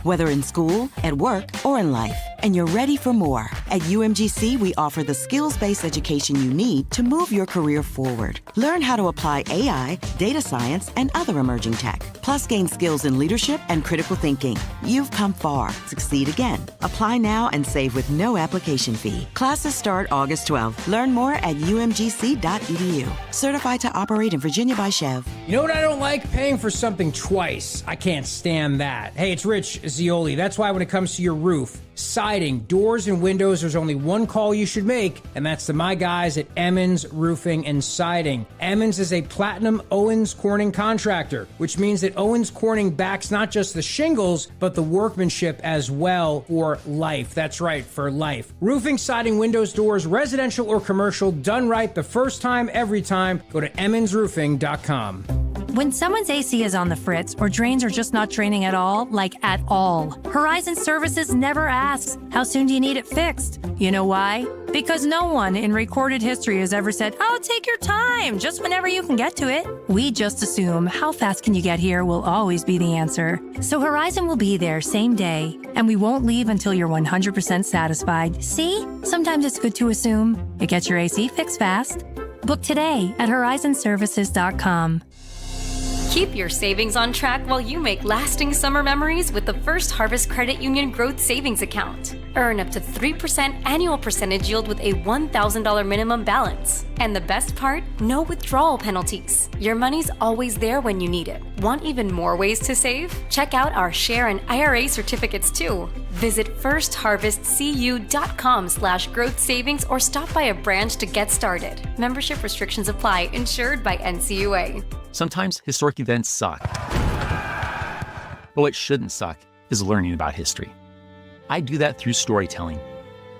whether in school, at work, or in life. And you're ready for more. At UMGC, we offer the skills-based education you need to move your career forward. Learn how to apply AI, data science, and other emerging tech. Plus, gain skills in leadership and critical thinking. You've come far. Succeed again. Apply now and save with no application fee. Classes start August 12th. Learn more at umgc.edu. Certified to operate in Virginia by Chev. You know what I don't like? Paying for something twice. I can't stand that. Hey, it's Rich Zioli. That's why when it comes to your roof, siding, doors, and windows, there's only one call you should make, and that's to my guys at Emmons Roofing and Siding. Emmons is a platinum Owens Corning contractor, which means that Owens Corning backs not just the shingles, but the workmanship as well for life. That's right, for life. Roofing, siding, windows, doors, residential or commercial, done right the first time, every time. Go to emmonsroofing.com. When someone's AC is on the fritz or drains are just not draining at all, like at all, Horizon Services never asks, how soon do you need it fixed? You know why? Because no one in recorded history has ever said, oh, take your time, just whenever you can get to it. We just assume how fast can you get here will always be the answer. So Horizon will be there same day, and we won't leave until you're 100% satisfied. See? Sometimes it's good to assume. It gets your AC fixed fast. Book today at horizonservices.com. Keep your savings on track while you make lasting summer memories with the First Harvest Credit Union Growth Savings Account. Earn up to 3% annual percentage yield with a $1,000 minimum balance. And the best part? No withdrawal penalties. Your money's always there when you need it. Want even more ways to save? Check out our share and IRA certificates too. Visit firstharvestcu.com/growth savings or stop by a branch to get started. Membership restrictions apply. Insured by NCUA. Sometimes historic events suck. But what shouldn't suck is learning about history. I do that through storytelling.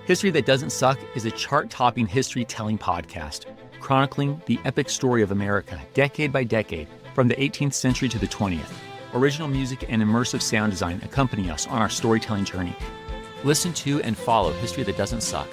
History That Doesn't Suck is a chart-topping history-telling podcast, chronicling the epic story of America decade by decade, from the 18th century to the 20th. Original music and immersive sound design accompany us on our storytelling journey. Listen to and follow History That Doesn't Suck,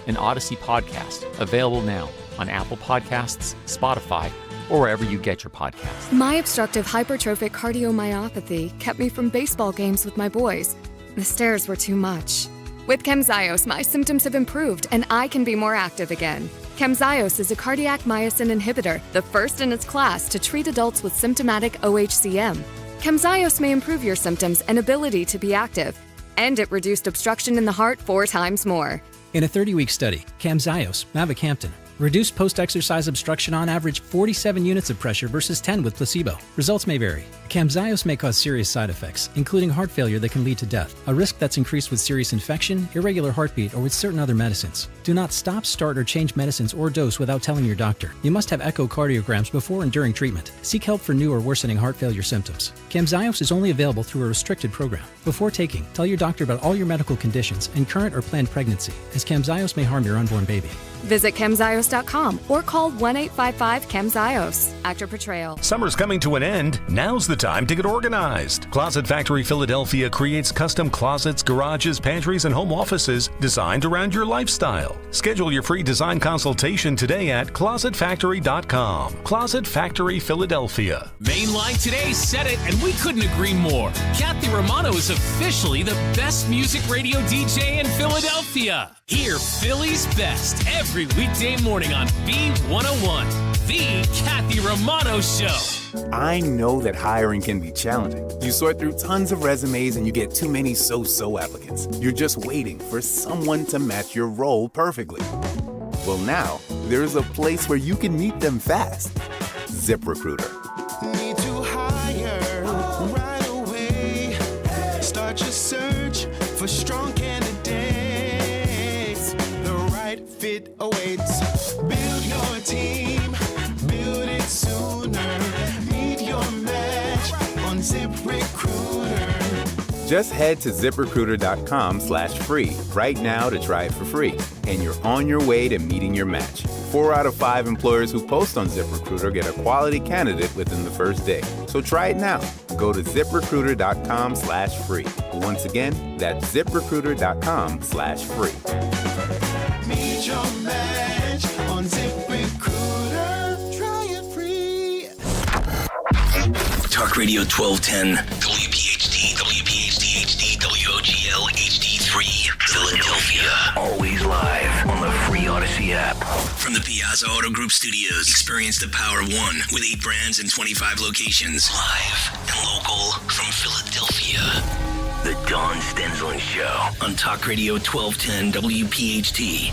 an Odyssey podcast, available now on Apple Podcasts, Spotify, or wherever you get your podcasts. My obstructive hypertrophic cardiomyopathy kept me from baseball games with my boys. The stairs were too much. With Camzyos, my symptoms have improved and I can be more active again. Camzyos is a cardiac myosin inhibitor, the first in its class to treat adults with symptomatic OHCM. Camzyos may improve your symptoms and ability to be active, and it reduced obstruction in the heart 4 times more. In a 30-week study, Camzyos, mavacamten, reduced post-exercise obstruction on average 47 units of pressure versus 10 with placebo. Results may vary. Camzyos may cause serious side effects, including heart failure that can lead to death, a risk that's increased with serious infection, irregular heartbeat, or with certain other medicines. Do not stop, start, or change medicines or dose without telling your doctor. You must have echocardiograms before and during treatment. Seek help for new or worsening heart failure symptoms. Camzyos is only available through a restricted program. Before taking, tell your doctor about all your medical conditions and current or planned pregnancy, as Camzyos may harm your unborn baby. Visit Camzyos.com or call 1-855-CAMZYOS. Actor portrayal. Summer's coming to an end. Now's the time to get organized. Closet Factory Philadelphia creates custom closets, garages, pantries, and home offices designed around your lifestyle. Schedule your free design consultation today at ClosetFactory.com. Closet Factory Philadelphia. Mainline Today said it, and we couldn't agree more. Kathy Romano is officially the best music radio DJ in Philadelphia. Hear Philly's best every weekday morning on B101, the Kathy Romano Show. I know that hiring can be challenging. You sort through tons of resumes and you get too many so-so applicants. You're just waiting for someone to match your role perfectly. Well, now, there's a place where you can meet them fast. ZipRecruiter. Need to hire right away. Start your search for strong candidates. The right fit awaits. Build your team. Build it sooner. Meet your match on ZipRecruiter. Just head to ZipRecruiter.com/free right now to try it for free. And you're on your way to meeting your match. 4 out of 5 employers who post on ZipRecruiter get a quality candidate within the first day. So try it now. Go to ZipRecruiter.com/free. Once again, that's ZipRecruiter.com/free. Meet your match on ZipRecruiter. Try it free. Talk Radio 1210, WPHT, WPHT HD, From the Piazza Auto Group Studios, experience the power of one with 8 brands and 25 locations. Live and local from Philadelphia. The Dawn Stenzelin Show on Talk Radio 1210 WPHT.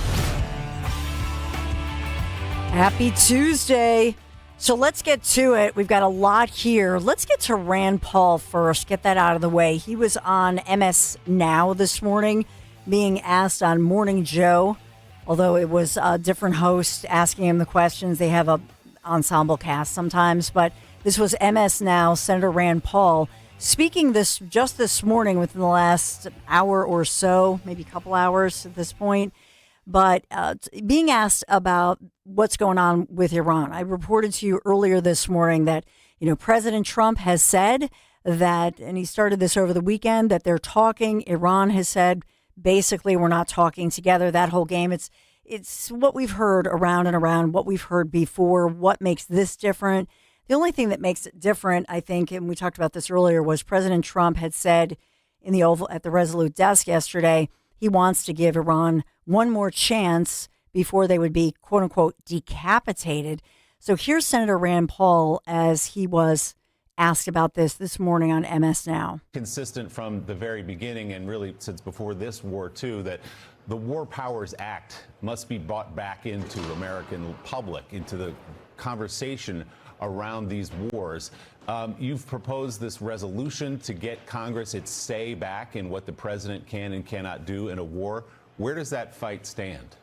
Happy Tuesday. So let's get to it. We've got a lot here. Let's get to Rand Paul first. Get that out of the way. He was on MS Now this morning being asked on Morning Joe, although it was a different host asking him the questions. They have a ensemble cast sometimes, but this was MS Now, Senator Rand Paul, speaking just this morning within the last hour or so, maybe a couple hours at this point, but being asked about what's going on with Iran. I reported to you earlier this morning that, President Trump has said that, and he started this over the weekend, that they're talking. Iran has said, basically, we're not talking together. That whole game, it's what we've heard around and around, what we've heard before. What makes this different? The only thing that makes it different, I think, and we talked about this earlier, was President Trump had said in the Oval at the Resolute desk yesterday, he wants to give Iran one more chance before they would be, quote unquote, decapitated. So here's Senator Rand Paul as he was asked about this morning on MS Now. Consistent from the very beginning, and really since before this war too, that the War Powers Act must be brought back into American public, into the conversation around these wars. You've proposed this resolution to get Congress its say back in what the president can and cannot do in a war. Where does that fight stand?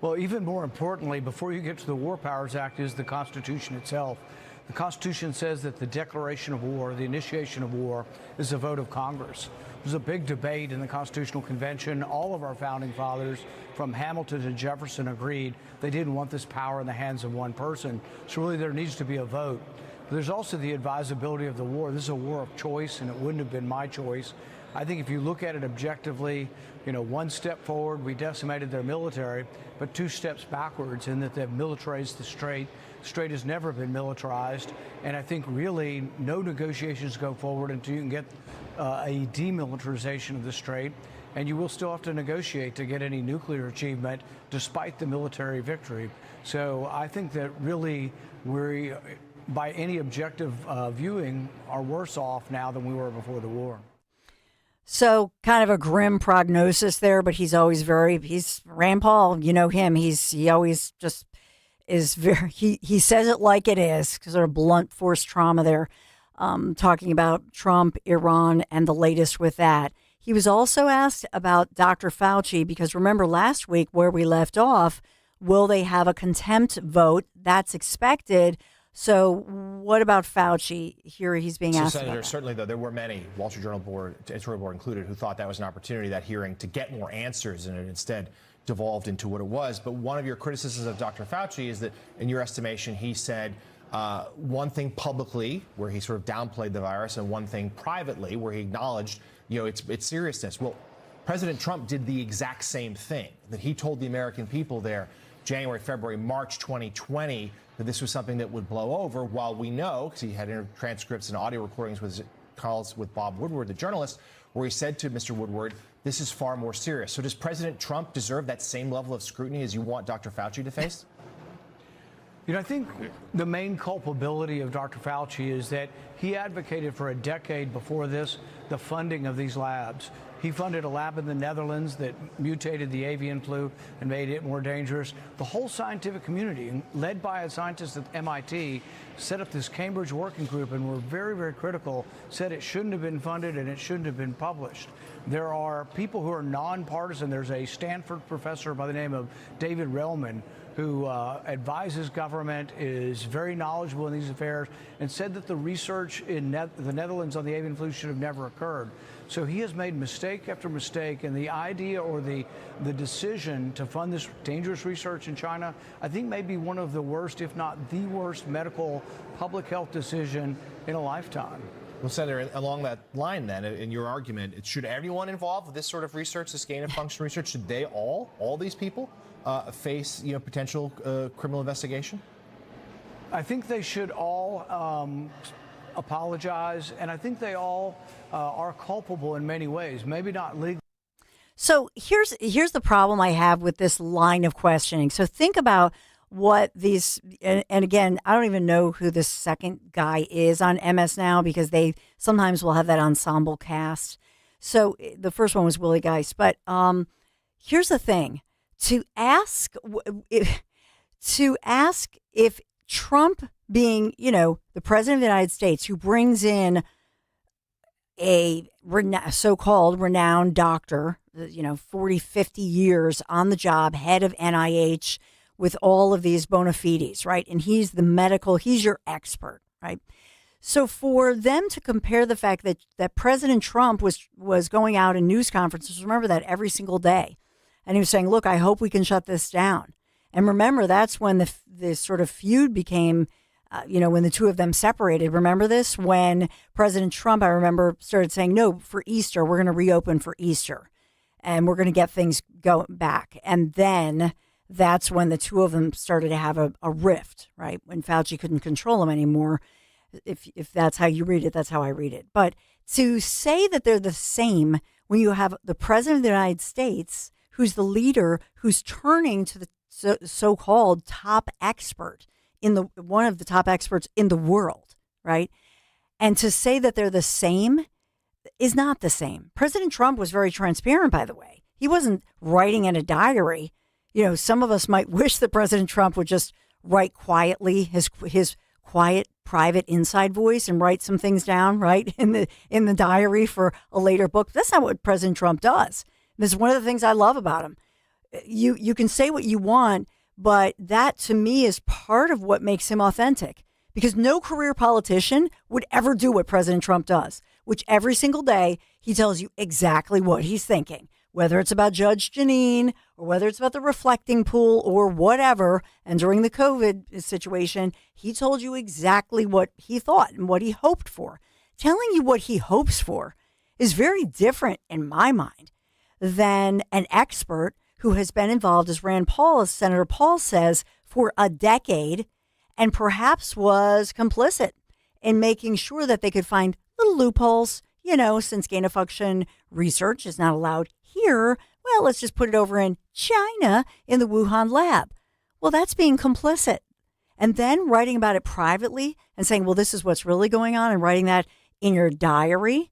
Well, even more importantly, before you get to the War Powers Act, is the Constitution itself. The Constitution says that the declaration of war, the initiation of war, is a vote of Congress. There's a big debate in the Constitutional Convention. All of our founding fathers, from Hamilton to Jefferson, agreed they didn't want this power in the hands of one person. So really there needs to be a vote. But there's also the advisability of the war. This is a war of choice, and it wouldn't have been my choice. I think if you look at it objectively, one step forward, we decimated their military, but 2 steps backwards in that they've militarized the Strait. The Strait has never been militarized, and I think really no negotiations go forward until you can get a demilitarization of the Strait, and you will still have to negotiate to get any nuclear achievement despite the military victory. So I think that really we, by any objective viewing, are worse off now than we were before the war. So kind of a grim prognosis there, but he's Rand Paul, you know him. He always just is he says it like it is, because sort of blunt force trauma there, talking about Trump, Iran, and the latest with that. He was also asked about Dr. Fauci, because remember last week where we left off, will they have a contempt vote? That's expected. So what about Fauci? Here he's being asked Senator, about that. Certainly, though, there were many, Wall Street Journal editorial board included, who thought that was an opportunity, that hearing, to get more answers, and it instead devolved into what it was. But one of your criticisms of Dr. Fauci is that, in your estimation, he said one thing publicly, where he sort of downplayed the virus, and one thing privately, where he acknowledged, its seriousness. Well, President Trump did the exact same thing, that he told the American people there January, February, March 2020 that this was something that would blow over, while we know, because he had transcripts and audio recordings with calls with Bob Woodward, the journalist, where he said to Mr. Woodward, this is far more serious. So does President Trump deserve that same level of scrutiny as you want Dr. Fauci to face? I think the main culpability of Dr. Fauci is that he advocated for a decade before this the funding of these labs. He funded a lab in the Netherlands that mutated the avian flu and made it more dangerous. The whole scientific community, led by a scientist at MIT, set up this Cambridge working group and were very, very critical, said it shouldn't have been funded and it shouldn't have been published. There are people who are nonpartisan. There's a Stanford professor by the name of David Relman who advises government, is very knowledgeable in these affairs, and said that the research in the Netherlands on the avian flu should have never occurred. So he has made mistake after mistake, and the idea or the decision to fund this dangerous research in China, I think may be one of the worst, if not the worst, medical public health decision in a lifetime. Well, Senator, along that line then, in your argument, should everyone involved with this sort of research, this gain-of-function research, should they all these people, face potential criminal investigation? I think they should all apologize, and I think they all are culpable in many ways, maybe not legally. So here's the problem I have with this line of questioning. So think about what these, and again, I don't even know who the second guy is on MS Now because they sometimes will have that ensemble cast. So the first one was Willie Geist. But here's the thing. To ask if Trump being, the president of the United States, who brings in a so-called renowned doctor, 40, 50 years on the job, head of NIH with all of these bona fides, right? And he's your expert, right? So for them to compare the fact that President Trump was going out in news conferences, remember that every single day, and he was saying, look, I hope we can shut this down. And remember, that's when the sort of feud became, when the two of them separated. Remember this? When President Trump, I remember, started saying, no, for Easter, we're going to reopen for Easter. And we're going to get things going back. And then that's when the two of them started to have a rift, right? When Fauci couldn't control him anymore. If that's how you read it, that's how I read it. But to say that they're the same when you have the president of the United States, who's the leader, who's turning to the so-called top expert one of the top experts in the world, right? And to say that they're the same is not the same. President Trump was very transparent, by the way. He wasn't writing in a diary. Some of us might wish that President Trump would just write quietly, his quiet, private, inside voice, and write some things down, right, in the diary for a later book. That's not what President Trump does. This is one of the things I love about him. You can say what you want, but that to me is part of what makes him authentic, because no career politician would ever do what President Trump does, which every single day he tells you exactly what he's thinking, whether it's about Judge Jeanine or whether it's about the reflecting pool or whatever. And during the COVID situation, he told you exactly what he thought and what he hoped for. Telling you what he hopes for is very different in my mind than an expert who has been involved, as Senator Paul says, for a decade, and perhaps was complicit in making sure that they could find little loopholes. Since gain-of-function research is not allowed here, well, let's just put it over in China in the Wuhan lab. Well, that's being complicit. And then writing about it privately and saying, well, this is what's really going on, and writing that in your diary,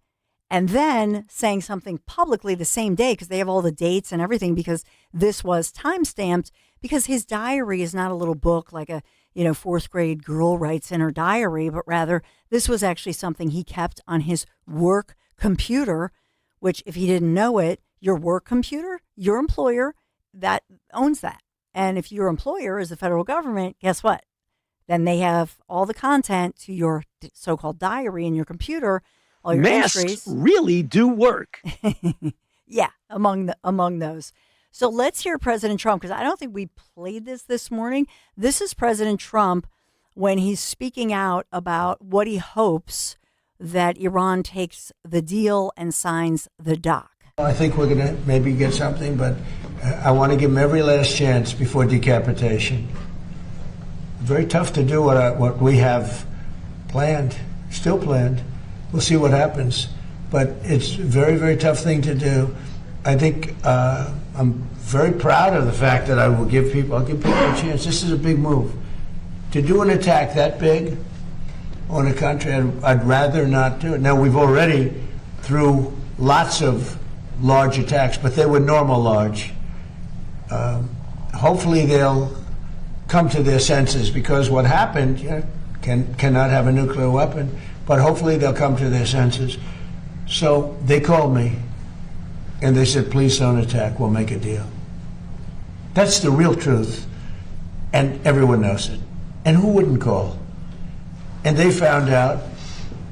and then saying something publicly the same day, because they have all the dates and everything, because this was time-stamped, because his diary is not a little book like a fourth grade girl writes in her diary, but rather this was actually something he kept on his work computer, which, if he didn't know it, your work computer, your employer, that owns that. And if your employer is the federal government, guess what? Then they have all the content to your so-called diary in your computer. All your Masks entries really do work. Yeah, among those. So let's hear President Trump, because I don't think we played this morning. This is President Trump when he's speaking out about what he hopes that Iran takes the deal and signs the doc. I think we're going to maybe get something, but I want to give them every last chance before decapitation. Very tough to do what we have planned, still planned. We'll see what happens. But it's a very, very tough thing to do. I think I'm very proud of the fact that I'll give people a chance. This is a big move. To do an attack that big on a country, I'd rather not do it. Now, we've already, through lots of large attacks, but they were normal large. Hopefully they'll come to their senses, because what happened cannot have a nuclear weapon, but hopefully they'll come to their senses. So they called me and they said, please don't attack, we'll make a deal. That's the real truth, and everyone knows it. And who wouldn't call? And they found out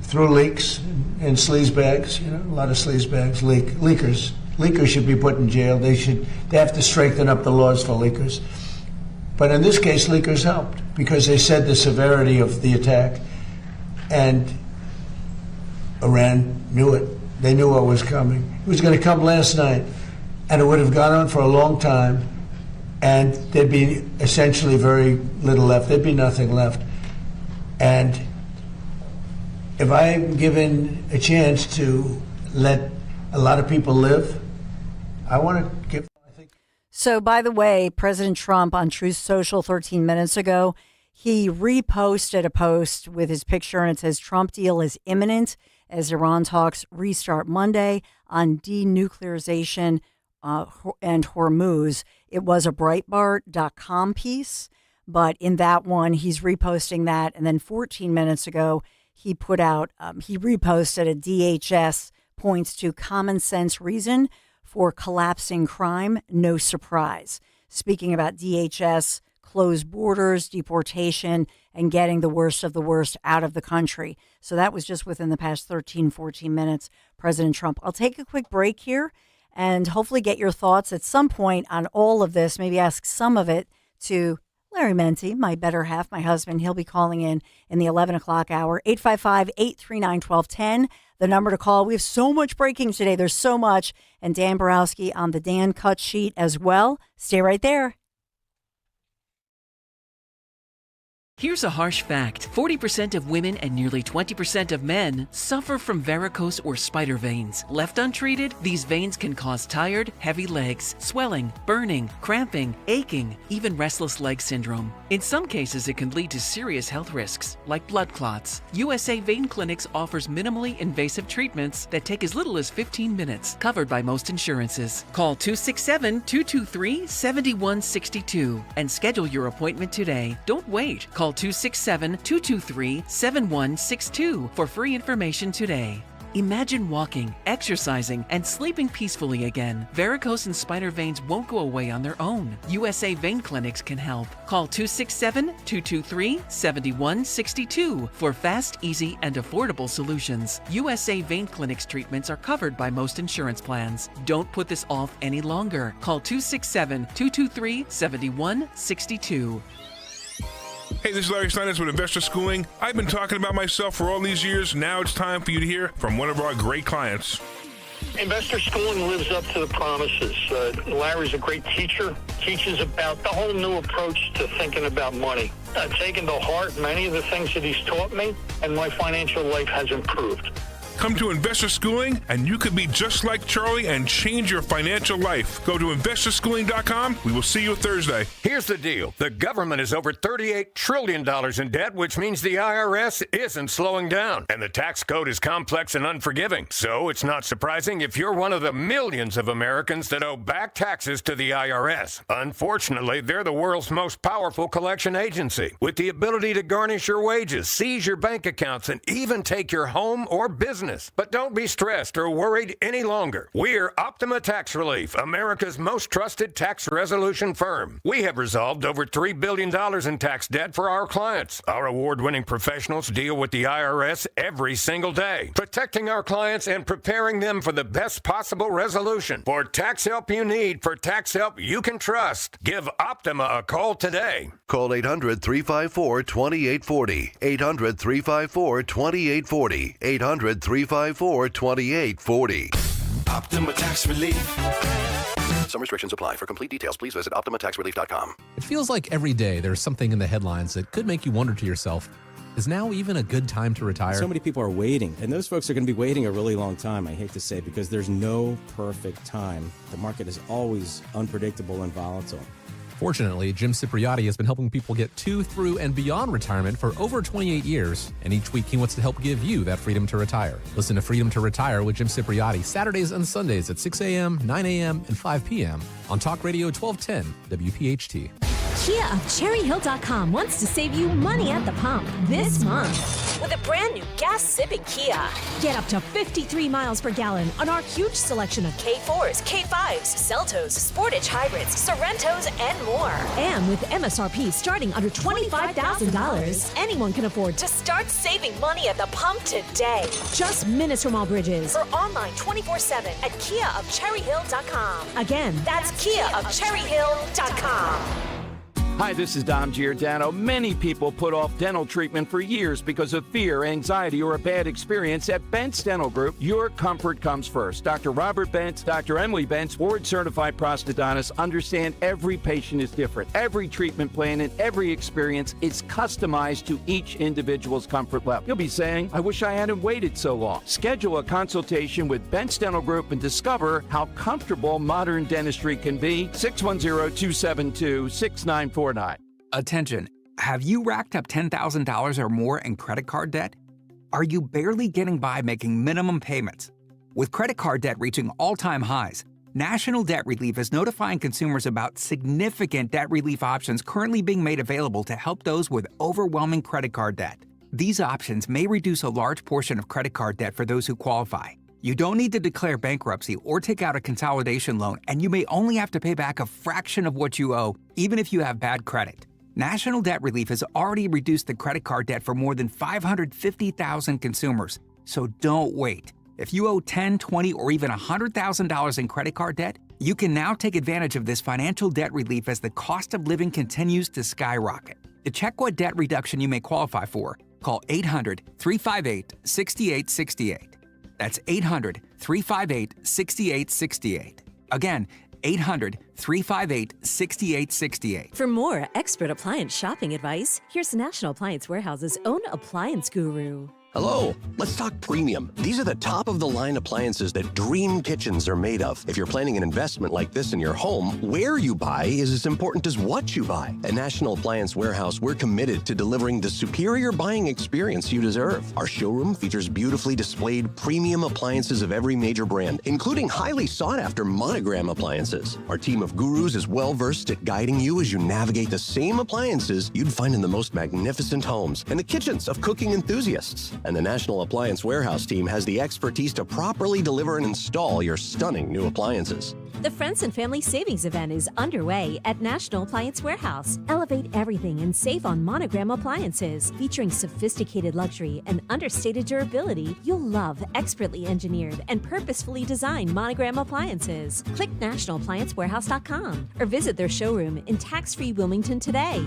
through leaks and sleazebags, a lot of sleazebags, leakers. Leakers should be put in jail. They have to strengthen up the laws for leakers. But in this case, leakers helped, because they said the severity of the attack, and Iran knew it. They knew what was coming. It was going to come last night, and it would have gone on for a long time, and there'd be essentially very little left. There'd be nothing left. And if I'm given a chance to let a lot of people live, I want to give. So, by the way, President Trump on Truth Social 13 minutes ago, he reposted a post with his picture, and it says Trump deal is imminent as Iran talks restart Monday on denuclearization and Hormuz. It was a Breitbart.com piece, but in that one, he's reposting that. And then 14 minutes ago, he put out, he reposted a DHS points to common sense reason for collapsing crime. No surprise. Speaking about DHS, closed borders, deportation, and getting the worst of the worst out of the country. So that was just within the past 13, 14 minutes, President Trump. I'll take a quick break here and hopefully get your thoughts at some point on all of this. Maybe ask some of it to Larry Menti, my better half, my husband. He'll be calling in the 11 o'clock hour, 855-839-1210. The number to call. We have so much breaking today. There's so much. And Dan Borowski on the Dan Cut Sheet as well. Stay right there. Here's a harsh fact. 40% of women and nearly 20% of men suffer from varicose or spider veins. Left untreated, these veins can cause tired, heavy legs, swelling, burning, cramping, aching, even restless leg syndrome. In some cases, it can lead to serious health risks, like blood clots. USA Vein Clinics offers minimally invasive treatments that take as little as 15 minutes, covered by most insurances. Call 267-223-7162 and schedule your appointment today. Don't wait. Call 267-223-7162 for free information today. Imagine walking, exercising, and sleeping peacefully again. Varicose and spider veins won't go away on their own. USA Vein Clinics can help. Call 267-223-7162 for fast, easy, and affordable solutions. USA Vein Clinics treatments are covered by most insurance plans. Don't put this off any longer. Call 267-223-7162. Hey, this is Larry Steinitz with Investor Schooling. I've been talking about myself for all these years. Now it's time for you to hear from one of our great clients. Investor Schooling lives up to the promises. Larry's a great teacher, teaches about the whole new approach to thinking about money. I've taken to heart many of the things that he's taught me, and my financial life has improved. Come to Investor Schooling, and you could be just like Charlie and change your financial life. Go to investorschooling.com. We will see you Thursday. Here's the deal. The government is over $38 trillion in debt, which means the IRS isn't slowing down. And the tax code is complex and unforgiving. So it's not surprising if you're one of the millions of Americans that owe back taxes to the IRS. Unfortunately, they're the world's most powerful collection agency, with the ability to garnish your wages, seize your bank accounts, and even take your home or business. But don't be stressed or worried any longer. We're Optima Tax Relief, America's most trusted tax resolution firm. We have resolved over $3 billion in tax debt for our clients. Our award-winning professionals deal with the IRS every single day, protecting our clients and preparing them for the best possible resolution. For tax help you need, for tax help you can trust, give Optima a call today. Call 800-354-2840. 800-354-2840. 800-354-2840. Optima Tax Relief. Some restrictions apply. For complete details, please visit OptimaTaxRelief.com. It feels like every day there's something in the headlines that could make you wonder to yourself, is now even a good time to retire? So many people are waiting, and those folks are going to be waiting a really long time, I hate to say, because there's no perfect time. The market is always unpredictable and volatile. Fortunately, Jim Cipriotti has been helping people get to, through, and beyond retirement for over 28 years, and each week he wants to help give you that freedom to retire. Listen to Freedom to Retire with Jim Cipriotti Saturdays and Sundays at 6 a.m., 9 a.m., and 5 p.m. on Talk Radio 1210 WPHT. Kia of CherryHill.com wants to save you money at the pump this month. With a brand new gas-sipping Kia, get up to 53 miles per gallon on our huge selection of K4s, K5s, Seltos, Sportage Hybrids, Sorrentos, and more. And with MSRP starting under $25,000, anyone can afford to start saving money at the pump today. Just minutes from all bridges. Or online 24/7 at KiaofCherryHill.com. Again, that's KiaofCherryHill.com. Hi, this is Dom Giordano. Many people put off dental treatment for years because of fear, anxiety, or a bad experience. At Bent's Dental Group, your comfort comes first. Dr. Robert Bentz, Dr. Emily Bentz, board-certified prosthodontists, understand every patient is different. Every treatment plan and every experience is customized to each individual's comfort level. You'll be saying, I wish I hadn't waited so long. Schedule a consultation with Bent's Dental Group and discover how comfortable modern dentistry can be. 610-272-6949. Attention, have you racked up $10,000 or more in credit card debt? Are you barely getting by making minimum payments? With credit card debt reaching all-time highs, National Debt Relief is notifying consumers about significant debt relief options currently being made available to help those with overwhelming credit card debt. These options may reduce a large portion of credit card debt for those who qualify. You don't need to declare bankruptcy or take out a consolidation loan, and you may only have to pay back a fraction of what you owe, even if you have bad credit. National Debt Relief has already reduced the credit card debt for more than 550,000 consumers, so don't wait. If you owe $10,000, $20,000, or even $100,000 in credit card debt, you can now take advantage of this financial debt relief as the cost of living continues to skyrocket. To check what debt reduction you may qualify for, call 800-358-6868. That's 800-358-6868. Again, 800-358-6868. For more expert appliance shopping advice, here's National Appliance Warehouse's own appliance guru. Hello, let's talk premium. These are the top-of-the-line appliances that dream kitchens are made of. If you're planning an investment like this in your home, where you buy is as important as what you buy. At National Appliance Warehouse, we're committed to delivering the superior buying experience you deserve. Our showroom features beautifully displayed premium appliances of every major brand, including highly sought-after Monogram appliances. Our team of gurus is well-versed at guiding you as you navigate the same appliances you'd find in the most magnificent homes and the kitchens of cooking enthusiasts. And the National Appliance Warehouse team has the expertise to properly deliver and install your stunning new appliances. The Friends and Family Savings Event is underway at National Appliance Warehouse. Elevate everything and save on Monogram appliances. Featuring sophisticated luxury and understated durability, you'll love expertly engineered and purposefully designed Monogram appliances. Click nationalappliancewarehouse.com or visit their showroom in tax-free Wilmington today.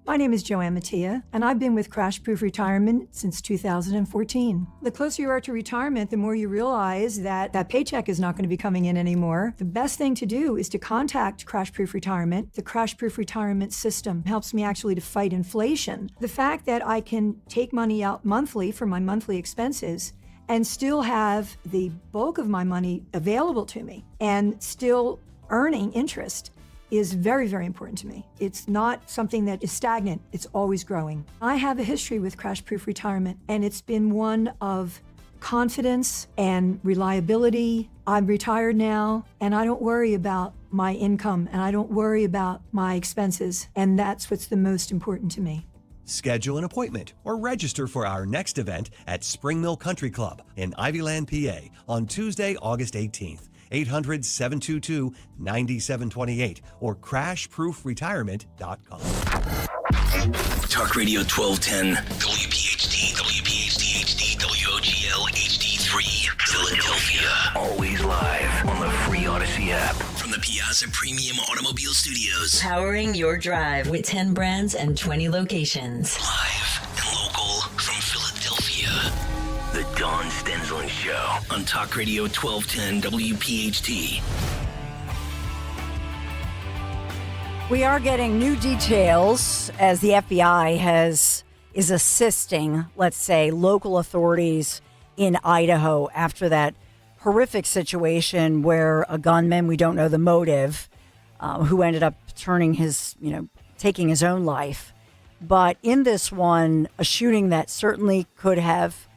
My name is Joanne Mattia, and I've been with Crash Proof Retirement since 2014. The closer you are to retirement, the more you realize that that paycheck is not going to be coming in anymore. The best thing to do is to contact Crash Proof Retirement. The Crash Proof Retirement system helps me actually to fight inflation. The fact that I can take money out monthly for my monthly expenses and still have the bulk of my money available to me and still earning interest is very, very important to me. It's not something that is stagnant, it's always growing. I have a history with Crash Proof Retirement, and it's been one of confidence and reliability. I'm retired now, and I don't worry about my income, and I don't worry about my expenses, and that's what's the most important to me. Schedule an appointment or register for our next event at Spring Mill Country Club in Ivyland, PA on Tuesday, August 18th. 800-722-9728 or crashproofretirement.com. Talk Radio 1210, WPHT, WPHT HD, WOGL HD3, Philadelphia. Always live on the free Odyssey app. From the Piazza Premium Automobile Studios. Powering your drive with 10 brands and 20 locations. Live and local from Philadelphia. The Dawn Stensland Show on Talk Radio 1210 WPHT. We are getting new details as the FBI is assisting, let's say, local authorities in Idaho after that horrific situation where a gunman, we don't know the motive, who ended up taking his own life. But in this one, a shooting that certainly could have,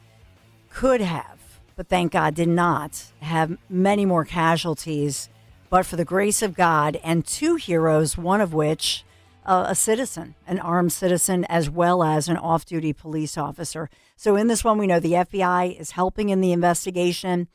but thank God did not have many more casualties, but for the grace of God and two heroes, one of which a citizen, an armed citizen, as well as an off-duty police officer. So in this one, we know the FBI is helping in the investigation,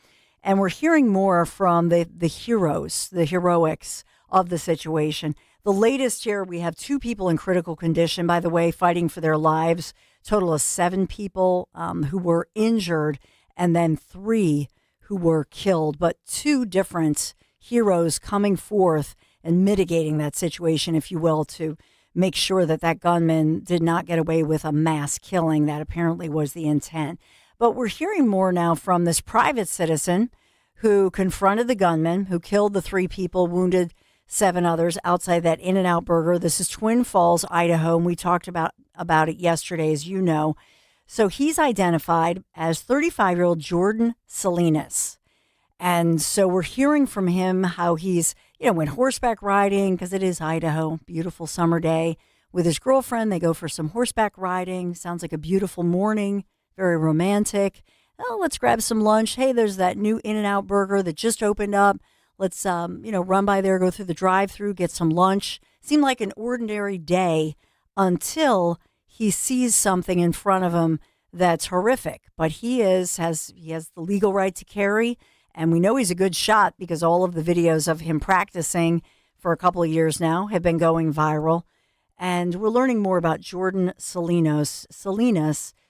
and we're hearing more from the heroes, the heroics of the situation. The latest here, we have two people in critical condition, by the way, fighting for their lives. Total of 7 people who were injured, and then 3 who were killed. But 2 different heroes coming forth and mitigating that situation, if you will, to make sure that that gunman did not get away with a mass killing. That apparently was the intent. But we're hearing more now from this private citizen who confronted the gunman, who killed the 3 people, wounded 7 others outside that In-N-Out Burger. This is Twin Falls, Idaho, and we talked about it yesterday, as you know. So he's identified as 35-year-old Jordan Salinas. And so we're hearing from him how he's, went horseback riding, because it is Idaho, beautiful summer day, with his girlfriend. They go for some horseback riding. Sounds like a beautiful morning, very romantic. Oh, let's grab some lunch. Hey, there's that new In-N-Out Burger that just opened up. Let's, run by there, go through the drive-thru, get some lunch. Seemed like an ordinary day until he sees something in front of him that's horrific. But he has the legal right to carry, and we know he's a good shot because all of the videos of him practicing for a couple of years now have been going viral. And we're learning more about Jordan Salinas.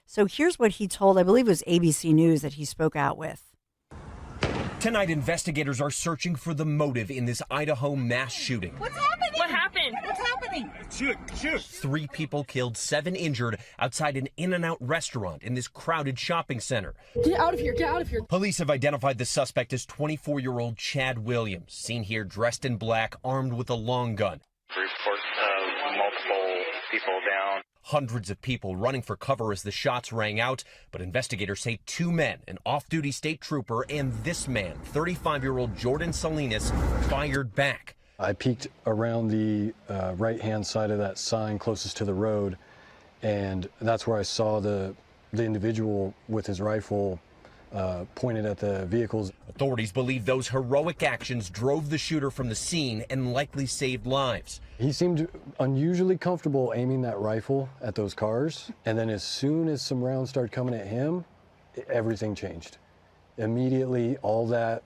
So here's what he told, I believe it was ABC News that he spoke out with. Tonight, investigators are searching for the motive in this Idaho mass shooting. What's happening? What happened? What's happening? Shoot. 3 people killed, 7 injured outside an In-N-Out restaurant in this crowded shopping center. Get out of here. Get out of here. Police have identified the suspect as 24-year-old Chad Williams, seen here dressed in black, armed with a long gun. Report multiple people down. Hundreds of people running for cover as the shots rang out, but investigators say 2 men, an off-duty state trooper, and this man, 35-year-old Jordan Salinas, fired back. I peeked around the right-hand side of that sign closest to the road, and that's where I saw the individual with his rifle pointed at the vehicles. Authorities believe those heroic actions drove the shooter from the scene and likely saved lives. He seemed unusually comfortable aiming that rifle at those cars, and then as soon as some rounds started coming at him, everything changed. Immediately, all that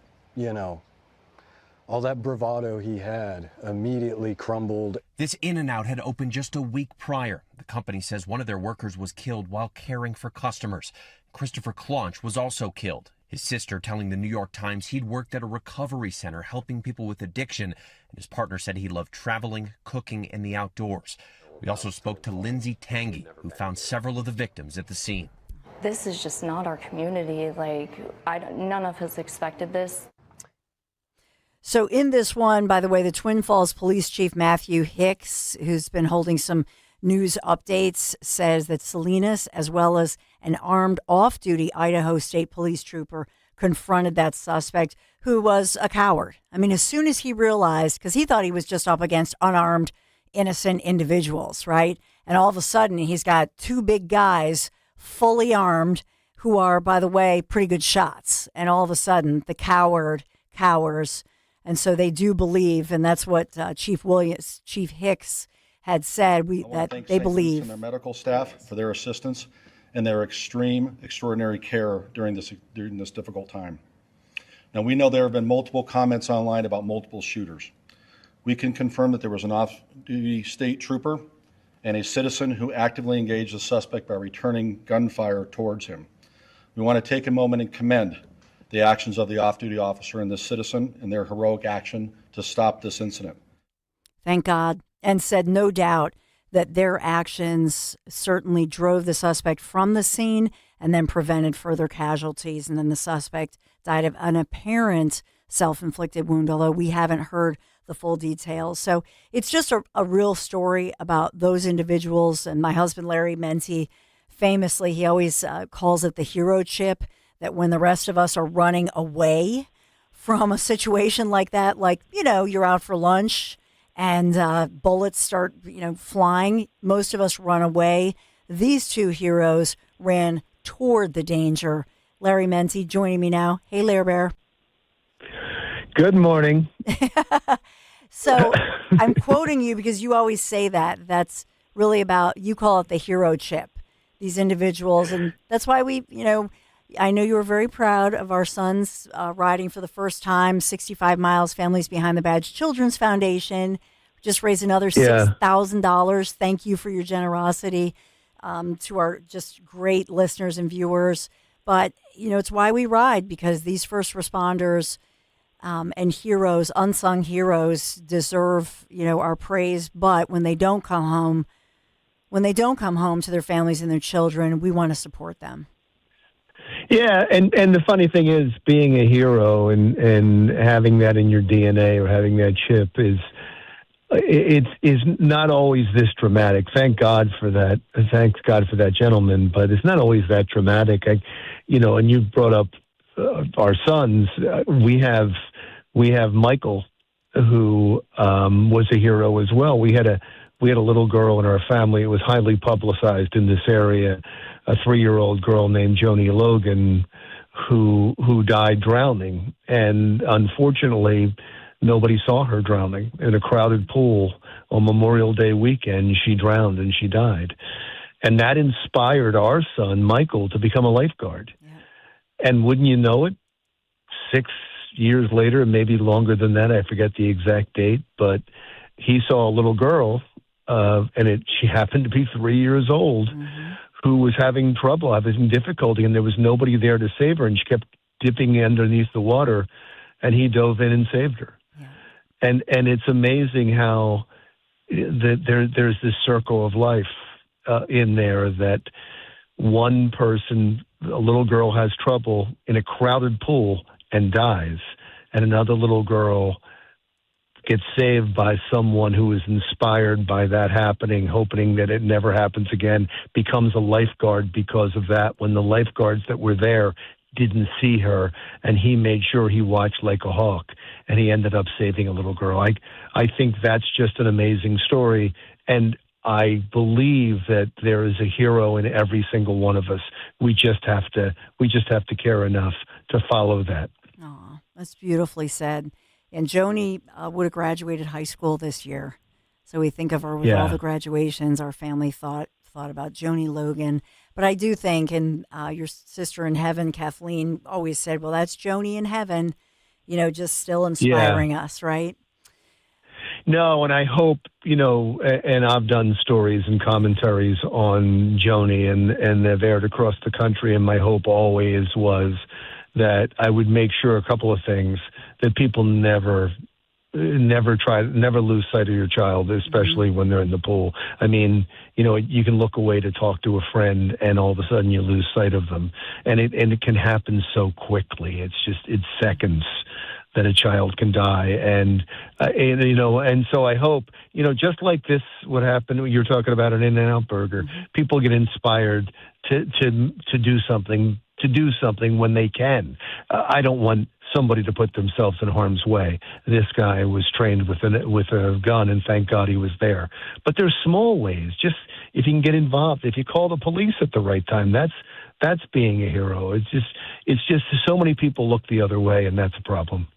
bravado he had immediately crumbled. This In-N-Out had opened just a week prior. The company says one of their workers was killed while caring for customers. Christopher Claunch was also killed. His sister telling the New York Times he'd worked at a recovery center helping people with addiction, and his partner said he loved traveling, cooking, and the outdoors. We also spoke to Lindsay Tangy, who found several of the victims at the scene. This is just not our community. None of us expected this. So in this one, by the way, the Twin Falls Police Chief Matthew Hicks, who's been holding some news updates, says that Salinas, as well as an armed off-duty Idaho State Police trooper, confronted that suspect, who was a coward. I mean, as soon as he realized, because he thought he was just up against unarmed, innocent individuals, right? And all of a sudden, he's got 2 big guys fully armed who are, by the way, pretty good shots. And all of a sudden, the coward cowers. And so they do believe, and that's what Chief Hicks had said, that they believe. And their medical staff for their assistance and their extraordinary care during this difficult time. Now, we know there have been multiple comments online about multiple shooters. We can confirm that there was an off-duty state trooper and a citizen who actively engaged the suspect by returning gunfire towards him. We want to take a moment and commend the actions of the off-duty officer and the citizen and their heroic action to stop this incident. Thank God. And said no doubt that their actions certainly drove the suspect from the scene and then prevented further casualties. And then the suspect died of an apparent self-inflicted wound, although we haven't heard the full details. So it's just a real story about those individuals. And my husband, Larry Menti, famously, he always calls it the hero chip, that when the rest of us are running away from a situation like that, like, you're out for lunch and bullets start, flying, most of us run away. These 2 heroes ran toward the danger. Larry Menti joining me now. Hey, Lair Bear. Good morning. So I'm quoting you because you always say that. That's really about, you call it the hero chip, these individuals. And that's why I know you were very proud of our sons riding for the first time, 65 miles, Families Behind the Badge Children's Foundation. Just raised another $6,000. Thank you for your generosity to our just great listeners and viewers. But, it's why we ride, because these first responders And heroes, unsung heroes, deserve our praise. But when they don't come home to their families and their children, we want to support them. Yeah, and the funny thing is, being a hero and having that in your DNA or having that chip is not always this dramatic. Thank God for that. Thanks God for that gentleman, but it's not always that dramatic. And you brought up our sons. We have Michael, who was a hero as well. We had a little girl in our family. It was highly publicized in this area. A 3-year-old girl named Joni Logan, who died drowning, and unfortunately, nobody saw her drowning in a crowded pool on Memorial Day weekend. She drowned and she died, and that inspired our son Michael to become a lifeguard. Yeah. And wouldn't you know it, 6 years later, maybe longer than that, I forget the exact date, but he saw a little girl, and she happened to be 3 years old, who was having trouble, having difficulty, and there was nobody there to save her, and she kept dipping underneath the water, and he dove in and saved her. Yeah. And it's amazing how there's this circle of life in there, that one person, a little girl, has trouble in a crowded pool and dies, and another little girl gets saved by someone who is inspired by that happening, hoping that it never happens again, becomes a lifeguard because of that, when the lifeguards that were there didn't see her, and he made sure he watched like a hawk, and he ended up saving a little girl. I think that's just an amazing story, and I believe that there is a hero in every single one of us. We just have to care enough to follow that. Oh, that's beautifully said. And Joni would have graduated high school this year. So we think of her with all the graduations. Our family thought about Joni Logan. But I do think, and your sister in heaven, Kathleen, always said, well, that's Joni in heaven, just still inspiring us, right? No, and I hope, and I've done stories and commentaries on Joni, and they've aired across the country, and my hope always was that I would make sure a couple of things, that people never lose sight of your child, especially when they're in the pool. I mean, you can look away to talk to a friend, and all of a sudden you lose sight of them, and it can happen so quickly. It's seconds that a child can die, and so I hope, just like this, what happened, you're talking about an In-N-Out burger, people get inspired to do something. To do something when they can. I don't want somebody to put themselves in harm's way. This guy was trained with a gun, and thank God he was there. But there's small ways. Just if you can get involved, if you call the police at the right time, that's being a hero. It's just so many people look the other way, and that's a problem.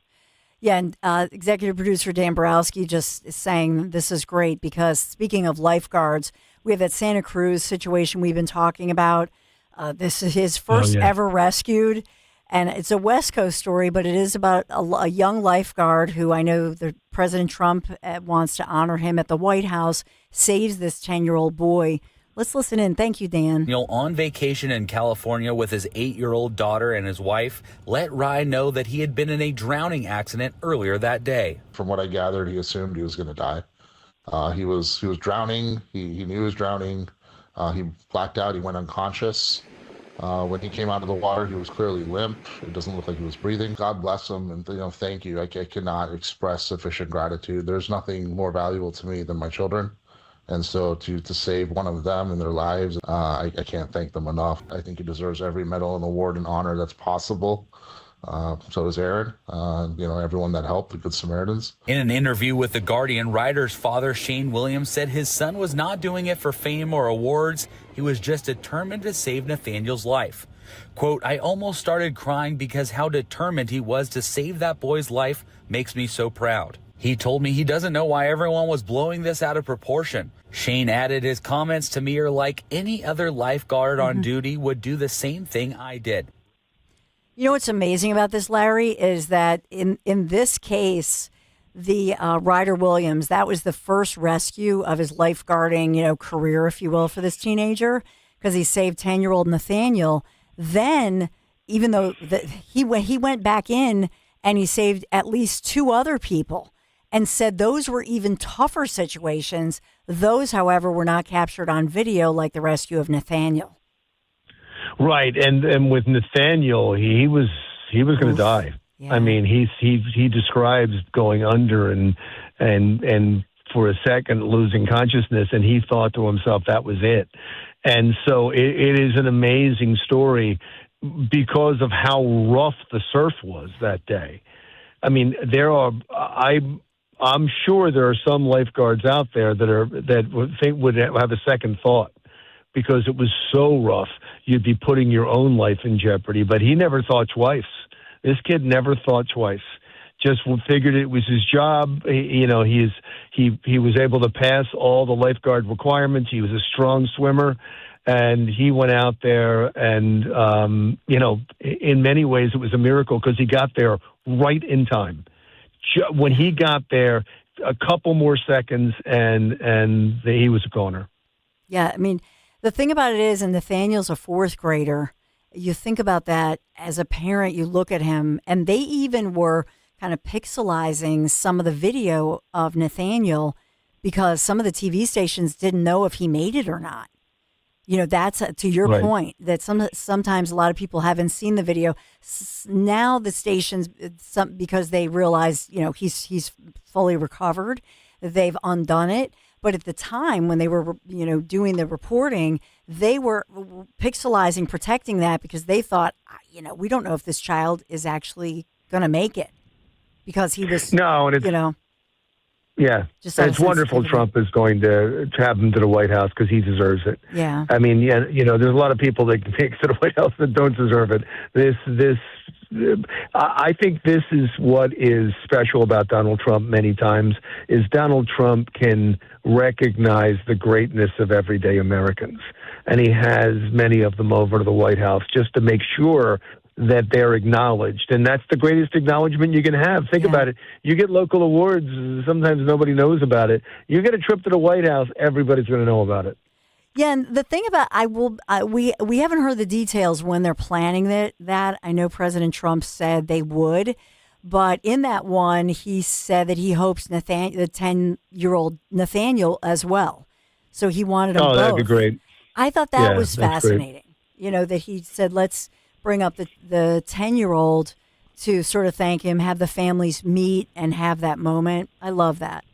Yeah, and executive producer Dan Borowski just is saying this is great because, speaking of lifeguards, we have that Santa Cruz situation we've been talking about. This is his first ever rescued, and it's a West Coast story, but it is about a young lifeguard who, I know the President Trump wants to honor him at the White House, saves this 10-year-old boy. Let's listen in. Thank you, Dan. On vacation in California with his 8-year-old daughter and his wife, let Rye know that he had been in a drowning accident earlier that day. From what I gathered, he assumed he was going to die. He was drowning. He knew he was drowning. He blacked out. He went unconscious. When he came out of the water, he was clearly limp. It doesn't look like he was breathing. God bless him, and thank you. I cannot express sufficient gratitude. There's nothing more valuable to me than my children, and so to save one of them in their lives, I can't thank them enough. I think he deserves every medal and award and honor that's possible. So does Aaron, everyone that helped, the Good Samaritans. In an interview with The Guardian, Ryder's father, Shane Williams, said his son was not doing it for fame or awards. He was just determined to save Nathaniel's life. Quote, I almost started crying because how determined he was to save that boy's life makes me so proud. He told me he doesn't know why everyone was blowing this out of proportion. Shane added his comments to me are like any other lifeguard on duty would do the same thing I did. You know what's amazing about this, Larry, is that in this case, the Ryder Williams, that was the first rescue of his lifeguarding, career, if you will, for this teenager, because he saved 10-year-old Nathaniel. Then, even though he went back in and he saved at least 2 other people, and said those were even tougher situations. Those, however, were not captured on video like the rescue of Nathaniel. Right, and with Nathaniel, he was going to die. Yeah. I mean, he describes going under and for a second losing consciousness, and he thought to himself that was it. And so it is an amazing story because of how rough the surf was that day. I mean, I'm sure there are some lifeguards out there that would have a second thought, because it was so rough. You'd be putting your own life in jeopardy. But he never thought twice. This kid never thought twice. Just figured it was his job. He was able to pass all the lifeguard requirements. He was a strong swimmer, and he went out there. And in many ways, it was a miracle because he got there right in time. When he got there, a couple more seconds, and he was a goner. Yeah, I mean, the thing about it is, and Nathaniel's a 4th grader. You think about that as a parent, you look at him, and they even were kind of pixelizing some of the video of Nathaniel because some of the TV stations didn't know if he made it or not. You know, that's to your point, that sometimes a lot of people haven't seen the video. Now the stations, because they realize, he's fully recovered, they've undone it. But at the time when they were, doing the reporting, they were pixelizing, protecting that because they thought, we don't know if this child is actually going to make it because he was, Yeah, it's wonderful Trump is going to have him to the White House because he deserves it. Yeah. I mean, there's a lot of people that can take to the White House that don't deserve it. I think this is what is special about Donald Trump many times, is Donald Trump can recognize the greatness of everyday Americans. And he has many of them over to the White House just to make sure that they're acknowledged. And that's the greatest acknowledgement you can have. Think about it. You get local awards, sometimes nobody knows about it. You get a trip to the White House, everybody's going to know about it. Yeah, and the thing about we haven't heard the details when they're planning that. I know President Trump said they would, but in that one, he said that he hopes the 10-year-old Nathaniel as well. So he wanted them both. Oh, that'd be great. I thought that was fascinating. That he said, let's bring up the 10-year-old to sort of thank him, have the families meet and have that moment. I love that.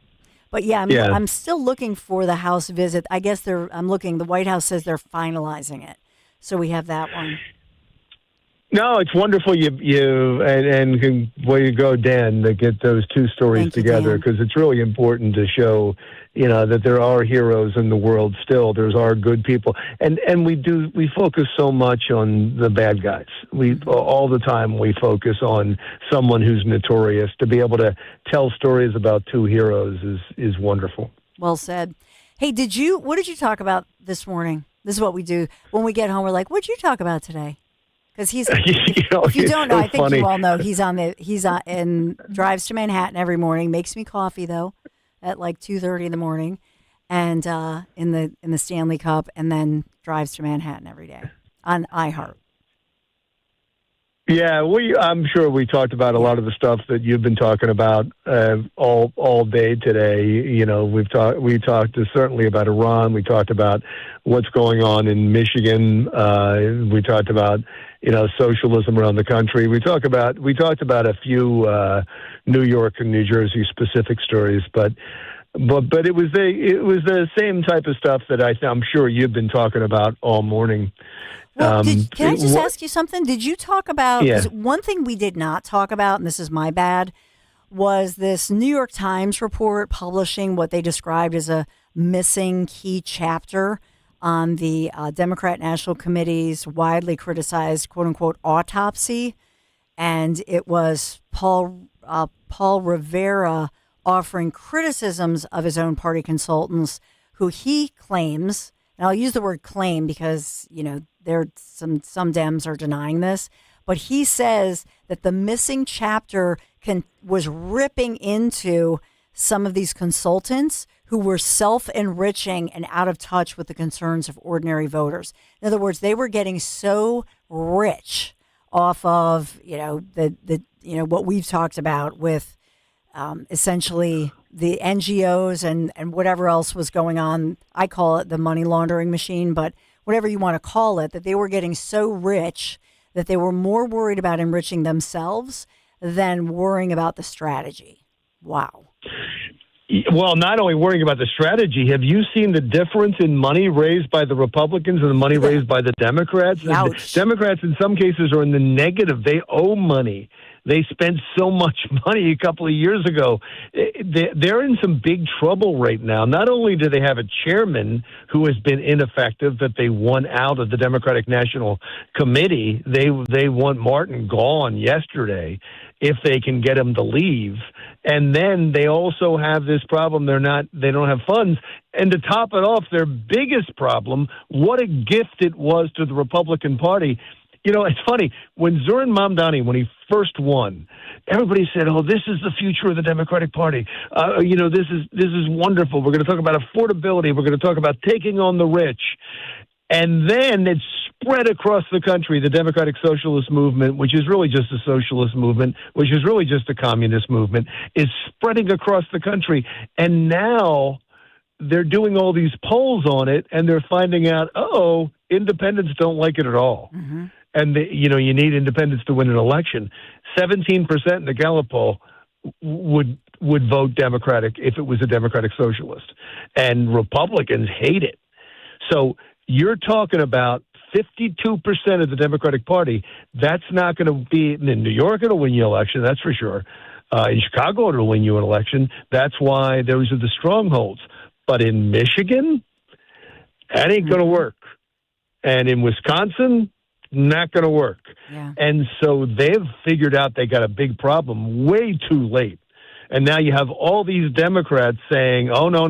But I'm still looking for the House visit. I guess the White House says they're finalizing it. So we have that one. No, it's wonderful. Way you go, Dan, to get those two stories together, because it's really important to show, that there are heroes in the world still. There's our good people, and we focus so much on the bad guys. All the time we focus on someone who's notorious. To be able to tell stories about two heroes is wonderful. Well said. Hey, what did you talk about this morning? This is what we do when we get home. We're like, what'd you talk about today? Because he's, if you don't know, I think funny. You all know he's and drives to Manhattan every morning. Makes me coffee though, at like 2:30 in the morning, and in the Stanley Cup, and then drives to Manhattan every day on iHeart. Yeah, I'm sure we talked about a lot of the stuff that you've been talking about all day today. We talked certainly about Iran. We talked about what's going on in Michigan. We talked about socialism around the country. We talked about a few New York and New Jersey specific stories, but it was the same type of stuff that I'm sure you've been talking about all morning. Well, can I just ask you something? Did you talk about, 'cause one thing we did not talk about, and this is my bad, was this New York Times report publishing what they described as a missing key chapter on the Democrat National Committee's widely criticized, quote unquote, autopsy. And it was Paul Rivera offering criticisms of his own party consultants, who he claims, and I'll use the word claim because, there some Dems are denying this, but he says that the missing chapter was ripping into some of these consultants who were self-enriching and out of touch with the concerns of ordinary voters. In other words, they were getting so rich off of, the what we've talked about with essentially the NGOs and whatever else was going on. I call it the money laundering machine, but whatever you want to call it, that they were getting so rich that they were more worried about enriching themselves than worrying about the strategy. Wow. Well, not only worrying about the strategy, have you seen the difference in money raised by the Republicans and the money raised by the Democrats? The Democrats, in some cases, are in the negative. They owe money. They spent so much money a couple of years ago. They're in some big trouble right now. Not only do they have a chairman who has been ineffective, that they won out of the Democratic National Committee. They want Martin gone yesterday if they can get him to leave. And then they also have this problem. They don't have funds. And to top it off, their biggest problem, what a gift it was to the Republican Party. It's funny, when Zoran Mamdani, when he first won, everybody said, "Oh, this is the future of the Democratic Party. This is wonderful. We're going to talk about affordability. We're going to talk about taking on the rich." And then it spread across the country, the Democratic Socialist Movement, which is really just a socialist movement, which is really just a communist movement, is spreading across the country. And now they're doing all these polls on it, and they're finding out, independents don't like it at all. Mm-hmm. And, you need independents to win an election. 17% in the Gallup poll would vote Democratic if it was a Democratic Socialist. And Republicans hate it. So you're talking about 52% of the Democratic Party. That's not going to be in New York. It'll win you an election, that's for sure. In Chicago, it'll win you an election. That's why those are the strongholds. But in Michigan, that ain't going to work. And in Wisconsin, not going to work. Yeah. And so they've figured out they got a big problem way too late. And now you have all these Democrats saying, "Oh, no.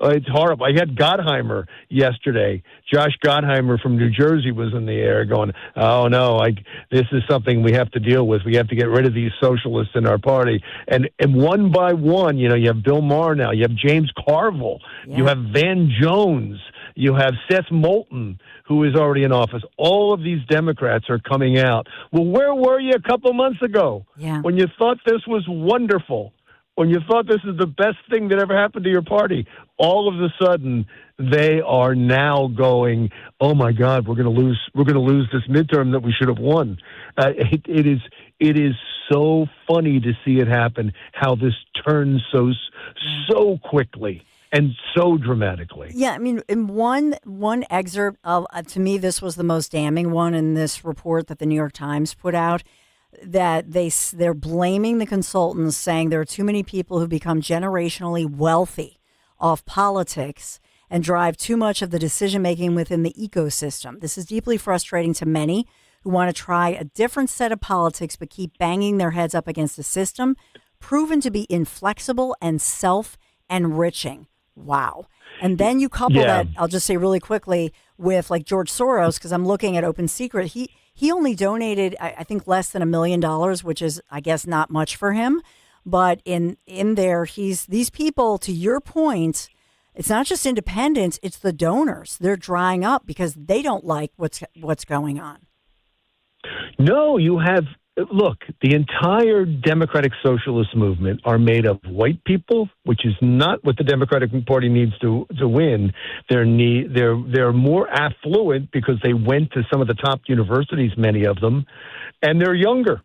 It's horrible." I had Gottheimer yesterday. Josh Gottheimer from New Jersey was in the air going, "Oh, no, this is something we have to deal with. We have to get rid of these socialists in our party." And one by one, you have Bill Maher now. You have James Carville. Yeah. You have Van Jones. You have Seth Moulton, who is already in office. All of these Democrats are coming out. Well, where were you a couple months ago when you thought this was wonderful, when you thought this is the best thing that ever happened to your party? All of a sudden, they are now going, "Oh my God, we're going to lose this midterm that we should have won." It is so funny to see it happen. How this turns so quickly. And so dramatically. Yeah, I mean, in one excerpt of, to me, this was the most damning one in this report that the New York Times put out, that they're blaming the consultants, saying there are too many people who become generationally wealthy off politics and drive too much of the decision-making within the ecosystem. This is deeply frustrating to many who want to try a different set of politics but keep banging their heads up against a system proven to be inflexible and self-enriching. Wow. And then you couple that, I'll just say really quickly, with like George Soros, because I'm looking at Open Secret. He only donated, I think, less than $1 million, which is, I guess, not much for him. But in there, these people, to your point, it's not just independents, it's the donors. They're drying up because they don't like what's going on. No, look, the entire Democratic Socialist movement are made of white people, which is not what the Democratic Party needs to win. They're more affluent because they went to some of the top universities, many of them, and they're younger.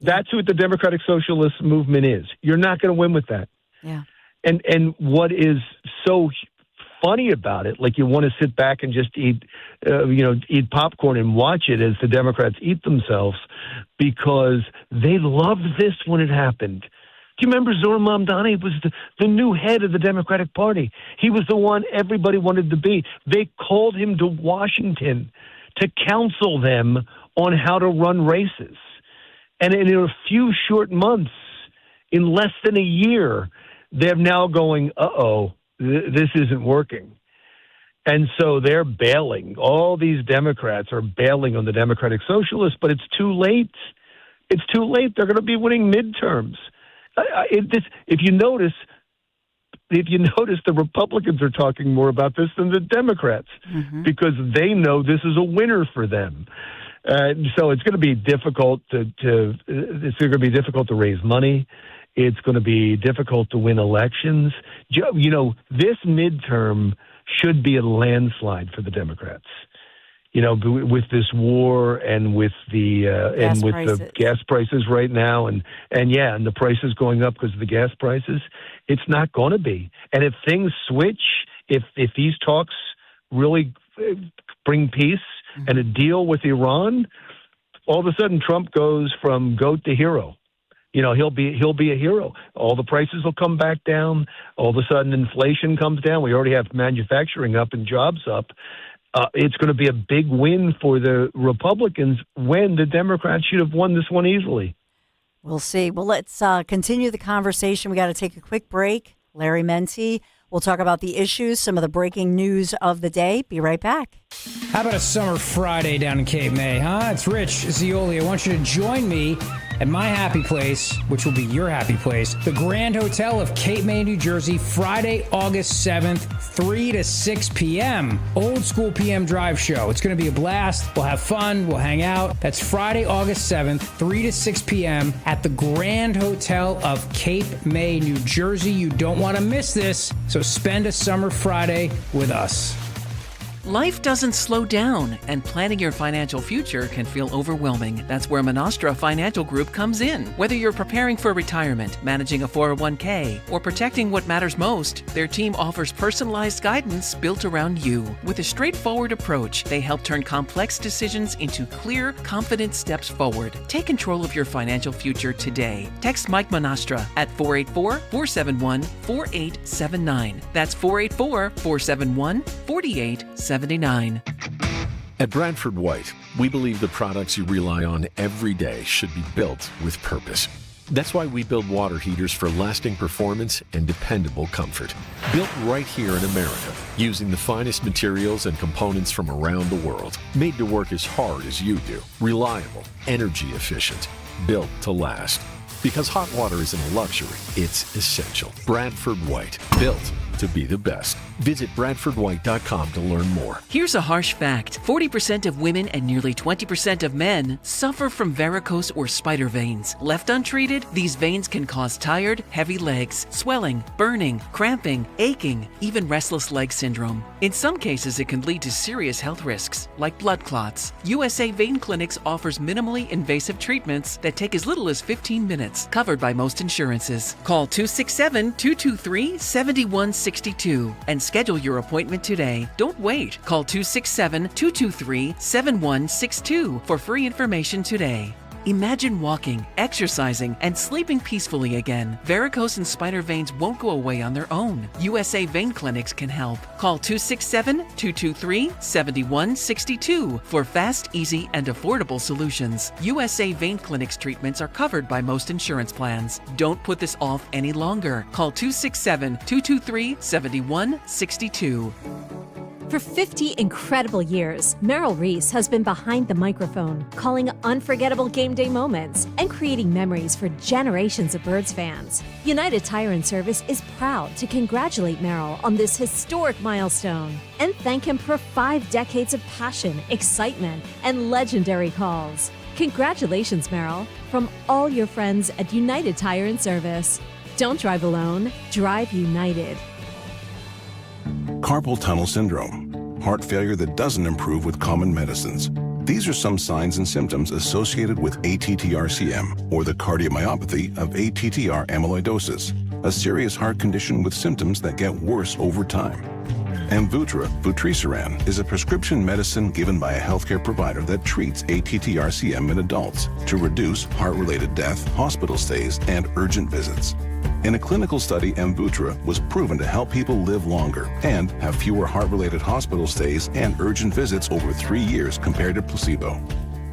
That's what the Democratic Socialist movement is. You're not going to win with that. Yeah. And what is so funny about it, like you want to sit back and just eat popcorn and watch it as the Democrats eat themselves, because they loved this when it happened. Do you remember Zoran Mamdani was the new head of the Democratic Party? He was the one everybody wanted to be. They called him to Washington to counsel them on how to run races. And in a few short months, in less than a year, they're now going, this isn't working. And so they're bailing. All these Democrats are bailing on the Democratic Socialists, but it's too late. It's too late. They're going to be winning midterms. If you notice, the Republicans are talking more about this than the Democrats, because they know this is a winner for them. So it's going to be difficult it's going to be difficult to raise money. It's going to be difficult to win elections. You know, this midterm should be a landslide for the Democrats. You know, with this war and with the the gas prices right now, and the prices going up because of the gas prices, it's not going to be. And if things switch, if these talks really bring peace and a deal with Iran, all of a sudden Trump goes from goat to hero. You know, he'll be a hero. All the prices will come back down. All of a sudden inflation comes down. We already have manufacturing up and jobs up. It's going to be a big win for the Republicans when the Democrats should have won this one easily. We'll see. Well, let's continue the conversation. We got to take a quick break. Larry Menti. We'll talk about the issues, some of the breaking news of the day. Be right back. How about a summer Friday down in Cape May, huh? It's Rich Zioli. I want you to join me at my happy place, which will be your happy place, the Grand Hotel of Cape May, New Jersey, Friday, August 7th, 3 to 6 p.m. Old school PM drive show. It's going to be a blast. We'll have fun. We'll hang out. That's Friday, August 7th, 3 to 6 p.m. at the Grand Hotel of Cape May, New Jersey. You don't want to miss this, so spend a summer Friday with us. Life doesn't slow down, and planning your financial future can feel overwhelming. That's where Monastra Financial Group comes in. Whether you're preparing for retirement, managing a 401k, or protecting what matters most, their team offers personalized guidance built around you. With a straightforward approach, they help turn complex decisions into clear, confident steps forward. Take control of your financial future today. Text Mike Monastra at 484-471-4879. That's 484-471-4879. At Bradford White, we believe the products you rely on every day should be built with purpose. That's why we build water heaters for lasting performance and dependable comfort. Built right here in America, using the finest materials and components from around the world. Made to work as hard as you do. Reliable, energy efficient, built to last. Because hot water isn't a luxury, it's essential. Bradford White, built to be the best. Visit BradfordWhite.com to learn more. Here's a harsh fact. 40% of women and nearly 20% of men suffer from varicose or spider veins. Left untreated, these veins can cause tired, heavy legs, swelling, burning, cramping, aching, even restless leg syndrome. In some cases, it can lead to serious health risks, like blood clots. USA Vein Clinics offers minimally invasive treatments that take as little as 15 minutes, covered by most insurances. Call 267-223-7162 and schedule your appointment today. Don't wait. Call 267-223-7162 for free information today. Imagine walking, exercising, and sleeping peacefully again. Varicose and spider veins won't go away on their own. USA Vein Clinics can help. Call 267-223-7162 for fast, easy, and affordable solutions. USA Vein Clinics treatments are covered by most insurance plans. Don't put this off any longer. Call 267-223-7162. For 50 incredible years, Merrill Reese has been behind the microphone, calling unforgettable game day moments and creating memories for generations of Birds fans. United Tire and Service is proud to congratulate Merrill on this historic milestone and thank him for 5 decades of passion, excitement, and legendary calls. Congratulations, Merrill, from all your friends at United Tire and Service. Don't drive alone, drive United. Carpal tunnel syndrome, heart failure that doesn't improve with common medicines. These are some signs and symptoms associated with ATTR-CM, or the cardiomyopathy of ATTR amyloidosis, a serious heart condition with symptoms that get worse over time. Amvuttra, vutrisiran, is a prescription medicine given by a healthcare provider that treats ATTR-CM in adults to reduce heart-related death, hospital stays, and urgent visits. In a clinical study, Amvuttra was proven to help people live longer and have fewer heart-related hospital stays and urgent visits over 3 years compared to placebo.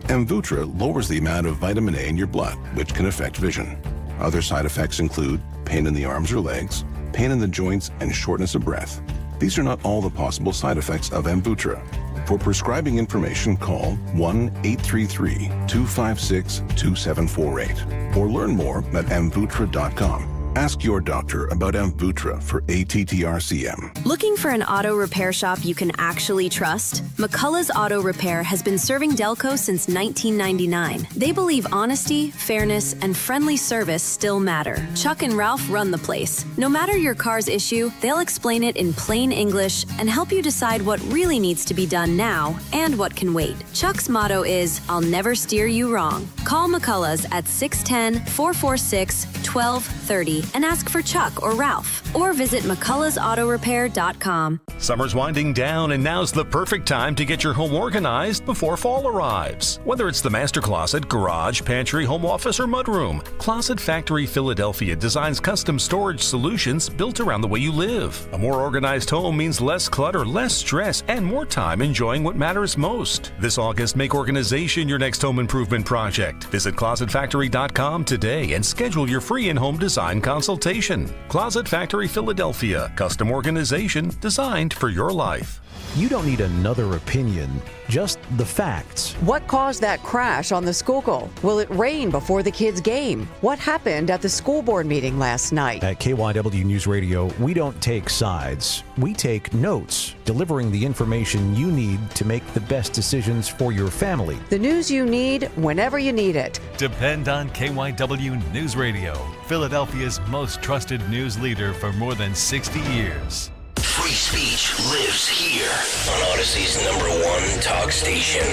Amvuttra lowers the amount of vitamin A in your blood, which can affect vision. Other side effects include pain in the arms or legs, pain in the joints, and shortness of breath. These are not all the possible side effects of Amvuttra. For prescribing information, call 1-833-256-2748 or learn more at amvuttra.com. Ask your doctor about Amvuttra for ATTR-CM. Looking for an auto repair shop you can actually trust? McCullough's Auto Repair has been serving Delco since 1999. They believe honesty, fairness, and friendly service still matter. Chuck and Ralph run the place. No matter your car's issue, they'll explain it in plain English and help you decide what really needs to be done now and what can wait. Chuck's motto is, I'll never steer you wrong. Call McCullough's at 610-446-1230 and ask for Chuck or Ralph, or visit mcculloughsautorepair.com. Summer's winding down, and now's the perfect time to get your home organized before fall arrives. Whether it's the master closet, garage, pantry, home office, or mudroom, Closet Factory Philadelphia designs custom storage solutions built around the way you live. A more organized home means less clutter, less stress, and more time enjoying what matters most. This August, make organization your next home improvement project. Visit closetfactory.com today and schedule your free in-home design consultation. Closet Factory Philadelphia, custom organization designed for your life. You don't need another opinion, just the facts. What caused that crash on the Schuylkill? Will it rain before the kids' game? What happened at the school board meeting last night? At KYW News Radio, we don't take sides. We take notes, delivering the information you need to make the best decisions for your family. The news you need whenever you need it. Depend on KYW News Radio, Philadelphia's most trusted news leader for more than 60 years. Free speech lives here on Odyssey's #1 talk station.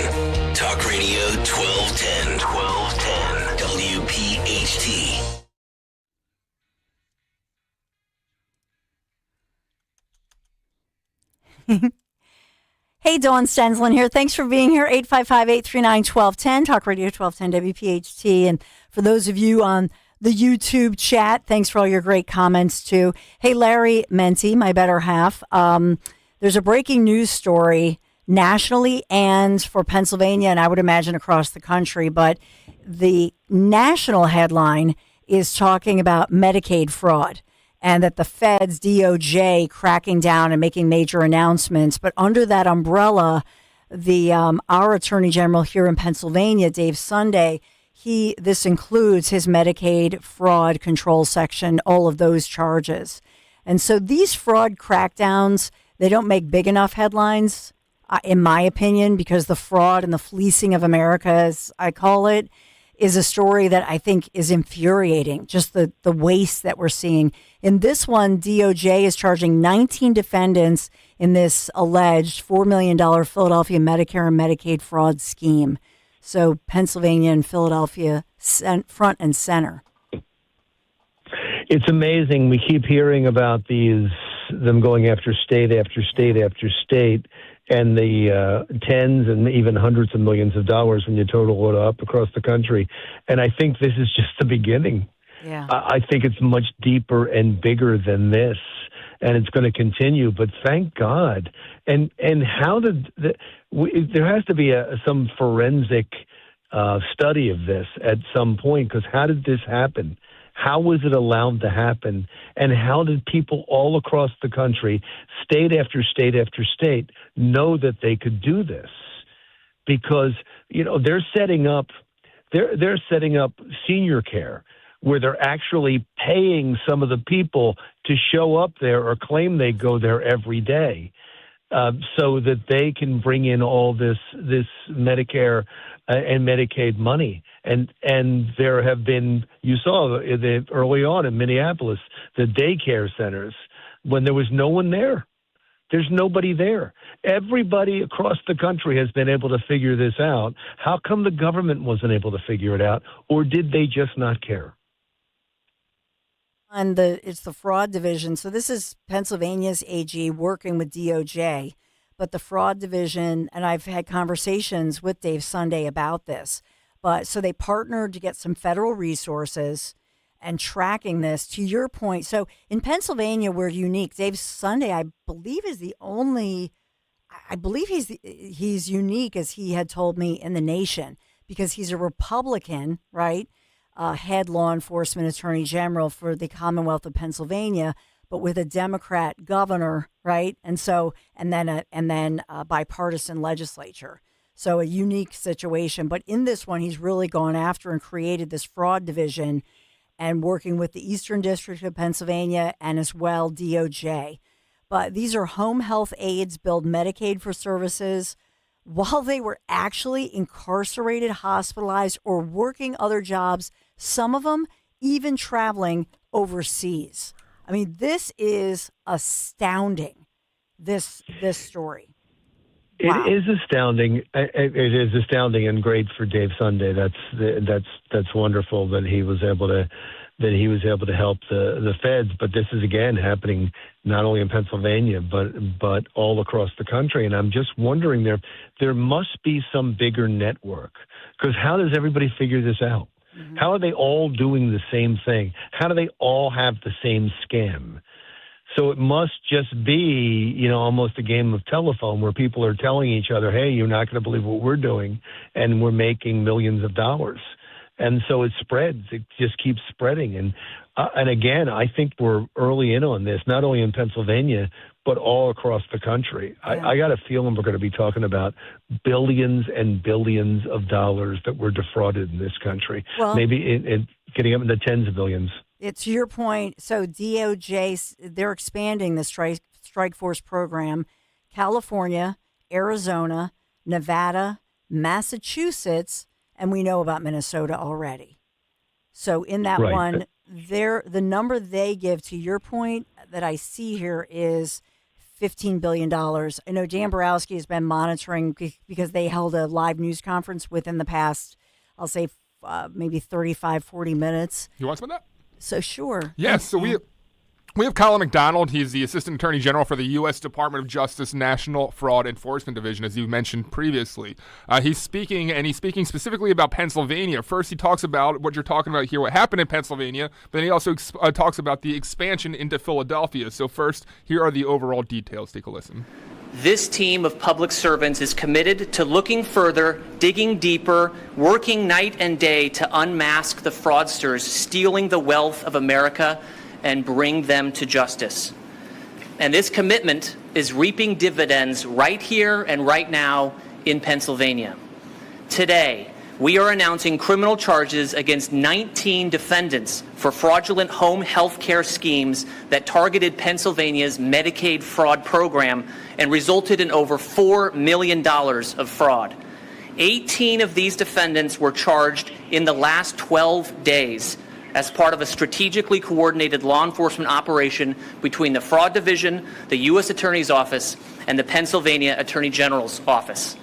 Talk Radio 1210. WPHT. Hey, Dawn Stenslin here. Thanks for being here. 855-839-1210, Talk Radio 1210 WPHT. And for those of you on the YouTube chat, thanks for all your great comments, too. Hey, Larry Menti, my better half. There's a breaking news story nationally and for Pennsylvania, and I would imagine across the country. But the national headline is talking about Medicaid fraud, and that the feds, DOJ, cracking down and making major announcements. But under that umbrella, our Attorney General here in Pennsylvania, Dave Sunday, this includes his Medicaid fraud control section, all of those charges. And so these fraud crackdowns, they don't make big enough headlines, in my opinion, because the fraud and the fleecing of America, as I call it, is a story that I think is infuriating, just the waste that we're seeing. In this one, DOJ is charging 19 defendants in this alleged $4 million Philadelphia Medicare and Medicaid fraud scheme. So Pennsylvania and Philadelphia front and center. It's amazing. We keep hearing about them going after state after state after state, and the tens and even hundreds of millions of dollars when you total it up across the country. And I think this is just the beginning. Yeah. I think it's much deeper and bigger than this, and it's going to continue. But thank God. And how did there has to be some forensic study of this at some point, because how did this happen? How was it allowed to happen? And how did people all across the country, state after state after state, know that they could do this? Because, they're setting up senior care where they're actually paying some of the people to show up there or claim they go there every day, so that they can bring in all this Medicare and Medicaid money. And there have been, you saw early on in Minneapolis, the daycare centers, when there was no one there. There's nobody there. Everybody across the country has been able to figure this out. How come the government wasn't able to figure it out? Or did they just not care? And it's the fraud division. So this is Pennsylvania's AG working with DOJ, but the fraud division, and I've had conversations with Dave Sunday about this, but so they partnered to get some federal resources and tracking this, to your point. So in Pennsylvania, we're unique. Dave Sunday, I believe, is the only, he's unique, as he had told me, in the nation, because he's a Republican, right? Head law enforcement attorney general for the Commonwealth of Pennsylvania, but with a Democrat governor, right? And then a bipartisan legislature. So a unique situation. But in this one, he's really gone after and created this fraud division. and working with the Eastern District of Pennsylvania and as well DOJ. But these are home health aides billed Medicaid for services while they were actually incarcerated, hospitalized, or working other jobs, some of them even traveling overseas. I mean, this is astounding, this story. Wow. It is astounding. It is astounding and great for Dave Sunday. That's wonderful that he was able to help the feds. But this is again happening not only in Pennsylvania but all across the country. And I'm just wondering there must be some bigger network, because how does everybody figure this out? Mm-hmm. How are they all doing the same thing? How do they all have the same scam? So it must just be, almost a game of telephone where people are telling each other, hey, you're not going to believe what we're doing, and we're making millions of dollars. And so it spreads. It just keeps spreading. And again, I think we're early in on this, not only in Pennsylvania, but all across the country. Yeah. I got a feeling we're going to be talking about billions and billions of dollars that were defrauded in this country. Well, maybe getting up into tens of billions. It's your point. So DOJ, they're expanding the strike force program. California, Arizona, Nevada, Massachusetts, and we know about Minnesota already. So in that one, the number they give, to your point, that I see here is $15 billion. I know Dan Borowski has been monitoring because they held a live news conference within the past, I'll say, maybe 35, 40 minutes. You want some of that? So sure. Yes. So we have Colin McDonald. He's the Assistant Attorney General for the U.S. Department of Justice National Fraud Enforcement Division, as you mentioned previously. He's speaking specifically about Pennsylvania. First, he talks about what you're talking about here, what happened in Pennsylvania, but then he also talks about the expansion into Philadelphia. So first, here are the overall details. Take a listen. This team of public servants is committed to looking further, digging deeper, working night and day to unmask the fraudsters stealing the wealth of America and bring them to justice. And this commitment is reaping dividends right here and right now in Pennsylvania. Today, we are announcing criminal charges against 19 defendants for fraudulent home health care schemes that targeted Pennsylvania's Medicaid fraud program and resulted in over $4 million of fraud. 18 of these defendants were charged in the last 12 days as part of a strategically coordinated law enforcement operation between the Fraud Division, the U.S. Attorney's Office, and the Pennsylvania Attorney General's Office.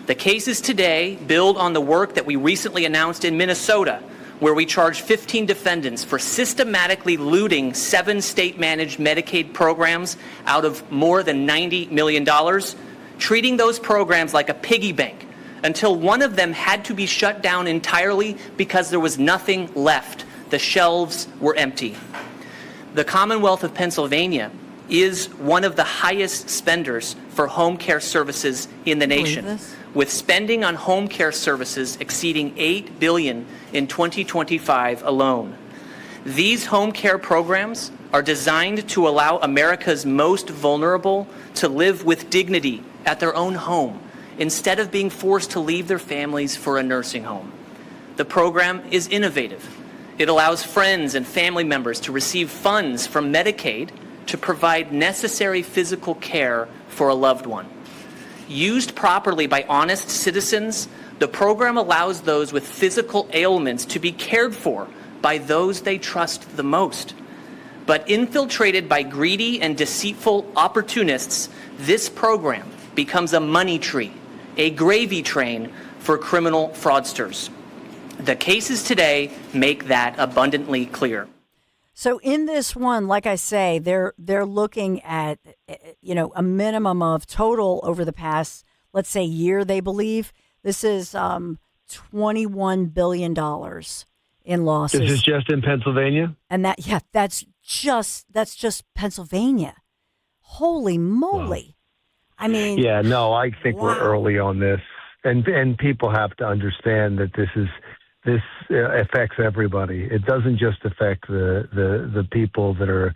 The cases today build on the work that we recently announced in Minnesota, where we charged 15 defendants for systematically looting 7 state-managed Medicaid programs out of more than $90 million, treating those programs like a piggy bank until one of them had to be shut down entirely because there was nothing left. The shelves were empty. The Commonwealth of Pennsylvania is one of the highest spenders for home care services in the nation, with spending on home care services exceeding $8 billion in 2025 alone. These home care programs are designed to allow America's most vulnerable to live with dignity at their own home instead of being forced to leave their families for a nursing home. The program is innovative. It allows friends and family members to receive funds from Medicaid to provide necessary physical care for a loved one. Used properly by honest citizens, the program allows those with physical ailments to be cared for by those they trust the most. But infiltrated by greedy and deceitful opportunists, this program becomes a money tree, a gravy train for criminal fraudsters. The cases today make that abundantly clear. So in this one, like I say, they're looking at, a minimum of total over the past, let's say, year, they believe. This is $21 billion in losses. This is just in Pennsylvania? And that's just Pennsylvania. Holy moly. Wow. I mean. Yeah, no, I think we're early on this. And people have to understand that this affects everybody. It doesn't just affect the people that are,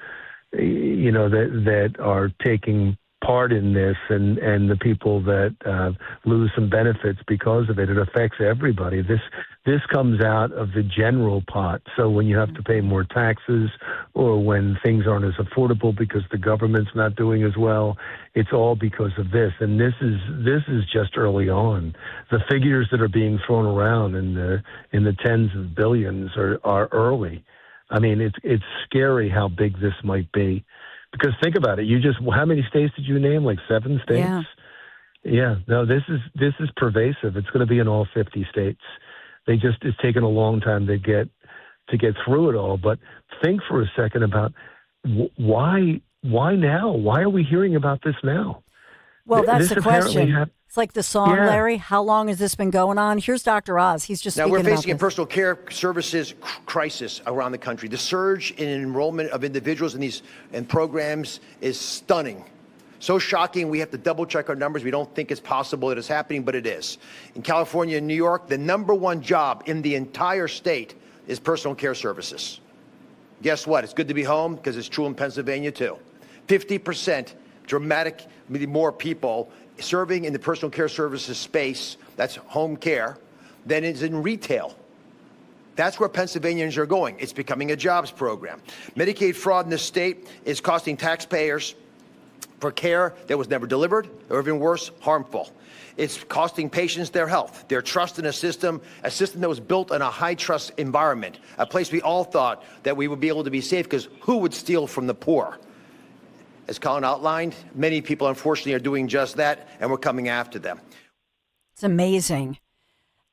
that are taking part in this, and the people that lose some benefits because of it. It affects everybody. This comes out of the general pot. So when you have to pay more taxes, or when things aren't as affordable because the government's not doing as well, it's all because of this. And this is just early on. The figures that are being thrown around in the tens of billions are early. I mean, it's scary how big this might be. Because think about it, how many states did you name? Like 7 states? Yeah. No, this is pervasive. It's going to be in all 50 states. It's taken a long time to get through it all. But think for a second about why now? Why are we hearing about this now? Well, that's this the question. It's like the song, Yeah. Larry. How long has this been going on? Here's Dr. Oz. He's just Now, speaking we're about facing a this. personal care services crisis around the country. The surge in enrollment of individuals in programs is stunning. So shocking, we have to double check our numbers. We don't think it's possible that it's happening, but it is. In California and New York, the -- job in the entire state is personal care services. Guess what? It's good to be home, because it's true in Pennsylvania too. 50% dramatic more people serving in the personal care services space, that's home care, than is in retail. That's where Pennsylvanians are going. It's becoming a jobs program. Medicaid fraud in the state is costing taxpayers for care that was never delivered, or even worse, harmful. It's costing patients their health, their trust in a system that was built in a high-trust environment, a place we all thought that we would be able to be safe, because who would steal from the poor? As Colin outlined, many people, unfortunately, are doing just that, and we're coming after them. It's amazing.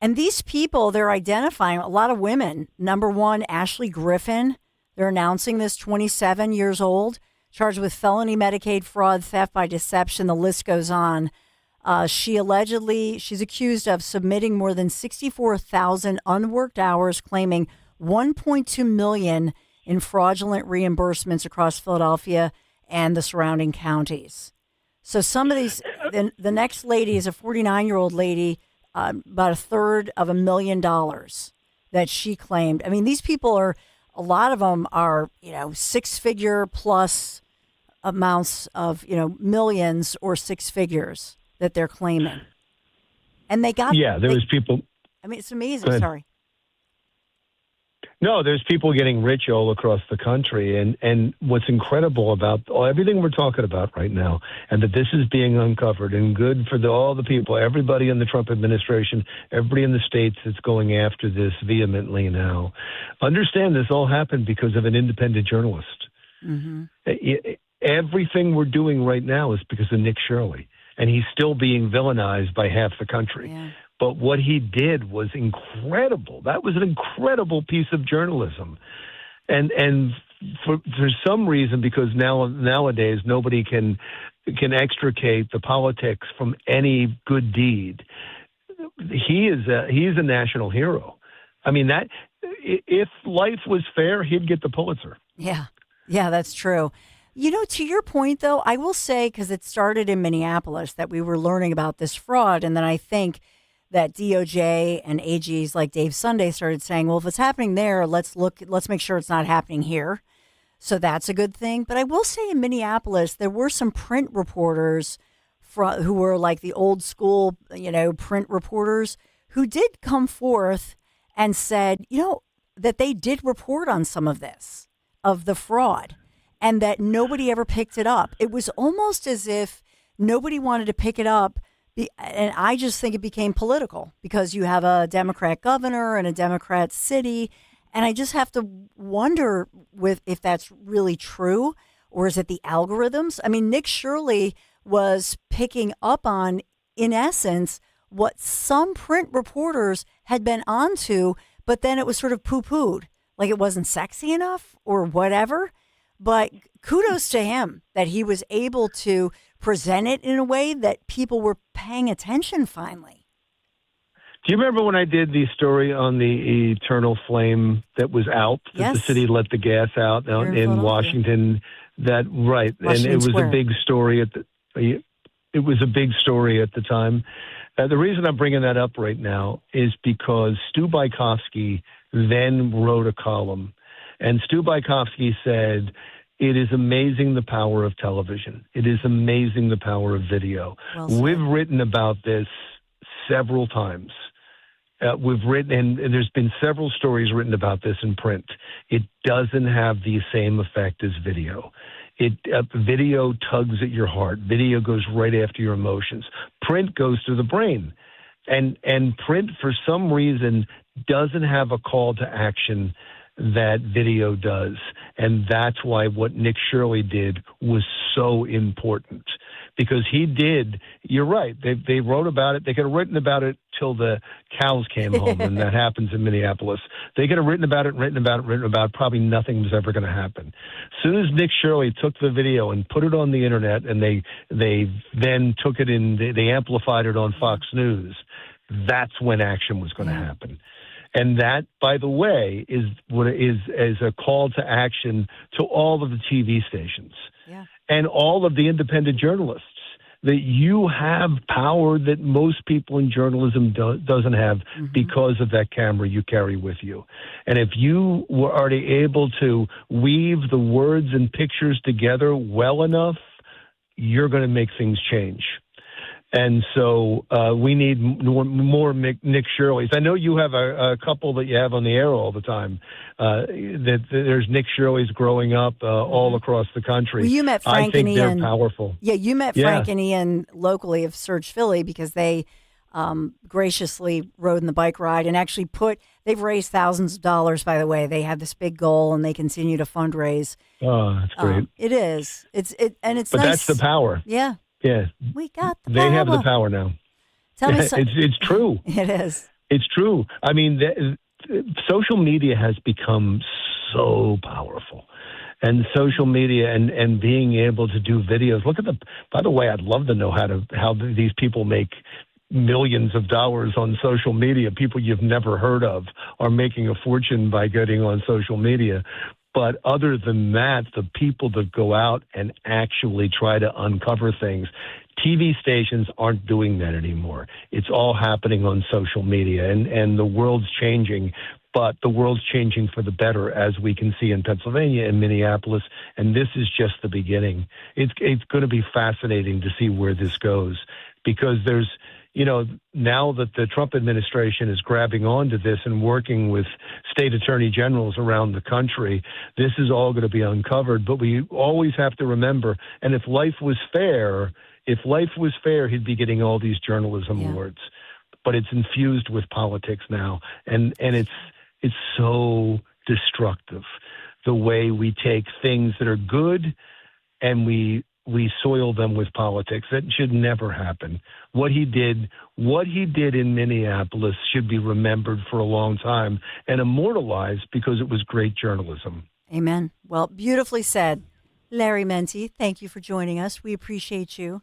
And these people, they're identifying a lot of women. Number one, Ashley Griffin. They're announcing this, 27 years old, charged with felony Medicaid fraud, theft by deception. The list goes on. She's accused of submitting more than 64,000 unworked hours, claiming $1.2 million in fraudulent reimbursements across Philadelphia and the surrounding counties. So some of these, the next lady is a 49-year-old lady, about $350,000 that she claimed. I mean, these people a lot of them are, 6-figure plus amounts of, millions or 6 figures that they're claiming. And they got... Yeah, there was people... I mean, it's amazing. Sorry. No, there's people getting rich all across the country. And what's incredible about everything we're talking about right now, and that this is being uncovered, and good for all the people, everybody in the Trump administration, everybody in the states that's going after this vehemently now. Understand this all happened because of an independent journalist. Mm-hmm. Everything we're doing right now is because of Nick Shirley, and he's still being villainized by half the country. Yeah. But what he did was incredible. That was an incredible piece of journalism. And for some reason, because nowadays nobody can extricate the politics from any good deed, he's a national hero. I mean, that if life was fair, he'd get the Pulitzer. Yeah, that's true. To your point, though, I will say, because it started in Minneapolis, that we were learning about this fraud, and then I think that DOJ and AGs like Dave Sunday started saying, well, if it's happening there, let's make sure it's not happening here. So that's a good thing. But I will say in Minneapolis, there were some print reporters who were like the old school, print reporters who did come forth and said, that they did report on some of this, of the fraud, and that nobody ever picked it up. It was almost as if nobody wanted to pick it up. And I just think it became political because you have a Democrat governor and a Democrat city. And I just have to wonder if that's really true, or is it the algorithms? I mean, Nick Shirley was picking up on, in essence, what some print reporters had been onto, but then it was sort of poo-pooed, like it wasn't sexy enough or whatever. But kudos to him that he was able to present it in a way that people were paying attention finally. Do you remember when I did the story on the eternal flame that was out, that the city let the gas out in Washington? Washington and it was Square. A big story it was a big story at the time. The reason I'm bringing that up right now is because Stu Bykowski then wrote a column, and Stu Bykowski said, It is amazing the power of television. It is amazing the power of video. We've written about this several times. We've written, and there's been several stories written about this in print. It doesn't have the same effect as video. Video tugs at your heart. Video goes right after your emotions. Print goes to the brain. And print, for some reason, doesn't have a call to action that video does. And that's why what Nick Shirley did was so important. Because he did, you're right, they wrote about it. They could have written about it till the cows came home, and that happens in Minneapolis. They could have written about it, probably nothing was ever going to happen. As soon as Nick Shirley took the video and put it on the internet, and they then took it they amplified it on Fox News, that's when action was going to happen. And that, by the way, is what is a call to action to all of the TV stations and all of the independent journalists, that you have power that most people in journalism doesn't have because of that camera you carry with you. And if you were already able to weave the words and pictures together well enough, you're going to make things change. And so we need more Nick Shirleys. I know you have a couple that you have on the air all the time. That there's Nick Shirleys growing up all across the country. Well, you met Frank I think and Ian. they're powerful. Yeah, you met Frank and Ian locally of Surge Philly because they graciously rode in the bike ride and actually they've raised thousands of dollars, by the way. They had this big goal and they continue to fundraise. Oh, that's great. It is. It's But nice. that's the power. Yeah. Yeah. We got the power. They have the power now. Tell me it's true. It is. It's true. I mean, social media has become so powerful. And social media and being able to do videos. Look at by the way, I'd love to know how these people make millions of dollars on social media. People you've never heard of are making a fortune by getting on social media. But other than that, the people that go out and actually try to uncover things, TV stations aren't doing that anymore. It's all happening on social media, and the world's changing, but the world's changing for the better, as we can see in Pennsylvania and Minneapolis, and this is just the beginning. It's going to be fascinating to see where this goes, because there's, now that the Trump administration is grabbing onto this and working with state attorney generals around the country, this is all going to be uncovered. But we always have to remember, and if life was fair, he'd be getting all these journalism awards. But it's infused with politics now, and it's so destructive, the way we take things that are good and we soil them with politics. That should never happen. What he did in Minneapolis should be remembered for a long time and immortalized because it was great journalism. Amen. Well, beautifully said. Larry Menti, thank you for joining us. We appreciate you.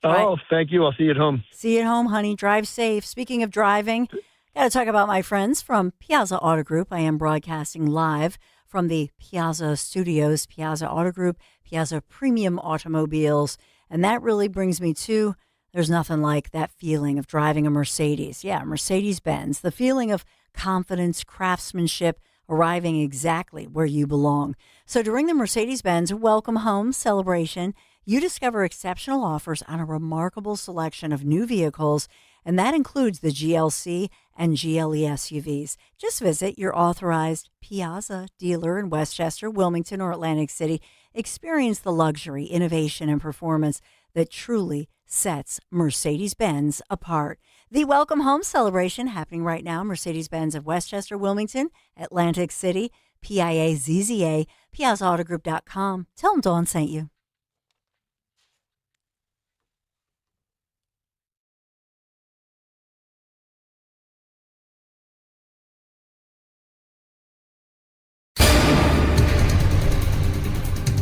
Oh, thank you. I'll see you at home. See you at home, honey. Drive safe. Speaking of driving, got to talk about my friends from Piazza Auto Group. I am broadcasting live from the Piazza Studios, Piazza Auto Group, Piazza Premium Automobiles. And that really brings me to, there's nothing like that feeling of driving a Mercedes. Yeah, Mercedes-Benz. The feeling of confidence, craftsmanship, arriving exactly where you belong. So during the Mercedes-Benz Welcome Home celebration, you discover exceptional offers on a remarkable selection of new vehicles, and that includes the GLC and GLE SUVs. Just visit your authorized Piazza dealer in Westchester, Wilmington, or Atlantic City. Experience the luxury, innovation, and performance that truly sets Mercedes-Benz apart. The Welcome Home celebration happening right now. Mercedes-Benz of Westchester, Wilmington, Atlantic City, PIAZZA, PiazzaAutogroup.com. Tell them Dawn sent you.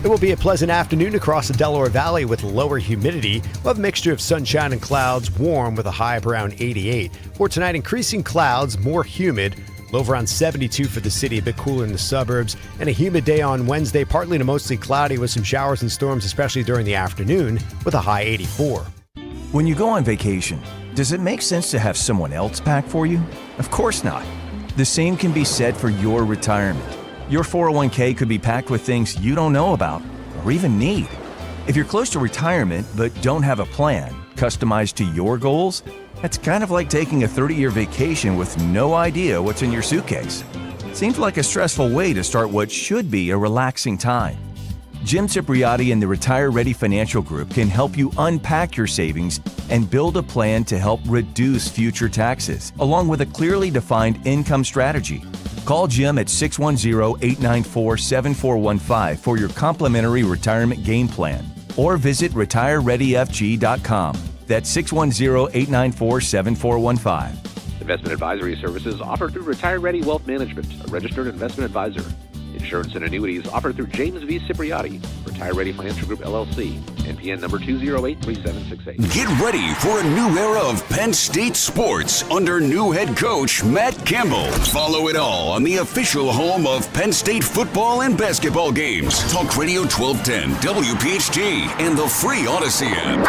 It will be a pleasant afternoon across the Delaware Valley with lower humidity. We'll have a mixture of sunshine and clouds, warm with a high of around 88. For tonight, increasing clouds, more humid. Low of around 72 for the city, a bit cooler in the suburbs. And a humid day on Wednesday, partly to mostly cloudy with some showers and storms, especially during the afternoon, with a high 84. When you go on vacation, does it make sense to have someone else pack for you? Of course not. The same can be said for your retirement. Your 401k could be packed with things you don't know about or even need. If you're close to retirement but don't have a plan customized to your goals, that's kind of like taking a 30-year vacation with no idea what's in your suitcase. Seems like a stressful way to start what should be a relaxing time. Jim Cipriotti and the Retire Ready Financial Group can help you unpack your savings and build a plan to help reduce future taxes, along with a clearly defined income strategy. Call Jim at 610-894-7415 for your complimentary retirement game plan, or visit retirereadyfg.com. That's 610-894-7415. Investment advisory services offered through Retire Ready Wealth Management, a registered investment advisor. Insurance and annuities offered through James V. Cipriotti, Retire Ready Financial Group, LLC, NPN number 2083768. Get ready for a new era of Penn State sports under new head coach Matt Campbell. Follow it all on the official home of Penn State football and basketball games. Talk Radio 1210, WPHT, and the free Odyssey app.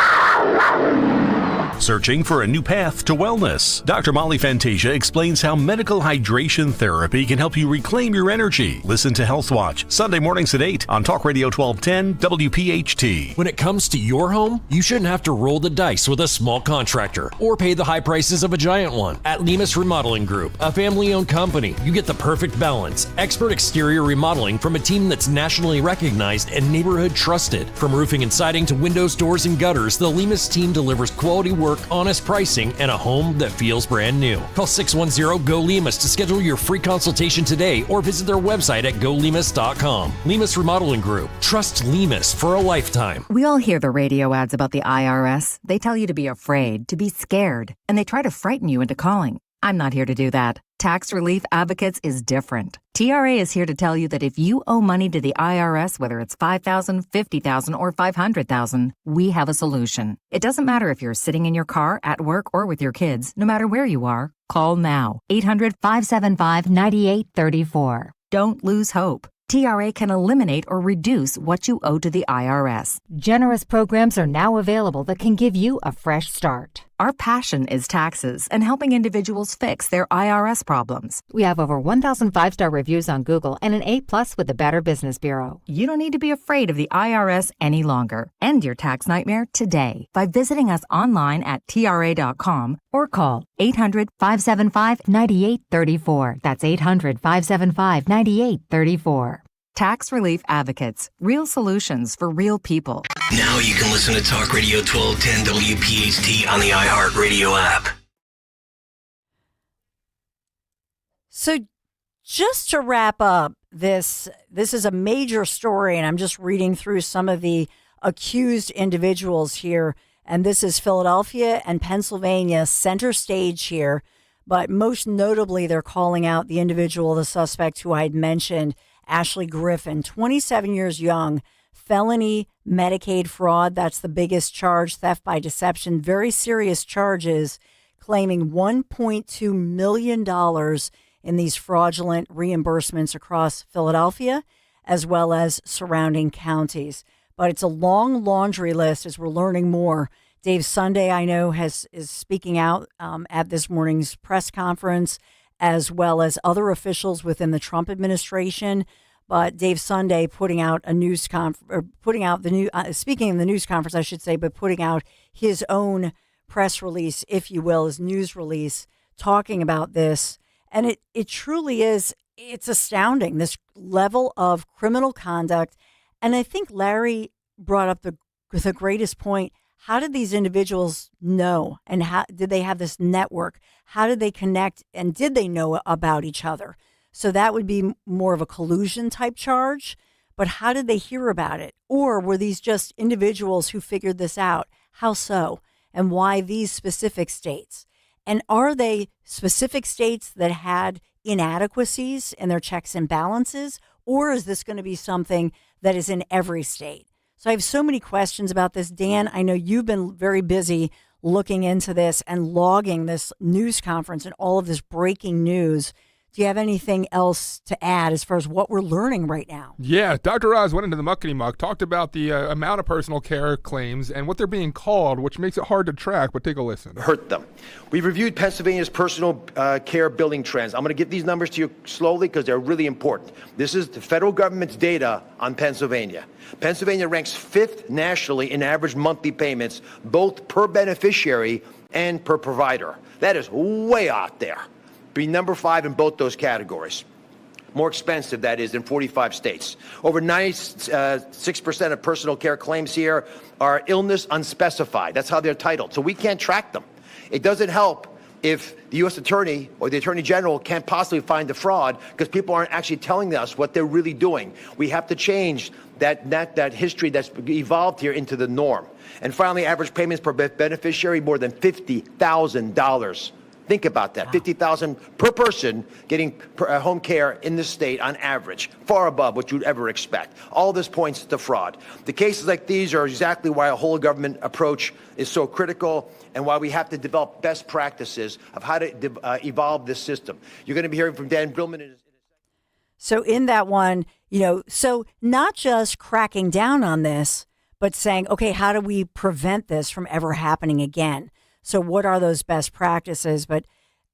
Searching for a new path to wellness? Dr. Molly Fantasia explains how medical hydration therapy can help you reclaim your energy. Listen to Health Watch, Sunday mornings at 8 on Talk Radio 1210 WPHT. When it comes to your home, you shouldn't have to roll the dice with a small contractor or pay the high prices of a giant one. At Lemus Remodeling Group, a family-owned company, you get the perfect balance. Expert exterior remodeling from a team that's nationally recognized and neighborhood trusted. From roofing and siding to windows, doors, and gutters, the Lemus team delivers quality work, honest pricing, and a home that feels brand new. Call 610-GO-LEMUS to schedule your free consultation today or visit their website at golemus.com. Lemus Remodeling Group. Trust Lemus for a lifetime. We all hear the radio ads about the IRS. They tell you to be afraid, to be scared, and they try to frighten you into calling. I'm not here to do that. Tax Relief Advocates is different. TRA is here to tell you that if you owe money to the IRS, whether it's $5,000, $50,000, or $500,000, we have a solution. It doesn't matter if you're sitting in your car, at work, or with your kids. No matter where you are, call now. 800-575-9834. Don't lose hope. TRA can eliminate or reduce what you owe to the IRS. Generous programs are now available that can give you a fresh start. Our passion is taxes and helping individuals fix their IRS problems. We have over 1,000 5-star reviews on Google and an A+ with the Better Business Bureau. You don't need to be afraid of the IRS any longer. End your tax nightmare today by visiting us online at TRA.com or call 800-575-9834. That's 800-575-9834. Tax Relief Advocates. Real solutions for real people. Now you can listen to Talk Radio 1210 WPHT on the iHeartRadio app. So just to wrap up, this is a major story, and I'm just reading through some of the accused individuals here. And this is Philadelphia and Pennsylvania center stage here. But most notably, they're calling out the individual, the suspect who I had mentioned, Ashley Griffin, 27 years young, felony Medicaid fraud. That's the biggest charge, theft by deception, very serious charges, claiming $1.2 million in these fraudulent reimbursements across Philadelphia, as well as surrounding counties. But it's a long laundry list as we're learning more. Dave Sunday, I know, is speaking out at this morning's press conference, as well as other officials within the Trump administration. But Dave Sunday putting out a speaking in the news conference, I should say, but putting out his own press release, if you will, his news release, talking about this. And it truly is, it's astounding, this level of criminal conduct. And I think Larry brought up the greatest point. How did these individuals know, and how did they have this network? How did they connect, and did they know about each other? So that would be more of a collusion type charge. But how did they hear about it? Or were these just individuals who figured this out? How so? And why these specific states? And are they specific states that had inadequacies in their checks and balances? Or is this going to be something that is in every state? So I have so many questions about this. Dan, I know you've been very busy looking into this and logging this news conference and all of this breaking news. do you have anything else to add as far as what we're learning right now? Yeah, Dr. Oz went into the muckety muck, talked about the amount of personal care claims and what they're being called, which makes it hard to track, but take a listen. Hurt them. We've reviewed Pennsylvania's personal care billing trends. I'm going to give these numbers to you slowly because they're really important. This is the federal government's data on Pennsylvania. Pennsylvania ranks 5th nationally in average monthly payments, both per beneficiary and per provider. That is way out there. Be number 5 in both those categories. More expensive, that is, in 45 states. Over 96% of personal care claims here are illness unspecified. That's how they're titled. So we can't track them. It doesn't help if the U.S. Attorney or the Attorney General can't possibly find the fraud because people aren't actually telling us what they're really doing. We have to change that history that's evolved here into the norm. And finally, average payments per beneficiary, more than $50,000. Think about that, $50,000 per person getting home care in the state on average, far above what you'd ever expect. All this points to fraud. The cases like these are exactly why a whole government approach is so critical and why we have to develop best practices of how to evolve this system. You're going to be hearing from Dan Brillman. So in that one, so not just cracking down on this, but saying, okay, how do we prevent this from ever happening again? So what are those best practices? But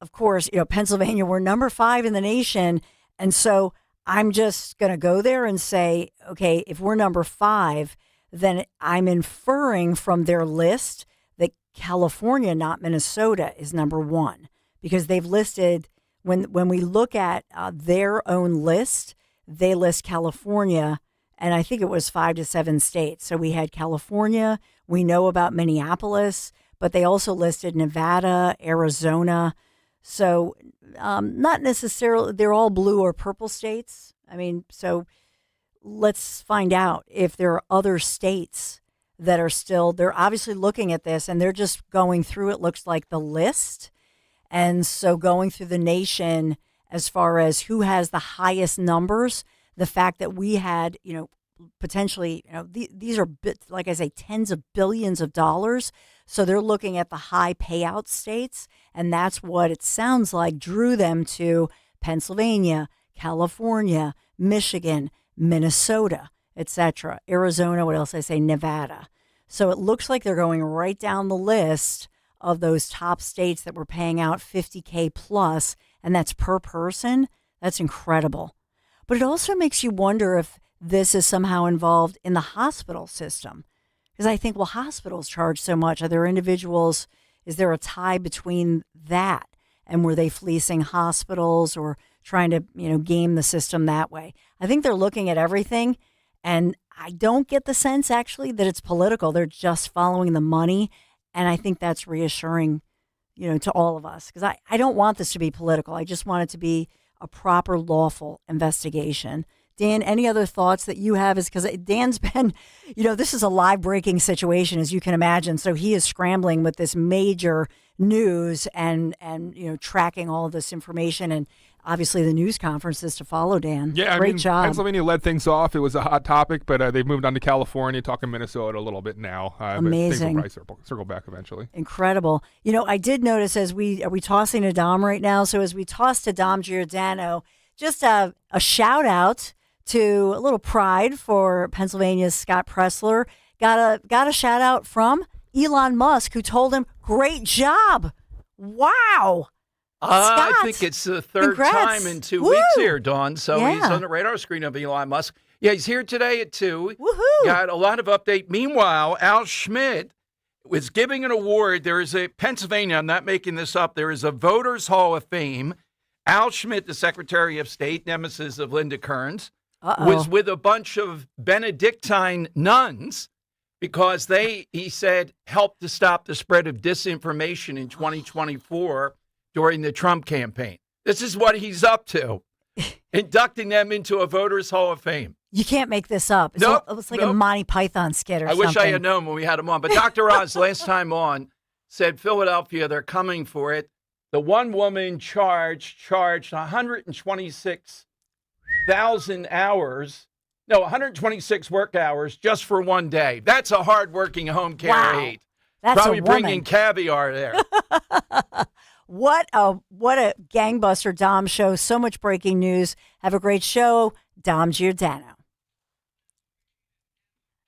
of course, Pennsylvania, we're number 5 in the nation. And so I'm just going to go there and say, okay, if we're number 5, then I'm inferring from their list that California, not Minnesota, is number 1 because they've listed, when we look at their own list, they list California, and I think it was 5 to 7 states. So we had California, we know about Minneapolis, but they also listed Nevada, Arizona. So not necessarily, they're all blue or purple states. I mean, so let's find out if there are other states that are still, they're obviously looking at this and they're just going through, it looks like, the list. And so going through the nation as far as who has the highest numbers, the fact that we had, potentially, these are, like I say, tens of billions of dollars. So they're looking at the high payout states, and that's what it sounds like drew them to Pennsylvania, California, Michigan, Minnesota, etc. Arizona, what else did I say? Nevada. So it looks like they're going right down the list of those top states that were paying out $50K plus, and that's per person. That's incredible. But it also makes you wonder if this is somehow involved in the hospital system. Because I think, well, hospitals charge so much. Are there individuals, is there a tie between that? And were they fleecing hospitals or trying to, game the system that way? I think they're looking at everything. And I don't get the sense, actually, that it's political. They're just following the money. And I think that's reassuring, to all of us. Because I don't want this to be political. I just want it to be a proper, lawful investigation. Dan, any other thoughts that you have? Is because Dan's been, this is a live breaking situation, as you can imagine. So he is scrambling with this major news and tracking all of this information and obviously the news conferences to follow, Dan. Yeah, Great job. Pennsylvania led things off. It was a hot topic, but they've moved on to California, talking Minnesota a little bit now. Amazing. But things will probably circle back eventually. Incredible. I did notice are we tossing to Dom right now? So as we toss to Dom Giordano, just a shout out to a little pride for Pennsylvania's Scott Pressler. Got a shout out from Elon Musk, who told him, "Great job." Wow. I think it's the third time in 2 weeks here, Dawn. So he's on the radar screen of Elon Musk. Yeah, he's here today at 2. Woohoo. Got a lot of update. Meanwhile, Al Schmidt was giving an award. There is a Pennsylvania, I'm not making this up, there is a Voters Hall of Fame. Al Schmidt, the Secretary of State, nemesis of Linda Kearns, was with a bunch of Benedictine nuns because he said, helped to stop the spread of disinformation in 2024 during the Trump campaign. This is what he's up to, inducting them into a Voters Hall of Fame. You can't make this up. It's like a Monty Python skit or something. I wish I had known when we had him on. But Dr. Oz, last time on, said Philadelphia, they're coming for it. The one woman charged 126,000 hours. No, 126 work hours just for one day. That's a hard-working home care aide. That's probably a woman. bringing caviar there. What a gangbuster Dom show. So much breaking news. Have a great show. Dom Giordano.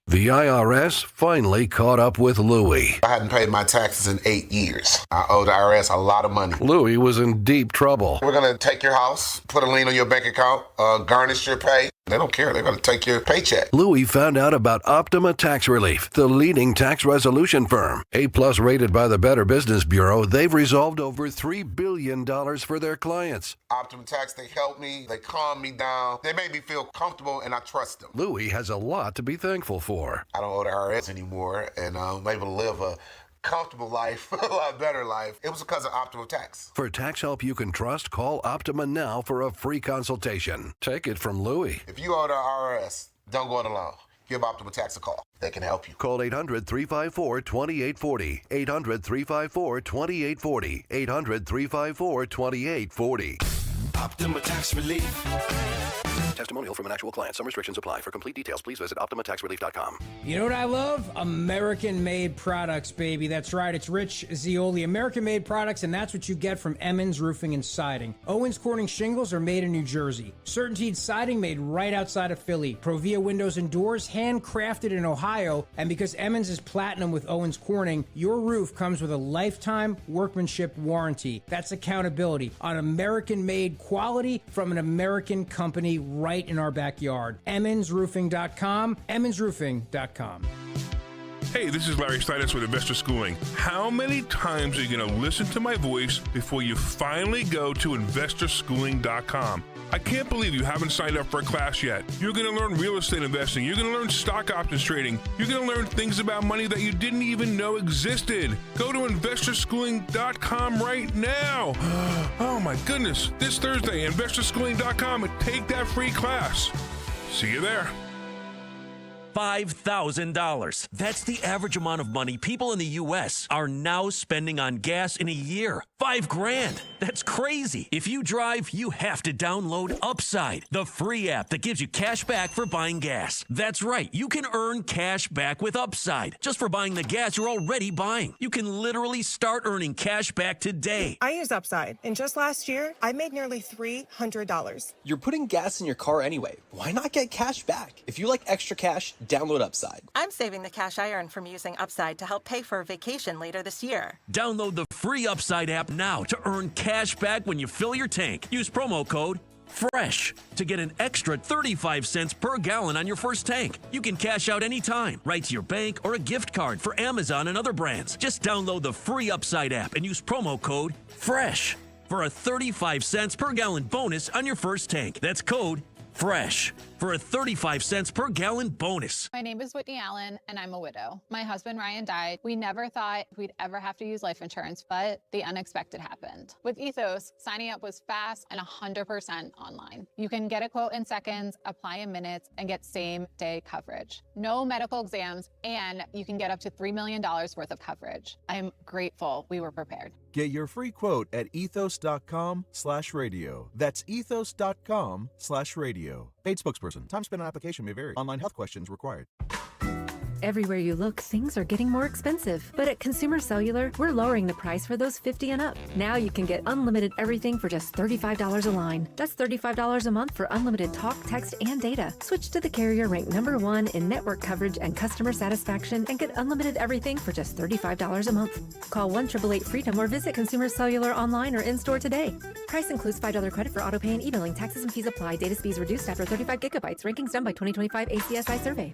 The IRS finally caught up with Louie. I hadn't paid my taxes in 8 years. I owe the IRS a lot of money. Louie was in deep trouble. We're going to take your house, put a lien on your bank account, garnish your pay. They don't care. They're going to take your paycheck. Louie found out about Optima Tax Relief, the leading tax resolution firm. A-plus rated by the Better Business Bureau, they've resolved over $3 billion for their clients. Optima Tax, they help me. They calm me down. They make me feel comfortable, and I trust them. Louie has a lot to be thankful for. I don't owe the IRS anymore, and I'm able to live a comfortable life, a lot better life. It was because of Optima Tax. For tax help you can trust, call Optima now for a free consultation. Take it from Louie. If you owe the IRS, don't go it alone. Give Optima Tax a call. They can help you. Call 800-354-2840. 800-354-2840. 800-354-2840. Optima Tax Relief. Testimonial from an actual client. Some restrictions apply. For complete details, please visit OptimaTaxRelief.com. You know what I love? American-made products, baby. That's right. It's Rich Zioli. American-made products, and that's what you get from Emmons Roofing and Siding. Owens Corning shingles are made in New Jersey. Certainteed siding made right outside of Philly. Provia windows and doors handcrafted in Ohio. And because Emmons is platinum with Owens Corning, your roof comes with a lifetime workmanship warranty. That's accountability on American-made quality from an American company right in our backyard. EmmonsRoofing.com. EmmonsRoofing.com. Hey, this is Larry Steinitz with Investor Schooling. How many times are you going to listen to my voice before you finally go to investorschooling.com? I can't believe you haven't signed up for a class yet. You're going to learn real estate investing. You're going to learn stock options trading. You're going to learn things about money that you didn't even know existed. Go to investorschooling.com right now. Oh my goodness. This Thursday, investorschooling.com, and take that free class. See you there. $5,000. That's the average amount of money people in the U.S. are now spending on gas in a year. $5,000. That's crazy. If you drive, you have to download Upside, the free app that gives you cash back for buying gas. That's right. You can earn cash back with Upside just for buying the gas you're already buying. You can literally start earning cash back today. I use Upside, and just last year, I made nearly $300. You're putting gas in your car anyway. Why not get cash back? If you like extra cash, download Upside. I'm saving the cash I earn from using Upside to help pay for a vacation later this year. Download the free Upside app now to earn cash back when you fill your tank. Use promo code FRESH to get an extra 35 cents per gallon on your first tank. You can cash out anytime, right to your bank or a gift card for Amazon and other brands. Just download the free Upside app and use promo code FRESH for a 35 cents per gallon bonus on your first tank. That's code FRESH for a 35 cents per gallon bonus. My name is Whitney Allen, and I'm a widow. My husband, Ryan, died. We never thought we'd ever have to use life insurance, but the unexpected happened. With Ethos, signing up was fast and 100% online. You can get a quote in seconds, apply in minutes, and get same-day coverage. No medical exams, and you can get up to $3 million worth of coverage. I'm grateful we were prepared. Get your free quote at ethos.com/radio. That's ethos.com/radio. Paid spokesperson. Time spent on application may vary. Online health questions required. Everywhere you look, things are getting more expensive. But at Consumer Cellular, we're lowering the price for those 50 and up. Now you can get unlimited everything for just $35 a line. That's $35 a month for unlimited talk, text, and data. Switch to the carrier ranked #1 in network coverage and customer satisfaction and get unlimited everything for just $35 a month. Call 1-888-FREEDOM or visit Consumer Cellular online or in-store today. Price includes $5 credit for auto pay and e-billing. Taxes and fees apply. Data speeds reduced after 35 gigabytes. Rankings done by 2025 ACSI survey.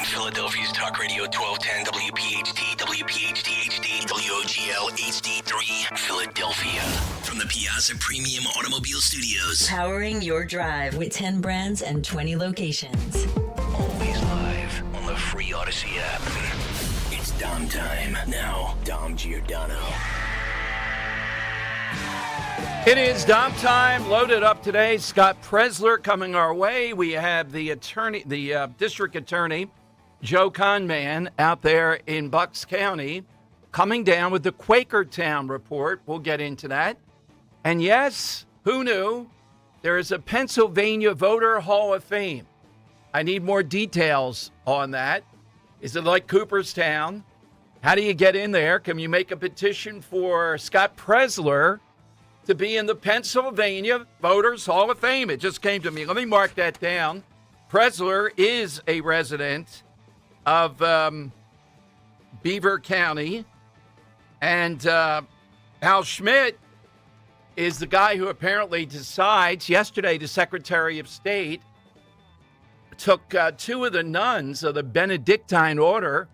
Philadelphia's Talk Radio 1210 WPHT, WPHT HD, WOGL HD3, Philadelphia. From the Piazza Premium Automobile Studios. Powering your drive with 10 brands and 20 locations. Always live on the free Odyssey app. It's Dom time. Now, Dom Giordano. It is Dom time. Loaded up today. Scott Presler coming our way. We have the district attorney, Joe Conman, out there in Bucks County, coming down with the Quakertown report. We'll get into that. And yes, who knew? There is a Pennsylvania Voter Hall of Fame. I need more details on that. Is it like Cooperstown? How do you get in there? Can you make a petition for Scott Presler to be in the Pennsylvania Voters Hall of Fame. It just came to me. Let me mark that down. Presler is a resident of Beaver County. And Al Schmidt is the guy who apparently decides. Yesterday, the Secretary of State took two of the nuns of the Benedictine order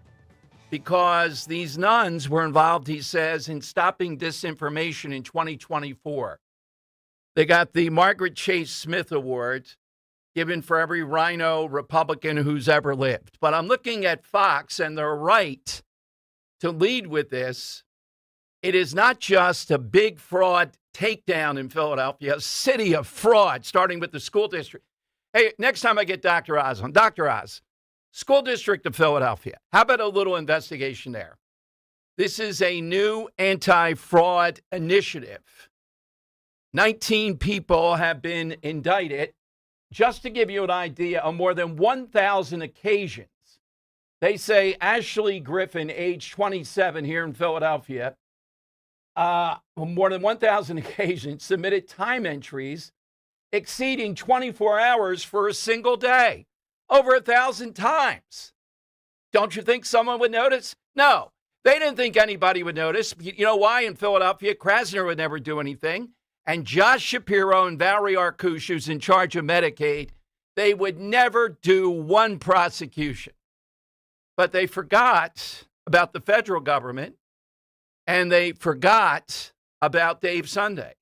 because these nuns were involved, he says, in stopping disinformation in 2024. They got the Margaret Chase Smith Award, given for every rhino Republican who's ever lived. But I'm looking at Fox, and they're right to lead with this. It is not just a big fraud takedown in Philadelphia, a city of fraud, starting with the school district. Hey, next time I get Dr. Oz on, Dr. Oz, School District of Philadelphia, how about a little investigation there? This is a new anti-fraud initiative. 19 people have been indicted. Just to give you an idea, on more than 1,000 occasions, they say Ashley Griffin, age 27 here in Philadelphia, on more than 1,000 occasions, submitted time entries exceeding 24 hours for a single day, over 1,000 times. Don't you think someone would notice? No, they didn't think anybody would notice. You know why? In Philadelphia, Krasner would never do anything. And Josh Shapiro and Valerie Arkush, who's in charge of Medicaid, they would never do one prosecution. But they forgot about the federal government, and they forgot about Dave Sunday.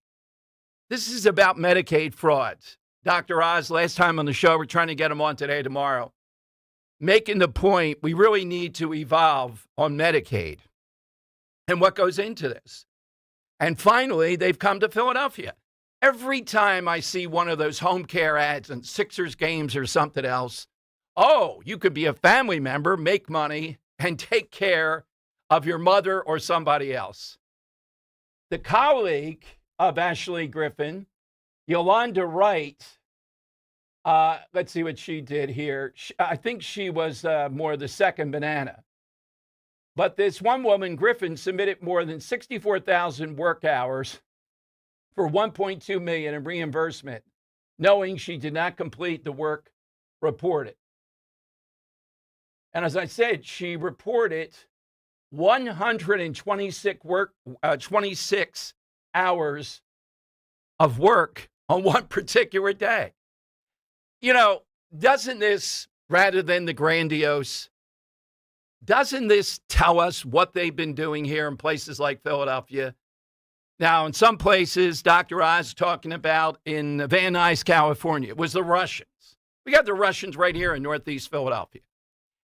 This is about Medicaid fraud. Dr. Oz, last time on the show, we're trying to get him on today, tomorrow, making the point we really need to evolve on Medicaid and what goes into this. And finally, they've come to Philadelphia. Every time I see one of those home care ads on Sixers games or something else, oh, you could be a family member, make money, and take care of your mother or somebody else. The colleague of Ashley Griffin, Yolanda Wright, let's see what she did here. I think she was more the second banana. But this one woman, Griffin, submitted more than 64,000 work hours for $1.2 million in reimbursement, knowing she did not complete the work reported. And as I said, she reported 26 hours of work on one particular day. You know, doesn't this, rather than the grandiose, doesn't this tell us what they've been doing here in places like Philadelphia? Now, in some places, Dr. Oz is talking about in Van Nuys, California, it was the Russians. We got the Russians right here in Northeast Philadelphia.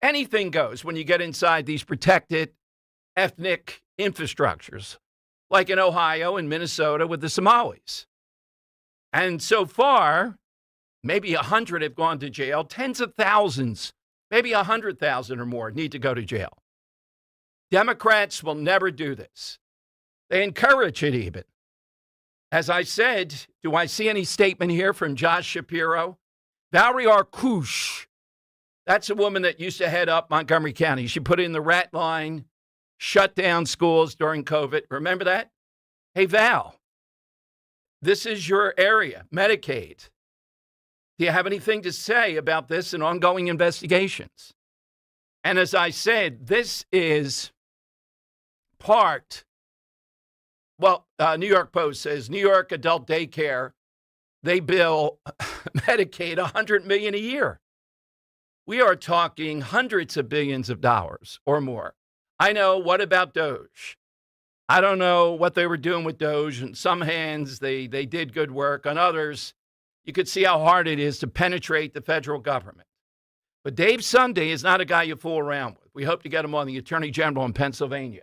Anything goes when you get inside these protected ethnic infrastructures, like in Ohio and Minnesota with the Somalis. And so far, maybe 100 have gone to jail, tens of thousands, maybe 100,000 or more need to go to jail. Democrats will never do this. They encourage it even. As I said, do I see any statement here from Josh Shapiro? Valerie Arkush, that's a woman that used to head up Montgomery County. She put in the rat line, shut down schools during COVID. Remember that? Hey, Val, this is your area, Medicaid. Do you have anything to say about this and ongoing investigations? And as I said, this is part, New York Post says, New York adult daycare, they bill Medicaid $100 million a year. We are talking hundreds of billions of dollars or more. I know, what about Doge? I don't know what they were doing with Doge. In some hands, they did good work. On others, you could see how hard it is to penetrate the federal government. But Dave Sunday is not a guy you fool around with. We hope to get him on, the Attorney General in Pennsylvania.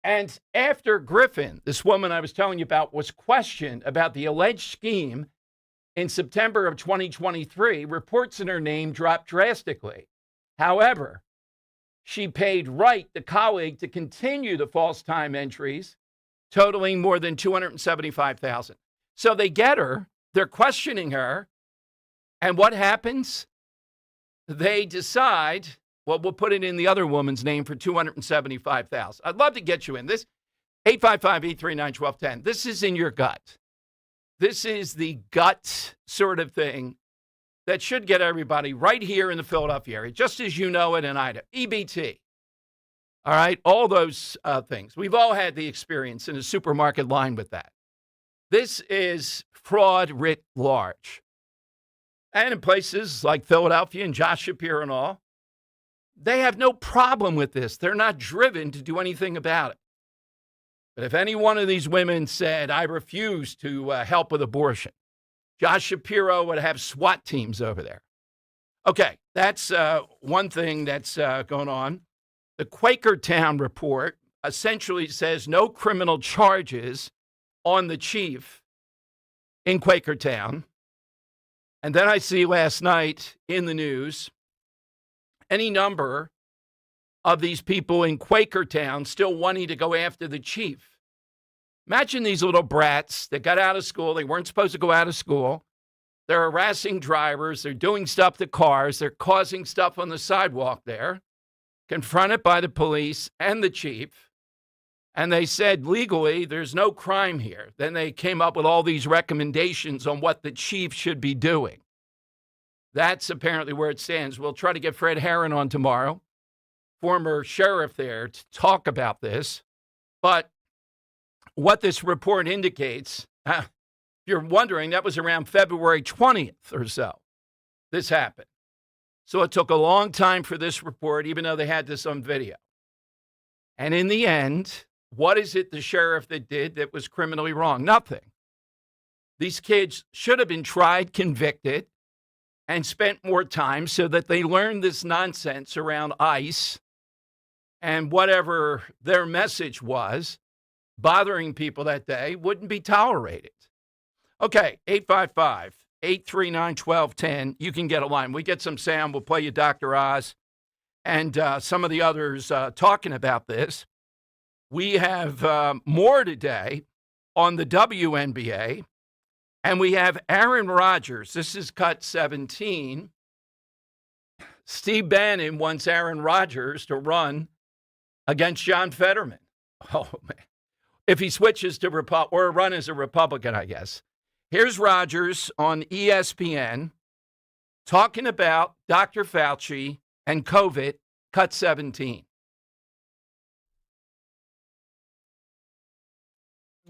And after Griffin, this woman I was telling you about, was questioned about the alleged scheme in September of 2023, reports in her name dropped drastically. However, she paid Wright, the colleague, to continue the false time entries, totaling more than $275,000. So they get her, they're questioning her, and what happens? They decide, well, we'll put it in the other woman's name for $275,000. I'd love to get you in this. 855-839-1210. This is in your gut. This is the gut sort of thing that should get everybody right here in the Philadelphia area, just as you know it and I do. EBT. All right, all those things. We've all had the experience in a supermarket line with that. This is fraud writ large. And in places like Philadelphia and Josh Shapiro and all, they have no problem with this. They're not driven to do anything about it. But if any one of these women said, I refuse to help with abortion, Josh Shapiro would have SWAT teams over there. Okay, that's one thing that's going on. The Quakertown report essentially says no criminal charges on the chief in Quakertown. And then I see last night in the news any number of these people in Quakertown still wanting to go after the chief. Imagine these little brats that got out of school. They weren't supposed to go out of school. They're harassing drivers. They're doing stuff to cars. They're causing stuff on the sidewalk there. Confronted by the police and the chief. And they said legally there's no crime here. Then they came up with all these recommendations on what the chief should be doing. That's apparently where it stands. We'll try to get Fred Herron on tomorrow, former sheriff there, to talk about this. But what this report indicates, if you're wondering, that was around February 20th or so. This happened. So it took a long time for this report, even though they had this on video. And in the end, what is it the sheriff that did that was criminally wrong? Nothing. These kids should have been tried, convicted, and spent more time so that they learned this nonsense around ICE and whatever their message was, bothering people that day, wouldn't be tolerated. Okay, 855-839-1210. You can get a line. We get some sound. We'll play you Dr. Oz and some of the others talking about this. We have more today on the WNBA, and we have Aaron Rodgers. This is cut 17. Steve Bannon wants Aaron Rodgers to run against John Fetterman. Oh, man. If he switches to or run as a Republican, I guess. Here's Rodgers on ESPN talking about Dr. Fauci and COVID, cut 17.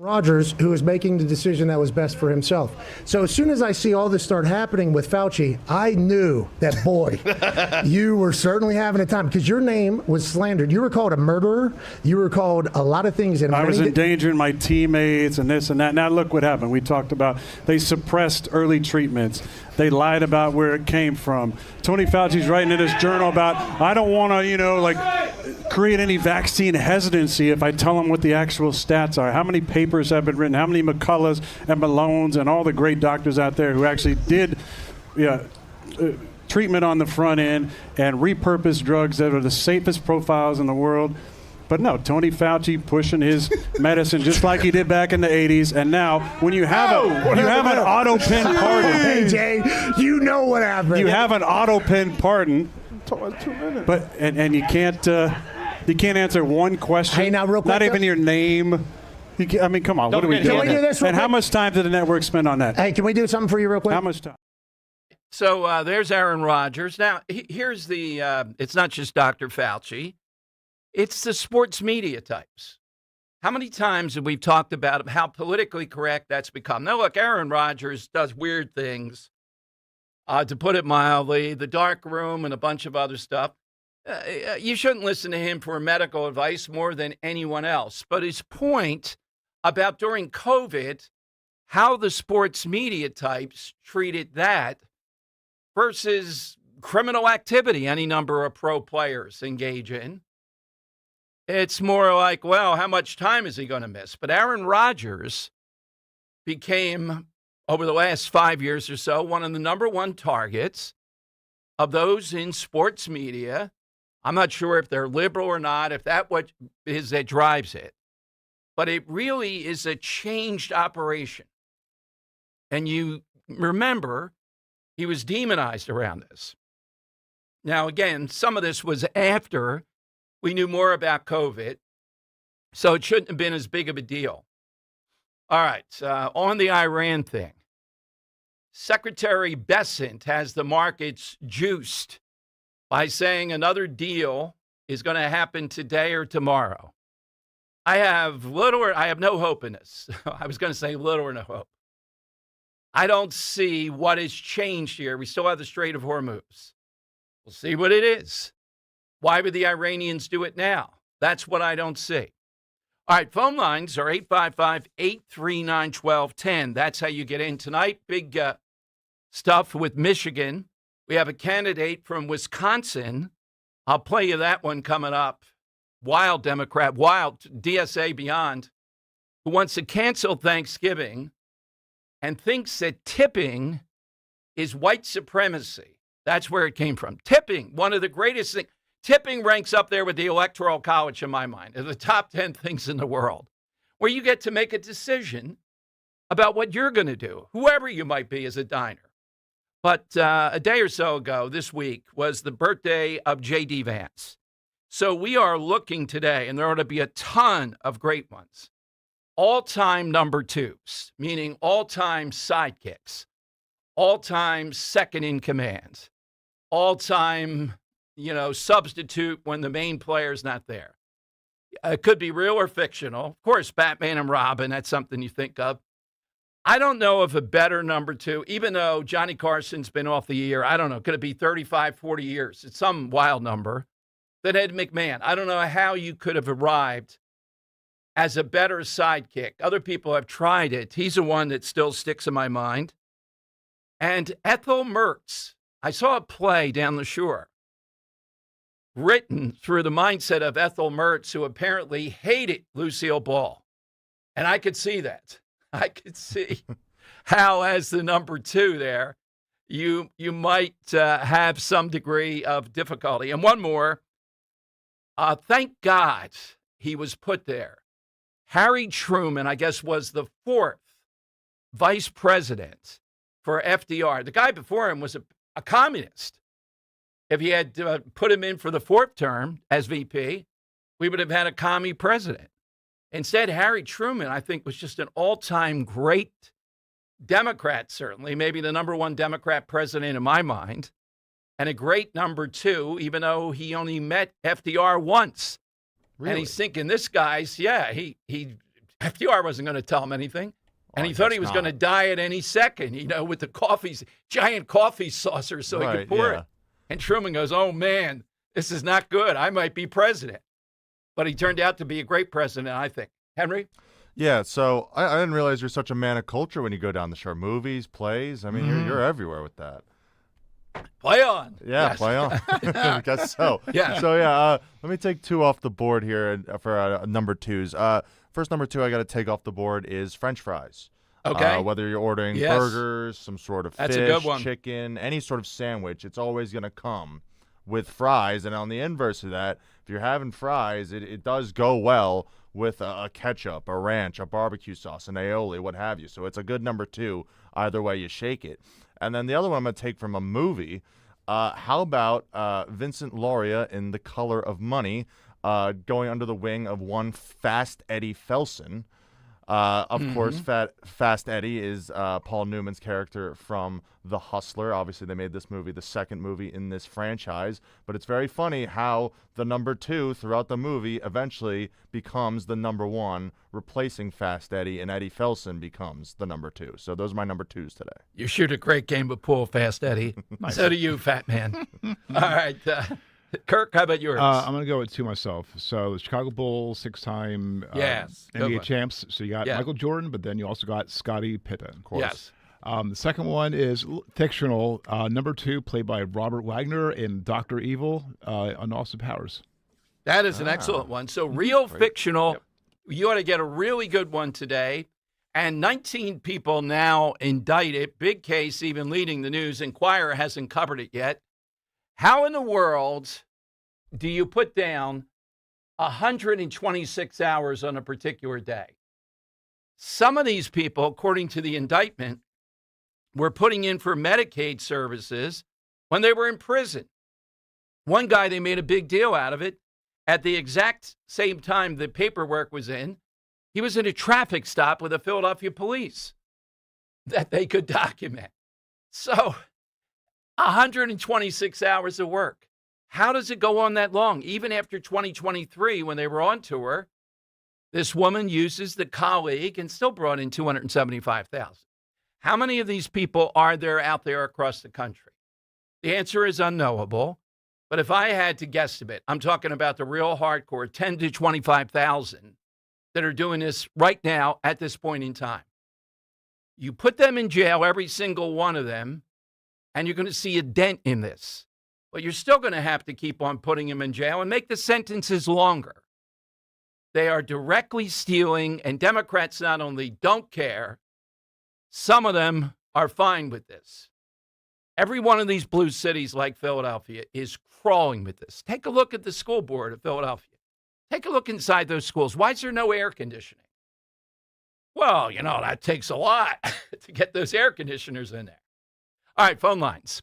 Rodgers, who is making the decision that was best for himself. So as soon as I see all this start happening with Fauci, I knew that, boy, you were certainly having a time because your name was slandered. You were called a murderer. You were called a lot of things. I was endangering my teammates and this and that. Now look what happened. We talked about they suppressed early treatments. They lied about where it came from. Tony Fauci's writing in his journal about, I don't want to, create any vaccine hesitancy if I tell them what the actual stats are. How many papers have been written? How many McCulloughs and Malones and all the great doctors out there who actually did treatment on the front end and repurposed drugs that are the safest profiles in the world. But no, Tony Fauci pushing his medicine just like he did back in the 80s. And now, when you have an auto pen pardon. Hey, Jay, you know what happened. You have an auto pen pardon. 2 minutes. But and you can't answer one question. Hey, now real quick. Not even your name. Come on. What are we doing? Can we do this real and quick? how much time did the network spend on that? Hey, can we do something for you real quick? How much time? So there's Aaron Rodgers. Now, here's the it's not just Dr. Fauci. It's the sports media types. How many times have we talked about how politically correct that's become? Now, look, Aaron Rodgers does weird things, to put it mildly, the dark room and a bunch of other stuff. You shouldn't listen to him for medical advice more than anyone else. But his point about during COVID, how the sports media types treated that versus criminal activity any number of pro players engage in. It's more like, well, how much time is he going to miss? But Aaron Rodgers became, over the last 5 years or so, one of the number one targets of those in sports media. I'm not sure if they're liberal or not, if that what is that drives it. But it really is a changed operation. And you remember, he was demonized around this. Now, again, some of this was after we knew more about COVID. So it shouldn't have been as big of a deal. All right, on the Iran thing. Secretary Bessent has the markets juiced by saying another deal is going to happen today or tomorrow. I have no hope in this. I was going to say little or no hope. I don't see what has changed here. We still have the Strait of Hormuz. We'll see what it is. Why would the Iranians do it now? That's what I don't see. All right, phone lines are 855-839-1210. That's how you get in tonight. Big stuff with Michigan. We have a candidate from Wisconsin. I'll play you that one coming up. Wild Democrat, wild DSA beyond, who wants to cancel Thanksgiving and thinks that tipping is white supremacy. That's where it came from. Tipping, one of the greatest things. Tipping ranks up there with the Electoral College in my mind, of the top 10 things in the world, where you get to make a decision about what you're going to do, whoever you might be as a diner. But a day or so ago, this week, was the birthday of J.D. Vance. So we are looking today, and there ought to be a ton of great ones. All-time number twos, meaning all-time sidekicks, all-time second in command, all-time, substitute when the main player's not there. It could be real or fictional. Of course, Batman and Robin, that's something you think of. I don't know of a better number two, even though Johnny Carson's been off the year. I don't know. Could it be 35, 40 years? It's some wild number. Than Ed McMahon. I don't know how you could have arrived as a better sidekick. Other people have tried it. He's the one that still sticks in my mind. And Ethel Mertz. I saw a play down the shore written through the mindset of Ethel Mertz, who apparently hated Lucille Ball. And I could see that. I could see how, as the number two there, you might have some degree of difficulty. And one more. Thank God he was put there. Harry Truman, I guess, was the fourth vice president for FDR. The guy before him was a communist. If he had put him in for the fourth term as VP, we would have had a commie president. Instead, Harry Truman, I think, was just an all-time great Democrat, certainly, maybe the number one Democrat president in my mind. And a great number two, even though he only met FDR once. Really? And he's thinking, this guy's, FDR wasn't going to tell him anything. And he thought he was going to die at any second, with the giant coffee saucer so he could pour it. And Truman goes, oh, man, this is not good. I might be president. But he turned out to be a great president, I think. Henry? Yeah, so I didn't realize you're such a man of culture when you go down the shore. Movies, plays, I mean, you're everywhere with that. Play on. Yeah, yes. Play on. I guess so. Yeah. So, let me take two off the board here for number twos. First number two I got to take off the board is French fries. Okay. Whether you're ordering burgers, some sort of That's fish, a good one. chicken, any sort of sandwich, it's always going to come with fries. And on the inverse of that, if you're having fries, it does go well with a ketchup, a ranch, a barbecue sauce, an aioli, what have you. So it's a good number two, either way you shake it. And then the other one I'm going to take from a movie. How about Vincent Lauria in The Color of Money going under the wing of one Fast Eddie Felson? Of course, Fast Eddie is Paul Newman's character from The Hustler. Obviously, they made this movie the second movie in this franchise. But it's very funny how the number two throughout the movie eventually becomes the number one, replacing Fast Eddie, and Eddie Felson becomes the number two. So those are my number twos today. You shoot a great game of pool, Fast Eddie. Nice. So do you, fat man. All right. Kirk, how about yours? I'm going to go with two myself. So the Chicago Bulls, six-time NBA champs. So you got Michael Jordan, but then you also got Scottie Pippen, of course. Yes. The second one is fictional. Number two, played by Robert Wagner in Dr. Evil on Austin Powers. That is an excellent one. So real fictional. Yep. You ought to get a really good one today. And 19 people now indicted. Big case, even leading the news. Inquirer hasn't covered it yet. How in the world do you put down 126 hours on a particular day? Some of these people, according to the indictment, were putting in for Medicaid services when they were in prison. One guy, they made a big deal out of it, At the exact same time the paperwork was in, he was in a traffic stop with the Philadelphia police that they could document. So 126 hours of work. How does it go on that long? Even after 2023, when they were on tour, this woman uses the colleague and still brought in $275,000. How many of these people are there out there across the country? The answer is unknowable. But if I had to guesstimate, I'm talking about the real hardcore, 10 to 25,000 that are doing this right now at this point in time. You put them in jail, every single one of them, and you're going to see a dent in this. But you're still going to have to keep on putting them in jail and make the sentences longer. They are directly stealing, and Democrats not only don't care, some of them are fine with this. Every one of these blue cities like Philadelphia is crawling with this. Take a look at the school board of Philadelphia. Take a look inside those schools. Why is there no air conditioning? Well, that takes a lot to get those air conditioners in there. All right, phone lines.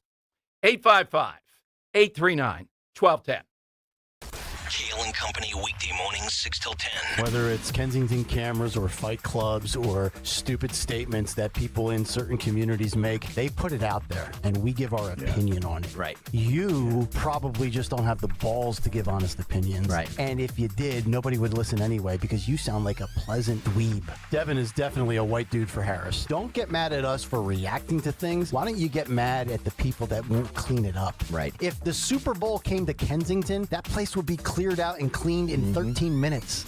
855-839-1210. Kale and Company, weekday mornings, 6 till 10. Whether it's Kensington cameras or fight clubs or stupid statements that people in certain communities make, they put it out there, and we give our opinion on it. Right. You probably just don't have the balls to give honest opinions. Right. And if you did, nobody would listen anyway because you sound like a pleasant dweeb. Devin is definitely a white dude for Harris. Don't get mad at us for reacting to things. Why don't you get mad at the people that won't clean it up? Right. If the Super Bowl came to Kensington, that place would be cleared out and cleaned in 13 minutes.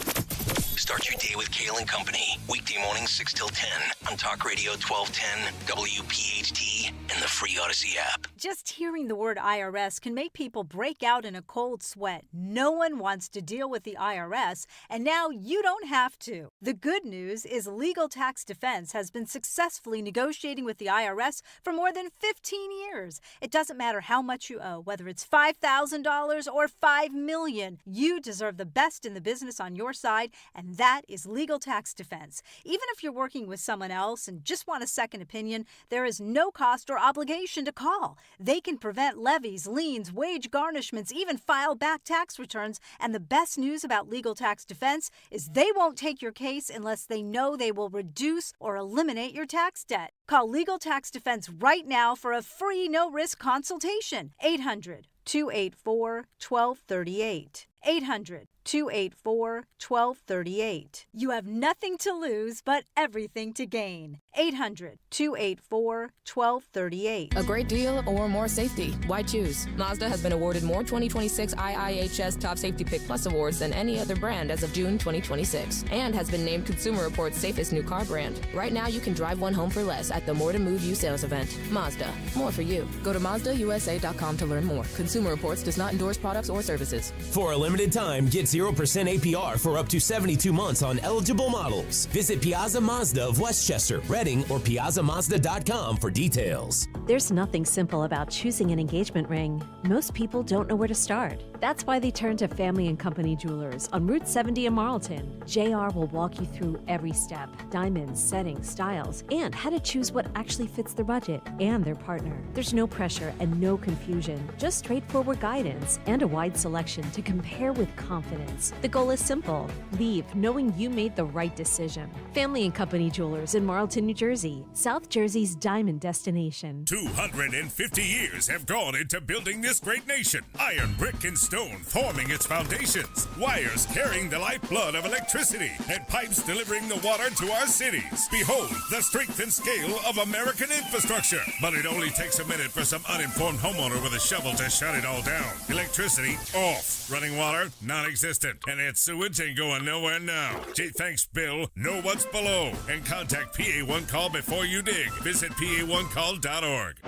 Start your day with Kale and Company. Weekday mornings 6 till 10 on Talk Radio 1210, WPHT, and the free Odyssey app. Just hearing the word IRS can make people break out in a cold sweat. No one wants to deal with the IRS, and now you don't have to. The good news is Legal Tax Defense has been successfully negotiating with the IRS for more than 15 years. It doesn't matter how much you owe, whether it's $5,000 or $5 million. You deserve the best in the business on your side, and that is Legal Tax Defense. Even if you're working with someone else and just want a second opinion, there is no cost or obligation to call. They can prevent levies, liens, wage garnishments, even file back tax returns. And the best news about Legal Tax Defense is they won't take your case unless they know they will reduce or eliminate your tax debt. Call Legal Tax Defense right now for a free no-risk consultation. 800-284-1238. 800-284-1238. You have nothing to lose, but everything to gain. 800-284-1238. A great deal or more safety? Why choose? Mazda has been awarded more 2026 IIHS Top Safety Pick Plus awards than any other brand as of June 2026, and has been named Consumer Reports' safest new car brand. Right now, you can drive one home for less at the More to Move You sales event. Mazda, more for you. Go to MazdaUSA.com to learn more. Consumer Reports does not endorse products or services. For a limited time, get 0% APR for up to 72 months on eligible models. Visit Piazza Mazda of Westchester, Reading, or PiazzaMazda.com for details. There's nothing simple about choosing an engagement ring. Most people don't know where to start. That's why they turn to Family & Company Jewelers on Route 70 in Marlton. JR will walk you through every step: diamonds, settings, styles, and how to choose what actually fits their budget and their partner. There's no pressure and no confusion, just straightforward guidance and a wide selection to compare with confidence. The goal is simple: leave knowing you made the right decision. Family & Company Jewelers in Marlton, New Jersey, South Jersey's diamond destination. 250 years have gone into building this great nation. Iron, brick, and stone forming its foundations. Wires carrying the lifeblood of electricity, and pipes delivering the water to our cities. Behold the strength and scale of American infrastructure. But it only takes a minute for some uninformed homeowner with a shovel to shut it all down. Electricity off. Running water non-existent. And that sewage ain't going nowhere now. Gee, thanks, Bill. Know what's below. And contact PA1 Call before you dig. Visit PA1Call.org.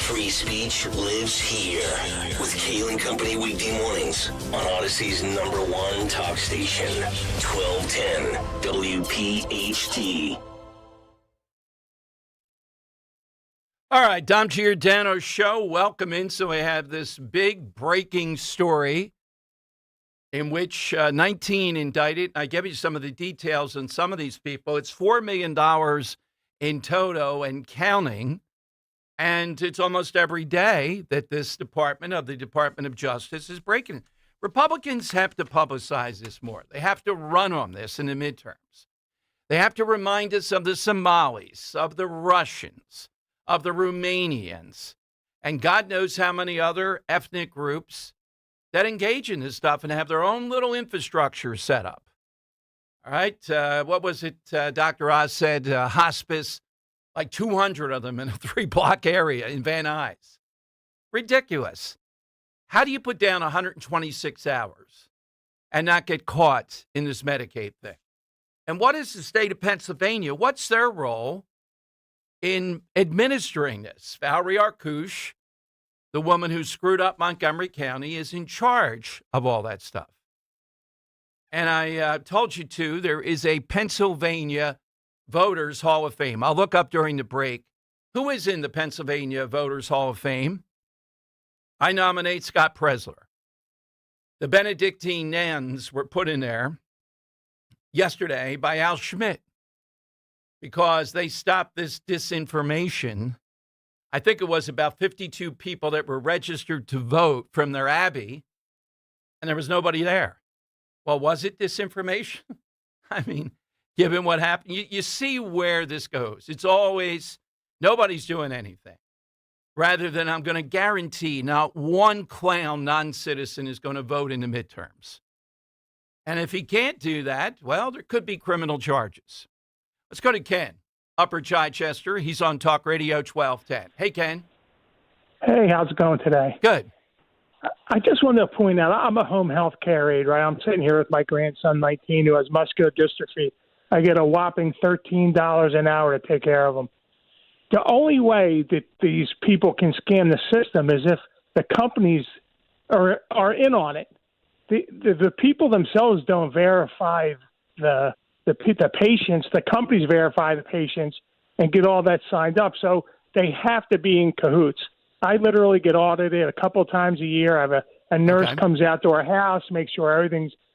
Free speech lives here with Kale and Company weekday mornings on Odyssey's #1 talk station, 1210 WPHT. All right, Dom Giordano show. Welcome in. So we have this big breaking story in which 19 indicted. I gave you some of the details on some of these people. It's $4 million in toto and counting. And it's almost every day that this Department of Justice is breaking Republicans have to publicize this more. They have to run on this in the midterms. They have to remind us of the Somalis, of the Russians, of the Romanians, and God knows how many other ethnic groups that engage in this stuff and have their own little infrastructure set up. All right. What was it? Dr. Oz said hospice, like 200 of them in a 3-block area in Van Nuys. Ridiculous. How do you put down 126 hours and not get caught in this Medicaid thing? And what is the state of Pennsylvania? What's their role in administering this? Valerie Arcouche, the woman who screwed up Montgomery County, is in charge of all that stuff. And I told you, too, there is a Pennsylvania Voters Hall of Fame. I'll look up during the break. Who is in the Pennsylvania Voters Hall of Fame? I nominate Scott Presler. The Benedictine nuns were put in there yesterday by Al Schmidt because they stopped this disinformation. I think it was about 52 people that were registered to vote from their abbey, and there was nobody there. Well, was it disinformation? I mean, given what happened, you see where this goes. It's always nobody's doing anything. Rather than I'm going to guarantee not one clown non-citizen is going to vote in the midterms. And if he can't do that, well, there could be criminal charges. Let's go to Ken, Upper Chichester. He's on Talk Radio 1210. Hey, Ken. Hey, how's it going today? Good. I just wanted to point out, I'm a home health care aide, right? I'm sitting here with my grandson, 19, who has muscular dystrophy. I get a whopping $13 an hour to take care of him. The only way that these people can scam the system is if the companies are in on it. The people themselves don't verify the patients. The companies verify the patients and get all that signed up. So they have to be in cahoots. I literally get audited a couple of times a year. I have a nurse comes out to our house, makes sure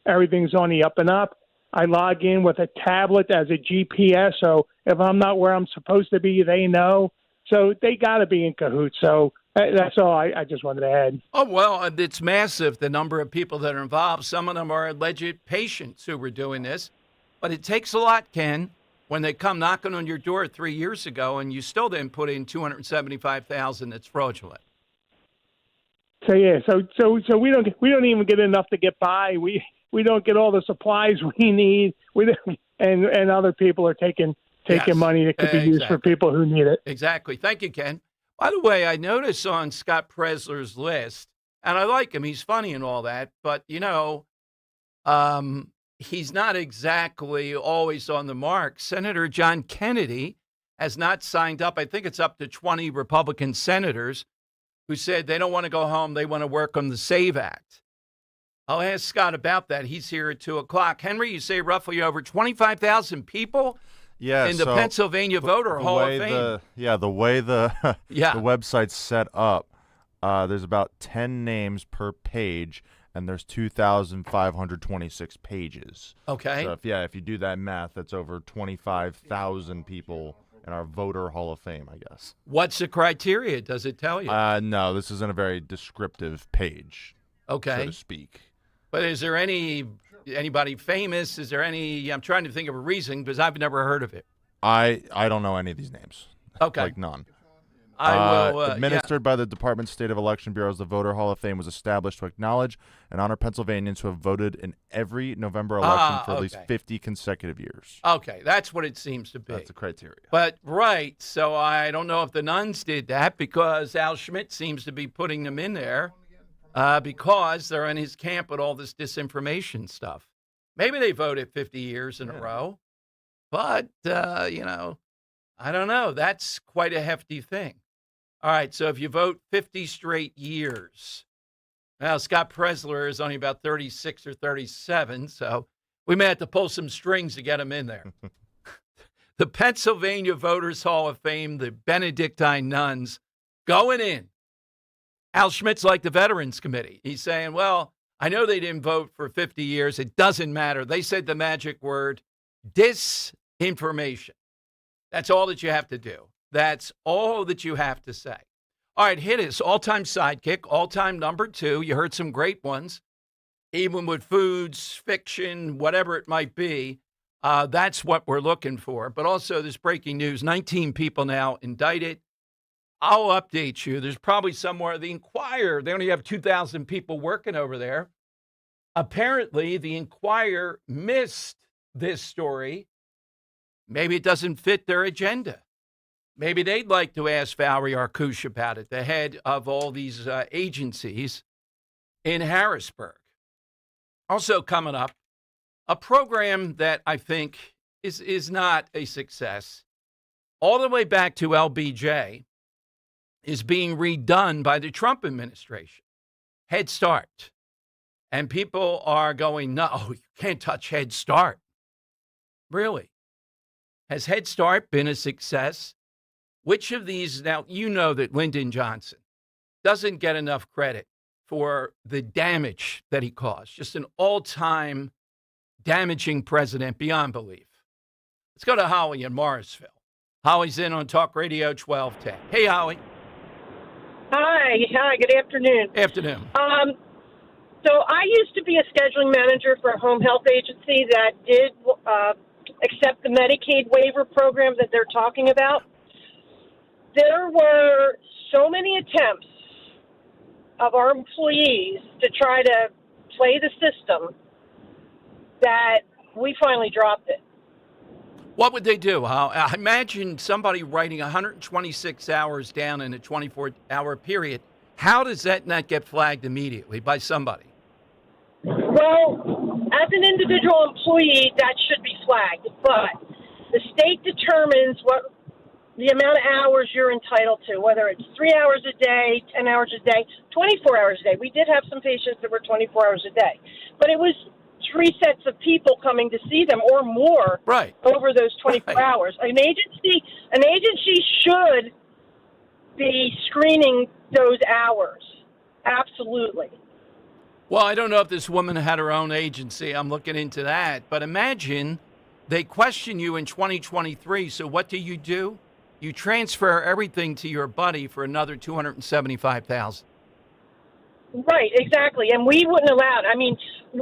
everything's on the up and up. I log in with a tablet as a GPS, so if I'm not where I'm supposed to be, they know. So they got to be in cahoots. So that's all I just wanted to add. Oh, well, it's massive, the number of people that are involved. Some of them are alleged patients who were doing this. But it takes a lot, Ken, when they come knocking on your door 3 years ago and you still didn't put in $275,000 that's fraudulent. So, yeah, so we don't even get enough to get by. We don't get all the supplies we need. And other people are taking money that could be used for people who need it. Exactly. Thank you, Ken. By the way, I noticed on Scott Presler's list, and I like him, he's funny and all that, but, he's not exactly always on the mark. Senator John Kennedy has not signed up. I think it's up to 20 Republican senators who said they don't want to go home. They want to work on the SAVE Act. I'll ask Scott about that. He's here at 2 o'clock. Henry, you say roughly over 25,000 people in the Pennsylvania Voter Hall of Fame. The way the website's set up, there's about 10 names per page, and there's 2,526 pages. Okay. So if you do that math, that's over 25,000 people in our Voter Hall of Fame, I guess. What's the criteria? Does it tell you? No, this isn't a very descriptive page, so to speak. But is there anybody famous? Is there any? I'm trying to think of a reason because I've never heard of it. I don't know any of these names. Okay. Like none. I will. Administered by the Department of State of Election Bureaus, the Voter Hall of Fame was established to acknowledge and honor Pennsylvanians who have voted in every November election for at least 50 consecutive years. Okay, that's what it seems to be. That's the criteria. But, right, so I don't know if the nuns did that because Al Schmidt seems to be putting them in there because they're in his camp with all this disinformation stuff. Maybe they voted 50 years in a row, but, I don't know. That's quite a hefty thing. All right, so if you vote 50 straight years, now Scott Presler is only about 36 or 37, so we may have to pull some strings to get him in there. The Pennsylvania Voters Hall of Fame, the Benedictine nuns, going in. Al Schmidt's like the Veterans Committee. He's saying, well, I know they didn't vote for 50 years. It doesn't matter. They said the magic word, disinformation. That's all that you have to do. That's all that you have to say. All right, hit us. All-time sidekick, all-time number 2. You heard some great ones. even with foods, fiction, whatever it might be. That's what we're looking for. But also this breaking news, 19 people now indicted. I'll update you. There's probably somewhere, the Inquirer, they only have 2,000 people working over there. Apparently, the Inquirer missed this story. Maybe it doesn't fit their agenda. Maybe they'd like to ask Valerie Arkush about it, the head of all these agencies in Harrisburg. Also coming up, a program that I think is not a success, all the way back to LBJ, is being redone by the Trump administration. Head Start. And people are going, no, you can't touch Head Start. Really? Has Head Start been a success? Which of these, now you know that Lyndon Johnson doesn't get enough credit for the damage that he caused. Just an all-time damaging president beyond belief. Let's go to Holly in Morrisville. Holly's in on Talk Radio 1210. Hey, Holly. Hi, good afternoon. Afternoon. So I used to be a scheduling manager for a home health agency that did accept the Medicaid waiver program that they're talking about. There were so many attempts of our employees to try to play the system that we finally dropped it. What would they do? I imagine somebody writing 126 hours down in a 24-hour period. How does that not get flagged immediately by somebody? Well, as an individual employee, that should be flagged. But the state determines what the amount of hours you're entitled to, whether it's 3 hours a day, 10 hours a day, 24 hours a day. We did have some patients that were 24 hours a day. But it was 3 sets of people coming to see them or more over those 24 hours. An agency should be screening those hours. Absolutely. Well, I don't know if this woman had her own agency. I'm looking into that. But imagine they question you in 2023. So what do? You transfer everything to your buddy for another $275,000. Right, exactly. And we wouldn't allow it. I mean,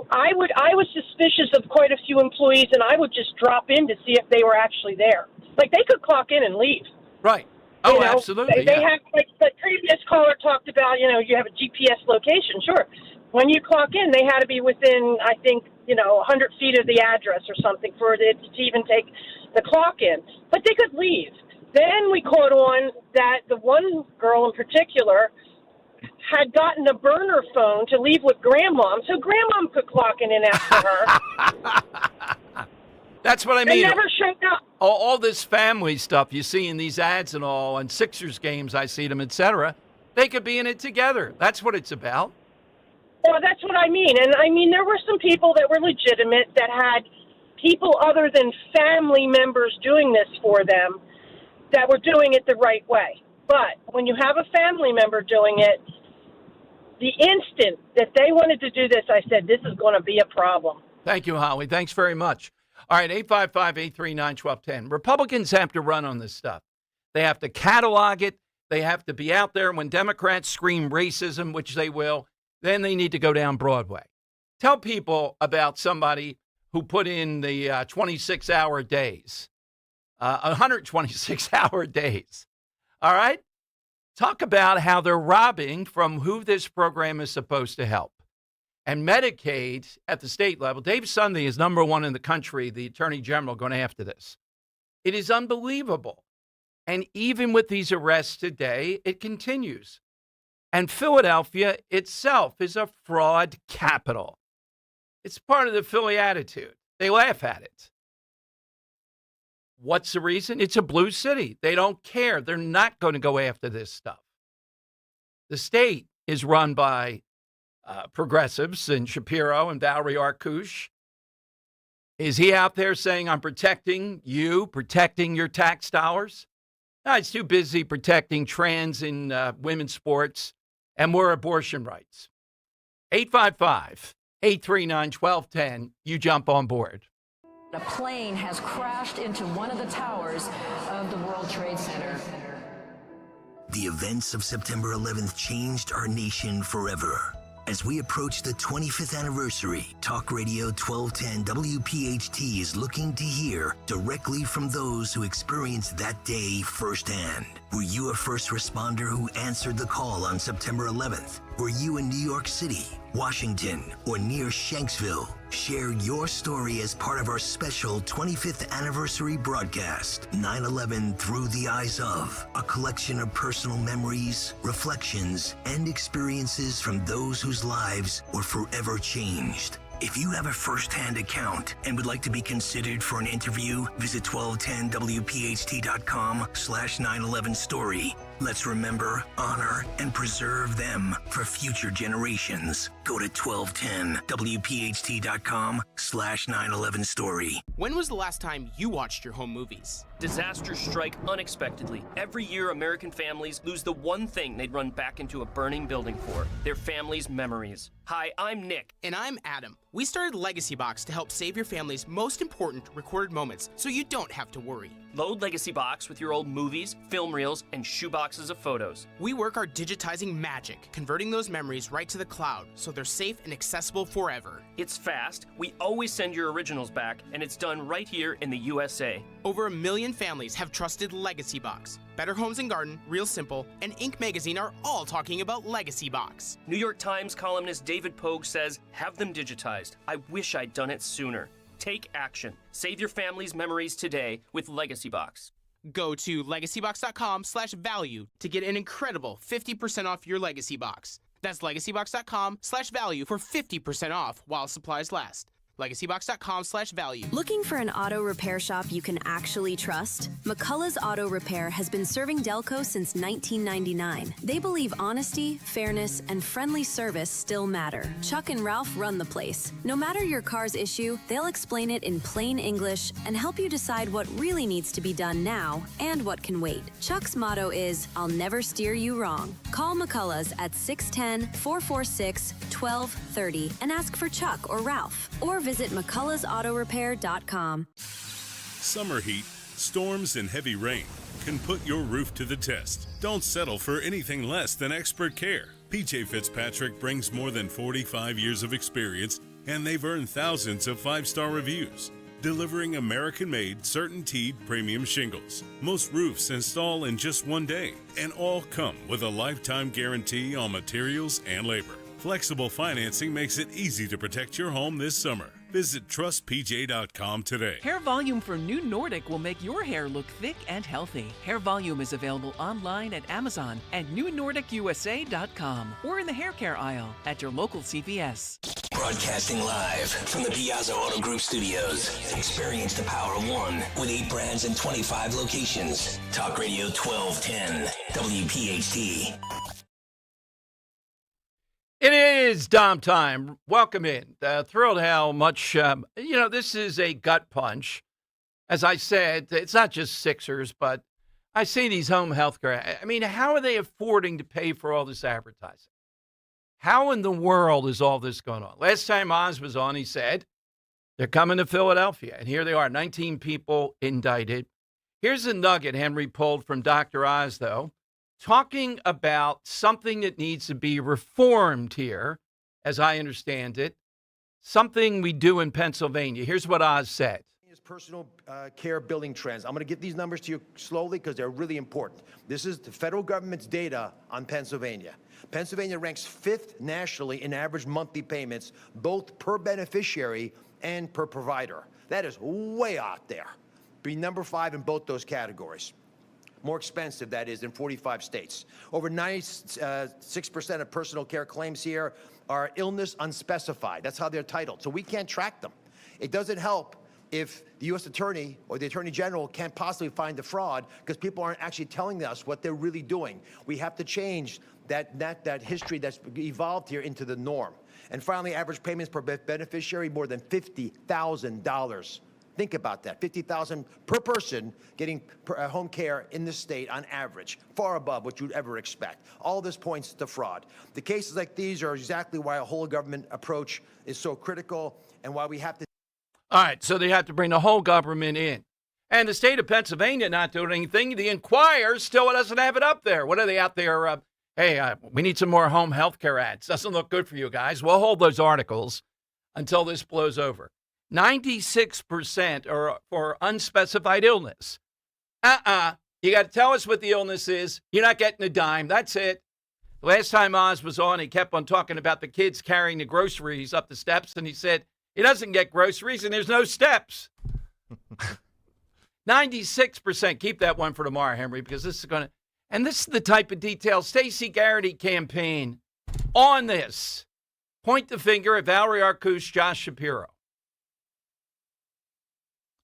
I was suspicious of quite a few employees, and I would just drop in to see if they were actually there. Like, they could clock in and leave. Right. Oh, absolutely. They have, like the previous caller talked about, you have a GPS location. Sure. When you clock in, they had to be within, I think, 100 feet of the address or something for it to even take the clock in. But they could leave. Then we caught on that the one girl in particular had gotten a burner phone to leave with grandmom, so grandmom could clock in and after her. That's what I mean. They never showed up. All this family stuff you see in these ads and all, and Sixers games, I see them, etc. They could be in it together. That's what it's about. Well, that's what I mean. And I mean, there were some people that were legitimate that had people other than family members doing this for them that were doing it the right way. But when you have a family member doing it, the instant that they wanted to do this, I said, this is going to be a problem. Thank you, Holly. Thanks very much. All right, 855-839-1210. Republicans have to run on this stuff. They have to catalog it. They have to be out there. When Democrats scream racism, which they will, then they need to go down Broadway. Tell people about somebody who put in the 26-hour days, 126-hour days. All right? Talk about how they're robbing from who this program is supposed to help. And Medicaid at the state level, Dave Sunday is number one in the country, the Attorney General, going after this. It is unbelievable. And even with these arrests today, it continues. And Philadelphia itself is a fraud capital. It's part of the Philly attitude. They laugh at it. What's the reason? It's a blue city. They don't care. They're not going to go after this stuff. The state is run by progressives and Shapiro and Valerie Arkush. Is he out there saying, I'm protecting you, protecting your tax dollars? No, he's too busy protecting trans and women's sports and more abortion rights. 855-839-1210. You jump on board. A plane has crashed into one of the towers of the World Trade Center. The events of September 11th changed our nation forever. As we approach the 25th anniversary, Talk Radio 1210 WPHT is looking to hear directly from those who experienced that day firsthand. Were you a first responder who answered the call on September 11th? Were you in New York City, Washington, or near Shanksville? Share your story as part of our special 25th anniversary broadcast, 9/11 Through the Eyes of, a collection of personal memories, reflections, and experiences from those whose lives were forever changed. If you have a first-hand account and would like to be considered for an interview, visit 1210wpht.com/911story. Let's remember, honor, and preserve them for future generations. Go to 1210wpht.com/911story. When was the last time you watched your home movies? Disasters strike unexpectedly. Every year, American families lose the one thing they'd run back into a burning building for, their family's memories. Hi, I'm Nick. And I'm Adam. We started Legacy Box to help save your family's most important recorded moments so you don't have to worry. Load Legacy Box with your old movies, film reels, and shoeboxes of photos. We work our digitizing magic, converting those memories right to the cloud so they're safe and accessible forever. It's fast, we always send your originals back, and it's done right here in the USA. Over 1 million families have trusted Legacy Box. Better Homes and Garden, Real Simple, and Inc. Magazine are all talking about Legacy Box. New York Times columnist David Pogue says, have them digitized. I wish I'd done it sooner. Take action. Save your family's memories today with Legacy Box. Go to legacybox.com/value to get an incredible 50% off your Legacy Box. That's legacybox.com/value for 50% off while supplies last. legacybox.com/value. Looking for an auto repair shop you can actually trust? McCullough's Auto Repair has been serving Delco since 1999. They believe honesty, fairness, and friendly service still matter. Chuck and Ralph run the place. No matter your car's issue, they'll explain it in plain English and help you decide what really needs to be done now and what can wait. Chuck's motto is, I'll never steer you wrong. Call McCullough's at 610-446-1230 and ask for Chuck or Ralph. Or visit McCulloughsAutoRepair.com. Summer heat, storms, and heavy rain can put your roof to the test. Don't settle for anything less than expert care. PJ Fitzpatrick brings more than 45 years of experience, and they've earned thousands of 5-star reviews, delivering American-made, CertainTeed premium shingles. Most roofs install in just 1 day, and all come with a lifetime guarantee on materials and labor. Flexible financing makes it easy to protect your home this summer. Visit trustpj.com today. Hair Volume from New Nordic will make your hair look thick and healthy. Hair Volume is available online at Amazon and newnordicusa.com or in the hair care aisle at your local CVS. Broadcasting live from the Piazza Auto Group studios. Experience the power of one with 8 brands and 25 locations. Talk Radio 1210 WPHT. It is Dom time. Welcome in. Thrilled how much, this is a gut punch. As I said, it's not just Sixers, but I see these home health care. I mean, how are they affording to pay for all this advertising? How in the world is all this going on? Last time Oz was on, he said, they're coming to Philadelphia. And here they are, 19 people indicted. Here's a nugget Henry pulled from Dr. Oz, though, talking about something that needs to be reformed here, as I understand it, something we do in Pennsylvania. Here's what Oz said. Personal care billing trends. I'm going to get these numbers to you slowly because they're really important. This is the federal government's data on Pennsylvania. Pennsylvania ranks 5th nationally in average monthly payments, both per beneficiary and per provider. That is way out there. Be number 5 in both those categories. More expensive, that is, in 45 states. Over 96% of personal care claims here are illness unspecified. That's how they're titled. So we can't track them. It doesn't help if the U.S. Attorney or the Attorney General can't possibly find the fraud because people aren't actually telling us what they're really doing. We have to change that history that's evolved here into the norm. And finally, average payments per beneficiary, more than $50,000. Think about that, $50,000 per person getting home care in this state on average, far above what you'd ever expect. All this points to fraud. The cases like these are exactly why a whole government approach is so critical and why we have to. All right, so they have to bring the whole government in. And the state of Pennsylvania not doing anything. The Inquirer still doesn't have it up there. What are they out there hey, we need some more home health care ads. Doesn't look good for you guys. We'll hold those articles until this blows over. 96% are for unspecified illness. You got to tell us what the illness is. You're not getting a dime. That's it. Last time Oz was on, he kept on talking about the kids carrying the groceries up the steps, and he said he doesn't get groceries and there's no steps. 96%. Keep that one for tomorrow, Henry, because this is going to, and this is the type of detail. Stacey Garrity campaign on this. Point the finger at Valerie Arcouche, Josh Shapiro.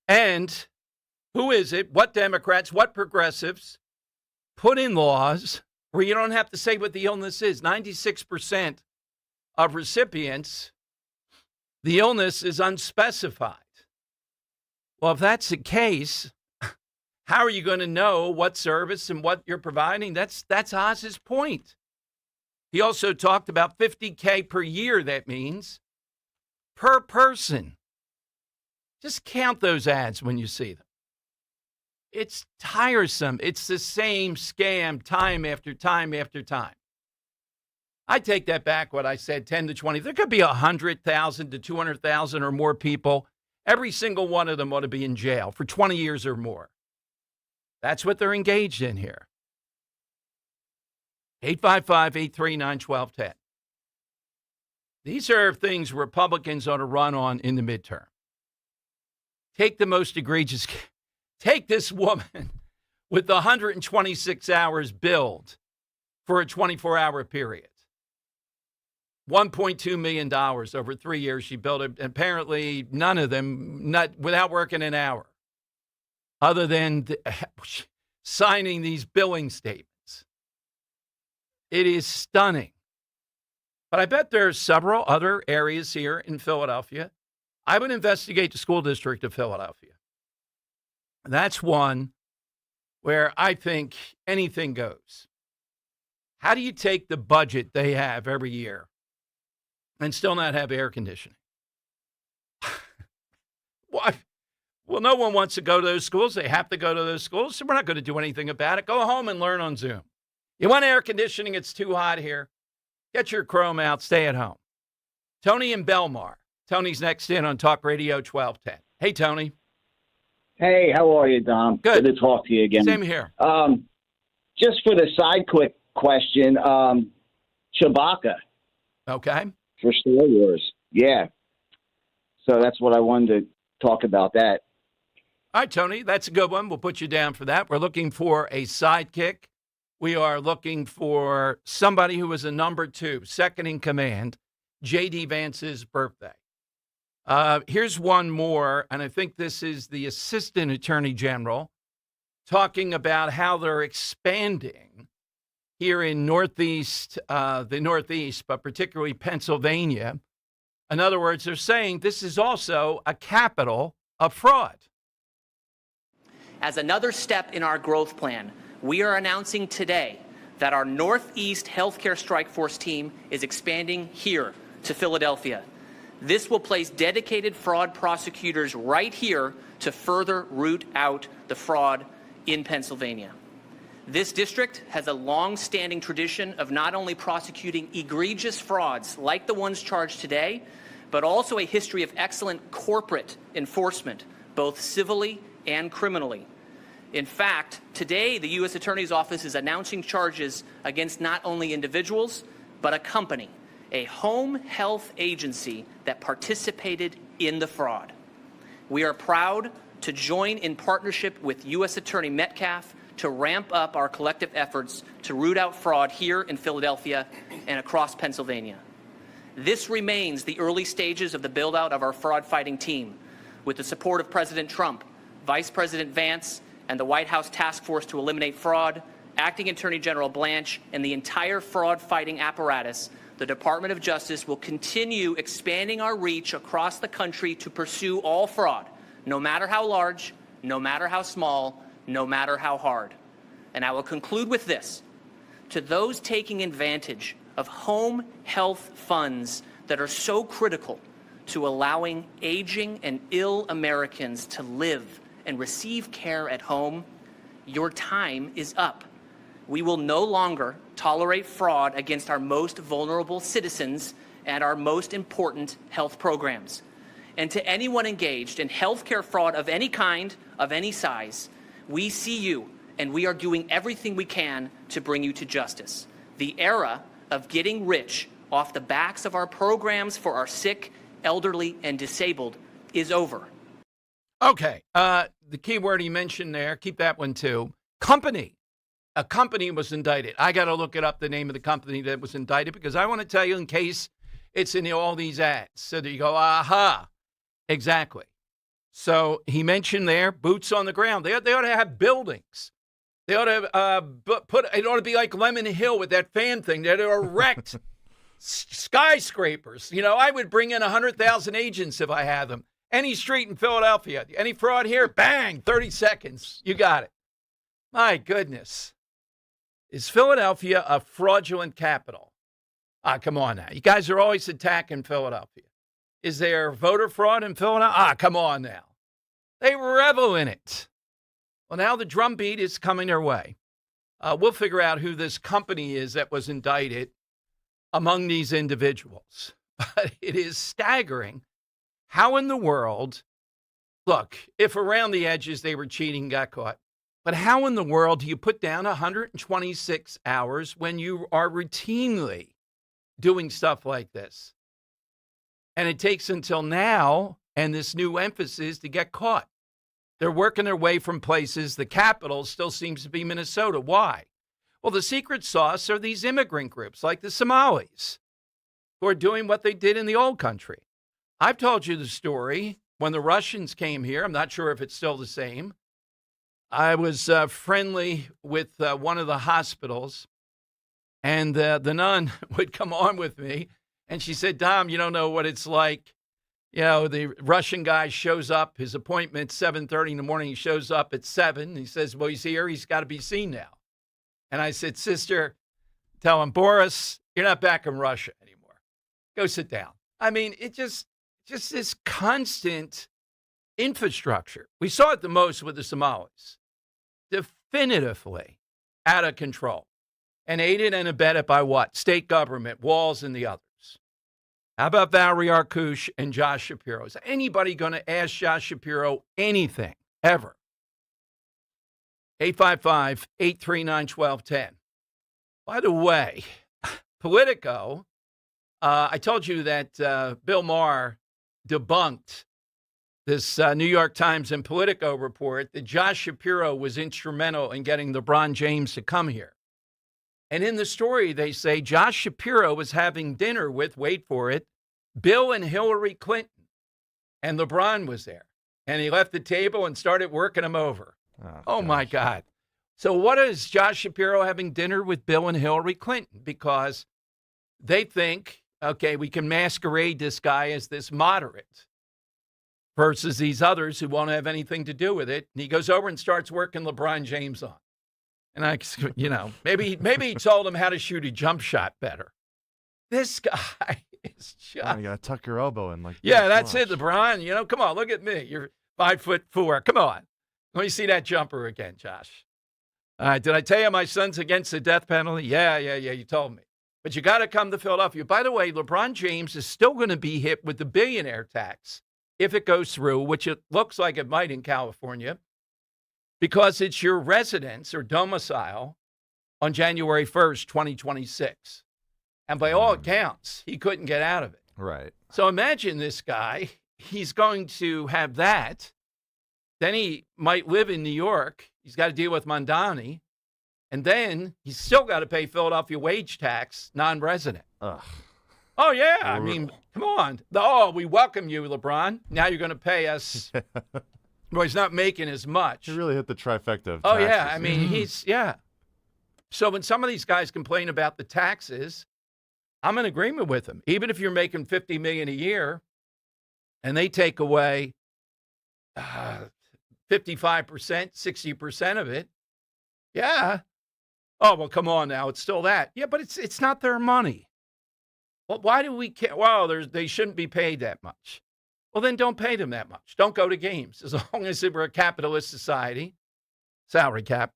And who is it? What Democrats, what progressives put in laws where you don't have to say what the illness is? 96% of recipients, the illness is unspecified. Well, if that's the case, how are you going to know what service and what you're providing? That's Oz's point. He also talked about $50K per year, that means, per person. Just count those ads when you see them. It's tiresome. It's the same scam time after time after time. I take that back, what I said, 10 to 20. There could be 100,000 to 200,000 or more people. Every single one of them ought to be in jail for 20 years or more. That's what they're engaged in here. 855-839-1210. These are things Republicans ought to run on in the midterm. Take the most egregious. Take this woman with the 126 hours billed for a 24-hour period. $1.2 million over 3 years she billed it. Apparently, none of them, not without working an hour, other than signing these billing statements. It is stunning. But I bet there are several other areas here in Philadelphia. I would investigate the school district of Philadelphia. That's one where I think anything goes. How do you take the budget they have every year and still not have air conditioning? What? Well, no one wants to go to those schools. They have to go to those schools, so we're not going to do anything about it. Go home and learn on Zoom. You want air conditioning? It's too hot here. Get your Chrome out. Stay at home. Tony in Belmar. Tony's next in on Talk Radio 1210. Hey, Tony. Hey, how are you, Dom? Good to talk to you again. Same here. Just for the side quick question, Chewbacca. Okay. For Star Wars. Yeah. So that's what I wanted to talk about that. All right, Tony, that's a good one. We'll put you down for that. We're looking for a sidekick. We are looking for somebody who is a number 2, second in command, J.D. Vance's birthday. Here's one more, and I think this is the Assistant Attorney General talking about how they're expanding here in the Northeast, but particularly Pennsylvania. In other words, they're saying this is also a capital of fraud. As another step in our growth plan, we are announcing today that our Northeast Healthcare Strike Force team is expanding here to Philadelphia. This will place dedicated fraud prosecutors right here to further root out the fraud in Pennsylvania. This district has a long-standing tradition of not only prosecuting egregious frauds like the ones charged today, but also a history of excellent corporate enforcement, both civilly and criminally. In fact, today the U.S. Attorney's Office is announcing charges against not only individuals, but a company, a home health agency that participated in the fraud. We are proud to join in partnership with U.S. Attorney Metcalf to ramp up our collective efforts to root out fraud here in Philadelphia and across Pennsylvania. This remains the early stages of the build-out of our fraud-fighting team, with the support of President Trump, Vice President Vance, and the White House Task Force to Eliminate Fraud, Acting Attorney General Blanche, and the entire fraud-fighting apparatus. The Department of Justice will continue expanding our reach across the country to pursue all fraud, no matter how large, no matter how small, no matter how hard. And I will conclude with this. To those taking advantage of home health funds that are so critical to allowing aging and ill Americans to live and receive care at home, your time is up. We will no longer tolerate fraud against our most vulnerable citizens and our most important health programs. And to anyone engaged in healthcare fraud of any kind, of any size, we see you, and we are doing everything we can to bring you to justice. The era of getting rich off the backs of our programs for our sick, elderly, and disabled is over. Okay. The key word he mentioned there, keep that one too. Company. A company was indicted. I got to look it up, the name of the company that was indicted, because I want to tell you in case it's in all these ads. So that you go, aha, exactly. So he mentioned there, boots on the ground. They ought to have buildings. They ought to it ought to be like Lemon Hill with that fan thing. They ought to erect skyscrapers. You know, I would bring in 100,000 agents if I had them. Any street in Philadelphia, any fraud here, bang, 30 seconds. You got it. My goodness. Is Philadelphia a fraudulent capital? Come on now. You guys are always attacking Philadelphia. Is there voter fraud in Philadelphia? Come on now. They revel in it. Well, now the drumbeat is coming their way. We'll figure out who this company is that was indicted among these individuals. But it is staggering. How in the world, look, if around the edges they were cheating, got caught, but how in the world do you put down 126 hours when you are routinely doing stuff like this? And it takes until now and this new emphasis to get caught. They're working their way from places. The capital still seems to be Minnesota. Why? Well, the secret sauce are these immigrant groups like the Somalis who are doing what they did in the old country. I've told you the story when the Russians came here. I'm not sure if it's still the same. I was friendly with one of the hospitals, and the nun would come on with me, and she said, Dom, you don't know what it's like. You know, the Russian guy shows up, his appointment's 7:30 in the morning. He shows up at 7. He says, well, he's here. He's got to be seen now. And I said, sister, tell him, Boris, you're not back in Russia anymore. Go sit down. I mean, it just this constant infrastructure. We saw it the most with the Somalis. Definitively out of control. And aided and abetted by what? State government, Walls, and the others. How about Valerie Arkush and Josh Shapiro? Is anybody going to ask Josh Shapiro anything, ever? 855-839-1210. By the way, Politico, I told you that Bill Maher debunked this New York Times and Politico report that Josh Shapiro was instrumental in getting LeBron James to come here. And in the story, they say Josh Shapiro was having dinner with, wait for it, Bill and Hillary Clinton. And LeBron was there. And he left the table and started working him over. Oh my God. So what is Josh Shapiro having dinner with Bill and Hillary Clinton? Because they think, okay, we can masquerade this guy as this moderate versus these others who won't have anything to do with it. And he goes over and starts working LeBron James on. And I, you know, maybe he told him how to shoot a jump shot better. This guy is just. You got to tuck your elbow in like. Yeah, that's it, LeBron. You know, come on, look at me. You're 5'4". Come on. Let me see that jumper again, Josh. Did I tell you my son's against the death penalty? Yeah, you told me. But you got to come to Philadelphia. By the way, LeBron James is still going to be hit with the billionaire tax if it goes through, which it looks like it might in California, because it's your residence or domicile on January 1st, 2026. And by all accounts, he couldn't get out of it. Right. So imagine this guy. He's going to have that. Then he might live in New York. He's got to deal with Mondani. And then he's still got to pay Philadelphia wage tax, non-resident. Ugh. Oh, yeah. I mean, come on. Oh, we welcome you, LeBron. Now you're going to pay us. Well, he's not making as much. He really hit the trifecta of Oh, taxes. yeah. I mean, yeah. So when some of these guys complain about the taxes, I'm in agreement with them. Even if you're making $50 million a year and they take away 55%, 60% of it, yeah. Oh, well, come on now. It's still that. Yeah, but it's not their money. Well, why do we care? Well, they shouldn't be paid that much. Well, then don't pay them that much. Don't go to games. As long as we're a capitalist society, salary cap,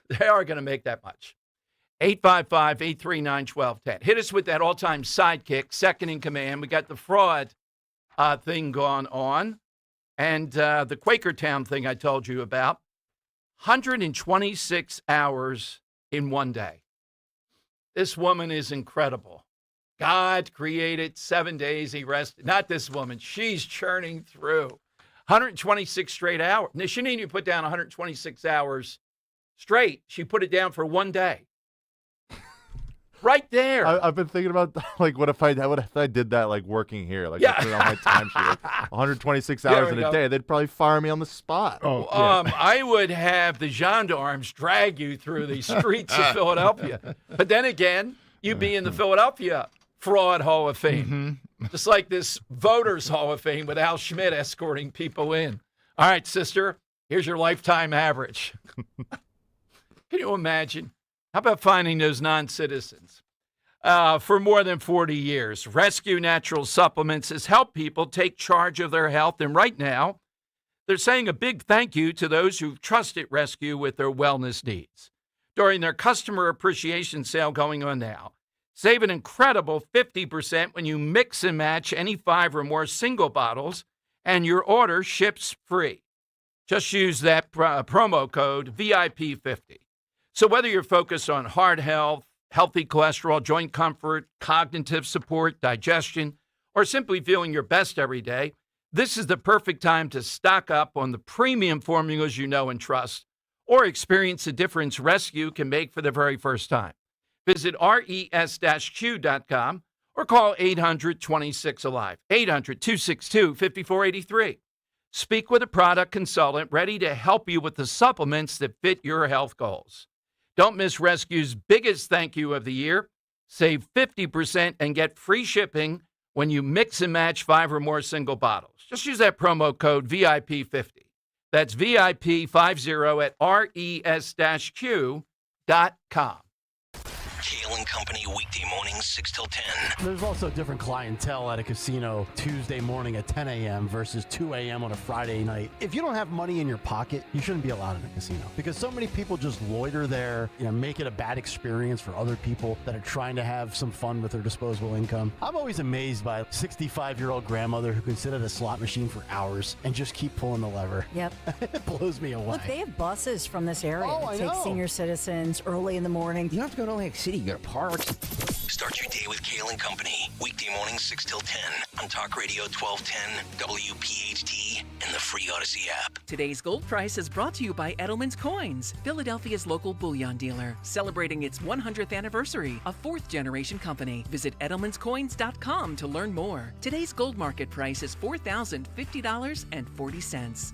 They are going to make that much. 855-839-1210. Hit us with that all-time sidekick, second in command. We got the fraud thing going on and the Quakertown thing I told you about. 126 hours in one day. This woman is incredible. God created 7 days, he rested. Not this woman. She's churning through 126 straight hours. Now, she didn't even put down 126 hours straight. She put it down for one day. Right there. I've been thinking about, like, what if I did that, like, working here? Like, I put it on my time sheet. Like, 126 hours in a day. They'd probably fire me on the spot. I would have the gendarmes drag you through the streets of Philadelphia. But then again, you'd be in the Philadelphia Fraud Hall of Fame. Just like this Voters Hall of Fame with Al Schmidt escorting people in. All right, sister, here's your lifetime average. Can you imagine? How about finding those non-citizens? For more than 40 years, Rescue Natural Supplements has helped people take charge of their health. And right now, they're saying a big thank you to those who've trusted Rescue with their wellness needs. During their customer appreciation sale going on now, save an incredible 50% when you mix and match any 5 or more single bottles, and your order ships free. Just use that promo code VIP50. So whether you're focused on heart health, healthy cholesterol, joint comfort, cognitive support, digestion, or simply feeling your best every day, this is the perfect time to stock up on the premium formulas you know and trust, or experience the difference Rescue can make for the very first time. Visit res-q.com or call 800-26-ALIVE, 800-262-5483. Speak with a product consultant ready to help you with the supplements that fit your health goals. Don't miss Rescue's biggest thank you of the year. Save 50% and get free shipping when you mix and match 5 or more single bottles. Just use that promo code VIP50. That's VIP50 at res-q.com. Kale and Company weekday mornings 6 till 10. There's also different clientele at a casino Tuesday morning at 10 a.m. versus 2 a.m. on a Friday night. If you don't have money in your pocket, you shouldn't be allowed in a casino because so many people just loiter there, make it a bad experience for other people that are trying to have some fun with their disposable income. I'm always amazed by a 65-year-old grandmother who can sit at a slot machine for hours and just keep pulling the lever. Yep. It blows me away. Look, they have buses from this area that take senior citizens early in the morning. You don't have to go to Atlantic City. You got to park. Start your day with Kale and Company. Weekday mornings 6 till 10 on Talk Radio 1210, WPHT, and the free Odyssey app. Today's gold price is brought to you by Edelman's Coins, Philadelphia's local bullion dealer, celebrating its 100th anniversary, a fourth-generation company. Visit edelmanscoins.com to learn more. Today's gold market price is $4,050.40.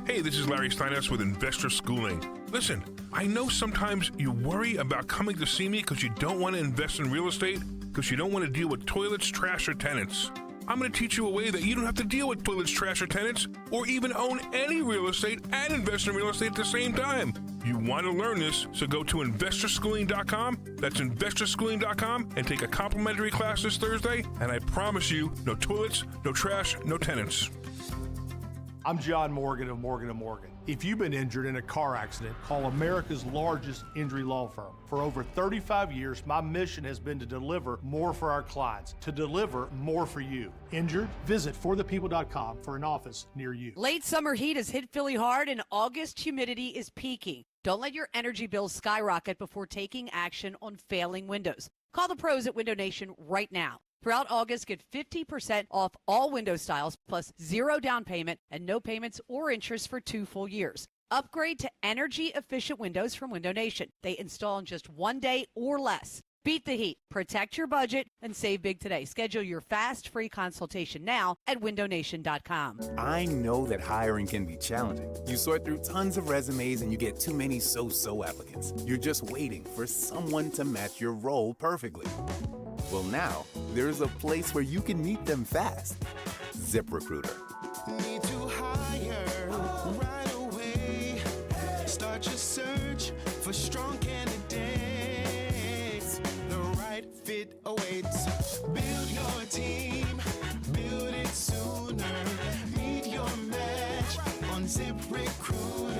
Hey, this is Larry Steinhaus with Investor Schooling. Listen, I know sometimes you worry about coming to see me because you don't want to invest in real estate, because you don't want to deal with toilets, trash, or tenants. I'm going to teach you a way that you don't have to deal with toilets, trash, or tenants, or even own any real estate and invest in real estate at the same time. You want to learn this, so go to investorschooling.com. That's investorschooling.com and take a complimentary class this Thursday, and I promise you, no toilets, no trash, no tenants. I'm John Morgan of Morgan & Morgan. If you've been injured in a car accident, call America's largest injury law firm. For over 35 years, my mission has been to deliver more for our clients, to deliver more for you. Injured? Visit forthepeople.com for an office near you. Late summer heat has hit Philly hard and August humidity is peaking. Don't let your energy bills skyrocket before taking action on failing windows. Call the pros at Window Nation right now. Throughout August, get 50% off all window styles, plus 0 down payment and no payments or interest for 2 full years. Upgrade to energy-efficient windows from Window Nation. They install in just 1 day or less. Beat the heat, protect your budget, and save big today. Schedule your fast, free consultation now at windownation.com. I know that hiring can be challenging. You sort through tons of resumes and you get too many so-so applicants. You're just waiting for someone to match your role perfectly. Well, now, there's a place where you can meet them fast. ZipRecruiter. Need to hire right away. Start your search for strong candidates. The right fit awaits. Build your team. Build it sooner. Meet your match on ZipRecruiter.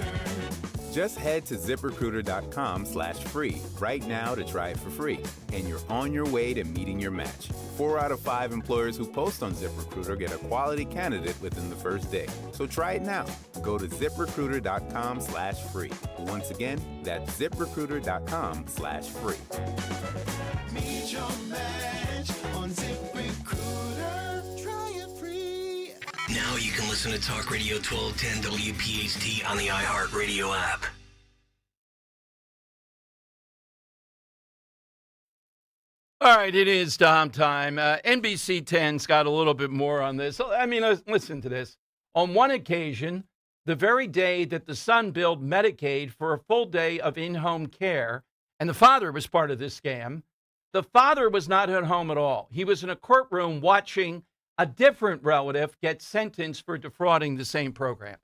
Just head to ZipRecruiter.com/free right now to try it for free, and you're on your way to meeting your match. 4 out of 5 employers who post on ZipRecruiter get a quality candidate within the first day. So try it now. Go to ZipRecruiter.com/free. Once again, that's ZipRecruiter.com/free. Meet your match on ZipRecruiter. Try it free. Now you can listen to Talk Radio 1210 WPHT on the iHeartRadio app. All right, it is Dom time. NBC 10's got a little bit more on this. I mean, listen to this. On one occasion, the very day that the son billed Medicaid for a full day of in-home care, and the father was part of this scam, the father was not at home at all. He was in a courtroom watching a different relative get sentenced for defrauding the same program.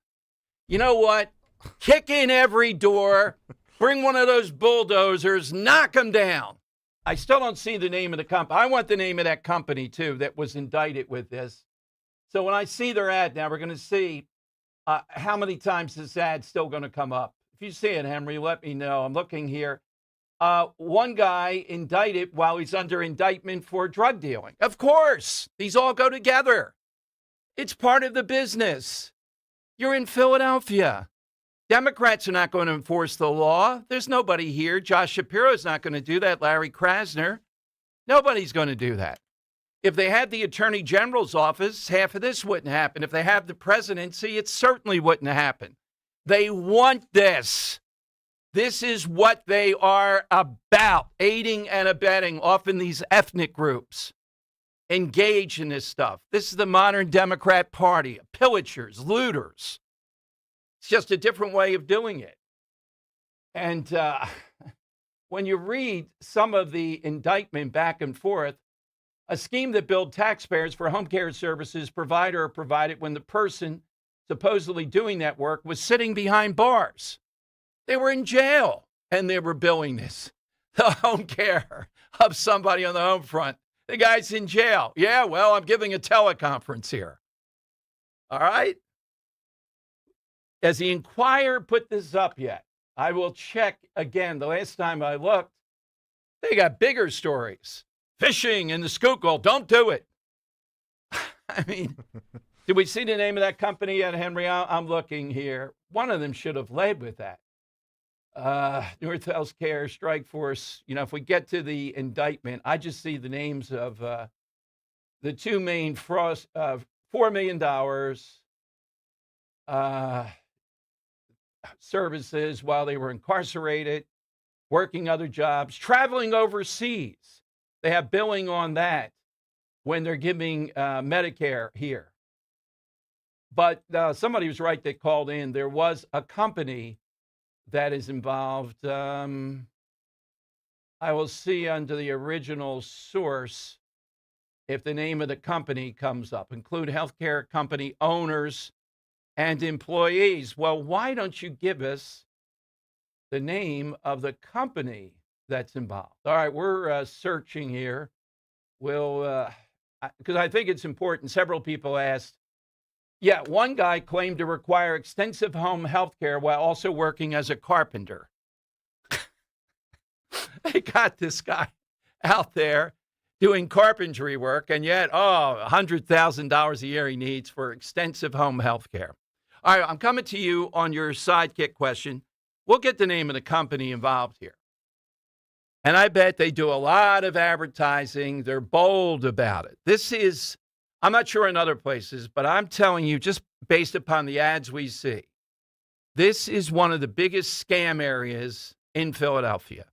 You know what? Kick in every door, bring one of those bulldozers, knock them down. I still don't see the name of the company. I want the name of that company, too, that was indicted with this. So when I see their ad now, we're going to see how many times this ad's still going to come up. If you see it, Henry, let me know. I'm looking here. One guy indicted while he's under indictment for drug dealing. Of course, these all go together. It's part of the business. You're in Philadelphia. Democrats are not going to enforce the law. There's nobody here. Josh Shapiro's not going to do that. Larry Krasner. Nobody's going to do that. If they had the Attorney General's office, half of this wouldn't happen. If they have the presidency, it certainly wouldn't happen. They want this. This is what they are about, aiding and abetting often these ethnic groups. Engage in this stuff. This is the modern Democrat Party, pillagers, looters. It's just a different way of doing it. And when you read some of the indictment back and forth, a scheme that billed taxpayers for home care services provided or provided when the person supposedly doing that work was sitting behind bars. They were in jail and they were billing this. The home care of somebody on the home front. The guy's in jail. Yeah, well, I'm giving a teleconference here. All right? Has the Inquirer put this up yet? I will check again. The last time I looked, they got bigger stories. Fishing in the Schuylkill. Don't do it. I mean, did we see the name of that company yet, Henry? I'm looking here. One of them should have led with that. North Healthcare Strike Force. You know, if we get to the indictment, I just see the names of the two main $4 million services while they were incarcerated, working other jobs, traveling overseas. They have billing on that when they're giving Medicare here. But somebody was right that called in. There was a company that is involved. I will see under the original source if the name of the company comes up. Include healthcare company owners and employees. Well, why don't you give us the name of the company that's involved? All right, we're searching here. We'll, because I think it's important. Several people asked. Yeah, one guy claimed to require extensive home health care while also working as a carpenter. They got this guy out there doing carpentry work, and yet, $100,000 a year he needs for extensive home health care. All right, I'm coming to you on your sidekick question. We'll get the name of the company involved here. And I bet they do a lot of advertising. They're bold about it. This is, I'm not sure in other places, but I'm telling you, just based upon the ads we see, this is one of the biggest scam areas in Philadelphia.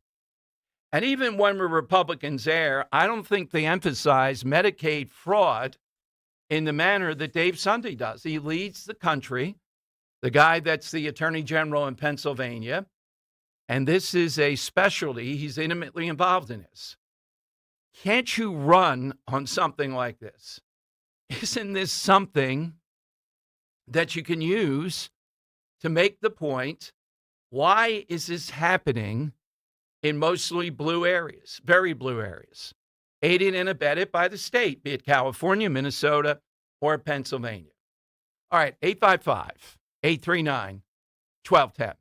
And even when we're Republicans there, I don't think they emphasize Medicaid fraud in the manner that Dave Sunday does. He leads the country, the guy that's the Attorney General in Pennsylvania, and this is a specialty. He's intimately involved in this. Can't you run on something like this? Isn't this something that you can use to make the point, why is this happening in mostly blue areas, very blue areas, aided and abetted by the state, be it California, Minnesota, or Pennsylvania? All right, 855-839-1210.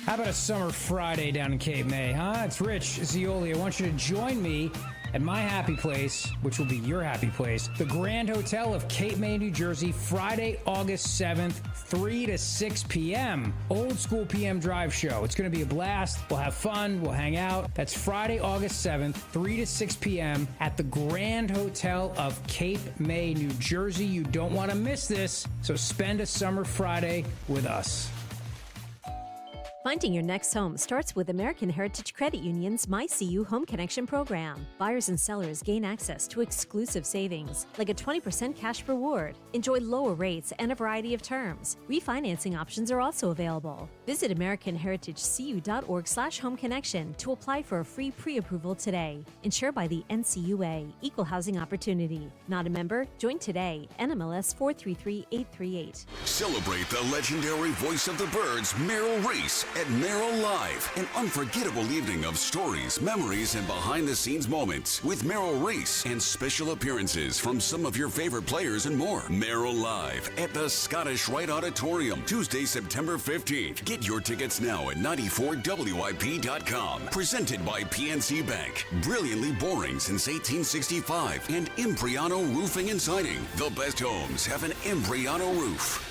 How about a summer Friday down in Cape May, huh? It's Rich Zioli. I want you to join me at my happy place, which will be your happy place, the Grand Hotel of Cape May, New Jersey, Friday, August 7th, 3 to 6 p.m. Old school PM drive show. It's going to be a blast. We'll have fun. We'll hang out. That's Friday, August 7th, 3 to 6 p.m. at the Grand Hotel of Cape May, New Jersey. You don't want to miss this, so spend a summer Friday with us. Finding your next home starts with American Heritage Credit Union's MyCU Home Connection program. Buyers and sellers gain access to exclusive savings, like a 20% cash reward. Enjoy lower rates and a variety of terms. Refinancing options are also available. Visit AmericanHeritageCU.org/home connection to apply for a free pre-approval today. Insured by the NCUA, Equal Housing Opportunity. Not a member? Join today. NMLS 433838. Celebrate the legendary voice of the birds, Merrill Reese, at Merrill Live, an unforgettable evening of stories, memories, and behind-the-scenes moments with Merrill Reese and special appearances from some of your favorite players and more. Merrill Live at the Scottish Rite Auditorium, Tuesday, September 15th. Get your tickets now at 94WIP.com. Presented by PNC Bank. Brilliantly boring since 1865. And Impriano Roofing and Siding. The best homes have an Impriano roof.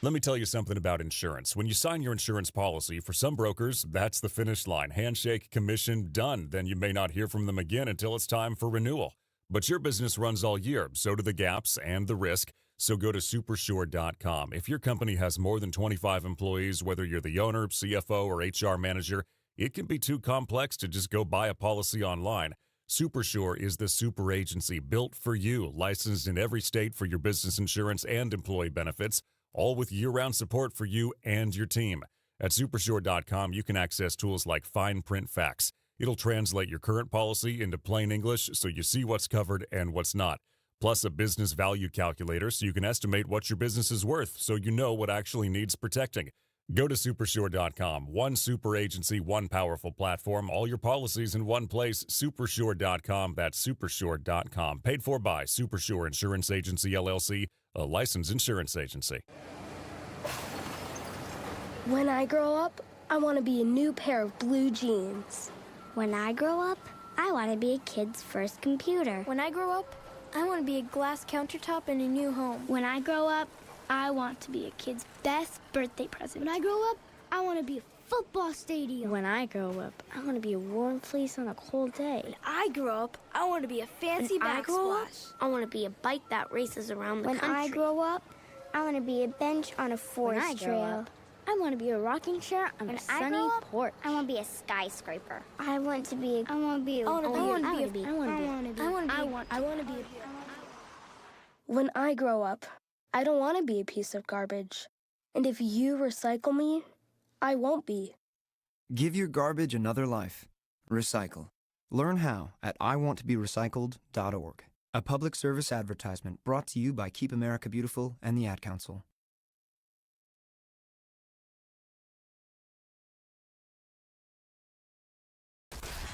Let me tell you something about insurance. When you sign your insurance policy, for some brokers, that's the finish line. Handshake, commission, done. Then you may not hear from them again until it's time for renewal. But your business runs all year, so do the gaps and the risk. So go to Supersure.com. If your company has more than 25 employees, whether you're the owner, CFO, or HR manager, it can be too complex to just go buy a policy online. Supersure is the super agency built for you, licensed in every state for your business insurance and employee benefits, all with year-round support for you and your team. At Supersure.com, you can access tools like fine print facts. It'll translate your current policy into plain English so you see what's covered and what's not. Plus a business value calculator so you can estimate what your business is worth so you know what actually needs protecting. Go to Supersure.com. One super agency, one powerful platform, all your policies in one place. Supersure.com. That's Supersure.com. Paid for by Supersure Insurance Agency, LLC, a licensed insurance agency. When I grow up, I want to be a new pair of blue jeans. When I grow up, I want to be a kid's first computer. When I grow up, I want to be a glass countertop in a new home. When I grow up, I want to be a kid's best birthday present. When I grow up, I want to be a football stadium. When I grow up, I want to be a warm fleece on a cold day. When I grow up, I want to be a fancy backsplash. I want to be a bike that races around the country. When I grow up, I want to be a bench on a forest trail. I want to be a rocking chair on a sunny porch. I want to be a skyscraper. I want to be When I grow up, I don't want to be a piece of garbage. And if you recycle me, I won't be. Give your garbage another life. Recycle. Learn how at iwanttoberecycled.org. A public service advertisement brought to you by Keep America Beautiful and the Ad Council.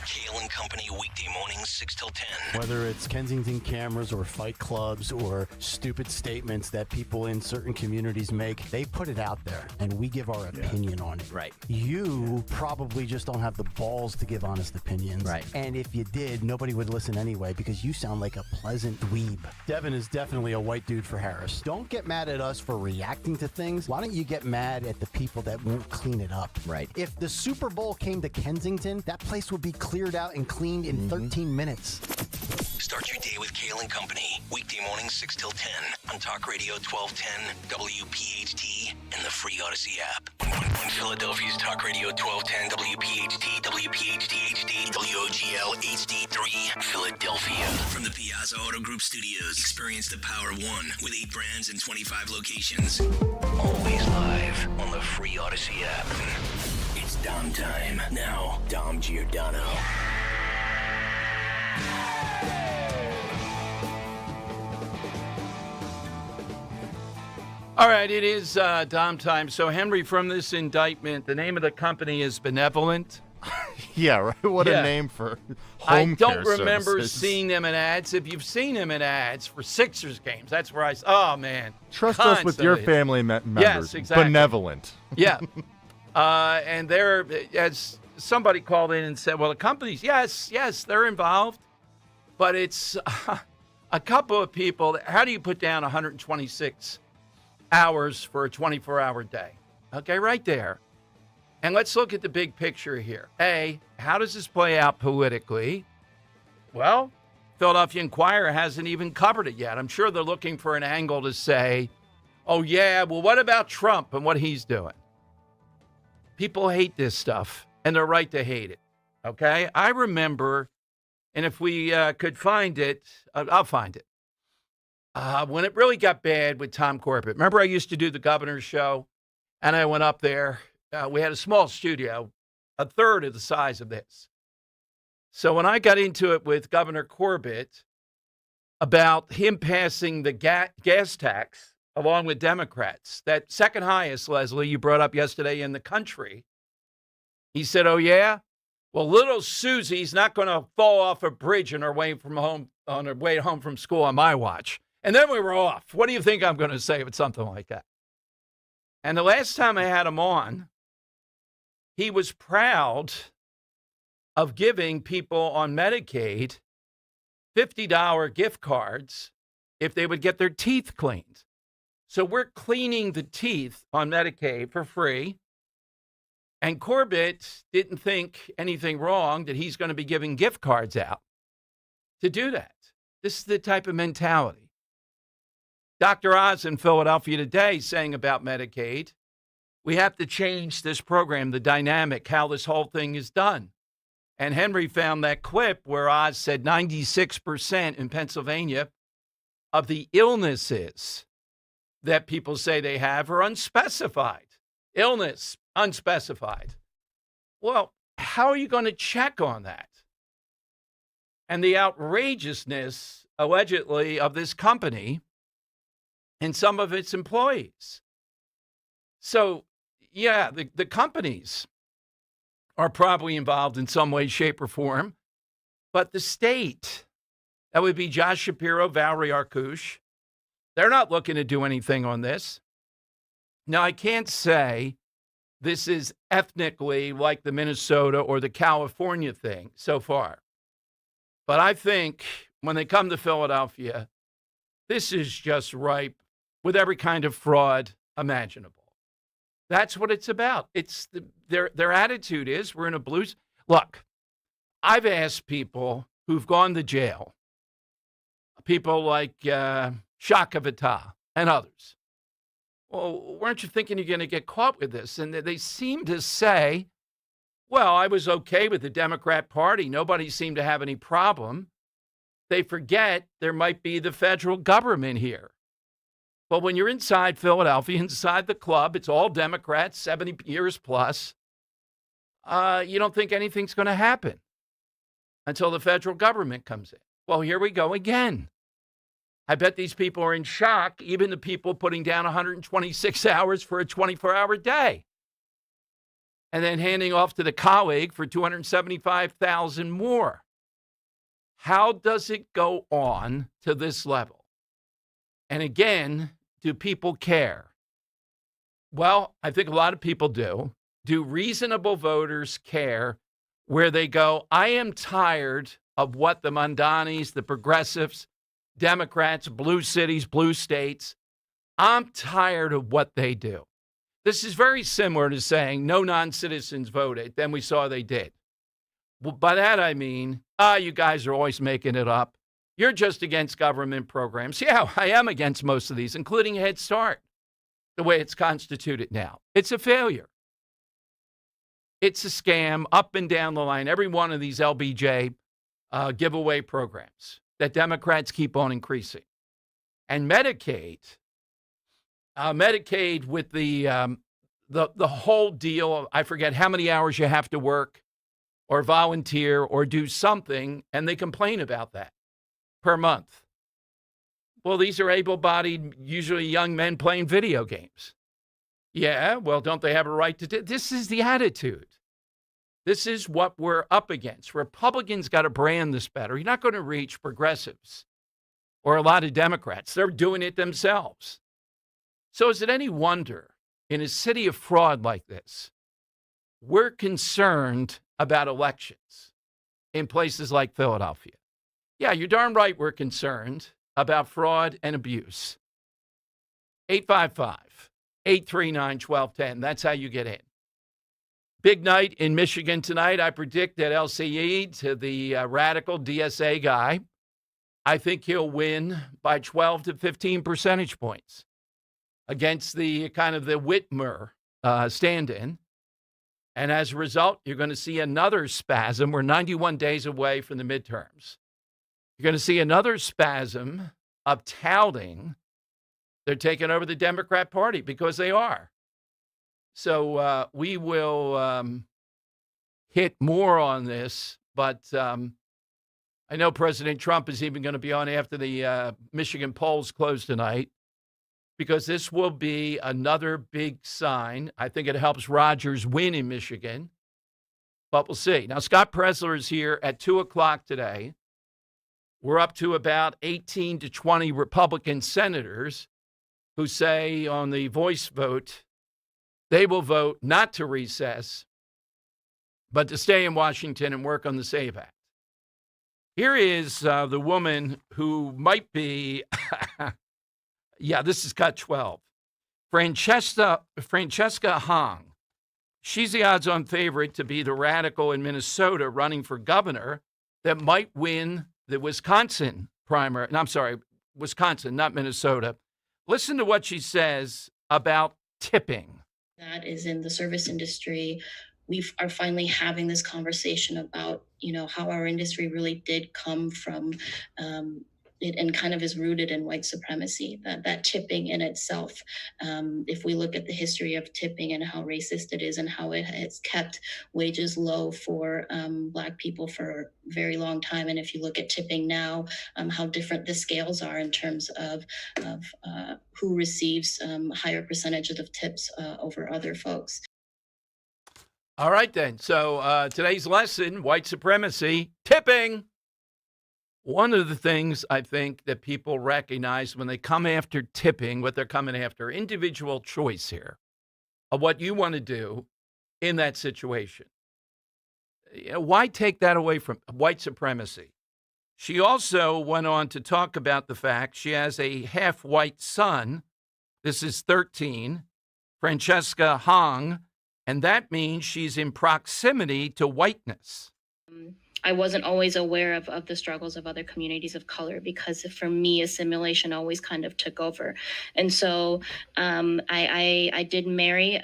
Kale and Company weekday mornings 6 till 10. Whether it's Kensington cameras or fight clubs or stupid statements that people in certain communities make, they put it out there and we give our opinion on it. Right. You probably just don't have the balls to give honest opinions. Right. And if you did, nobody would listen anyway because you sound like a pleasant dweeb. Devin is definitely a white dude for Harris. Don't get mad at us for reacting to things. Why don't you get mad at the people that won't clean it up? Right. If the Super Bowl came to Kensington, that place would be cleared out and cleaned in 13 minutes. Start your day with Kale and Company. Weekday mornings 6 till 10 on Talk Radio 1210, WPHT, and the free Odyssey app. On Philadelphia's Talk Radio 1210, WPHT, WPHT HD, WOGL HD3, Philadelphia. From the Piazza Auto Group Studios, experience the power of one with 8 brands and 25 locations. Always live on the free Odyssey app. It's Dom time. Now, Dom Giordano. All right, it is Dom time. So, Henry, from this indictment, the name of the company is Benevolent. Yeah, right. What a name for home care I don't remember services. seeing them in ads. If you've seen them in ads for Sixers games, that's where oh, man. Trust us with your family members. Yes, exactly. Benevolent. Yeah. And they're, as somebody called in and said, well, the companies, yes, they're involved, but it's a couple of people. How do you put down 126 hours for a 24-hour day? Okay, right there. And let's look at the big picture here. A, how does this play out politically? Well, Philadelphia Inquirer hasn't even covered it yet. I'm sure they're looking for an angle to say, oh, yeah, well, what about Trump and what he's doing? People hate this stuff, and they're right to hate it, okay? I remember, and if we could find it, I'll find it. When it really got bad with Tom Corbett. Remember I used to do the governor's show, and I went up there. We had a small studio, a third of the size of this. So when I got into it with Governor Corbett about him passing the gas tax along with Democrats, that second highest, Leslie, you brought up yesterday in the country, he said, oh, yeah? Well, little Susie's not going to fall off a bridge on her way home from school on my watch. And then we were off. What do you think I'm going to say with something like that? And the last time I had him on, he was proud of giving people on Medicaid $50 gift cards if they would get their teeth cleaned. So we're cleaning the teeth on Medicaid for free. And Corbett didn't think anything wrong that he's going to be giving gift cards out to do that. This is the type of mentality. Dr. Oz in Philadelphia today saying about Medicaid, we have to change this program, the dynamic, how this whole thing is done. And Henry found that clip where Oz said 96% in Pennsylvania of the illnesses that people say they have are unspecified. Illness, unspecified. Well, how are you going to check on that? And the outrageousness, allegedly, of this company and some of its employees. So, yeah, the companies are probably involved in some way, shape, or form. But the state, that would be Josh Shapiro, Valerie Arkush, they're not looking to do anything on this. Now, I can't say this is ethnically like the Minnesota or the California thing so far. But I think when they come to Philadelphia, this is just ripe with every kind of fraud imaginable. That's what it's about. It's their attitude is we're in a blues. Look, I've asked people who've gone to jail, people like Shaka Vata and others, well, weren't you thinking you're going to get caught with this? And they seem to say, well, I was okay with the Democrat Party. Nobody seemed to have any problem. They forget there might be the federal government here. But when you're inside Philadelphia, inside the club, it's all Democrats, 70 years plus. You don't think anything's going to happen until the federal government comes in. Well, here we go again. I bet these people are in shock, even the people putting down 126 hours for a 24-hour day and then handing off to the colleague for $275,000 more. How does it go on to this level? And again, do people care? Well, I think a lot of people do. Do reasonable voters care where they go, I am tired of what the Mondanis, the progressives, Democrats, blue cities, blue states, I'm tired of what they do. This is very similar to saying no non-citizens voted, then we saw they did. Well, by that I mean, you guys are always making it up. You're just against government programs. Yeah, I am against most of these, including Head Start, the way it's constituted now. It's a failure. It's a scam up and down the line. Every one of these LBJ giveaway programs that Democrats keep on increasing. And Medicaid with the whole deal, I forget how many hours you have to work or volunteer or do something, and they complain about that per month. Well, these are able-bodied, usually young men playing video games. Yeah, well, don't they have a right to do? This is the attitude. This is what we're up against. Republicans got to brand this better. You're not going to reach progressives or a lot of Democrats. They're doing it themselves. So is it any wonder in a city of fraud like this we're concerned about elections in places like Philadelphia. Yeah, you're darn right we're concerned about fraud and abuse. 855-839-1210. That's how you get in. Big night in Michigan tonight. I predict that LCE, to the radical DSA guy, I think he'll win by 12 to 15 percentage points against the kind of the Whitmer stand-in. And as a result, you're going to see another spasm. We're 91 days away from the midterms. You're going to see another spasm of touting they're taking over the Democrat Party, because they are. So we will hit more on this, but I know President Trump is even going to be on after the Michigan polls close tonight, because this will be another big sign. I think it helps Rogers win in Michigan, but we'll see. Now, Scott Presler is here at 2 o'clock today. We're up to about 18 to 20 Republican senators who say on the voice vote, they will vote not to recess, but to stay in Washington and work on the SAVE Act. Here is the woman who might be, yeah, this is cut 12. Francesca Hong. She's the odds-on favorite to be the radical in Minnesota running for governor that might win the Wisconsin primary. No, I'm sorry, Wisconsin, not Minnesota. Listen to what she says about tipping. That is in the service industry. We are finally having this conversation about, how our industry really did come from it, and kind of is rooted in white supremacy, that tipping in itself. If we look at the history of tipping and how racist it is and how it has kept wages low for Black people for a very long time. And if you look at tipping now, how different the scales are in terms of who receives higher percentages of tips over other folks. All right, then. So today's lesson, white supremacy, tipping. One of the things I think that people recognize when they come after tipping, what they're coming after, individual choice here of what you want to do in that situation. Why take that away from white supremacy? She also went on to talk about the fact she has a half-white son. This is 13, Francesca Hong, and that means she's in proximity to whiteness. I wasn't always aware of the struggles of other communities of color, because for me, assimilation always kind of took over. And so I did marry.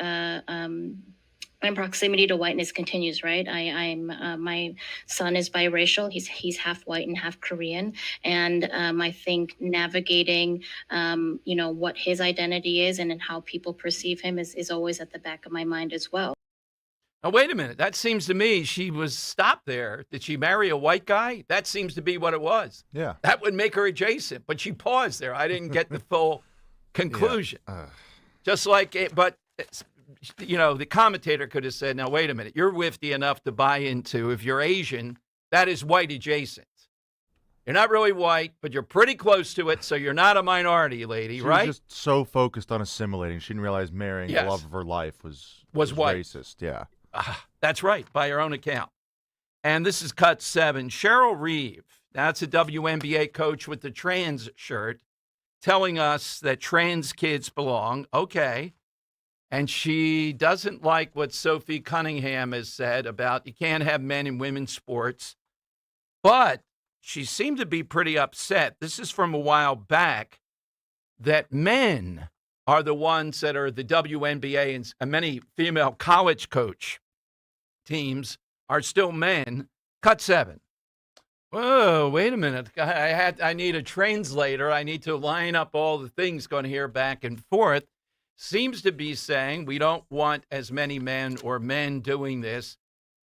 My proximity to whiteness continues, right? My son is biracial. He's half white and half Korean. And I think navigating, what his identity is and how people perceive him is always at the back of my mind as well. Now, wait a minute. That seems to me she was stopped there. Did she marry a white guy? That seems to be what it was. Yeah. That would make her adjacent, but she paused there. I didn't get the full conclusion. Yeah. Just like it, but, the commentator could have said, now, wait a minute. You're whiffy enough to buy into, if you're Asian, that is white adjacent. You're not really white, but you're pretty close to it, so you're not a minority, lady, right? She was just so focused on assimilating. She didn't realize marrying the love of her life was white. Racist, yeah. That's right, by her own account. And this is cut 7. Cheryl Reeve, that's a WNBA coach with the trans shirt, telling us that trans kids belong. Okay. And she doesn't like what Sophie Cunningham has said about you can't have men in women's sports. But she seemed to be pretty upset. This is from a while back, that men are the ones that are the WNBA and many female college coach teams are still men. Cut 7. Whoa, wait a minute. I need a translator. I need to line up all the things going here back and forth. Seems to be saying we don't want as many men or men doing this.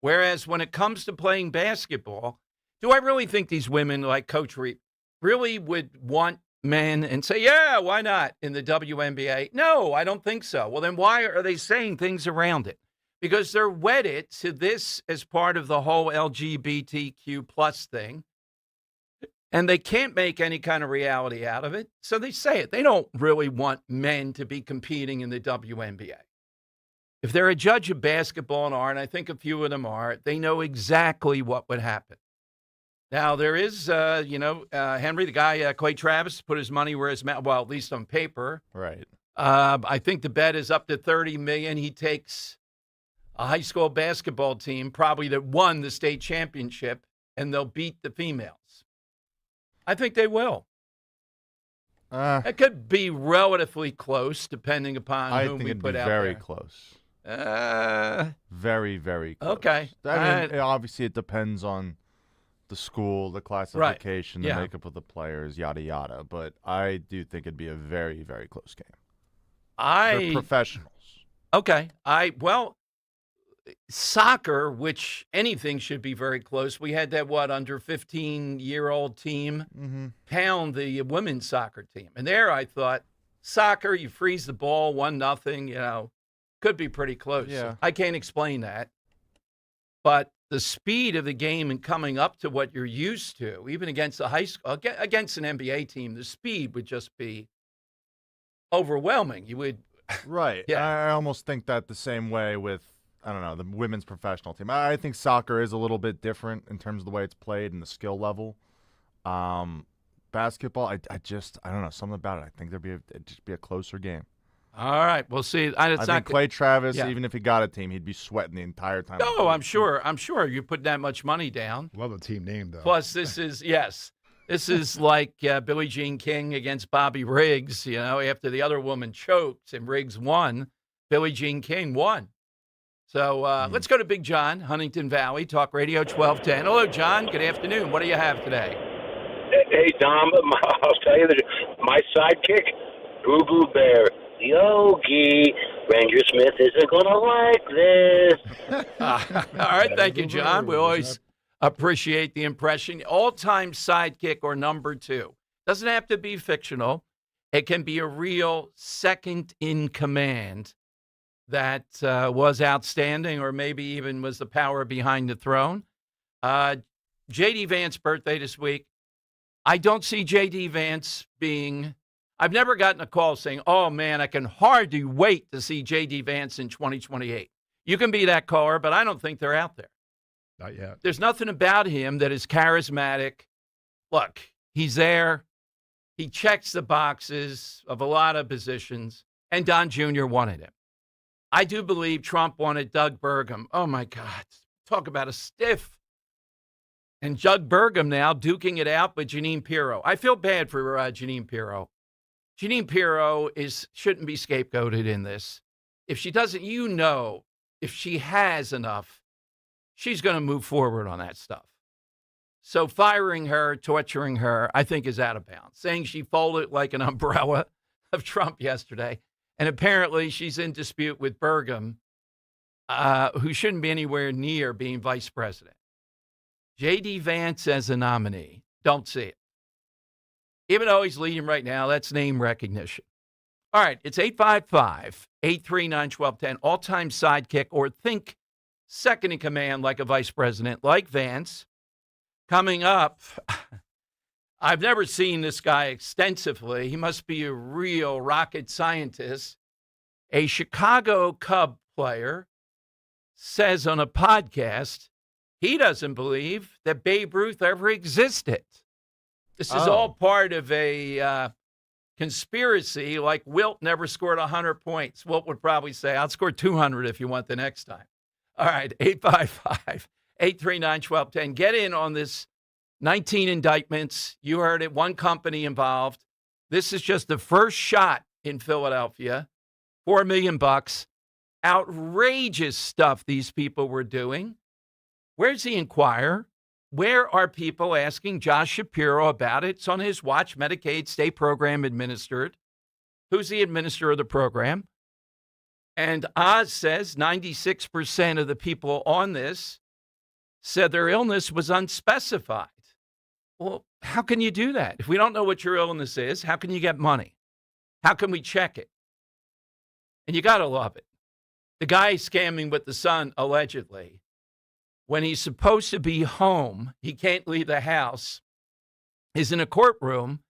Whereas when it comes to playing basketball, do I really think these women like Coach Reeve really would want men and say, yeah, why not in the WNBA? No, I don't think so. Well, then why are they saying things around it? Because they're wedded to this as part of the whole LGBTQ plus thing. And they can't make any kind of reality out of it. So they say it. They don't really want men to be competing in the WNBA. if they're a judge of basketball and are, and I think a few of them are, they know exactly what would happen. Now, there is, Henry, the guy, Clay Travis, put his money where his mouth, well, at least on paper. Right. I think the bet is up to $30 million. He takes a high school basketball team, probably that won the state championship, and they'll beat the females. I think they will. It could be relatively close, depending upon whom we put out there. Very close. Very, very close. Okay. I mean, obviously, it depends on the school, the classification, the makeup of the players, yada, yada. But I do think it'd be a very, very close game. They're professionals. Okay. Soccer, which anything should be very close. We had that, under 15-year-old team pound the women's soccer team. And there I thought, soccer, you freeze the ball, 1-0, could be pretty close. Yeah. I can't explain that. But the speed of the game and coming up to what you're used to, even against the high school, against an NBA team, the speed would just be overwhelming. You would. Right. Yeah. I almost think that the same way with, I don't know, the women's professional team. I think soccer is a little bit different in terms of the way it's played and the skill level. Basketball, I don't know, something about it. I think it'd just be a closer game. All right, we'll see. I think Clay Travis, even if he got a team, he'd be sweating the entire time. No, I'm sure. You put that much money down. Love the team name, though. Plus, this is like Billie Jean King against Bobby Riggs. After the other woman choked and Riggs won, Billie Jean King won. So let's go to Big John, Huntington Valley, Talk Radio 1210. Hello, John. Good afternoon. What do you have today? Hey, Dom, I'll tell you my sidekick, Boo Boo Bear. Yogi, Ranger Smith isn't going to like this. All right, thank you, John. We always appreciate the impression. All-time sidekick or number two. Doesn't have to be fictional. It can be a real second in command that was outstanding or maybe even was the power behind the throne. J.D. Vance's birthday this week. I don't see J.D. Vance being... I've never gotten a call saying, oh, man, I can hardly wait to see J.D. Vance in 2028. You can be that caller, but I don't think they're out there. Not yet. There's nothing about him that is charismatic. Look, he's there. He checks the boxes of a lot of positions, and Don Jr. wanted him. I do believe Trump wanted Doug Burgum. Oh, my God. Talk about a stiff. And Doug Burgum now duking it out with Jeanine Pirro. I feel bad for Jeanine Pirro. Jeanine Pirro shouldn't be scapegoated in this. If she doesn't, if she has enough, she's going to move forward on that stuff. So firing her, torturing her, I think is out of bounds. Saying she folded like an umbrella of Trump yesterday. And apparently she's in dispute with Burgum, who shouldn't be anywhere near being vice president. J.D. Vance as a nominee, don't see it. Even though he's leading right now, that's name recognition. All right, it's 855-839-1210, all-time sidekick, or think second in command like a vice president, like Vance. Coming up, I've never seen this guy extensively. He must be a real rocket scientist. A Chicago Cub player says on a podcast he doesn't believe that Babe Ruth ever existed. This is all part of a conspiracy, like Wilt never scored 100 points. Wilt would probably say, I'll score 200 if you want the next time. All right, 855-839-1210. Get in on this 19 indictments. You heard it, one company involved. This is just the first shot in Philadelphia. $4 million. Outrageous stuff these people were doing. Where's the Inquirer? Where are people asking Josh Shapiro about it? It's on his watch, Medicaid state program administered. Who's the administrator of the program? And Oz says 96% of the people on this said their illness was unspecified. Well, how can you do that? If we don't know what your illness is, how can you get money? How can we check it? And you got to love it. The guy scamming with the son, allegedly, when he's supposed to be home, he can't leave the house, is in a courtroom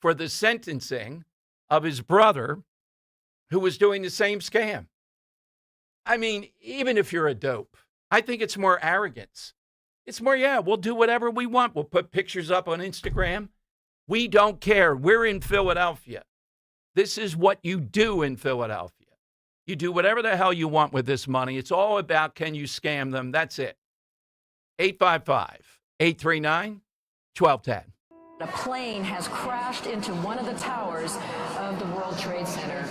for the sentencing of his brother who was doing the same scam. I mean, even if you're a dope, I think it's more arrogance. It's more, we'll do whatever we want. We'll put pictures up on Instagram. We don't care. We're in Philadelphia. This is what you do in Philadelphia. You do whatever the hell you want with this money. It's all about, can you scam them? That's it. 855-839-1210. A plane has crashed into one of the towers of the World Trade Center.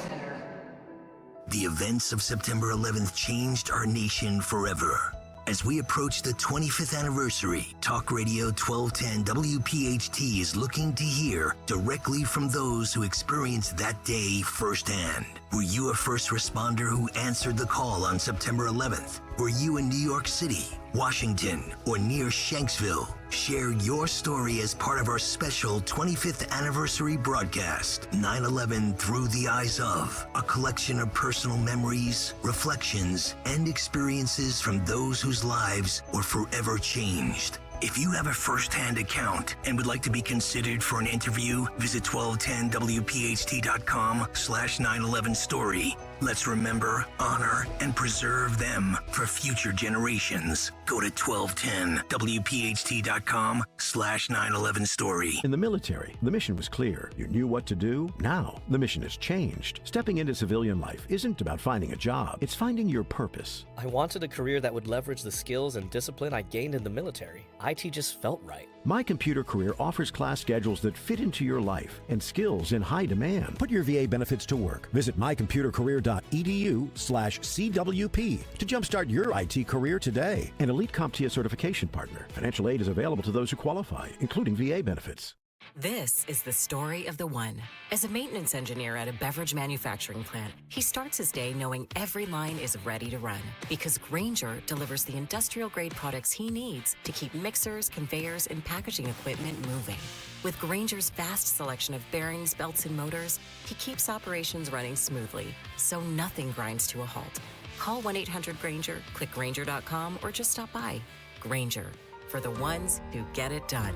The events of September 11th changed our nation forever. As we approach the 25th anniversary, Talk Radio 1210 WPHT is looking to hear directly from those who experienced that day firsthand. Were you a first responder who answered the call on September 11th? Were you in New York City, Washington, or near Shanksville? Share your story as part of our special 25th anniversary broadcast, 9/11 Through the Eyes of, a collection of personal memories, reflections, and experiences from those whose lives were forever changed. If you have a first-hand account and would like to be considered for an interview, visit 1210wphT.com/911story. Let's remember, honor, and preserve them for future generations. Go to 1210wPHT.com/911story. In the military, the mission was clear. You knew what to do. Now, the mission has changed. Stepping into civilian life isn't about finding a job. It's finding your purpose. I wanted a career that would leverage the skills and discipline I gained in the military. IT just felt right. My Computer Career offers class schedules that fit into your life and skills in high demand. Put your VA benefits to work. Visit mycomputercareer.edu/CWP to jumpstart your IT career today. An elite CompTIA certification partner. Financial aid is available to those who qualify, including VA benefits. This is the story of the one. As a maintenance engineer at a beverage manufacturing plant, he starts his day knowing every line is ready to run because Grainger delivers the industrial-grade products he needs to keep mixers, conveyors, and packaging equipment moving. With Grainger's vast selection of bearings, belts, and motors, he keeps operations running smoothly, so nothing grinds to a halt. Call 1-800-GRAINGER, click Grainger.com, or just stop by. Grainger, for the ones who get it done.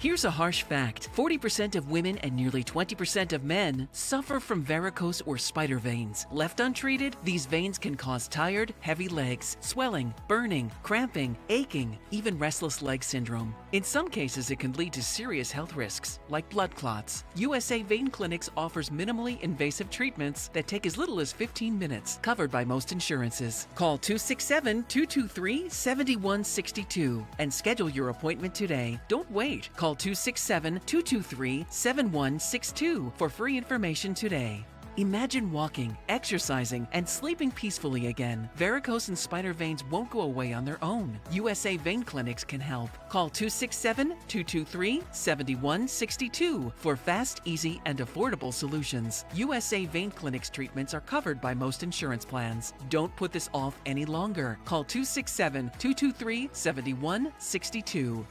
Here's a harsh fact. 40% of women and nearly 20% of men suffer from varicose or spider veins. Left untreated, these veins can cause tired, heavy legs, swelling, burning, cramping, aching, even restless leg syndrome. In some cases, it can lead to serious health risks, like blood clots. USA Vein Clinics offers minimally invasive treatments that take as little as 15 minutes, covered by most insurances. Call 267-223-7162 and schedule your appointment today. Don't wait. Call 267-223-7162 for free information today. Imagine walking, exercising, and sleeping peacefully again. Varicose and spider veins won't go away on their own. USA Vein Clinics can help. Call 267-223-7162 for fast, easy, and affordable solutions. USA Vein Clinics treatments are covered by most insurance plans. Don't put this off any longer. Call 267-223-7162.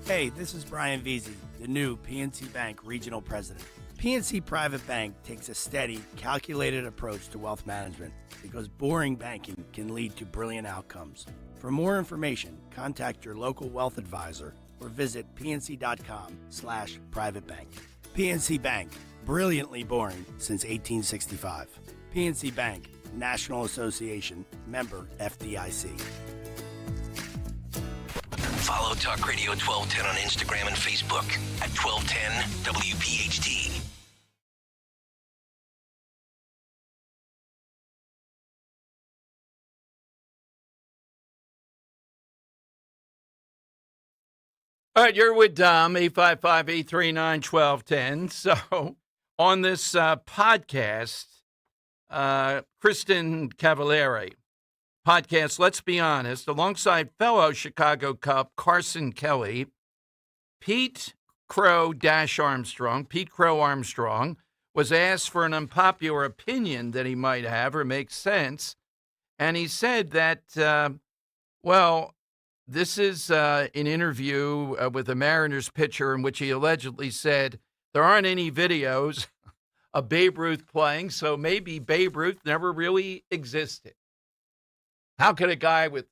Hey, this is Brian Veazey, the new PNC Bank Regional President. PNC Private Bank takes a steady, calculated approach to wealth management because boring banking can lead to brilliant outcomes. For more information, contact your local wealth advisor or visit pnc.com/privatebank. PNC Bank, brilliantly boring since 1865. PNC Bank, National Association, member FDIC. Follow Talk Radio 1210 on Instagram and Facebook at 1210 WPHT. All right, you're with Dom, 855-839-1210. So on this podcast, Kristen Cavallari, podcast, Let's Be Honest, alongside fellow Chicago Cub Carson Kelly, Pete Crow Armstrong was asked for an unpopular opinion that he might have or make sense. And he said that, this is an interview with a Mariners pitcher in which he allegedly said there aren't any videos of Babe Ruth playing, so maybe Babe Ruth never really existed. How could a guy with,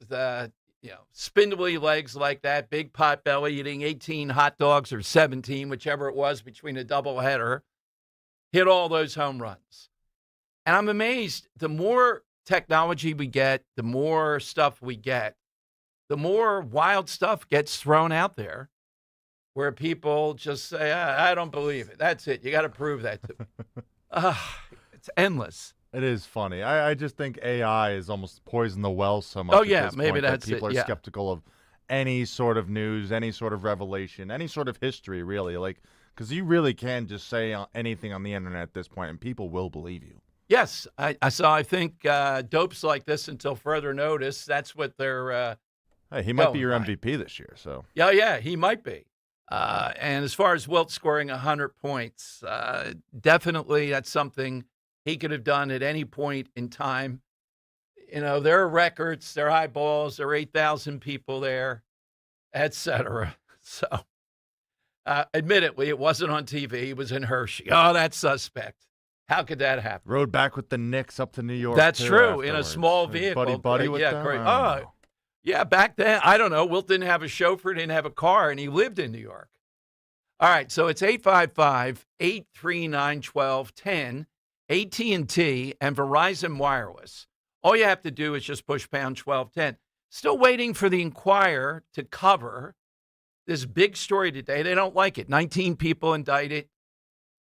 spindly legs like that, big pot belly, eating 18 hot dogs or 17, whichever it was between a doubleheader, hit all those home runs? And I'm amazed. The more technology we get, the more stuff we get, the more wild stuff gets thrown out there where people just say, I don't believe it. That's it. You got to prove that to me. It's endless. It is funny. I just think AI is almost poisoned the well so much. Oh, yeah, at this maybe point that's that people it, are yeah. skeptical of any sort of news, any sort of revelation, any sort of history, really. Like, because you really can just say anything on the internet at this point, and people will believe you. Yes, I think dopes like this until further notice. That's what they're. Hey, he might be your MVP this year. So yeah, he might be. And as far as Wilt scoring 100 points, definitely that's something he could have done at any point in time. You know, there are records, there are eyeballs, there are 8,000 people there, etc. So, admittedly, it wasn't on TV. He was in Hershey. Oh, that's suspect. How could that happen? Rode back with the Knicks up to New York. That's true, afterwards. in a small vehicle. Buddy with them? Great. Oh, yeah, back then, I don't know. Wilt didn't have a chauffeur, didn't have a car, and he lived in New York. All right, so it's 855-839-1210, AT&T, and Verizon Wireless. All you have to do is just push pound 1210. Still waiting for the Inquirer to cover this big story today. They don't like it. 19 people indicted,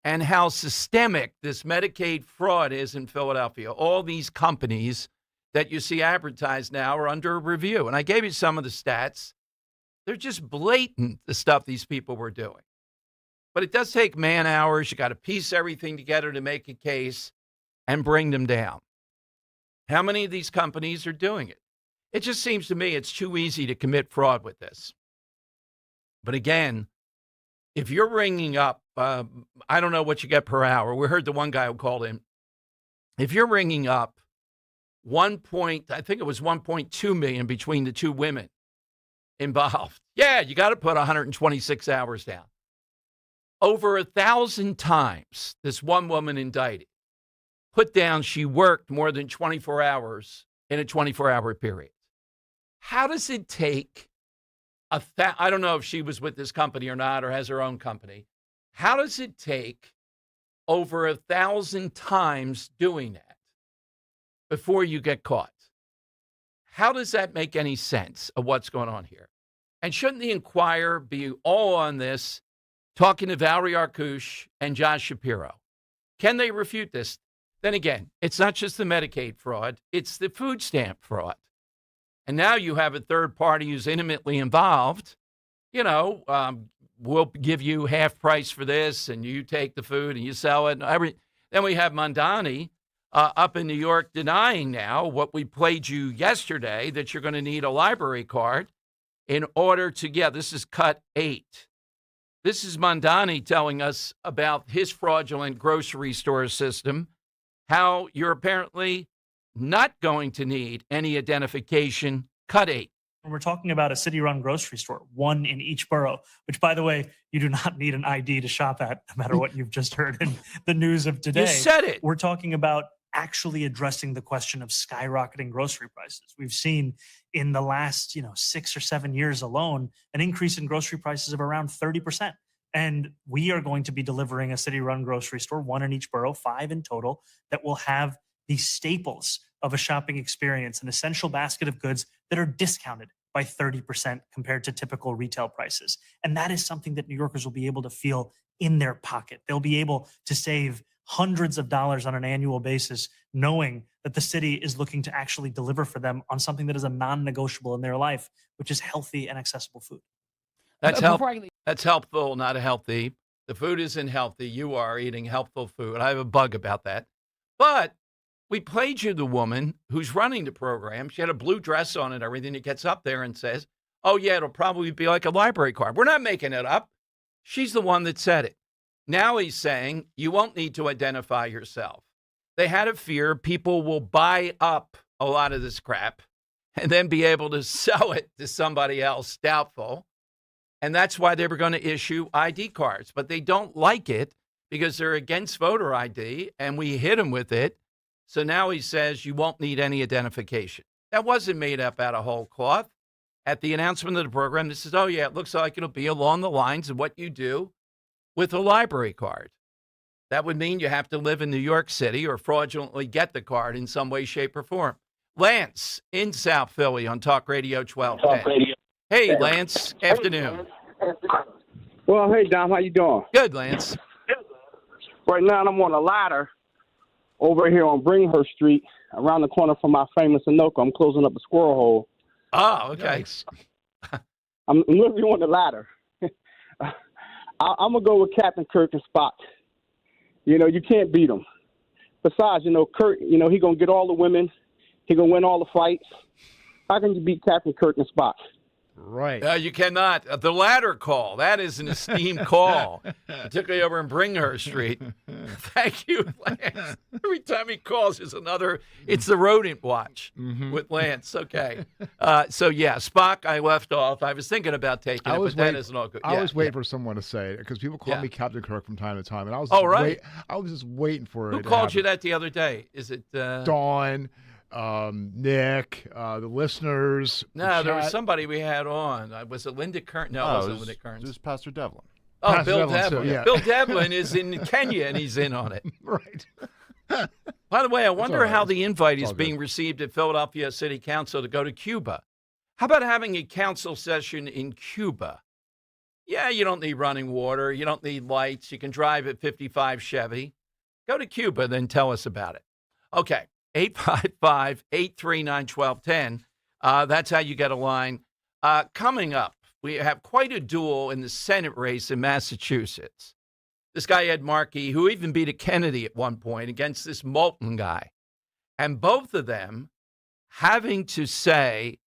and how systemic this Medicaid fraud is in Philadelphia. All these companies that you see advertised now are under review. And I gave you some of the stats. They're just blatant, the stuff these people were doing. But it does take man hours. You got to piece everything together to make a case and bring them down. How many of these companies are doing it? It just seems to me it's too easy to commit fraud with this. But again, if you're ringing up, I don't know what you get per hour. We heard the one guy who called in. If you're ringing up I think it was 1.2 million between the two women involved. Yeah, you got to put 126 hours down. Over 1,000 times, this one woman indicted put down she worked more than 24 hours in a 24-hour period. How does it take I don't know if she was with this company or not, or has her own company. How does it take over 1,000 times doing that before you get caught? How does that make any sense of what's going on here? And shouldn't the Inquirer be all on this, talking to Valerie Arkush and Josh Shapiro? Can they refute this? Then again, it's not just the Medicaid fraud, it's the food stamp fraud. And now you have a third party who's intimately involved. You know, we'll give you half price for this, and you take the food and you sell it. Then we have Mondani up in New York denying now what we played you yesterday, that you're going to need a library card in order to, this is cut 8. This is Mondani telling us about his fraudulent grocery store system, how you're apparently not going to need any identification. Cut 8. We're talking about a city-run grocery store, one in each borough, which, by the way, you do not need an ID to shop at, no matter what you've just heard in the news of today. You said it. We're talking about actually addressing the question of skyrocketing grocery prices. We've seen in the last 6 or 7 years alone an increase in grocery prices of around 30%. And we are going to be delivering a city-run grocery store, one in each borough, 5 in total, that will have the staples of a shopping experience, an essential basket of goods that are discounted by 30% compared to typical retail prices. And that is something that New Yorkers will be able to feel in their pocket. They'll be able to save hundreds of dollars on an annual basis, knowing that the city is looking to actually deliver for them on something that is a non-negotiable in their life, which is healthy and accessible food. That's helpful, not healthy. The food isn't healthy. You are eating healthful food. I have a bug about that. But we played you the woman who's running the program. She had a blue dress on and everything. It gets up there and says, oh, yeah, it'll probably be like a library card. We're not making it up. She's the one that said it. Now he's saying you won't need to identify yourself. They had a fear people will buy up a lot of this crap and then be able to sell it to somebody else, doubtful. And that's why they were going to issue ID cards. But they don't like it because they're against voter ID, and we hit them with it. So now he says you won't need any identification. That wasn't made up out of whole cloth. At the announcement of the program, this is, oh, yeah, it looks like it'll be along the lines of what you do with a library card. That would mean you have to live in New York City or fraudulently get the card in some way, shape, or form. Lance in South Philly on Talk Radio 1210. Hey, Lance. Afternoon. Well, hey, Dom. How you doing? Good, Lance. Right now, I'm on a ladder over here on Bringhurst Street, around the corner from my famous Anoka. I'm closing up a squirrel hole. Oh, okay. I'm literally on the ladder. I'm going to go with Captain Kirk and Spock. You know, you can't beat him. Besides, you know, Kirk, you know, he going to get all the women. He going to win all the fights. How can you beat Captain Kirk and Spock? Right. You cannot. The ladder call, that is an esteemed call, particularly over in Bringhurst Street. Thank you, Lance. Every time he calls, it's the rodent watch with Lance. Okay. So, yeah, Spock, I left off. I was thinking about taking it, but that isn't all good. I was waiting for someone to say it because people call me Captain Kirk from time to time. And I was just waiting for it. Who called you that the other day? Is it Dawn? Nick, the listeners. No, there was somebody we had on. Was it Linda Kern? No, it wasn't Linda Kearns. It was Pastor Devlin. Oh, Pastor Bill Devlin, Devlin. too, yeah. Bill Devlin is in Kenya, and he's in on it. Right. By the way, I wonder how the invite is all being received at Philadelphia City Council to go to Cuba. How about having a council session in Cuba? Yeah, you don't need running water. You don't need lights. You can drive at 55 Chevy. Go to Cuba, then tell us about it. Okay. 855-839-1210. That's how you get a line. Coming up, we have quite a duel in the Senate race in Massachusetts. This guy, Ed Markey, who even beat a Kennedy at one point against this Moulton guy. And both of them having to say,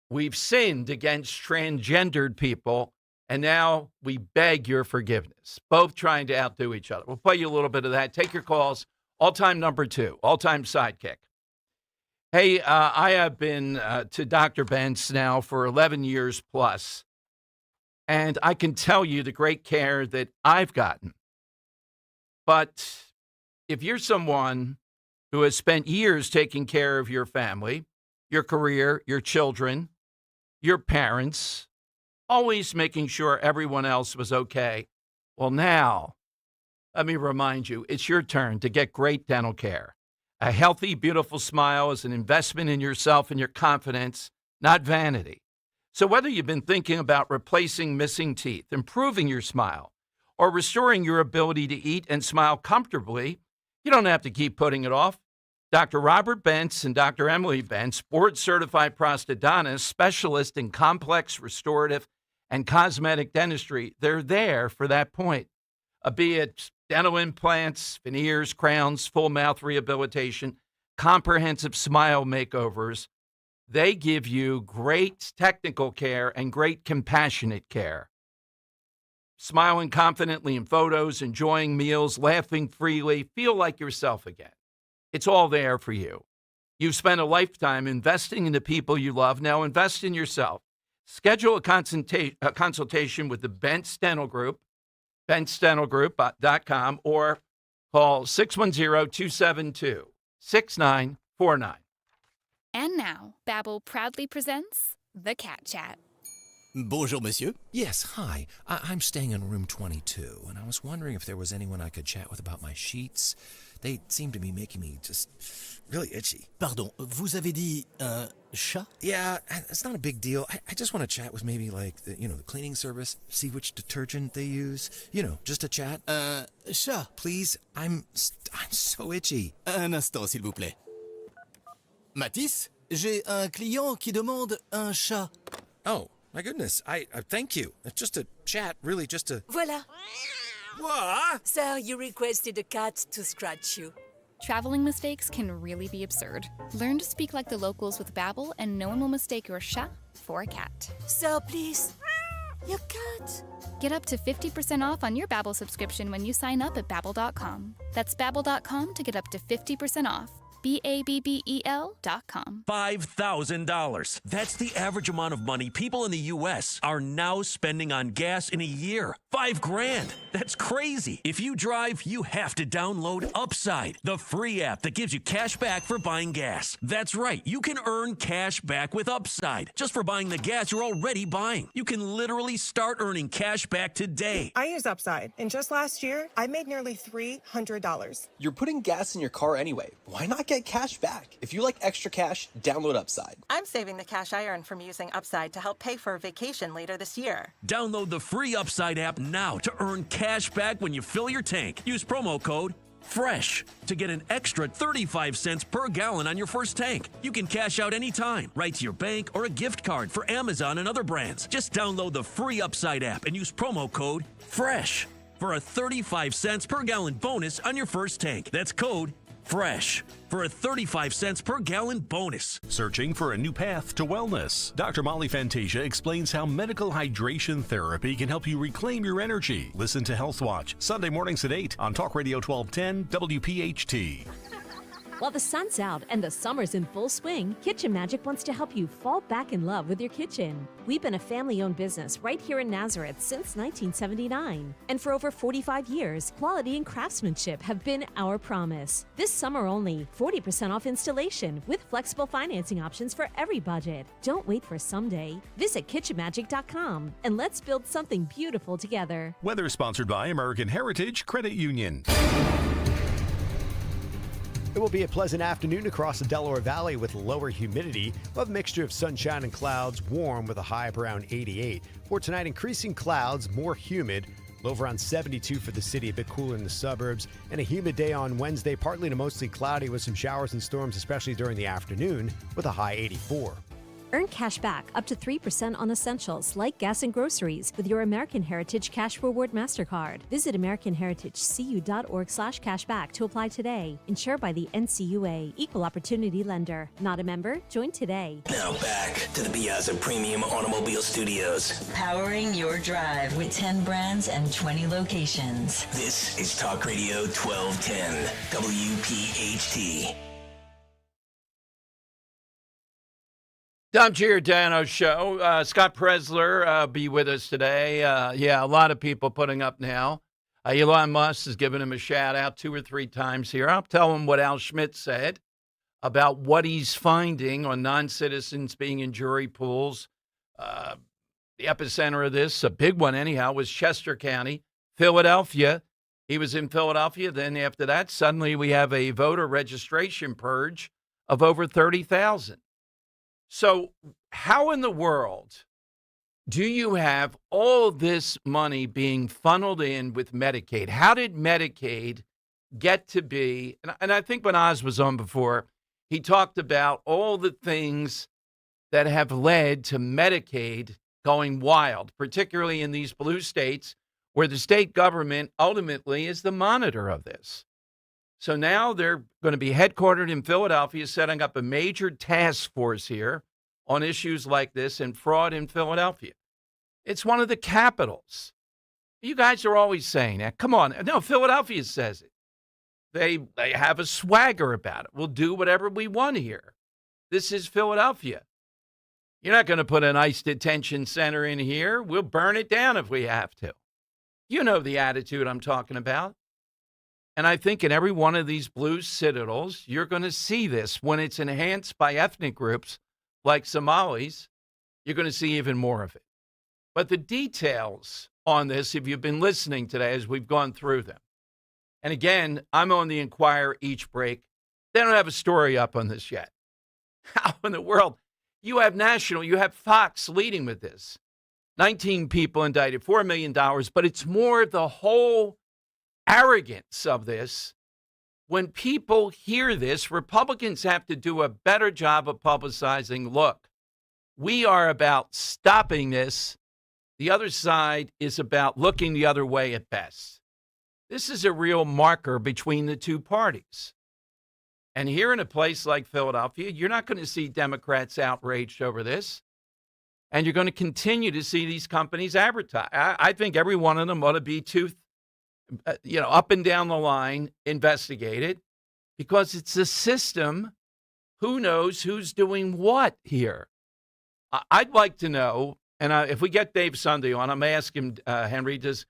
we've sinned against transgendered people, and now we beg your forgiveness. Both trying to outdo each other. We'll play you a little bit of that. Take your calls. All-time number 2, all-time sidekick. Hey, I have been to Dr. Bent's now for 11 years plus, and I can tell you the great care that I've gotten. But if you're someone who has spent years taking care of your family, your career, your children, your parents, always making sure everyone else was okay, well, now, let me remind you, it's your turn to get great dental care. A healthy, beautiful smile is an investment in yourself and your confidence, not vanity. So whether you've been thinking about replacing missing teeth, improving your smile, or restoring your ability to eat and smile comfortably, you don't have to keep putting it off. Dr. Robert Bentz and Dr. Emily Bentz, board-certified prosthodontists, specialists in complex, restorative, and cosmetic dentistry, they're there for that point. Be it dental implants, veneers, crowns, full mouth rehabilitation, comprehensive smile makeovers. They give you great technical care and great compassionate care. Smiling confidently in photos, enjoying meals, laughing freely, feel like yourself again. It's all there for you. You've spent a lifetime investing in the people you love. Now invest in yourself. Schedule a consultation with the Bentz Dental Group, BentzDentalGroup.com, or call 610-272-6949. And now, Babbel proudly presents The Cat Chat. Bonjour, monsieur. Yes, hi. I'm staying in room 22, and I was wondering if there was anyone I could chat with about my sheets. They seem to be making me just really itchy. Pardon, vous avez dit chat? Yeah, it's not a big deal. I just want to chat with maybe like the cleaning service, see which detergent they use. Just a chat. Chat. Please, I'm so itchy. Un instant, s'il vous plaît. Matisse, j'ai un client qui demande un chat. Oh, my goodness. I thank you. It's just a chat, really just a... Voilà. What? Sir, you requested a cat to scratch you. Traveling mistakes can really be absurd. Learn to speak like the locals with Babbel, and no one will mistake your chat for a cat. Sir, please. Your cat. Get up to 50% off on your Babbel subscription when you sign up at Babbel.com. That's Babbel.com to get up to 50% off. BABBEL.com. $5,000. That's the average amount of money people in the U.S. are now spending on gas in a year. $5,000. That's crazy. If you drive, you have to download Upside, the free app that gives you cash back for buying gas. That's right. You can earn cash back with Upside just for buying the gas you're already buying. You can literally start earning cash back today. I use Upside, and just last year, I made nearly $300. You're putting gas in your car anyway. Why not get cash back? If you like extra cash, download Upside. I'm saving the cash I earn from using Upside to help pay for a vacation later this year. Download the free Upside app now to earn cash back when you fill your tank. Use promo code FRESH to get an extra 35 cents per gallon on your first tank. You can cash out anytime, right to your bank or a gift card for Amazon and other brands. Just download the free Upside app and use promo code FRESH for a 35 cents per gallon bonus on your first tank. That's code FRESH for a 35 cents per gallon bonus. Searching for a new path to wellness? Dr. Molly Fantasia explains how medical hydration therapy can help you reclaim your energy. Listen to Health Watch, Sunday mornings at 8 on Talk Radio 1210 WPHT. While the sun's out and the summer's in full swing, Kitchen Magic wants to help you fall back in love with your kitchen. We've been a family-owned business right here in Nazareth since 1979. And for over 45 years, quality and craftsmanship have been our promise. This summer only, 40% off installation with flexible financing options for every budget. Don't wait for someday. Visit kitchenmagic.com and let's build something beautiful together. Weather sponsored by American Heritage Credit Union. It will be a pleasant afternoon across the Delaware Valley with lower humidity. We'll have a mixture of sunshine and clouds, warm with a high of around 88. For tonight, increasing clouds, more humid. Low of around 72 for the city, a bit cooler in the suburbs. And a humid day on Wednesday, partly to mostly cloudy with some showers and storms, especially during the afternoon, with a high 84. Earn cash back up to 3% on essentials like gas and groceries with your American Heritage Cash Reward MasterCard. Visit AmericanHeritageCU.org/cashback to apply today. Insured by the NCUA. Equal Opportunity Lender. Not a member? Join today. Now back to the Piazza Premium Automobile Studios. Powering your drive with 10 brands and 20 locations. This is Talk Radio 1210 WPHT. Tom Giordano Show. Scott Presler be with us today. A lot of people putting up now. Elon Musk has given him a shout out 2 or 3 times here. I'll tell him what Al Schmidt said about what he's finding on non-citizens being in jury pools. The epicenter of this, a big one anyhow, was Chester County, Philadelphia. He was in Philadelphia. Then after that, suddenly we have a voter registration purge of over 30,000. So how in the world do you have all this money being funneled in with Medicaid? How did Medicaid get to be, and I think when Oz was on before, he talked about all the things that have led to Medicaid going wild, particularly in these blue states where the state government ultimately is the monitor of this. So now they're going to be headquartered in Philadelphia, setting up a major task force here on issues like this and fraud in Philadelphia. It's one of the capitals. You guys are always saying that. Come on. No, Philadelphia says it. They have a swagger about it. We'll do whatever we want here. This is Philadelphia. You're not going to put an ICE detention center in here. We'll burn it down if we have to. You know the attitude I'm talking about. And I think in every one of these blue citadels, you're going to see this. When it's enhanced by ethnic groups like Somalis, you're going to see even more of it. But the details on this, if you've been listening today as we've gone through them, and again, I'm on the Enquirer each break. They don't have a story up on this yet. How in the world? You have national, you have Fox leading with this. 19 people indicted, $4 million, but it's more the whole arrogance of this. When people hear this, Republicans have to do a better job of publicizing, look, we are about stopping this. The other side is about looking the other way at best. This is a real marker between the two parties. And here in a place like Philadelphia, you're not going to see Democrats outraged over this. And you're going to continue to see these companies advertise. I think every one of them ought to be up and down the line investigated. because it's a system. Who knows who's doing what here? I'd like to know, and if we get Dave Sunday on, I'm asking him, Henry, does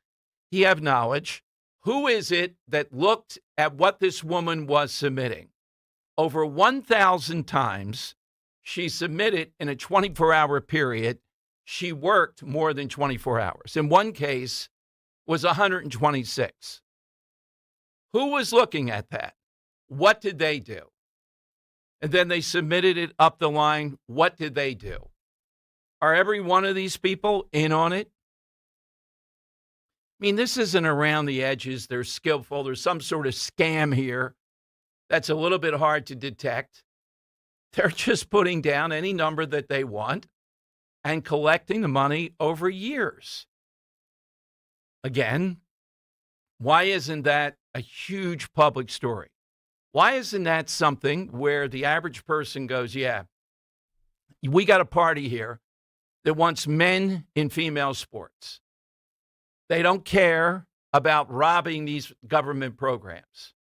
he have knowledge? Who is it that looked at what this woman was submitting? Over 1,000 times, she submitted in a 24-hour period. She worked more than 24 hours. In one case, was 126. Who was looking at that? What did they do? And then they submitted it up the line. What did they do? Are every one of these people in on it? I mean, this isn't around the edges. They're skillful. There's some sort of scam here that's a little bit hard to detect. They're just putting down any number that they want and collecting the money over years. Again, why isn't that a huge public story? Why isn't that something where the average person goes, yeah, we got a party here that wants men in female sports. They don't care about robbing these government programs.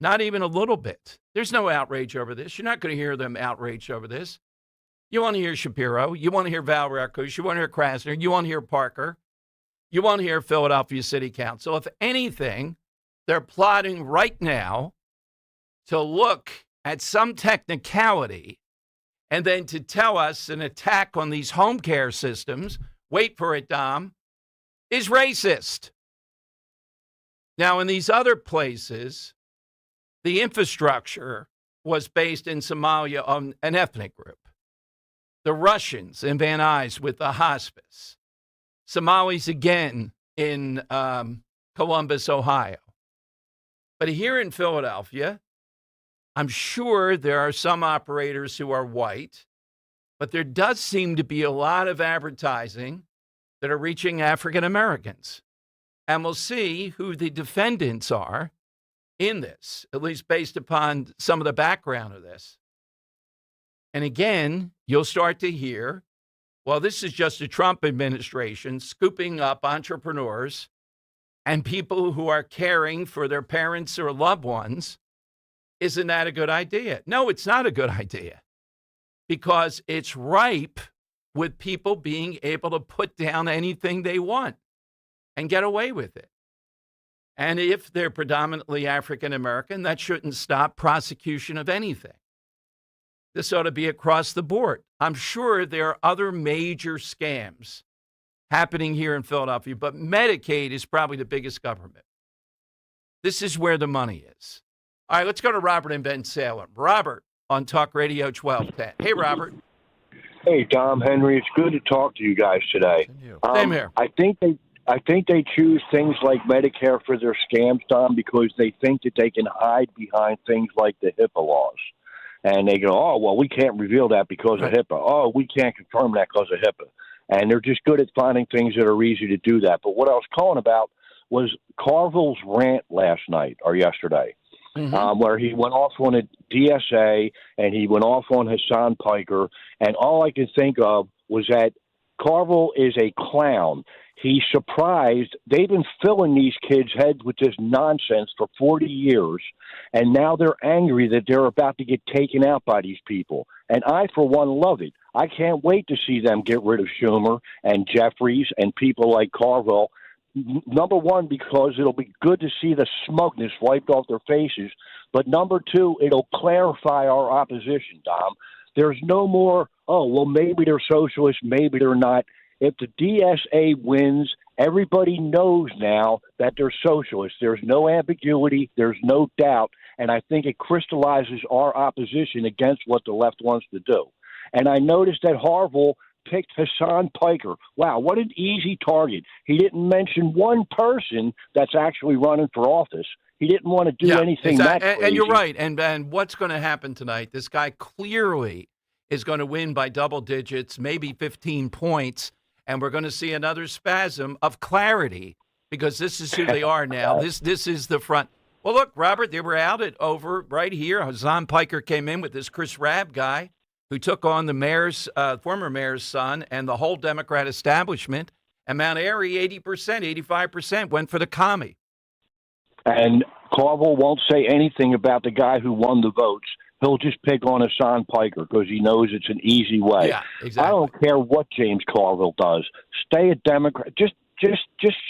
Not even a little bit. There's no outrage over this. You're not going to hear them outraged over this. You want to hear Shapiro. You want to hear Val Rackus. You want to hear Krasner. You want to hear Parker. You want to hear Philadelphia City Council. If anything, they're plotting right now to look at some technicality and then to tell us an attack on these home care systems, wait for it, Dom, is racist. Now, in these other places, the infrastructure was based in Somalia on an ethnic group. The Russians in Van Nuys with the hospice. Somalis again in Columbus, Ohio. But here in Philadelphia, I'm sure there are some operators who are white, but there does seem to be a lot of advertising that are reaching African Americans. And we'll see who the defendants are in this, at least based upon some of the background of this. And again, you'll start to hear, well, this is just a Trump administration scooping up entrepreneurs and people who are caring for their parents or loved ones. Isn't that a good idea? No, it's not a good idea, because it's ripe with people being able to put down anything they want and get away with it. And if they're predominantly African American, that shouldn't stop prosecution of anything. This ought to be across the board. I'm sure there are other major scams happening here in Philadelphia, but Medicaid is probably the biggest government. This is where the money is. All right, let's go to Robert in Ben Salem. Robert on Talk Radio 1210. Hey, Robert. Hey, Tom, Henry. It's good to talk to you guys today. Same here. I think they choose things like Medicare for their scams, Tom, because they think that they can hide behind things like the HIPAA laws. And they go, oh, well, we can't reveal that because of HIPAA. Oh, we can't confirm that because of HIPAA. And they're just good at finding things that are easy to do that. But what I was calling about was Carville's rant last night or yesterday. Where he went off on a DSA and he went off on Hassan Piker. And all I could think of was that Carville is a clown. He's surprised. They've been filling these kids' heads with this nonsense for 40 years, and now they're angry that they're about to get taken out by these people. And I, for one, love it. I can't wait to see them get rid of Schumer and Jeffries and people like Carville. Number one, because it'll be good to see the smugness wiped off their faces. But number two, it'll clarify our opposition, Dom. There's no more, oh, well, maybe they're socialists, maybe they're not. If the DSA wins, everybody knows now that they're socialists. There's no ambiguity. There's no doubt. And I think it crystallizes our opposition against what the left wants to do. And I noticed that Harville picked Hassan Piker. Wow, what an easy target. He didn't mention one person that's actually running for office. He didn't want to do anything that crazy. And you're right. And what's going to happen tonight? This guy clearly is going to win by double digits, maybe 15 points, and we're going to see another spasm of clarity because this is who they are now. This is the front. Well, look, Robert, they were out at over right here. Hassan Piker came in with this Chris Rabb guy who took on the mayor's, former mayor's son and the whole Democrat establishment. And Mount Airy, 80%, 85% went for the commie. And Carville won't say anything about the guy who won the votes. He'll just pick on Hassan Piker because he knows it's an easy way. Yeah, exactly. I don't care what James Carville does. Stay a Democrat. Just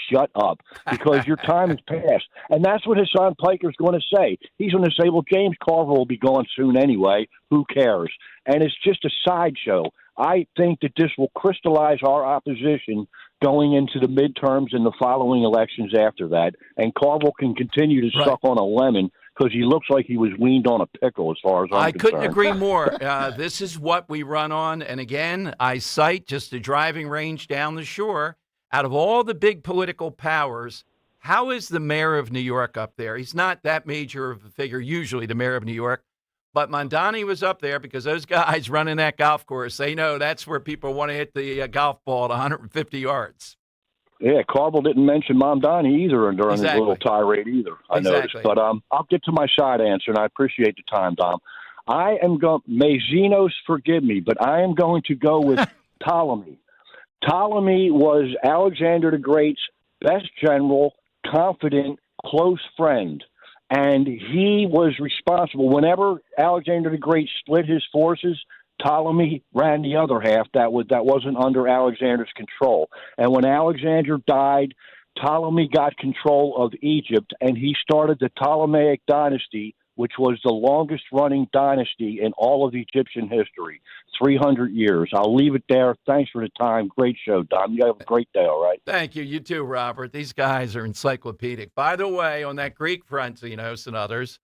shut up because your time has passed. And that's what Hassan Piker's going to say. He's going to say, well, James Carville will be gone soon anyway. Who cares? And it's just a sideshow. I think that this will crystallize our opposition going into the midterms and the following elections after that. And Carville can continue to suck on a lemon because he looks like he was weaned on a pickle as far as I'm concerned. Couldn't agree more. This is what we run on. And again, I cite just a driving range down the shore. Out of all the big political powers, how is the mayor of New York up there? He's not that major of a figure, usually the mayor of New York. But Mondani was up there because those guys running that golf course, they know that's where people want to hit the golf ball at 150 yards. Yeah, Carville didn't mention Mondani either during his little tirade either, I noticed. But I'll get to my side answer, and I appreciate the time, Dom. I am going – may Xenos forgive me, but I am going to go with Ptolemy. Ptolemy was Alexander the Great's best general, confident, close friend. And he was responsible. Whenever Alexander the Great split his forces, Ptolemy ran the other half that wasn't under Alexander's control. And when Alexander died, Ptolemy got control of Egypt, and he started the Ptolemaic dynasty, which was the longest-running dynasty in all of Egyptian history, 300 years. I'll leave it there. Thanks for the time. Great show, Don. You have a great day, all right? Thank you. You too, Robert. These guys are encyclopedic. By the way, on that Greek front, Zenos and others,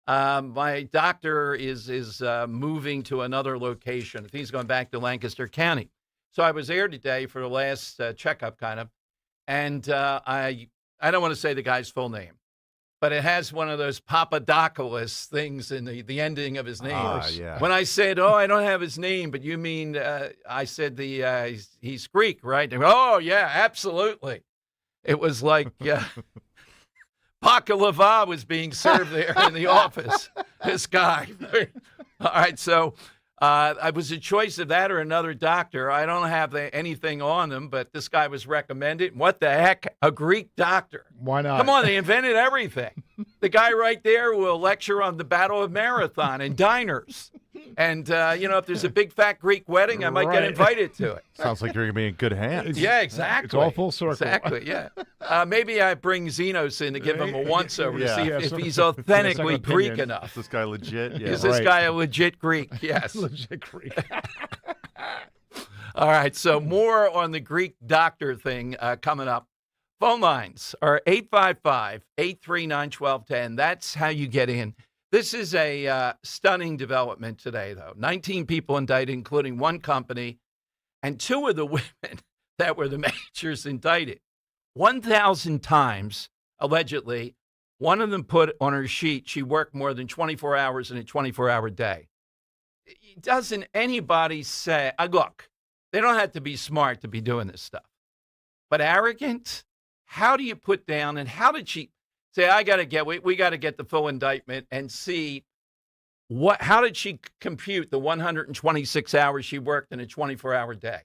my doctor is moving to another location. I think he's going back to Lancaster County. So I was there today for the last checkup, kind of, and I don't want to say the guy's full name, but it has one of those Papadopoulos things in the ending of his name. Yeah. When I said, I don't have his name, but you mean, I said he's Greek, right? They go, oh, yeah, absolutely. It was like Baklava was being served there in the office. This guy. All right, so I was a choice of that or another doctor. I don't have anything on them, but this guy was recommended. What the heck? A Greek doctor. Why not? Come on, they invented everything. The guy right there will lecture on the Battle of Marathon and diners. And, if there's a big, fat Greek wedding, I might get invited to it. Sounds like you're going to be in good hands. Yeah, exactly. It's all full circle. Exactly, yeah. Maybe I bring Xenos in to give him a once-over to see if he's authentically Greek enough. Is this guy legit? Yeah. Is this guy a legit Greek? Yes. Legit Greek. All right, so more on the Greek doctor thing coming up. Phone lines are 855-839-1210. That's how you get in. This is a stunning development today, though. 19 people indicted, including one company, and two of the women that were the managers indicted. 1,000 times, allegedly, one of them put on her sheet she worked more than 24 hours in a 24-hour day. Doesn't anybody say, look, they don't have to be smart to be doing this stuff. But arrogant? How do you put down, and how did she say, we got to get the full indictment and see how did she compute the 126 hours she worked in a 24-hour day?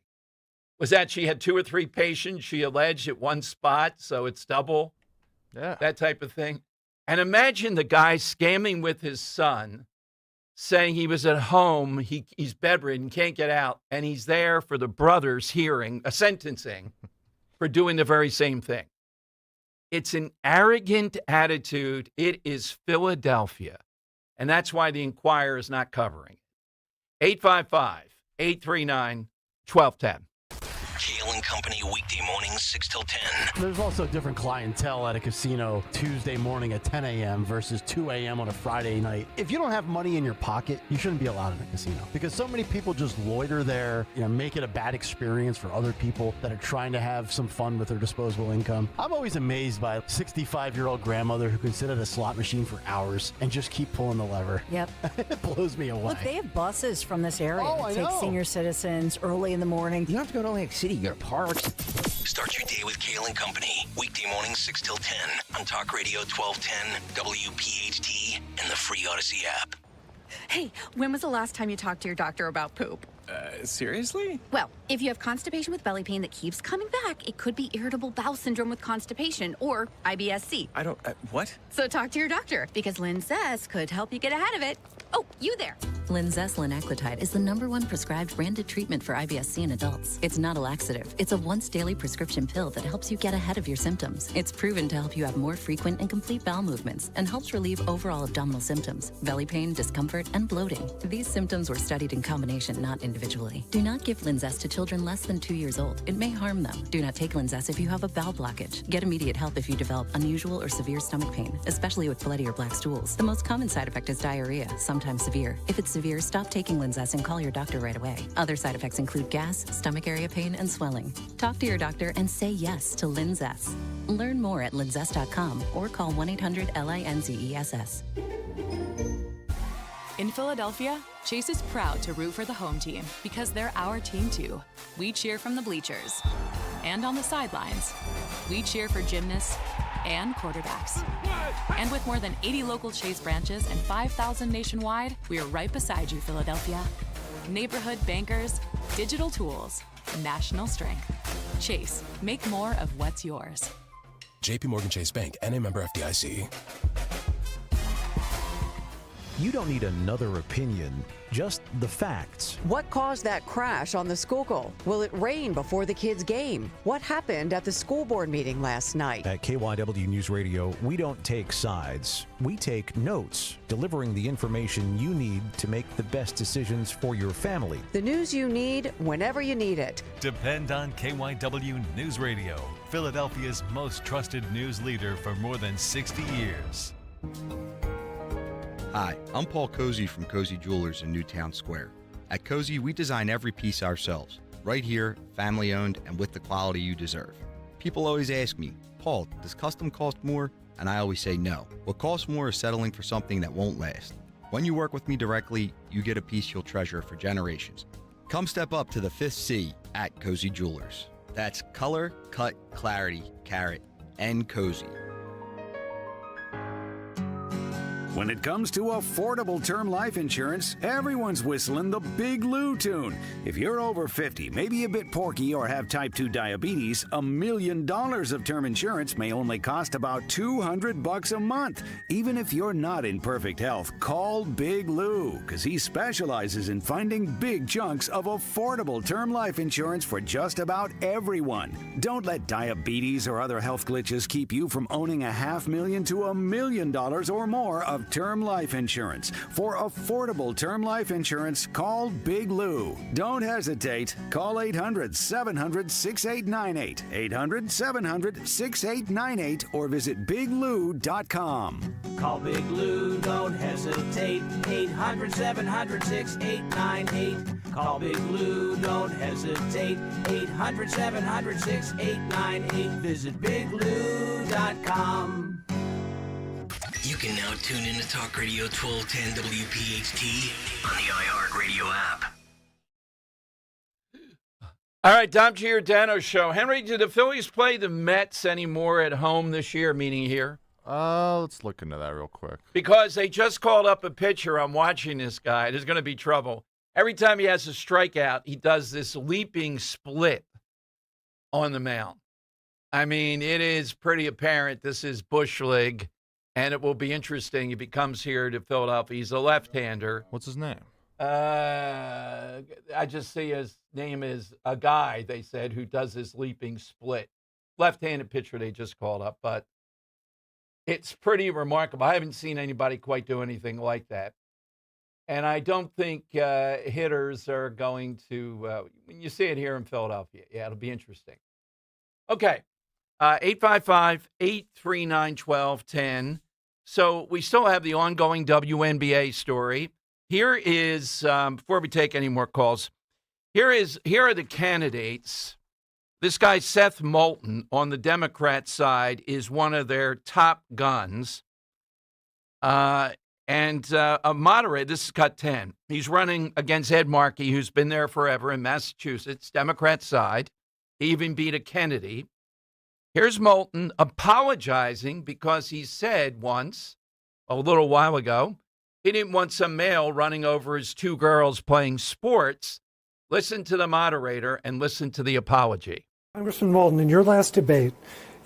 Was that she had 2 or 3 patients she alleged at one spot, so it's double? Yeah. That type of thing. And imagine the guy scamming with his son, saying he was at home, he's bedridden, can't get out, and he's there for the brother's hearing, a sentencing, for doing the very same thing. It's an arrogant attitude. It is Philadelphia. And that's why the Inquirer is not covering it. 855-839-1210. Kale & Company, weekday mornings, 6 till 10. There's also different clientele at a casino Tuesday morning at 10 a.m. versus 2 a.m. on a Friday night. If you don't have money in your pocket, you shouldn't be allowed in a casino because so many people just loiter there, make it a bad experience for other people that are trying to have some fun with their disposable income. I'm always amazed by a 65-year-old grandmother who can sit at a slot machine for hours and just keep pulling the lever. Yep. It blows me away. Look, they have buses from this area that take senior citizens early in the morning. You don't have to go to Atlantic City. You go to parks. Start your day with Kale & Company. Weekday mornings 6 till 10 on Talk Radio 1210, WPHT, and the free Odyssey app. Hey, when was the last time you talked to your doctor about poop? Seriously? Well, if you have constipation with belly pain that keeps coming back, it could be irritable bowel syndrome with constipation or IBS-C. I don't, what? So talk to your doctor, because Linzess could help you get ahead of it. Oh, you there. Linzess linaclotide is the #1 prescribed branded treatment for IBS-C in adults. It's not a laxative. It's a once-daily prescription pill that helps you get ahead of your symptoms. It's proven to help you have more frequent and complete bowel movements and helps relieve overall abdominal symptoms, belly pain, discomfort, and bloating. These symptoms were studied in combination, not individually. Do not give Linzess to children less than 2 years old. It may harm them. Do not take Linzess if you have a bowel blockage. Get immediate help if you develop unusual or severe stomach pain, especially with bloody or black stools. The most common side effect is diarrhea, sometimes severe. If it's severe, stop taking Linzess and call your doctor right away. Other side effects include gas, stomach area pain, and swelling. Talk to your doctor and say yes to Linzess. Learn more at linzess.com or call 1-800-LINZESS. In Philadelphia, Chase is proud to root for the home team because they're our team too. We cheer from the bleachers and on the sidelines. We cheer for gymnasts and quarterbacks. And with more than 80 local Chase branches and 5,000 nationwide, we are right beside you, Philadelphia. Neighborhood bankers, digital tools, national strength. Chase, make more of what's yours. JP Morgan Chase Bank, N.A. member FDIC. You don't need another opinion, just the facts. What caused that crash on the Schuylkill? Will it rain before the kids' game? What happened at the school board meeting last night? At KYW News Radio, we don't take sides. We take notes, delivering the information you need to make the best decisions for your family. The news you need whenever you need it. Depend on KYW News Radio, Philadelphia's most trusted news leader for more than 60 years. Hi, I'm Paul Cozy from Cozy Jewelers in Newtown Square. At Cozy, we design every piece ourselves, right here, family-owned, and with the quality you deserve. People always ask me, Paul, does custom cost more? And I always say no. What costs more is settling for something that won't last. When you work with me directly, you get a piece you'll treasure for generations. Come step up to the 5th C at Cozy Jewelers. That's color, cut, clarity, carat, and cozy. When it comes to affordable term life insurance, everyone's whistling the Big Lou tune. If you're over 50, maybe a bit porky, or have type 2 diabetes, $1 million of term insurance may only cost about $200 a month. Even if you're not in perfect health, call Big Lou, because he specializes in finding big chunks of affordable term life insurance for just about everyone. Don't let diabetes or other health glitches keep you from owning $500,000 to $1 million or more of term life insurance. For affordable term life insurance, call Big Lou. Don't hesitate. Call 800-700-6898, 800-700-6898, or visit biglou.com. Call Big Lou, don't hesitate, 800-700-6898. Call Big Lou, don't hesitate, 800-700-6898. Visit biglou.com. You can now tune in to Talk Radio 1210 WPHT on the iHeartRadio app. All right, Dom Giordano Show. Henry, do the Phillies play the Mets anymore at home this year, meaning here? Let's look into that real quick. Because they just called up a pitcher. I'm watching this guy. There's going to be trouble. Every time he has a strikeout, he does this leaping split on the mound. I mean, it is pretty apparent this is Bush League. And it will be interesting if he comes here to Philadelphia. He's a left-hander. What's his name? I just see his name is a guy, they said, who does this leaping split. Left-handed pitcher they just called up, but it's pretty remarkable. I haven't seen anybody quite do anything like that. And I don't think hitters are going to, when you see it here in Philadelphia, yeah, it'll be interesting. Okay. 855-839-1210. So we still have the ongoing WNBA story. Here is, before we take any more calls, here are the candidates. This guy, Seth Moulton, on the Democrat side, is one of their top guns. And a moderate, this is cut 10. He's running against Ed Markey, who's been there forever in Massachusetts, Democrat side. He even beat a Kennedy. Here's Moulton apologizing because he said once, a little while ago, he didn't want some male running over his two girls playing sports, Listen to the moderator and listen to the apology. Congressman Moulton, in your last debate,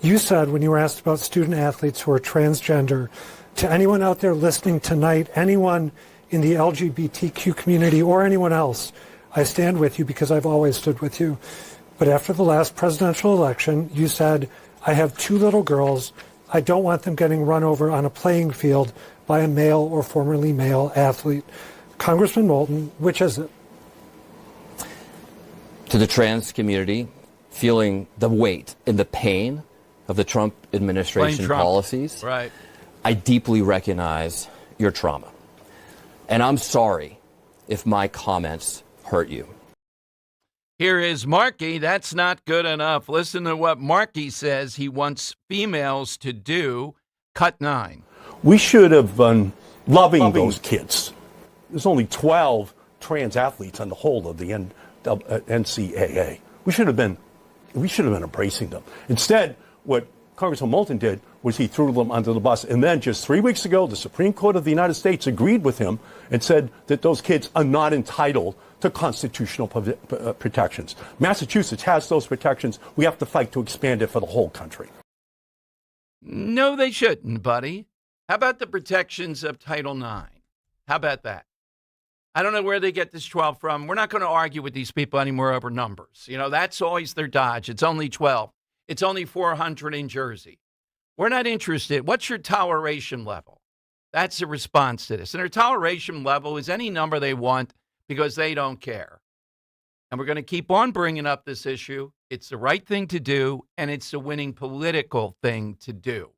you said when you were asked about student athletes who are transgender, to anyone out there listening tonight, anyone in the LGBTQ community or anyone else, I stand with you because I've always stood with you. But after the last presidential election, you said, I have 2 little girls. I don't want them getting run over on a playing field by a male or formerly male athlete. Congressman Moulton, which is it? To the trans community, feeling the weight and the pain of the Trump administration policies, right. I deeply recognize your trauma. And I'm sorry if my comments hurt you. Here is Markey. That's not good enough. Listen to what Markey says he wants females to do. Cut 9. We should have been loving those kids. There's only 12 trans athletes on the whole of the NCAA. We should have been embracing them. Instead, what Congressman Moulton did was he threw them under the bus. And then just 3 weeks ago, the Supreme Court of the United States agreed with him and said that those kids are not entitled to constitutional protections. Massachusetts has those protections. We have to fight to expand it for the whole country. No, they shouldn't, buddy. How about the protections of Title IX? How about that? I don't know where they get this 12 from. We're not going to argue with these people anymore over numbers. You know, that's always their dodge. It's only 12. It's only 400 in Jersey. We're not interested. What's your toleration level? That's the response to this. And their toleration level is any number they want because they don't care. And we're going to keep on bringing up this issue. It's the right thing to do, and it's the winning political thing to do.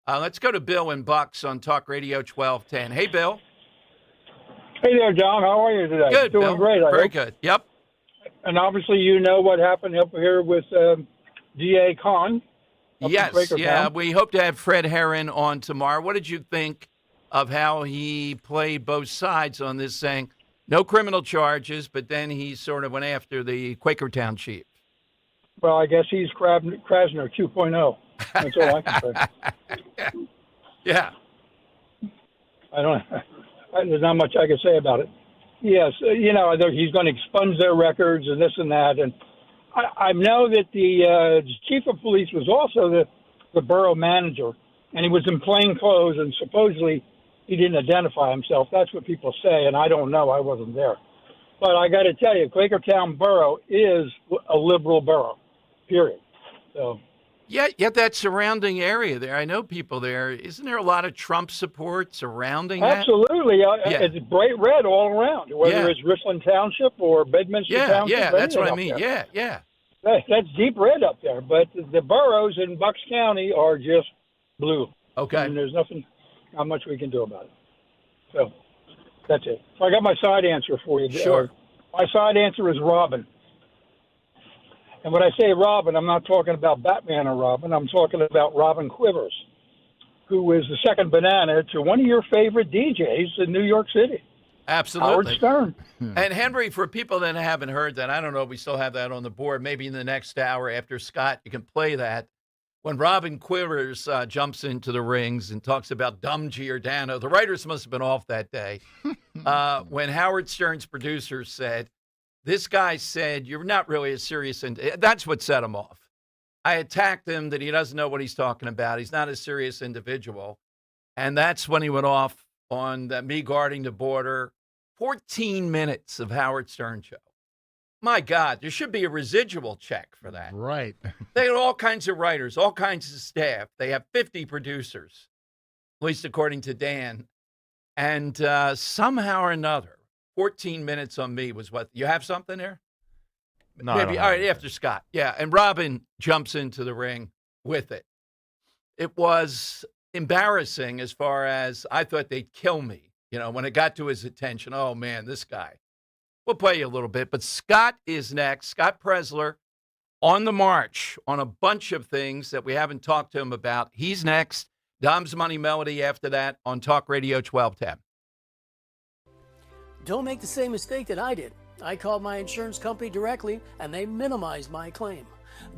Let's go to Bill and Bucks on Talk Radio 1210. Hey, Bill. Hey there, John. How are you today? Good, Doing Bill. great. Very good. Yep. And obviously, you know what happened up here with D.A. Khan. Yes, yeah. We hope to have Fred Herron on tomorrow. What did you think of how he played both sides on this, saying no criminal charges, but then he sort of went after the Quakertown chief? Well, I guess he's Krasner 2.0. That's all I can say. Yeah. There's not much I can say about it. Yes, you know, he's going to expunge their records and this and that. And I know that the chief of police was also the borough manager, and he was in plain clothes, and supposedly he didn't identify himself. That's what people say, and I don't know. I wasn't there. But I got to tell you, Quakertown Borough is a liberal borough, period. So. Yet that surrounding area there, I know people there. Isn't there a lot of Trump support surrounding that? Absolutely. It's bright red all around, whether it's Richland Township or Bedminster Township. Yeah, that's what I mean. There. Yeah. That's deep red up there. But the boroughs in Bucks County are just blue. Okay. And there's not much we can do about it. So that's it. So I got my side answer for you. Sure. My side answer is Robin. And when I say Robin, I'm not talking about Batman or Robin. I'm talking about Robin Quivers, who is the second banana to one of your favorite DJs in New York City. Absolutely. Howard Stern. And Henry, for people that haven't heard that, I don't know if we still have that on the board. Maybe in the next hour after Scott, you can play that. When Robin Quivers jumps into the rings and talks about dumb Giordano, the writers must have been off that day. When Howard Stern's producer said, this guy said, you're not really a serious, that's what set him off. I attacked him that he doesn't know what he's talking about. He's not a serious individual. And that's when he went off on me guarding the border. 14 minutes of Howard Stern show. My God, there should be a residual check for that. Right. They have all kinds of writers, all kinds of staff. They have 50 producers, at least according to Dan. And somehow or another, 14 minutes on me was what? You have something there? No, Maybe. All right, after Scott. Yeah, and Robin jumps into the ring with it. It was embarrassing as far as I thought they'd kill me. You know, when it got to his attention, oh, man, this guy. We'll play you a little bit, but Scott is next. Scott Presler on the march on a bunch of things that we haven't talked to him about. He's next. Dom's Money Melody after that on Talk Radio 1210. Don't make the same mistake that I did. I called my insurance company directly, and they minimized my claim.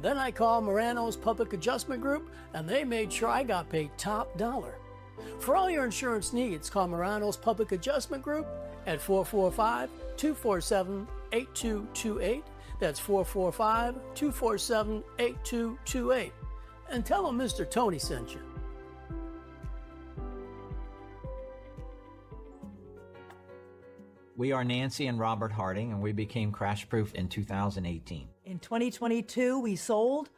Then I called Morano's Public Adjustment Group, and they made sure I got paid top dollar. For all your insurance needs, call Marano's Public Adjustment Group at 445-247-8228. That's 445-247-8228. And tell them Mr. Tony sent you. We are Nancy and Robert Harding, and we became Crash Proof in 2018. In 2022, we sold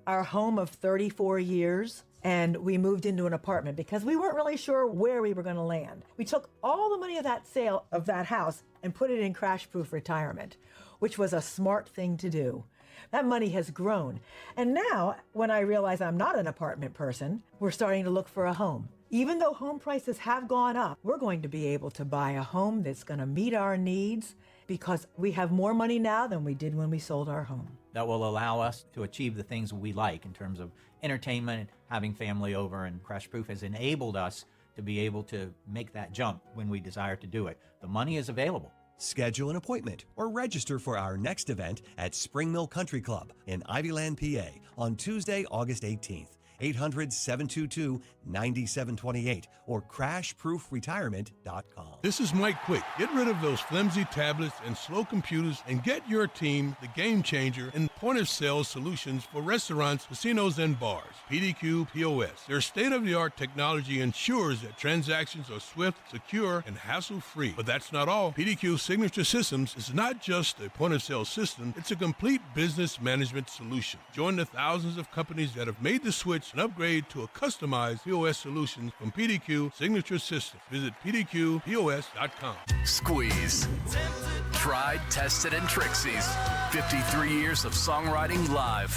our home of 34 years, and we moved into an apartment because we weren't really sure where we were going to land. We took all the money of that sale of that house and put it in Crash Proof retirement, which was a smart thing to do. That money has grown. And now, when I realize I'm not an apartment person, we're starting to look for a home. Even though home prices have gone up, we're going to be able to buy a home that's going to meet our needs because we have more money now than we did when we sold our home. That will allow us to achieve the things we like in terms of entertainment and having family over, and Crash Proof has enabled us to be able to make that jump when we desire to do it. The money is available. Schedule an appointment or register for our next event at Spring Mill Country Club in Ivyland, PA on Tuesday, August 18th. 800-722-9728 or crashproofretirement.com. This is Mike Quick. Get rid of those flimsy tablets and slow computers and get your team the game changer in point-of-sale solutions for restaurants, casinos, and bars. PDQ POS. Their state-of-the-art technology ensures that transactions are swift, secure, and hassle-free. But that's not all. PDQ Signature Systems is not just a point-of-sale system, it's a complete business management solution. Join the thousands of companies that have made the switch and upgrade to a customized POS solution from PDQ Signature Systems. Visit pdqpos.com. Squeeze. Tried, tested, and Trixie's. 53 years of songwriting live.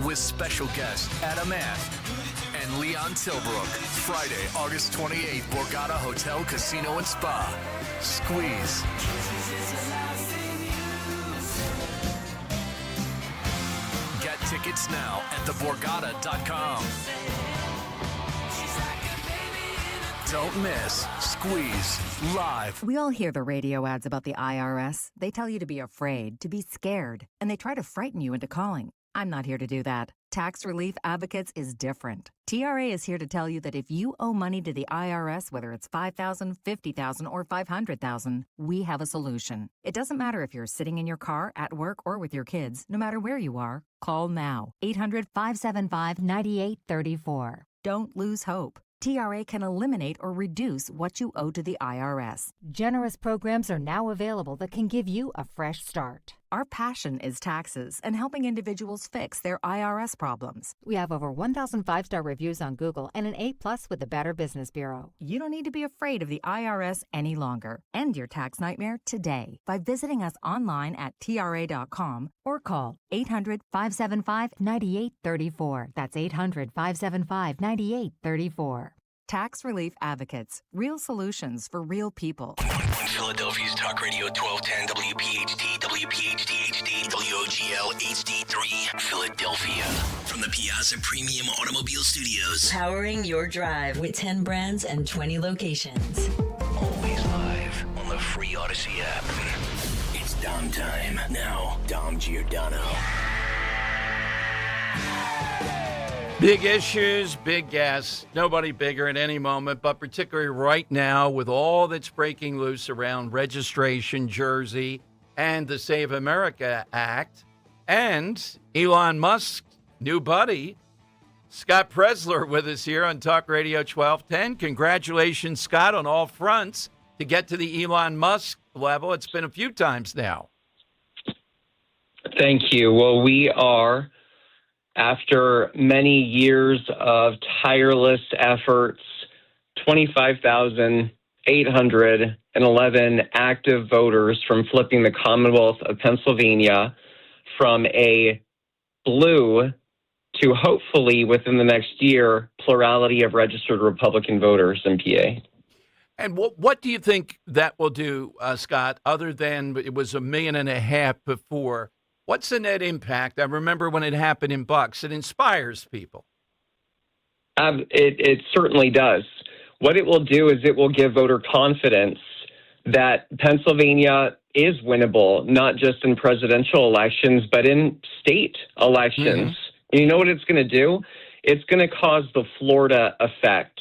With special guests Adam Ant and Leon Tilbrook. Friday, August 28th, Borgata Hotel, Casino, and Spa. Squeeze. Get tickets now at theborgata.com. Don't miss Squeeze live. We all hear the radio ads about the IRS. They tell you to be afraid, to be scared, and they try to frighten you into calling. I'm not here to do that. Tax Relief Advocates is different. TRA is here to tell you that if you owe money to the IRS, whether it's $5,000, $50,000, or $500,000, we have a solution. It doesn't matter if you're sitting in your car, at work, or with your kids. No matter where you are, call now. 800-575-9834. Don't lose hope. TRA can eliminate or reduce what you owe to the IRS. Generous programs are now available that can give you a fresh start. Our passion is taxes and helping individuals fix their IRS problems. We have over 1,000 5-star reviews on Google and an A+ with the Better Business Bureau. You don't need to be afraid of the IRS any longer. End your tax nightmare today by visiting us online at TRA.com or call 800-575-9834. That's 800-575-9834. Tax Relief Advocates. Real solutions for real people. Philadelphia's Talk Radio 1210 WPHT, WPHT HD, WOGL HD3, Philadelphia. From the Piazza Premium Automobile Studios. Powering your drive with 10 brands and 20 locations. Always live on the free Odyssey app. It's Dom time. Now, Dom Giordano. Big issues, big guests. Nobody bigger at any moment, but particularly right now with all that's breaking loose around registration, Jersey, and the Save America Act, and Elon Musk's new buddy, Scott Presler, with us here on Talk Radio 1210. Congratulations, Scott, on all fronts to get to the Elon Musk level. It's been a few times now. Thank you. Well, we are, after many years of tireless efforts, 25,811 active voters from flipping the Commonwealth of Pennsylvania from a blue to hopefully within the next year, plurality of registered Republican voters in PA. And what do you think that will do, Scott, other than it was 1.5 million before? What's the net impact? I remember when it happened in Bucks. It inspires people. It certainly does. What it will do is it will give voter confidence that Pennsylvania is winnable, not just in presidential elections, but in state elections. Mm-hmm. You know what it's going to do? It's going to cause the Florida effect.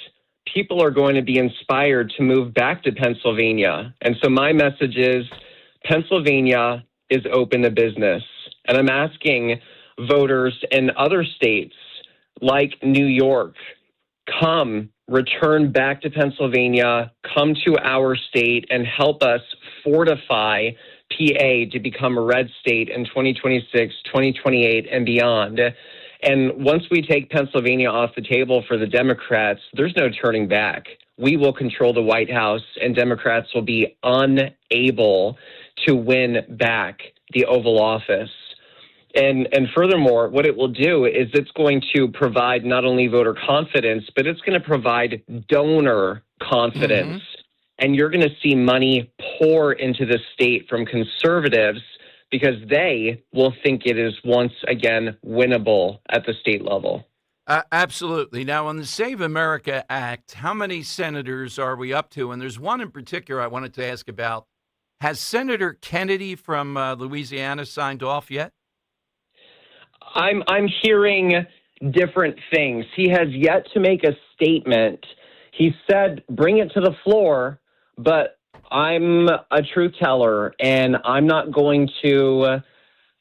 people are going to be inspired to move back to Pennsylvania. And so my message is Pennsylvania is open to business. And I'm asking voters in other states like New York, come, return back to Pennsylvania, come to our state and help us fortify PA to become a red state in 2026, 2028, and beyond. And once we take Pennsylvania off the table for the Democrats, there's no turning back. We will control the White House, and Democrats will be unable to win back the Oval Office. And furthermore, what it will do is it's going to provide not only voter confidence, but it's going to provide donor confidence. And you're going to see money pour into the state from conservatives because they will think it is once again winnable at the state level. Absolutely. Now, on the Save America Act, how many senators are we up to? And there's one in particular I wanted to ask about. Has Senator Kennedy from Louisiana signed off yet? I'm hearing different things. He has yet to make a statement. He said, bring it to the floor, but I'm a truth teller, and I'm not going to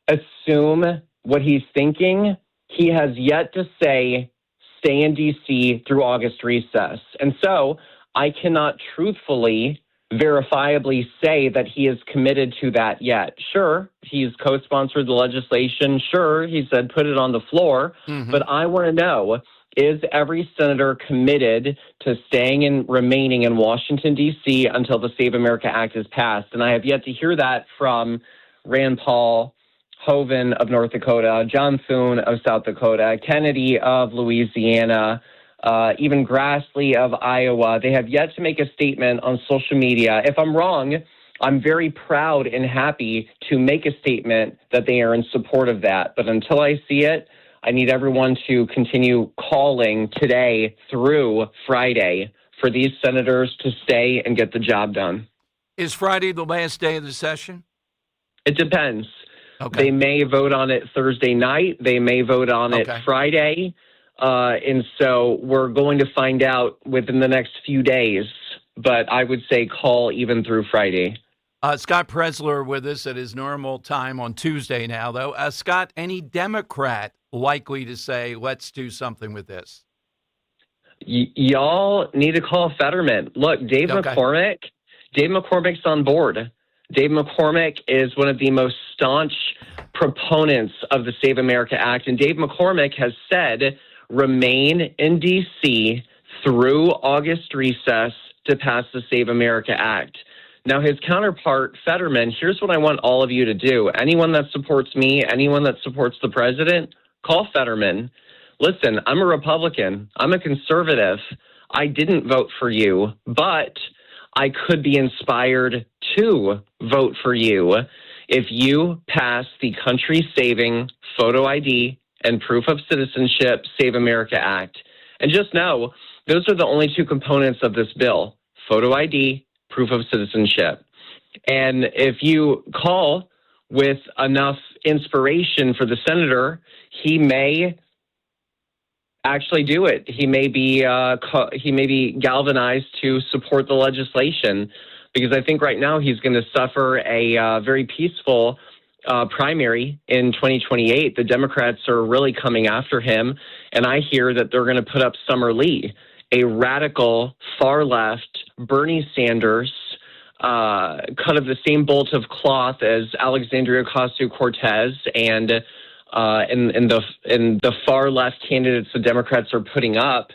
assume what he's thinking. He has yet to say, stay in D.C. through August recess. And so I cannot truthfully, verifiably say that he is committed to that yet. Sure, he's co-sponsored the legislation. Sure, he said put it on the floor. But I want to know, is every senator committed to staying and remaining in Washington, D.C. until the Save America Act is passed? And I have yet to hear that from Rand Paul, Hoeven of North Dakota, John Thune of South Dakota, Kennedy of Louisiana, even Grassley of Iowa. They have yet to make a statement on social media. If I'm wrong, I'm very proud and happy to make a statement that they are in support of that. But until I see it, I need everyone to continue calling today through Friday for these senators to stay and get the job done. Is Friday the last day of the session? It depends. Okay. They may vote on it Thursday night. They may vote on it Friday. And so we're going to find out within the next few days. But I would say call even through Friday. Scott Presler with us at his normal time on Tuesday now, though. Scott, any Democrat likely to say, let's do something with this? Y'all need to call Fetterman. Look, Dave McCormick's on board. Dave McCormick is one of the most staunch proponents of the Save America Act. And Dave McCormick has said, remain in D.C. through August recess to pass the Save America Act. Now, his counterpart, Fetterman, here's what I want all of you to do. Anyone that supports me, anyone that supports the president, call Fetterman. Listen, I'm a Republican. I'm a conservative. I didn't vote for you, but I could be inspired to vote for you if you pass the country-saving photo ID and proof of citizenship Save America Act. And just know, those are the only two components of this bill, photo ID, proof of citizenship. And if you call with enough inspiration for the senator, he may actually do it. He may be galvanized to support the legislation, because I think right now he's going to suffer a very peaceful primary in 2028. The Democrats are really coming after him, and I hear that they're going to put up Summer Lee, a radical, far-left Bernie Sanders, kind of the same bolt of cloth as Alexandria Ocasio-Cortez and the far-left candidates the Democrats are putting up,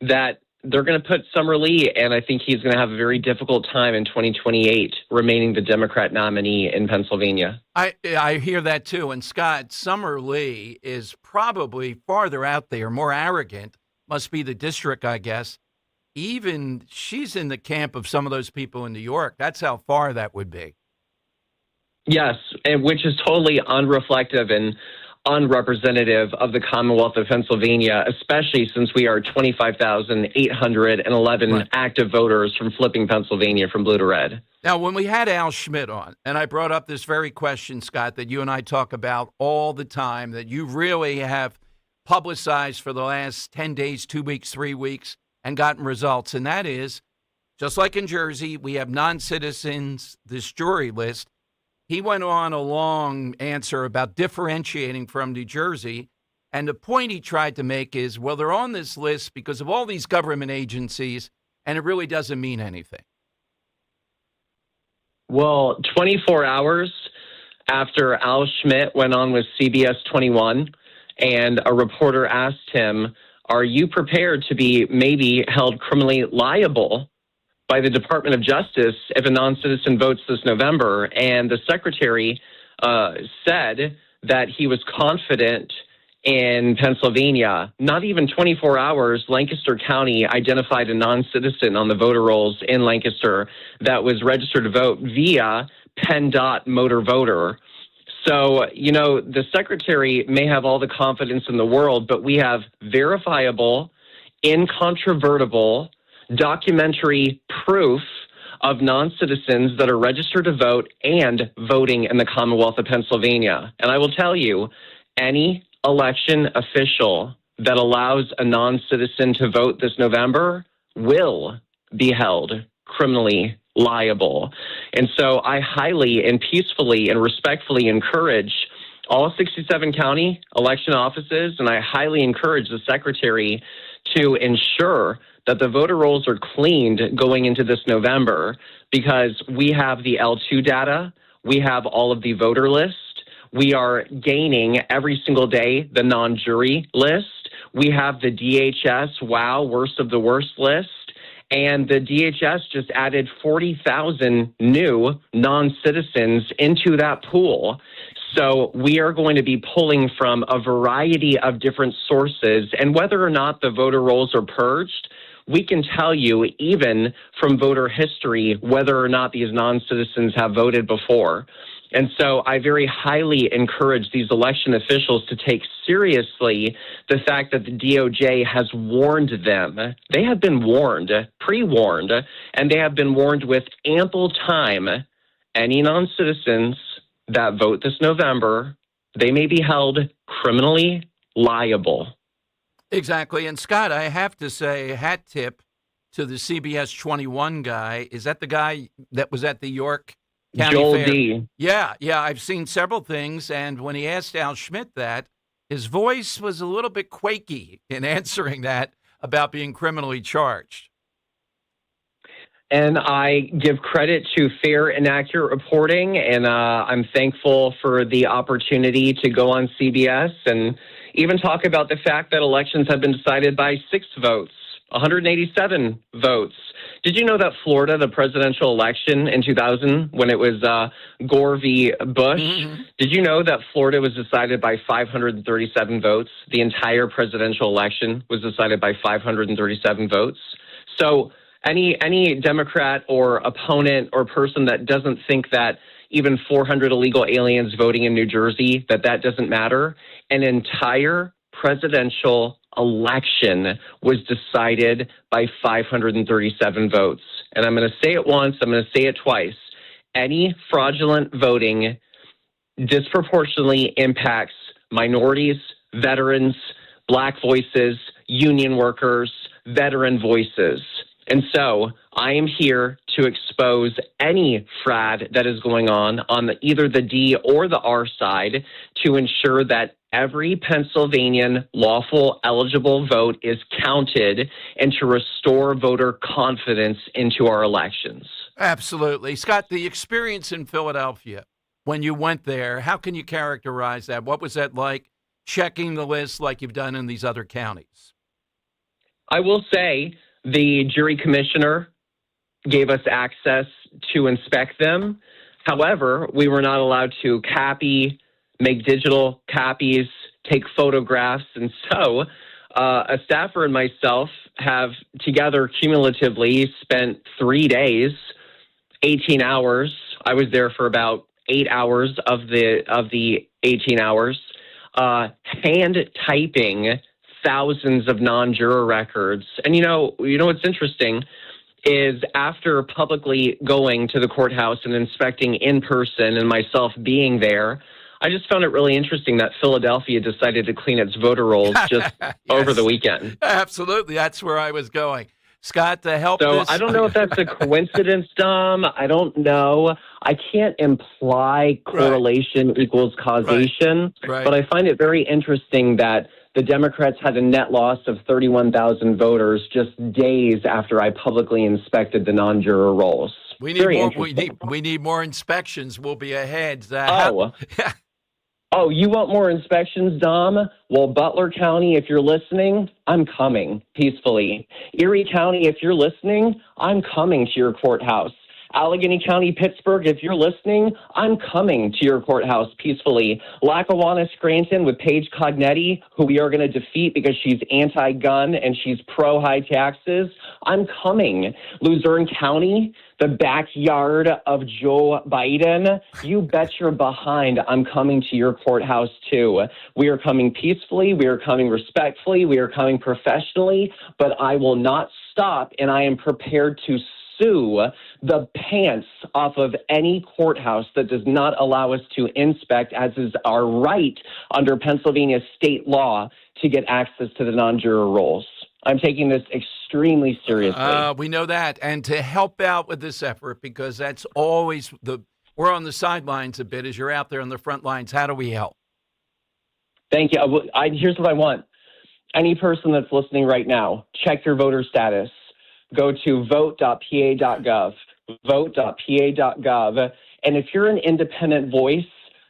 that they're going to put Summer Lee, and I think he's going to have a very difficult time in 2028 remaining the Democrat nominee in Pennsylvania. I hear that too. And Scott, Summer Lee is probably farther out there, more arrogant, must be the district, I guess. Even she's in the camp of some of those people in New York. That's how far that would be. Yes, and which is totally unreflective and unrepresentative of the Commonwealth of Pennsylvania, especially since we are 25,811 active voters from flipping Pennsylvania from blue to red. Now, when we had Al Schmidt on, and I brought up this very question, Scott, that you and I talk about all the time, that you really have publicized for the last 10 days, 2 weeks, 3 weeks, and gotten results. And that is, just like in Jersey, we have non-citizens, this jury list. He went on a long answer about differentiating from New Jersey. And the point he tried to make is, well, they're on this list because of all these government agencies, and it really doesn't mean anything. Well, 24 hours after Al Schmidt went on with CBS 21, and a reporter asked him, are you prepared to be maybe held criminally liable by the Department of Justice if a non-citizen votes this November? And the secretary said that he was confident in Pennsylvania. Not even 24 hours, Lancaster County identified a non-citizen on the voter rolls in Lancaster that was registered to vote via PennDOT motor voter. So, the secretary may have all the confidence in the world, but we have verifiable, incontrovertible, documentary proof of non-citizens that are registered to vote and voting in the Commonwealth of Pennsylvania. And I will tell you, any election official that allows a non-citizen to vote this November will be held criminally liable. And so I highly and peacefully and respectfully encourage all 67 county election offices, and I highly encourage the secretary to ensure that the voter rolls are cleaned going into this November, because we have the L2 data, we have all of the voter list, we are gaining every single day the non-jury list, we have the DHS, wow, worst of the worst list, and the DHS just added 40,000 new non-citizens into that pool. So we are going to be pulling from a variety of different sources, and whether or not the voter rolls are purged, we can tell you, even from voter history, whether or not these non-citizens have voted before. And so I very highly encourage these election officials to take seriously the fact that the DOJ has warned them. They have been warned, pre-warned, and they have been warned with ample time. Any non-citizens that vote this November, they may be held criminally liable. Exactly. And Scott, I have to say, hat tip to the CBS 21 guy. Is that the guy that was at the York County Joel Fair? D. Yeah. I've seen several things. And when he asked Al Schmidt that, his voice was a little bit quaky in answering that about being criminally charged. And I give credit to fair and accurate reporting, and I'm thankful for the opportunity to go on CBS and even talk about the fact that elections have been decided by 6 votes, 187 votes. Did you know that Florida, the presidential election in 2000, when it was Gore v. Bush, did you know that Florida was decided by 537 votes? The entire presidential election was decided by 537 votes. So any Democrat or opponent or person that doesn't think that even 400 illegal aliens voting in New Jersey, that doesn't matter, an entire presidential election was decided by 537 votes. And I'm going to say it once, I'm going to say it twice. Any fraudulent voting disproportionately impacts minorities, veterans, Black voices, union workers, veteran voices. And so I am here to expose any fraud that is going on either the D or the R side to ensure that every Pennsylvanian lawful eligible vote is counted and to restore voter confidence into our elections. Absolutely. Scott, the experience in Philadelphia, when you went there, how can you characterize that? What was that like, checking the list like you've done in these other counties? I will say the jury commissioner gave us access to inspect them. However, we were not allowed to copy, make digital copies, take photographs. And so a staffer and myself have together cumulatively spent 3 days, 18 hours. I was there for about 8 hours of the 18 hours, hand typing thousands of non-juror records. And you know what's interesting is after publicly going to the courthouse and inspecting in person and myself being there, I just found it really interesting that Philadelphia decided to clean its voter rolls just Yes. over the weekend. Absolutely. That's where I was going. Scott, to help So this. I don't know if that's a coincidence, Dom. I don't know. I can't imply correlation equals causation, Right. but I find it very interesting that the Democrats had a net loss of 31,000 voters just days after I publicly inspected the non-juror rolls. We need Very more. interesting. We need more inspections. We'll be ahead. Oh, you want more inspections, Dom? Well, Butler County, if you're listening, I'm coming peacefully. Erie County, if you're listening, I'm coming to your courthouse. Allegheny County, Pittsburgh, if you're listening, I'm coming to your courthouse peacefully. Lackawanna, Scranton with Paige Cognetti, who we are going to defeat because she's anti-gun and she's pro-high taxes, I'm coming. Luzerne County, the backyard of Joe Biden, you bet you're behind. I'm coming to your courthouse too. We are coming peacefully. We are coming respectfully. We are coming professionally, but I will not stop, and I am prepared to sue the pants off of any courthouse that does not allow us to inspect, as is our right under Pennsylvania state law to get access to the non-juror rolls. I'm taking this extremely seriously. We know that. And to help out with this effort, because that's always we're on the sidelines a bit as you're out there on the front lines. How do we help? Thank you. Here's what I want. Any person that's listening right now, check your voter status. Go to vote.pa.gov, vote.pa.gov. And if you're an independent voice,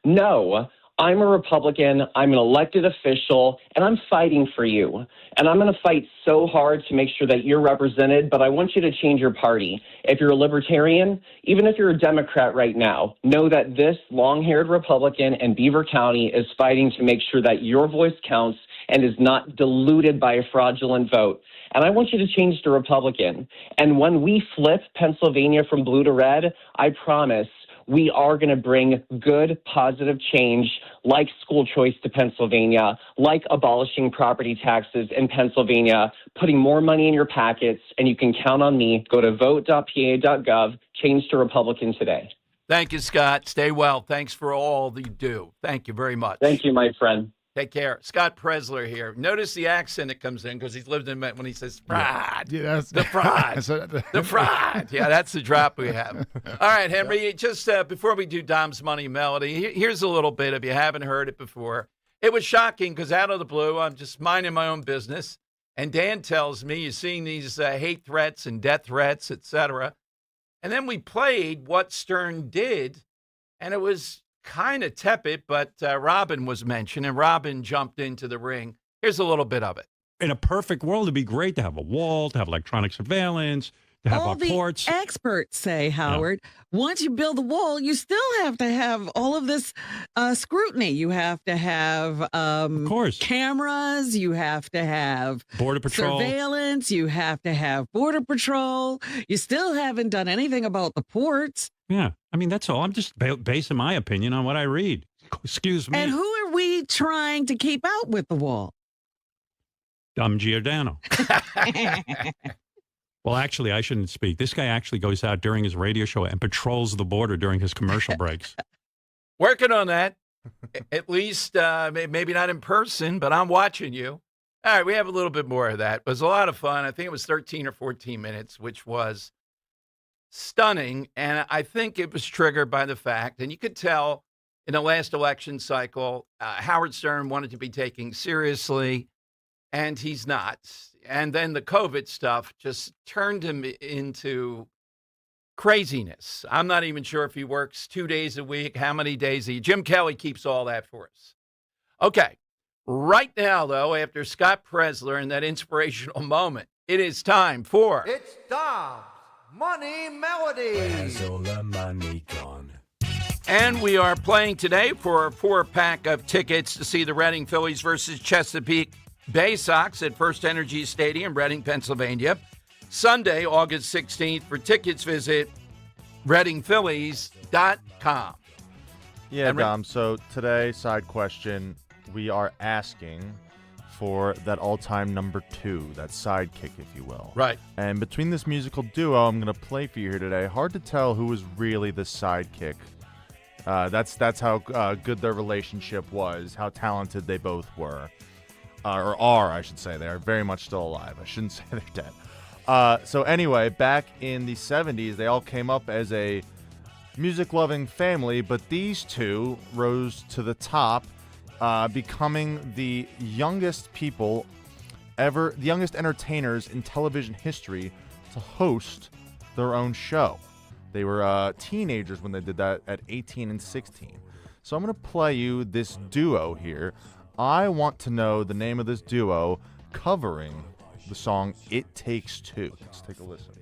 no, I'm a Republican, I'm an elected official, and I'm fighting for you. And I'm going to fight so hard to make sure that you're represented, but I want you to change your party. If you're a libertarian, even if you're a Democrat right now, know that this long-haired Republican in Beaver County is fighting to make sure that your voice counts and is not diluted by a fraudulent vote. And I want you to change to Republican. And when we flip Pennsylvania from blue to red, I promise we are going to bring good, positive change like school choice to Pennsylvania, like abolishing property taxes in Pennsylvania, putting more money in your packets, and you can count on me. Go to vote.pa.gov, change to Republican today. Thank you, Scott. Stay well. Thanks for all that you do. Thank you very much. Thank you, my friend. Take care. Scott Presler here. Notice the accent that comes in because he's lived in when he says fraud. Yeah, that's the fraud. The fraud. Yeah, that's the drop we have. All right, Henry, just before we do Dom's Money Melody, here's a little bit if you haven't heard it before. It was shocking because out of the blue, I'm just minding my own business. And Dan tells me you're seeing these hate threats and death threats, etc. And then we played what Stern did, and it was kind of tepid, but Robin was mentioned, and Robin jumped into the ring. Here's a little bit of it. In a perfect world, it'd be great to have a wall, to have electronic surveillance, to have our ports. Experts say, Howard, once you build the wall, you still have to have all of this scrutiny. You have to have of course. Cameras. You have to have Border Patrol. Surveillance. You have to have Border Patrol. You still haven't done anything about the ports. Yeah. I mean, that's all. I'm just basing my opinion on what I read. Excuse me. And who are we trying to keep out with the wall? Giordano. Well, actually, I shouldn't speak. This guy actually goes out during his radio show and patrols the border during his commercial breaks. Working on that. At least, maybe not in person, but I'm watching you. All right, we have a little bit more of that. It was a lot of fun. I think it was 13 or 14 minutes, which was stunning. And I think it was triggered by the fact, and you could tell in the last election cycle, Howard Stern wanted to be taken seriously, and he's not. And then the COVID stuff just turned him into craziness. I'm not even sure if he works 2 days a week, how many days a week. Jim Kelly keeps all that for us. Okay. Right now, though, after Scott Presler and that inspirational moment, it is time for... It's Dom's Money Melody. Where's all the money gone? And we are playing today for a 4-pack of tickets to see the Reading Phillies versus Chesapeake Bay Sox at First Energy Stadium, Reading, Pennsylvania. Sunday, August 16th. For tickets, visit readingphillies.com. Yeah, Dom, so today, side question, we are asking for that all-time number 2, that sidekick, if you will. Right. And between this musical duo I'm going to play for you here today, hard to tell who was really the sidekick. That's how good their relationship was, how talented they both were. Or are, I should say. They are very much still alive. I shouldn't say they're dead. So anyway, back in the 70s, they all came up as a music-loving family, but these two rose to the top, becoming the youngest people ever, the youngest entertainers in television history to host their own show. They were teenagers when they did that at 18 and 16. So I'm going to play you this duo here. I want to know the name of this duo covering the song It Takes Two. Let's take a listen.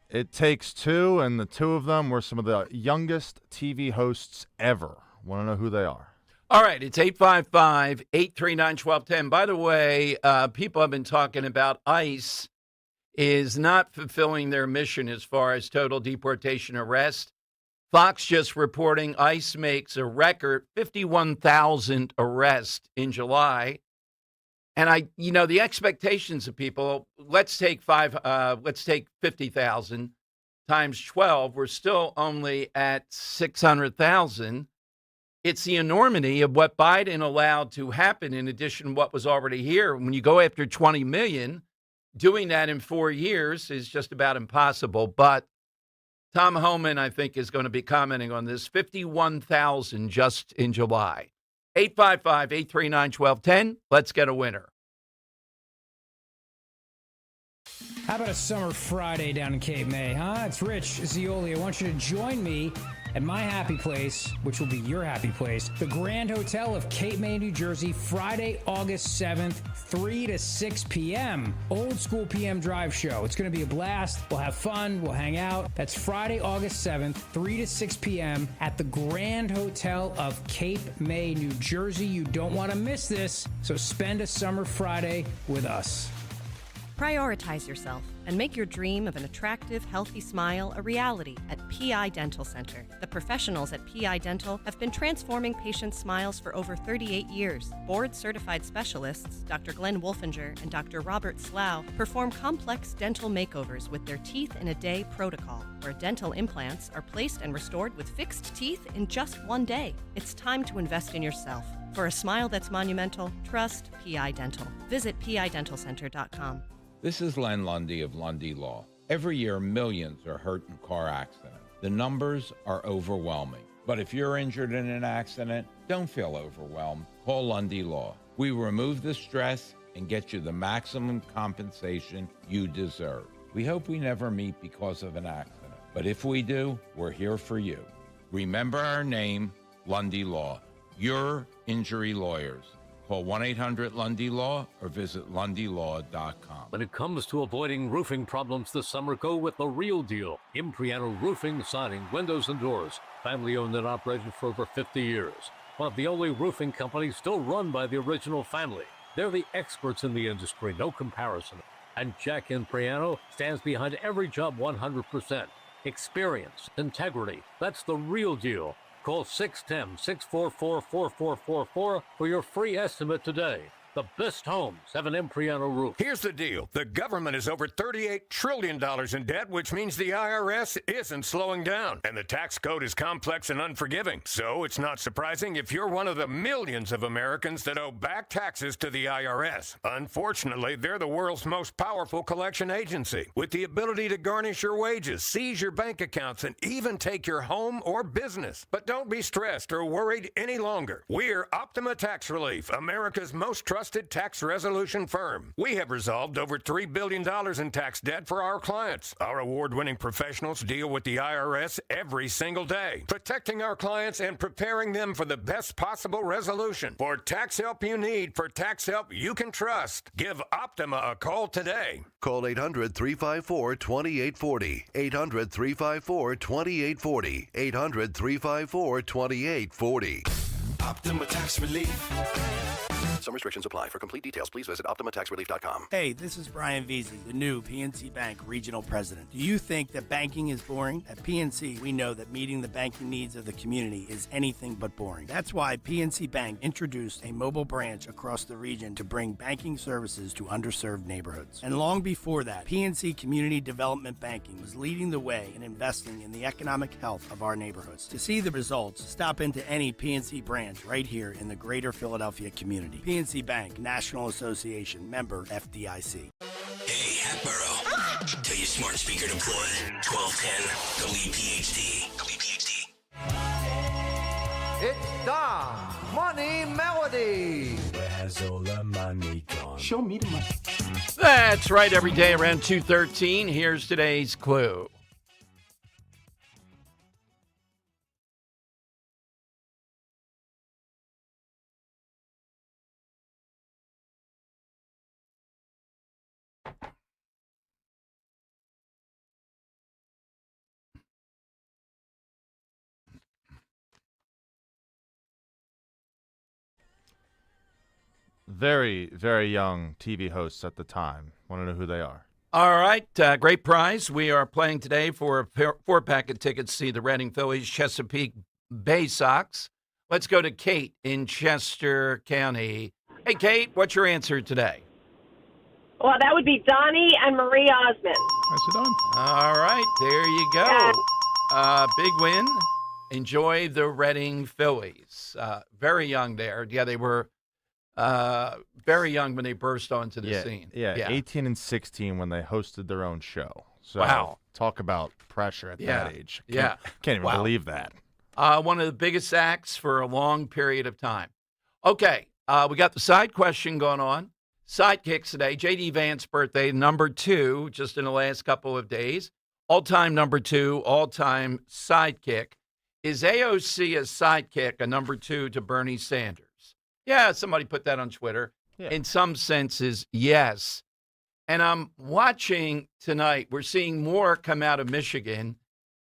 It Takes Two, and the two of them were some of the youngest TV hosts ever. Want to know who they are? All right, it's 855-839-1210. By the way, people have been talking about ICE is not fulfilling their mission as far as total deportation arrest. Fox just reporting ICE makes a record 51,000 arrests in July. And the expectations of people, let's take 50,000 times 12. We're still only at 600,000. It's the enormity of what Biden allowed to happen in addition to what was already here. When you go after 20 million, doing that in 4 years is just about impossible. But Tom Homan, I think, is going to be commenting on this. 51,000 just in July. 855-839-1210. Let's get a winner. How about a summer Friday down in Cape May, huh? It's Rich Zioli. I want you to join me at my happy place, which will be your happy place, the Grand Hotel of Cape May, New Jersey, Friday, August 7th, 3 to 6 p.m. Old school PM drive show. It's going to be a blast. We'll have fun. We'll hang out. That's Friday, August 7th, 3 to 6 p.m. at the Grand Hotel of Cape May, New Jersey. You don't want to miss this, so spend a summer Friday with us. Prioritize yourself and make your dream of an attractive, healthy smile a reality at PI Dental Center. The professionals at PI Dental have been transforming patients' smiles for over 38 years. Board-certified specialists, Dr. Glenn Wolfinger and Dr. Robert Slough, perform complex dental makeovers with their Teeth in a Day protocol, where dental implants are placed and restored with fixed teeth in just 1 day. It's time to invest in yourself. For a smile that's monumental, trust PI Dental. Visit pidentalcenter.com. This is Len Lundy of Lundy Law. Every year, millions are hurt in car accidents. The numbers are overwhelming. But if you're injured in an accident, don't feel overwhelmed. Call Lundy Law. We remove the stress and get you the maximum compensation you deserve. We hope we never meet because of an accident. But if we do, we're here for you. Remember our name, Lundy Law. Your injury lawyers. Call 1-800-LUNDY-LAW or visit LundyLaw.com. When it comes to avoiding roofing problems this summer, go with the real deal. Impriano Roofing, Siding, Windows, and Doors. Family owned and operated for over 50 years. One of the only roofing companies still run by the original family. They're the experts in the industry, no comparison. And Jack Impriano stands behind every job 100%. Experience, integrity, that's the real deal. Call 610-644-4444 for your free estimate today. The best homes have an Impriano roof. Here's the deal. The government is over $38 trillion in debt, which means the IRS isn't slowing down. And the tax code is complex and unforgiving. So it's not surprising if you're one of the millions of Americans that owe back taxes to the IRS. Unfortunately, they're the world's most powerful collection agency, with the ability to garnish your wages, seize your bank accounts, and even take your home or business. But don't be stressed or worried any longer. We're Optima Tax Relief, America's most trusted tax resolution firm. We have resolved over $3 billion in tax debt for our clients. Our award-winning professionals deal with the IRS every single day, protecting our clients and preparing them for the best possible resolution. For tax help you need, for tax help you can trust, give Optima a call today. Call 800-354-2840. 800-354-2840. 800-354-2840. Optima Tax Relief. Some restrictions apply. For complete details, please visit OptimaTaxRelief.com. Hey, this is Brian Veazey, the new PNC Bank Regional President. Do you think that banking is boring? At PNC, we know that meeting the banking needs of the community is anything but boring. That's why PNC Bank introduced a mobile branch across the region to bring banking services to underserved neighborhoods. And long before that, PNC Community Development Banking was leading the way in investing in the economic health of our neighborhoods. To see the results, stop into any PNC branch right here in the greater Philadelphia community. PNC Bank, National Association, member FDIC. Hey, Hatboro. Tell your smart speaker to play 1210 WPHT. WPHT. It's the Money Melody. Where has all the money gone? Show me the money. That's right. Every day around 2:13, here's today's clue. Very, very young TV hosts at the time. Want to know who they are? All right. Great prize. We are playing today for a 4-pack of tickets to see the Reading Phillies Chesapeake Bay Sox. Let's go to Kate in Chester County. Hey, Kate, what's your answer today? Well, that would be Donnie and Marie Osmond. Nicely done. All right. There you go. Big win. Enjoy the Reading Phillies. Very young there. Yeah, they were very young when they burst onto the scene. Yeah, 18 and 16 when they hosted their own show. So wow. Talk about pressure at that age. Can't even Wow. believe that. One of the biggest acts for a long period of time. Okay, we got the side question going on. Sidekicks today. J.D. Vance's birthday, number 2, just in the last couple of days. All-time number 2, all-time sidekick. Is AOC a sidekick, a number 2 to Bernie Sanders? Yeah, somebody put that on Twitter. Yeah. In some senses, yes. And I'm watching tonight. We're seeing more come out of Michigan.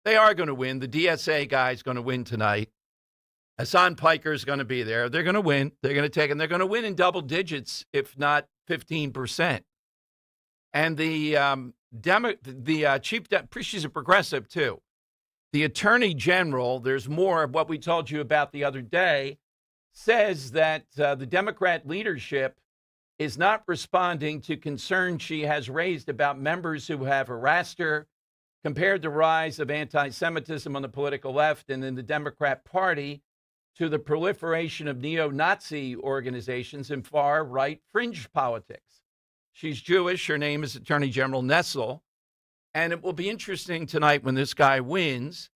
They are going to win. The DSA guy is going to win tonight. Hassan Piker is going to be there. They're going to win. They're going to take him. They're going to win in double digits, if not 15%. And the she's a progressive too. The Attorney General, there's more of what we told you about the other day, says that the Democrat leadership is not responding to concerns she has raised about members who have harassed her, compared the rise of anti-Semitism on the political left and in the Democrat Party to the proliferation of neo-Nazi organizations and far-right fringe politics. She's Jewish. Her name is Attorney General Nessel. And it will be interesting tonight when this guy wins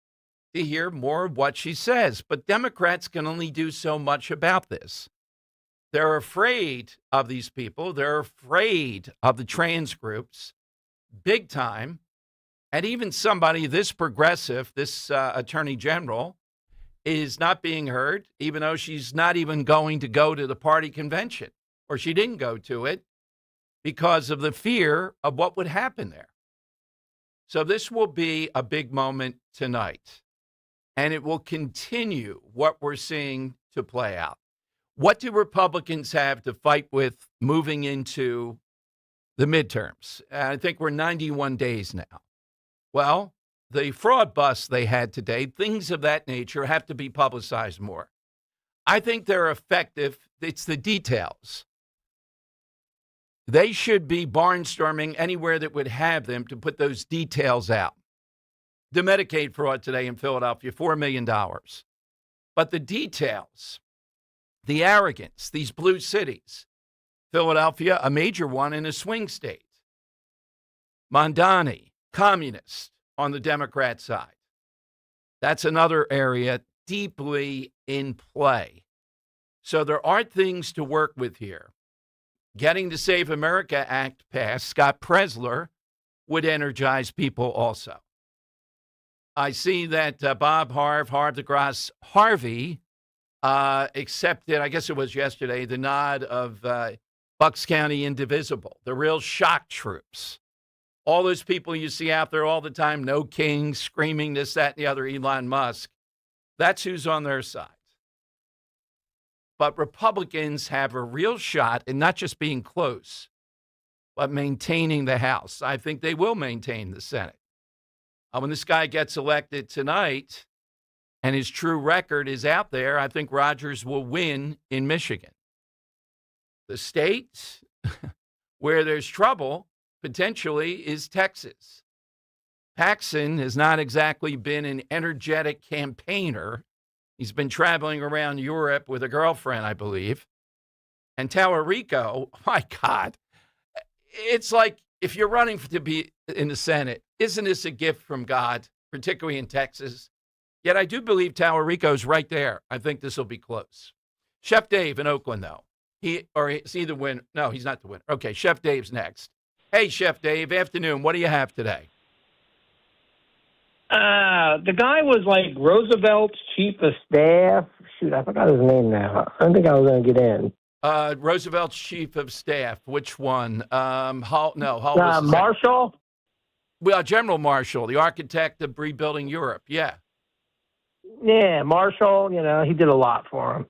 to hear more of what she says. But Democrats can only do so much about this. They're afraid of these people. They're afraid of the trans groups, big time. And even somebody this progressive, this Attorney General, is not being heard, even though she's not even going to go to the party convention, or she didn't go to it because of the fear of what would happen there. So this will be a big moment tonight, and it will continue what we're seeing to play out. What do Republicans have to fight with moving into the midterms? I think we're 91 days now. Well, the fraud bust they had today, things of that nature have to be publicized more. I think they're effective. It's the details. They should be barnstorming anywhere that would have them to put those details out. The Medicaid fraud today in Philadelphia, $4 million. But the details, the arrogance, these blue cities, Philadelphia, a major one in a swing state. Mondani, communist on the Democrat side. That's another area deeply in play. So there are things to work with here. Getting the Save America Act passed, Scott Presler, would energize people also. I see that Bob Harv de Grasse Harvey accepted, I guess it was yesterday, the nod of Bucks County Indivisible, the real shock troops. All those people you see out there all the time, no king, screaming this, that, and the other, Elon Musk, that's who's on their side. But Republicans have a real shot in not just being close, but maintaining the House. I think they will maintain the Senate. When this guy gets elected tonight and his true record is out there, I think Rogers will win in Michigan. The state where there's trouble potentially is Texas. Paxson has not exactly been an energetic campaigner. He's been traveling around Europe with a girlfriend, I believe. And Tallarico, my God, it's like if you're running to be in the Senate, isn't this a gift from God, particularly in Texas? Yet I do believe Tallarico's right there. I think this will be close. Chef Dave in Oakland, though. He's the winner. No, he's not the winner. Okay, Chef Dave's next. Hey, Chef Dave, afternoon. What do you have today? The guy was like Roosevelt's chief of staff. Shoot, I forgot his name now. I don't think I was going to get in. Roosevelt's chief of staff. Which one? Hall was Marshall? Well, General Marshall, the architect of rebuilding Europe. Yeah. Yeah, Marshall, he did a lot for him.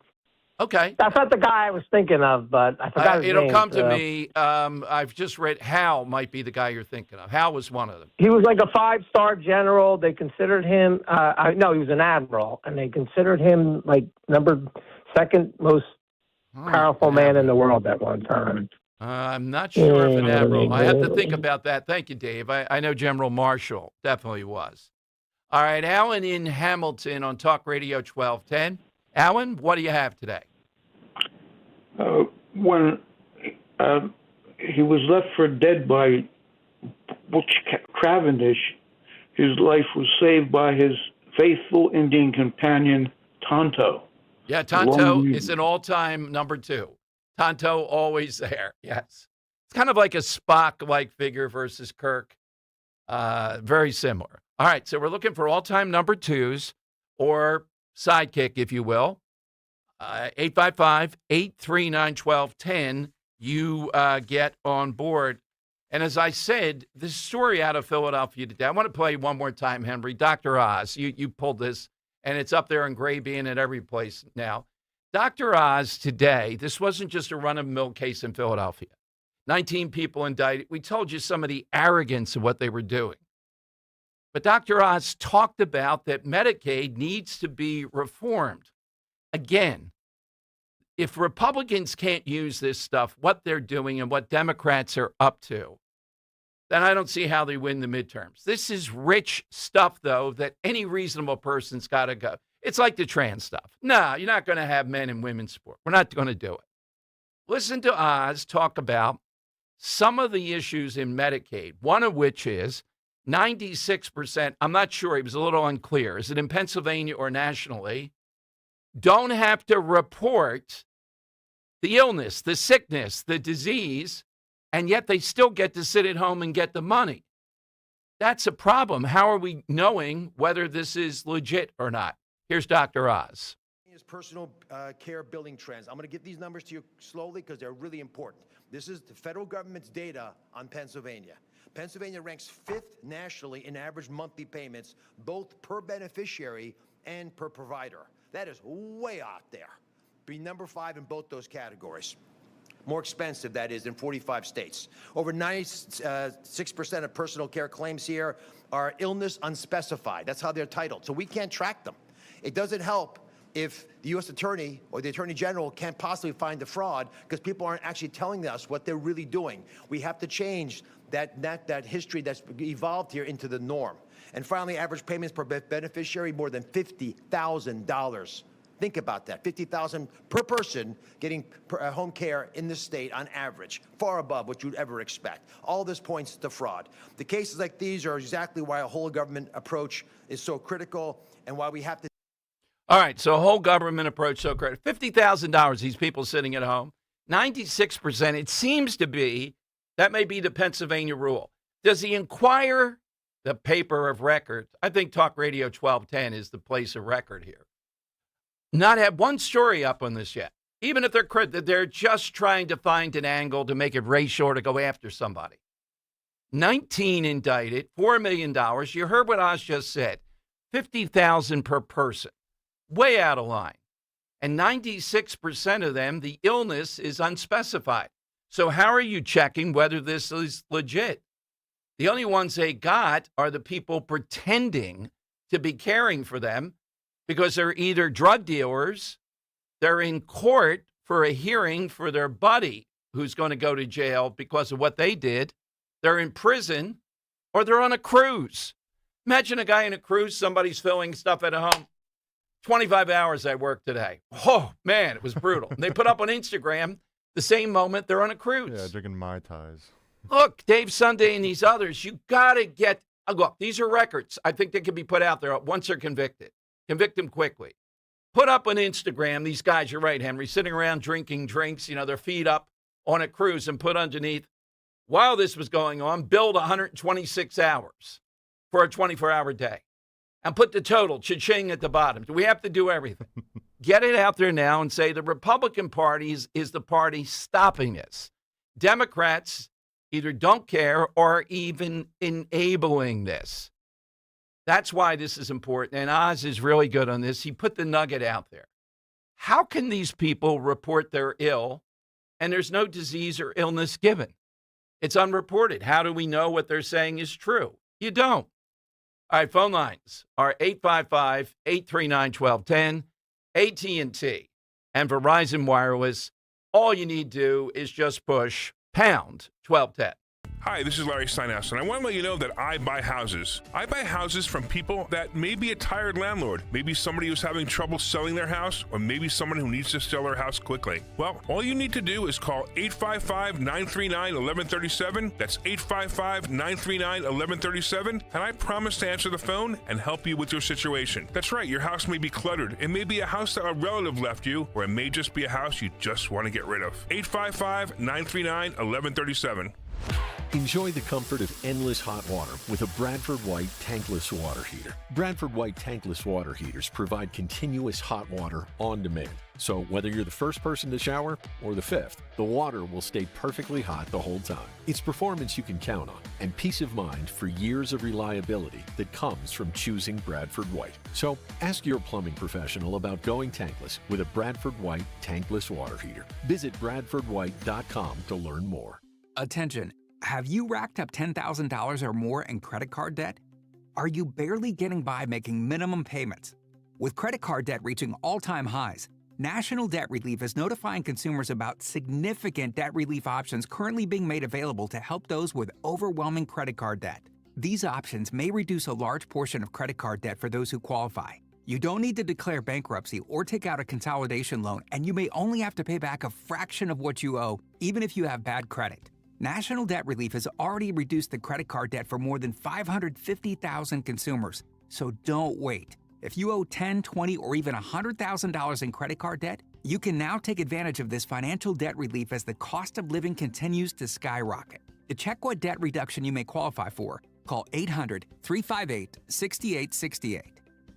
Okay. That's not the guy I was thinking of, but I forgot his name. It'll come to me. I've just read Hal might be the guy you're thinking of. Hal was one of them. He was like a 5-star general. They considered him, no, he was an admiral, and they considered him like second most powerful man in the world at one time. I'm not sure if an admiral. I have to think about that. Thank you, Dave. I know General Marshall definitely was. All right, Alan in Hamilton on Talk Radio 1210. Alan, what do you have today? When he was left for dead by Butch Cavendish, his life was saved by his faithful Indian companion, Tonto. Yeah, Tonto is an all-time number 2. Tonto always there, yes. It's kind of like a Spock-like figure versus Kirk. Very similar. All right, so we're looking for all-time number 2s or sidekick, if you will. 855-839-1210. You get on board. And as I said, this story out of Philadelphia today, I want to play one more time, Henry. Dr. Oz, you pulled this, and it's up there in Graybean at every place now. Dr. Oz today, this wasn't just a run-of-the-mill case in Philadelphia. 19 people indicted. We told you some of the arrogance of what they were doing. But Dr. Oz talked about that Medicaid needs to be reformed. Again, if Republicans can't use this stuff, what they're doing and what Democrats are up to, then I don't see how they win the midterms. This is rich stuff, though, that any reasonable person's got to go. It's like the trans stuff. No, you're not going to have men and women sport. We're not going to do it. Listen to Oz talk about some of the issues in Medicaid, one of which is 96%, I'm not sure, he was a little unclear. Is it in Pennsylvania or nationally? Don't have to report the illness, the sickness, the disease, and yet they still get to sit at home and get the money. That's a problem. How are we knowing whether this is legit or not? Here's Dr. Oz. Personal care billing trends. I'm going to get these numbers to you slowly because they're really important. This is the federal government's data on Pennsylvania. Pennsylvania ranks 5th nationally in average monthly payments, both per beneficiary and per provider. That is way out there. Be number 5 in both those categories. More expensive, that is, in 45 states. Over 96% of personal care claims here are illness unspecified. That's how they're titled. So we can't track them. It doesn't help if the U.S. Attorney or the Attorney General can't possibly find the fraud because people aren't actually telling us what they're really doing. We have to change that history that's evolved here into the norm. And finally, average payments per beneficiary, more than $50,000. Think about that, $50,000 per person getting home care in this state on average, far above what you'd ever expect. All this points to fraud. The cases like these are exactly why a whole government approach is so critical and why we have to. All right, so a whole government approach so critical. $50,000, these people sitting at home. 96%, it seems to be, that may be the Pennsylvania rule. Does the Inquirer, the paper of record, I think Talk Radio 1210 is the place of record here, not have one story up on this yet? Even if they're just trying to find an angle to make it racial or to go after somebody. 19 indicted, $4 million. You heard what Oz just said. $50,000 per person. Way out of line. And 96% of them, the illness is unspecified. So how are you checking whether this is legit? The only ones they got are the people pretending to be caring for them because they're either drug dealers, they're in court for a hearing for their buddy who's going to go to jail because of what they did, they're in prison, or they're on a cruise. Imagine a guy in a cruise, somebody's filling stuff at home. 25 hours I worked today. Oh, man, it was brutal. They put up on Instagram the same moment they're on a cruise. Yeah, drinking Mai Tais. Look, Dave Sunday and these others, you got to get, look, these are records. I think they can be put out there once they're convicted. Convict them quickly. Put up on Instagram, these guys, you're right, Henry, sitting around drinking drinks, their feet up on a cruise, and put underneath, while this was going on, billed 126 hours for a 24-hour day. And put the total, cha-ching, at the bottom. Do we have to do everything? Get it out there now and say the Republican Party is the party stopping this. Democrats either don't care or are even enabling this. That's why this is important. And Oz is really good on this. He put the nugget out there. How can these people report they're ill and there's no disease or illness given? It's unreported. How do we know what they're saying is true? You don't. All right, phone lines are 855-839-1210, AT&T, and Verizon Wireless. All you need to do is just push pound 1210. Hi, this is Larry Steinhaus, and I want to let you know that I buy houses. I buy houses from people that may be a tired landlord, maybe somebody who's having trouble selling their house, or maybe someone who needs to sell their house quickly. Well, all you need to do is call 855-939-1137. That's 855-939-1137, and I promise to answer the phone and help you with your situation. That's right, your house may be cluttered. It may be a house that a relative left you, or it may just be a house you just want to get rid of. 855-939-1137. Enjoy the comfort of endless hot water with a Bradford White tankless water heater. Bradford White tankless water heaters provide continuous hot water on demand. So whether you're the first person to shower or the fifth, the water will stay perfectly hot the whole time. It's performance you can count on and peace of mind for years of reliability that comes from choosing Bradford White. So ask your plumbing professional about going tankless with a Bradford White tankless water heater. Visit BradfordWhite.com to learn more. Attention. Have you racked up $10,000 or more in credit card debt? Are you barely getting by making minimum payments? With credit card debt reaching all-time highs, National Debt Relief is notifying consumers about significant debt relief options currently being made available to help those with overwhelming credit card debt. These options may reduce a large portion of credit card debt for those who qualify. You don't need to declare bankruptcy or take out a consolidation loan, and you may only have to pay back a fraction of what you owe, even if you have bad credit. National Debt Relief has already reduced the credit card debt for more than 550,000 consumers, so don't wait. If you owe $10,000, $20,000, or even $100,000 in credit card debt, you can now take advantage of this financial debt relief as the cost of living continues to skyrocket. To check what debt reduction you may qualify for, call 800-358-6868.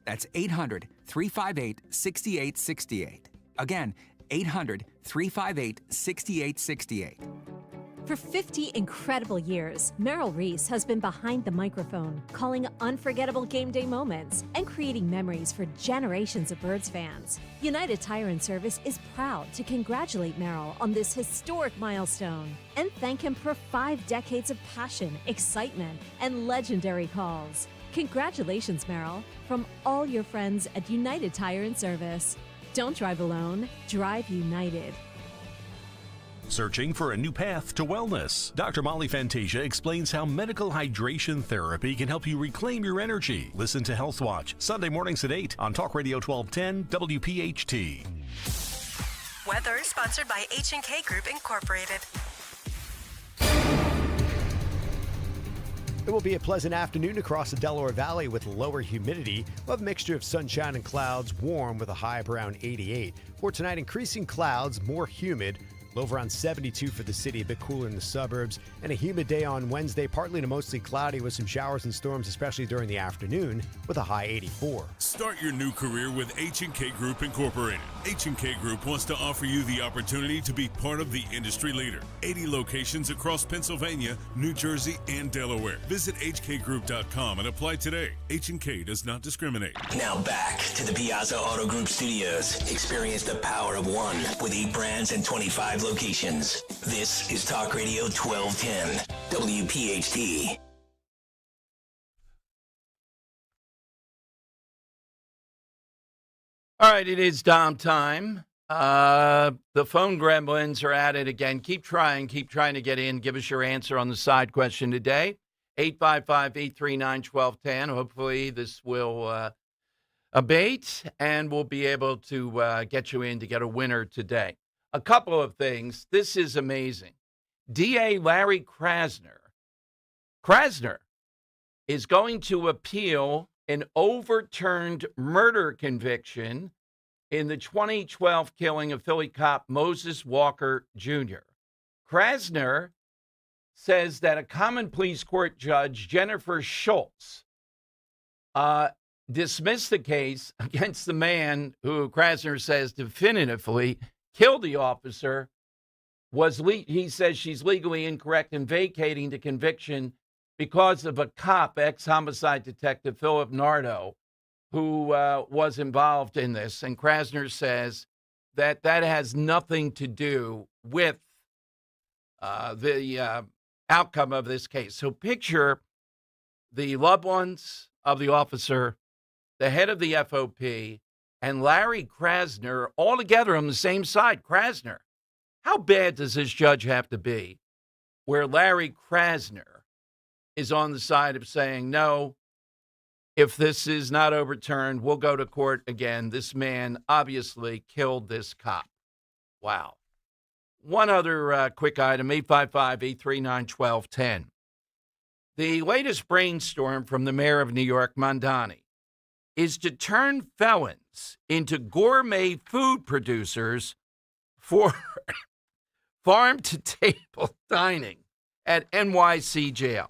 That's 800-358-6868. Again, 800-358-6868. For 50 incredible years, Merrill Reese has been behind the microphone, calling unforgettable game day moments and creating memories for generations of Birds fans. United Tire and Service is proud to congratulate Merrill on this historic milestone and thank him for 5 decades of passion, excitement, and legendary calls. Congratulations, Merrill, from all your friends at United Tire and Service. Don't drive alone, drive United. Searching for a new path to wellness? Dr. Molly Fantasia explains how medical hydration therapy can help you reclaim your energy. Listen to Health Watch, Sunday mornings at 8 on Talk Radio 1210 WPHT. Weather sponsored by H&K Group Incorporated. It will be a pleasant afternoon across the Delaware Valley with lower humidity. We'll have a mixture of sunshine and clouds, warm with a high of around 88. For tonight, increasing clouds, more humid. Low around 72 for the city, a bit cooler in the suburbs. And a humid day on Wednesday, partly to mostly cloudy with some showers and storms, especially during the afternoon, with a high 84. Start your new career with H&K Group Incorporated. H&K Group wants to offer you the opportunity to be part of the industry leader. 80 locations across Pennsylvania, New Jersey, and Delaware. Visit hkgroup.com and apply today. H&K does not discriminate. Now back to the Piazza Auto Group Studios. Experience the power of one with 8 brands and 25 locations. This is Talk Radio 1210, WPHT. All right, it is Dom time. The phone gremlins are at it again. Keep trying to get in. Give us your answer on the side question today. 855-839-1210. Hopefully this will abate, and we'll be able to get you in to get a winner today. A couple of things. This is amazing. DA Larry Krasner is going to appeal an overturned murder conviction in the 2012 killing of Philly cop Moses Walker Jr. Krasner says that a common pleas court judge, Jennifer Schultz, dismissed the case against the man who Krasner says definitively killed the officer. He says she's legally incorrect in vacating the conviction because of a cop, ex-homicide detective Philip Nardo, who was involved in this. And Krasner says that has nothing to do with the outcome of this case. So picture the loved ones of the officer, the head of the FOP, and Larry Krasner all together on the same side. Krasner, how bad does this judge have to be where Larry Krasner is on the side of saying, no, if this is not overturned, we'll go to court again. This man obviously killed this cop. Wow. One other quick item, 855-839-1210. The latest brainstorm from the mayor of New York, Mondani, is to turn felons into gourmet food producers for farm-to-table dining at NYC jails,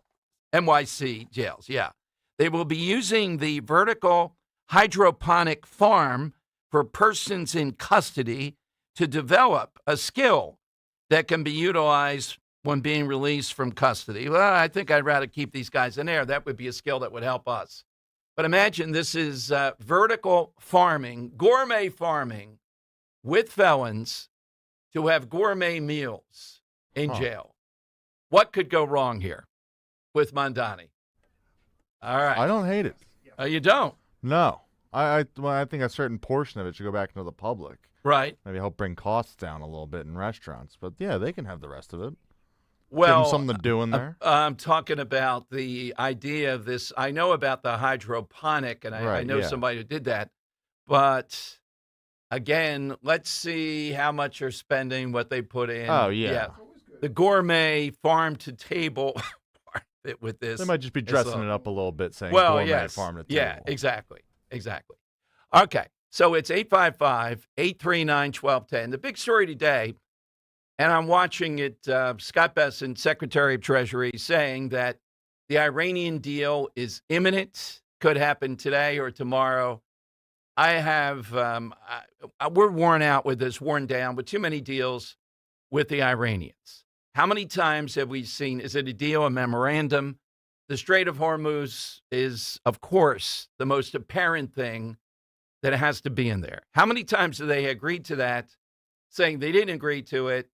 yeah. They will be using the vertical hydroponic farm for persons in custody to develop a skill that can be utilized when being released from custody. Well, I think I'd rather keep these guys in there. That would be a skill that would help us. But imagine this is vertical farming, gourmet farming with felons to have gourmet meals in jail. What could go wrong here with Mondani? All right. I don't hate it. You don't? No. I think a certain portion of it should go back into the public. Right. Maybe help bring costs down a little bit in restaurants. But, yeah, they can have the rest of it. Well, give them something to do in there. I'm talking about the idea of this. I know about the hydroponic, and I know somebody who did that. But, again, let's see how much they're spending, what they put in. Oh, yeah. The gourmet farm-to-table part of it with this. They might just be dressing it up a little bit, saying gourmet farm-to-table. Yeah, exactly. Okay, so it's 855-839-1210. The big story today, and I'm watching it, Scott Bessent, Secretary of Treasury, saying that the Iranian deal is imminent, could happen today or tomorrow. I have, we're worn out with this, worn down with too many deals with the Iranians. How many times have we seen, is it a deal, a memorandum? The Strait of Hormuz is, of course, the most apparent thing that has to be in there. How many times have they agreed to that, saying they didn't agree to it?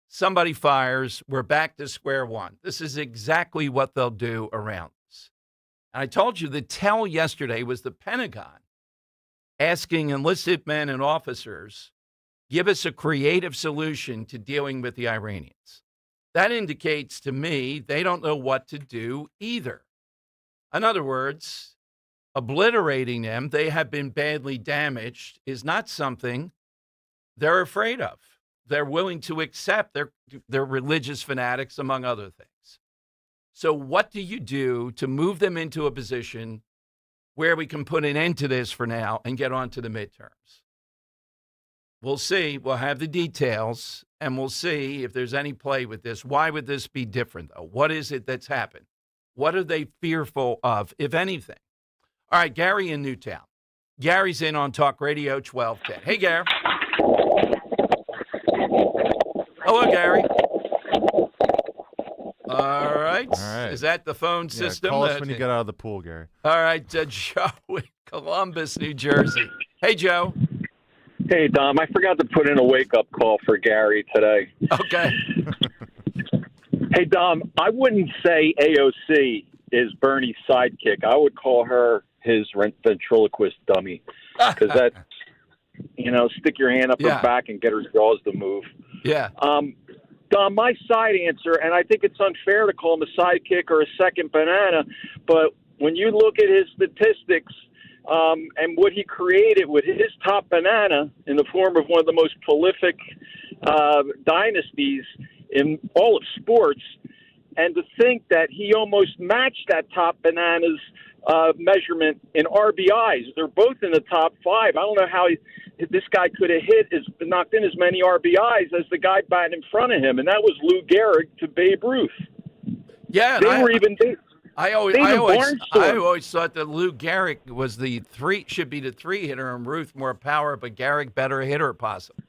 Somebody fires, we're back to square one. This is exactly what they'll do around us. And I told you the tell yesterday was the Pentagon asking enlisted men and officers, give us a creative solution to dealing with the Iranians. That indicates to me they don't know what to do either. In other words, obliterating them, they have been badly damaged, is not something they're afraid of. They're willing to accept. They're religious fanatics, among other things. So what do you do to move them into a position where we can put an end to this for now and get on to the midterms? We'll see. We'll have the details, and we'll see if there's any play with this. Why would this be different, though? What is it that's happened? What are they fearful of, if anything? All right, Gary in Newtown. Gary's in on Talk Radio 1210. Hey, Gary. Hello, Gary. All right. Is that the phone system? Call us when you get out of the pool, Gary. All right, Joe in Columbus, New Jersey. Hey, Joe. Hey, Dom. I forgot to put in a wake-up call for Gary today. Okay. Hey, Dom, I wouldn't say AOC is Bernie's sidekick. I would call her his ventriloquist dummy, because that's, stick your hand up her back and get her jaws to move. Yeah. Dom, my side answer, and I think it's unfair to call him a sidekick or a second banana, but when you look at his statistics and what he created with his top banana in the form of one of the most prolific dynasties in all of sports, and to think that he almost matched that top bananas measurement in RBIs. They're both in the top 5. I don't know how this guy could have knocked in as many RBIs as the guy batting in front of him, and that was Lou Gehrig to Babe Ruth. Yeah, I always thought that Lou Gehrig was should be the 3 hitter, and Ruth more power, but Gehrig better hitter possibly.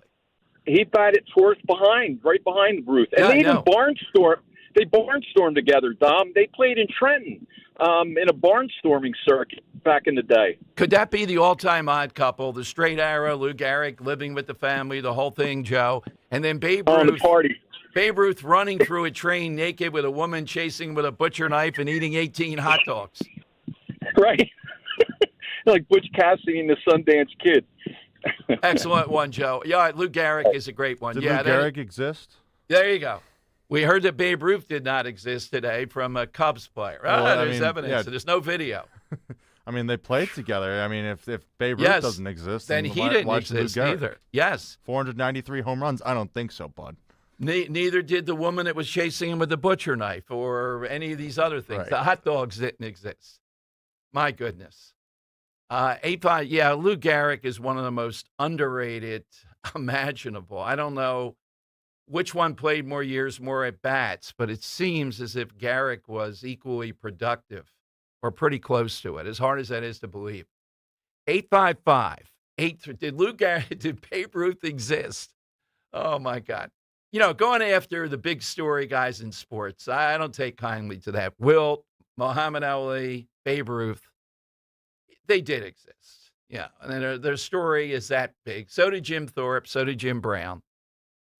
He batted 4th behind, right behind Ruth, and they even barnstormed. They barnstormed together, Dom. They played in Trenton in a barnstorming circuit back in the day. Could that be the all-time odd couple? The straight arrow, Lou Gehrig living with the family, the whole thing, Joe, and then Babe Ruth. On the party. Babe Ruth running through a train naked with a woman chasing with a butcher knife and eating 18 hot dogs. Right. Like Butch Cassidy and the Sundance Kid. Excellent one, Joe. Yeah, Lou Gehrig is a great one. Did Lou Gehrig exist? There you go. We heard that Babe Ruth did not exist today from a Cubs player. There's evidence. There's no video. I mean, they played together. I mean, if Babe Ruth doesn't exist, then he didn't exist either. Yes. 493 home runs? I don't think so, bud. Neither did the woman that was chasing him with the butcher knife or any of these other things. Right. The hot dogs didn't exist. My goodness. Lou Gehrig is one of the most underrated imaginable. I don't know which one played more years, more at bats, but it seems as if Gehrig was equally productive or pretty close to it, as hard as that is to believe. 855. Did Babe Ruth exist? Oh, my God. Going after the big story guys in sports, I don't take kindly to that. Wilt, Muhammad Ali, Babe Ruth, they did exist. Yeah, and their story is that big. So did Jim Thorpe, so did Jim Brown.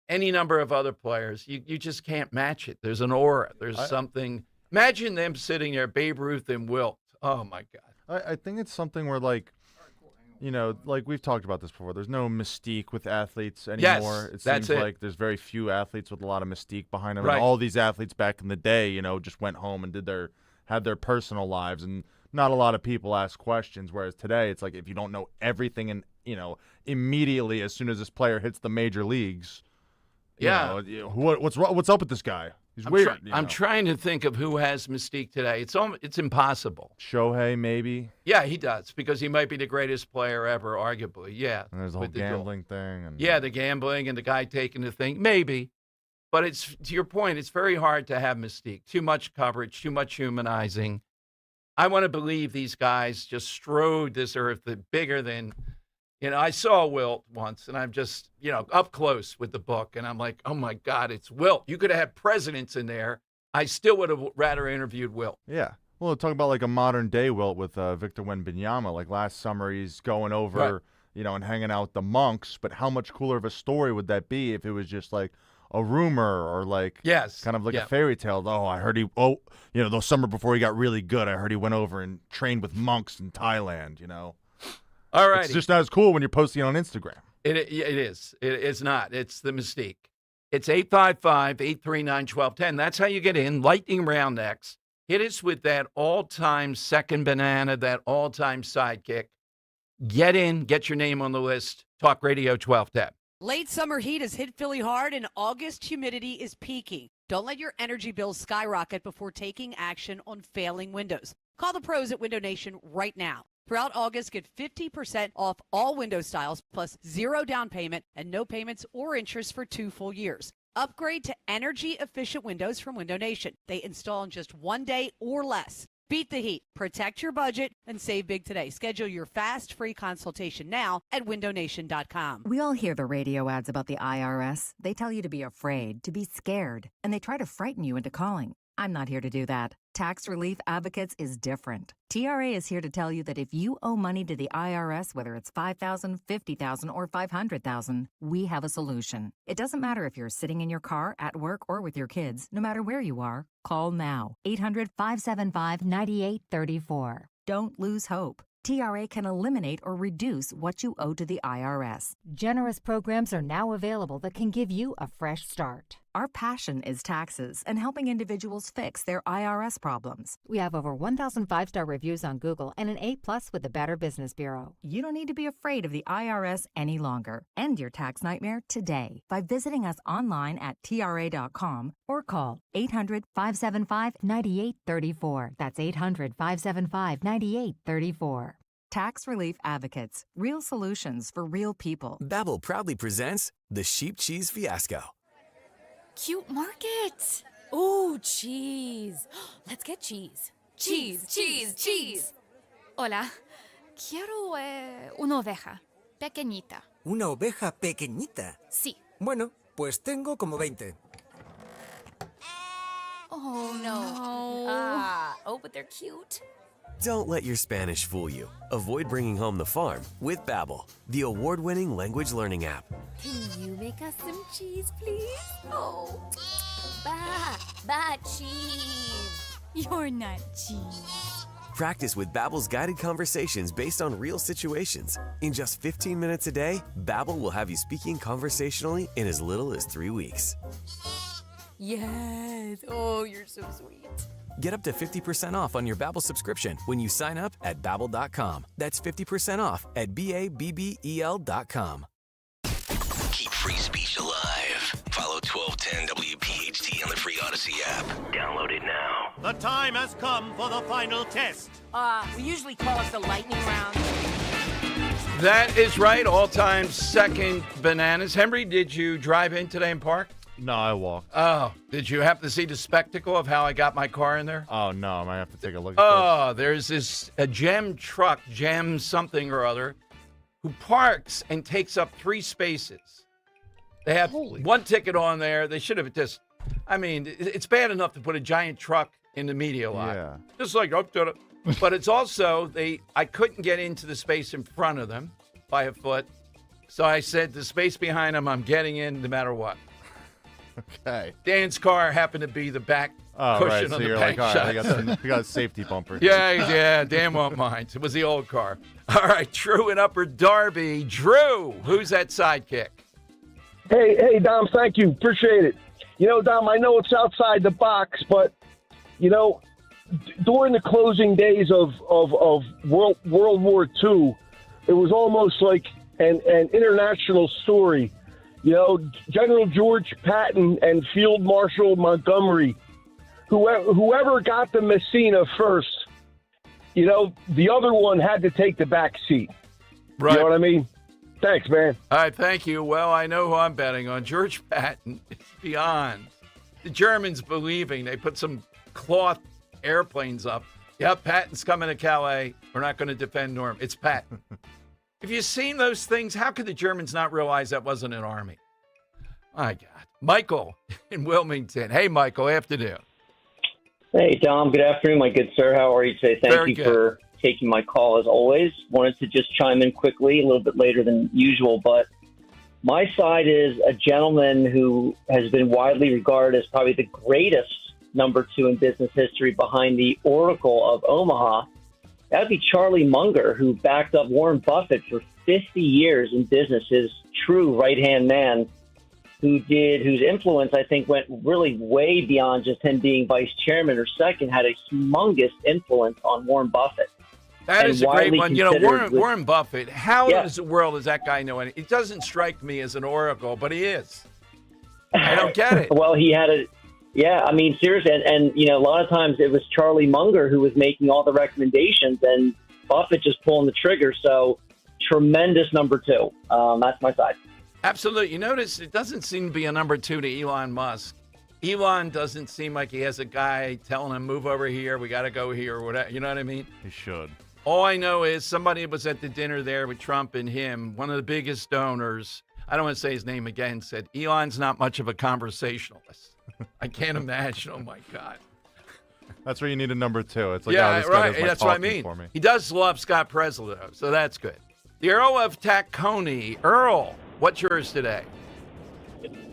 Any number of other players, you just can't match it. There's an aura. There's something. Imagine them sitting there, Babe Ruth and Wilt. Oh, my God. I think it's something where, like we've talked about this before. There's no mystique with athletes anymore. Yes, it seems like there's very few athletes with a lot of mystique behind them. Right. And all these athletes back in the day, just went home and had their personal lives, and not a lot of people ask questions. Whereas today, it's like if you don't know everything and immediately as soon as this player hits the major leagues. What's up with this guy? He's weird. I'm trying to think of who has mystique today. It's impossible. Shohei, maybe. Yeah, he does, because he might be the greatest player ever, arguably. Yeah. And there's the whole gambling thing. And the gambling and the guy taking the thing. Maybe. But it's to your point, it's very hard to have mystique. Too much coverage, too much humanizing. I want to believe these guys just strode this earth bigger than... I saw Wilt once, and I'm just, up close with the book, and I'm like, oh, my God, it's Wilt. You could have had presidents in there. I still would have rather interviewed Wilt. Yeah. Well, talk about like a modern-day Wilt with Victor Wembanyama. Like last summer, he's going over, and hanging out with the monks, but how much cooler of a story would that be if it was just like a rumor or like kind of like a fairy tale? Oh, I heard the summer before he got really good, I heard he went over and trained with monks in Thailand, All right. It's just not as cool when you're posting it on Instagram. It is. It's not. It's the mystique. It's 855-839-1210. That's how you get in. Lightning round next. Hit us with that all-time second banana, that all-time sidekick. Get in. Get your name on the list. Talk Radio 1210. Late summer heat has hit Philly hard, and August humidity is peaking. Don't let your energy bills skyrocket before taking action on failing windows. Call the pros at Window Nation right now. Throughout August, get 50% off all window styles, plus 0 down payment and no payments or interest for 2 full years. Upgrade to energy-efficient windows from Window Nation. They install in just 1 day or less. Beat the heat, protect your budget, and save big today. Schedule your fast, free consultation now at windownation.com. We all hear the radio ads about the IRS. They tell you to be afraid, to be scared, and they try to frighten you into calling. I'm not here to do that. Tax Relief Advocates is different. TRA is here to tell you that if you owe money to the IRS, whether it's $5,000, $50,000, or $500,000, we have a solution. It doesn't matter if you're sitting in your car, at work, or with your kids. No matter where you are, call now. 800-575-9834. Don't lose hope. TRA can eliminate or reduce what you owe to the IRS. Generous programs are now available that can give you a fresh start. Our passion is taxes and helping individuals fix their IRS problems. We have over 1,000 5-star reviews on Google and an A+ with the Better Business Bureau. You don't need to be afraid of the IRS any longer. End your tax nightmare today by visiting us online at TRA.com or call 800-575-9834. That's 800-575-9834. Tax Relief Advocates. Real solutions for real people. Babbel proudly presents the Sheep Cheese Fiasco. Cute market. Ooh, cheese. Let's get cheese. Cheese, cheese, cheese. Hola. Quiero una oveja pequeñita. ¿Una oveja pequeñita? Sí. Bueno, pues tengo como 20. Oh, no. Oh, but they're cute. Don't let your Spanish fool you. Avoid bringing home the farm with Babbel, the award-winning language learning app. Can you make us some cheese, please? Oh, cheese. You're not cheese. Practice with Babbel's guided conversations based on real situations. In just 15 minutes a day, Babbel will have you speaking conversationally in as little as 3 weeks. Yes. Oh, you're so sweet. Get up to 50% off on your Babbel subscription when you sign up at Babbel.com. That's 50% off at BABBEL.com. Keep free speech alive. Follow 1210 WPHT on the free Odyssey app. Download it now. The time has come for the final test. We usually call it the lightning round. That is right. All-time second bananas. Henry, did you drive in today and park? No, I walked. Oh, did you happen to see the spectacle of how I got my car in there? Oh, no. I might have to take a look at this. There's a gem truck, gem something or other, who parks and takes up 3 spaces. They have one ticket on there. They should have just, it's bad enough to put a giant truck in the media lot. Yeah. Just like, but it's also, I couldn't get into the space in front of them by a foot. So I said, the space behind them, I'm getting in no matter what. Okay. Dan's car happened to be the back cushion right. So on the you're back like, all right, shot. we got a safety bumper. Yeah, Dan won't mind. It was the old car. All right, Drew in Upper Darby. Drew, who's that sidekick? Hey, Dom, thank you. Appreciate it. Dom, I know it's outside the box, but, during the closing days of World War II, it was almost like an international story. General George Patton and Field Marshal Montgomery, whoever got the Messina first, the other one had to take the back seat. Right. You know what I mean? Thanks, man. All right, thank you. Well, I know who I'm betting on. George Patton. It's beyond. The Germans believing they put some cloth airplanes up. Yep, Patton's coming to Calais. We're not going to defend Norm. It's Patton. Have you seen those things? How could the Germans not realize that wasn't an army? My God. Michael in Wilmington. Hey, Michael, afternoon. Hey, Dom. Good afternoon, my good sir. How are you today? Thank you for taking my call as always. Wanted to just chime in quickly, a little bit later than usual, but my side is a gentleman who has been widely regarded as probably the greatest number 2 in business history behind the Oracle of Omaha. That would be Charlie Munger, who backed up Warren Buffett for 50 years in business, his true right-hand man, whose influence, I think, went really way beyond just him being vice chairman or second, had a humongous influence on Warren Buffett. That is a great one. Warren Buffett, how in the world does that guy know anything? It doesn't strike me as an oracle, but he is. I don't get it. Well, he had a... Yeah, seriously, and a lot of times it was Charlie Munger who was making all the recommendations, and Buffett just pulling the trigger. So tremendous number 2. That's my side. Absolutely. You notice it doesn't seem to be a number 2 to Elon Musk. Elon doesn't seem like he has a guy telling him, move over here, we got to go here, or whatever. You know what I mean? He should. All I know is somebody was at the dinner there with Trump and him, one of the biggest donors. I don't want to say his name again, said, Elon's not much of a conversationalist. I can't imagine. Oh, my God. That's where you need a number 2. It's like, yeah, this guy right. does my That's what I talking mean. for me. He does love Scott Presley, though, so that's good. The Earl of Tacony. Earl, what's yours today?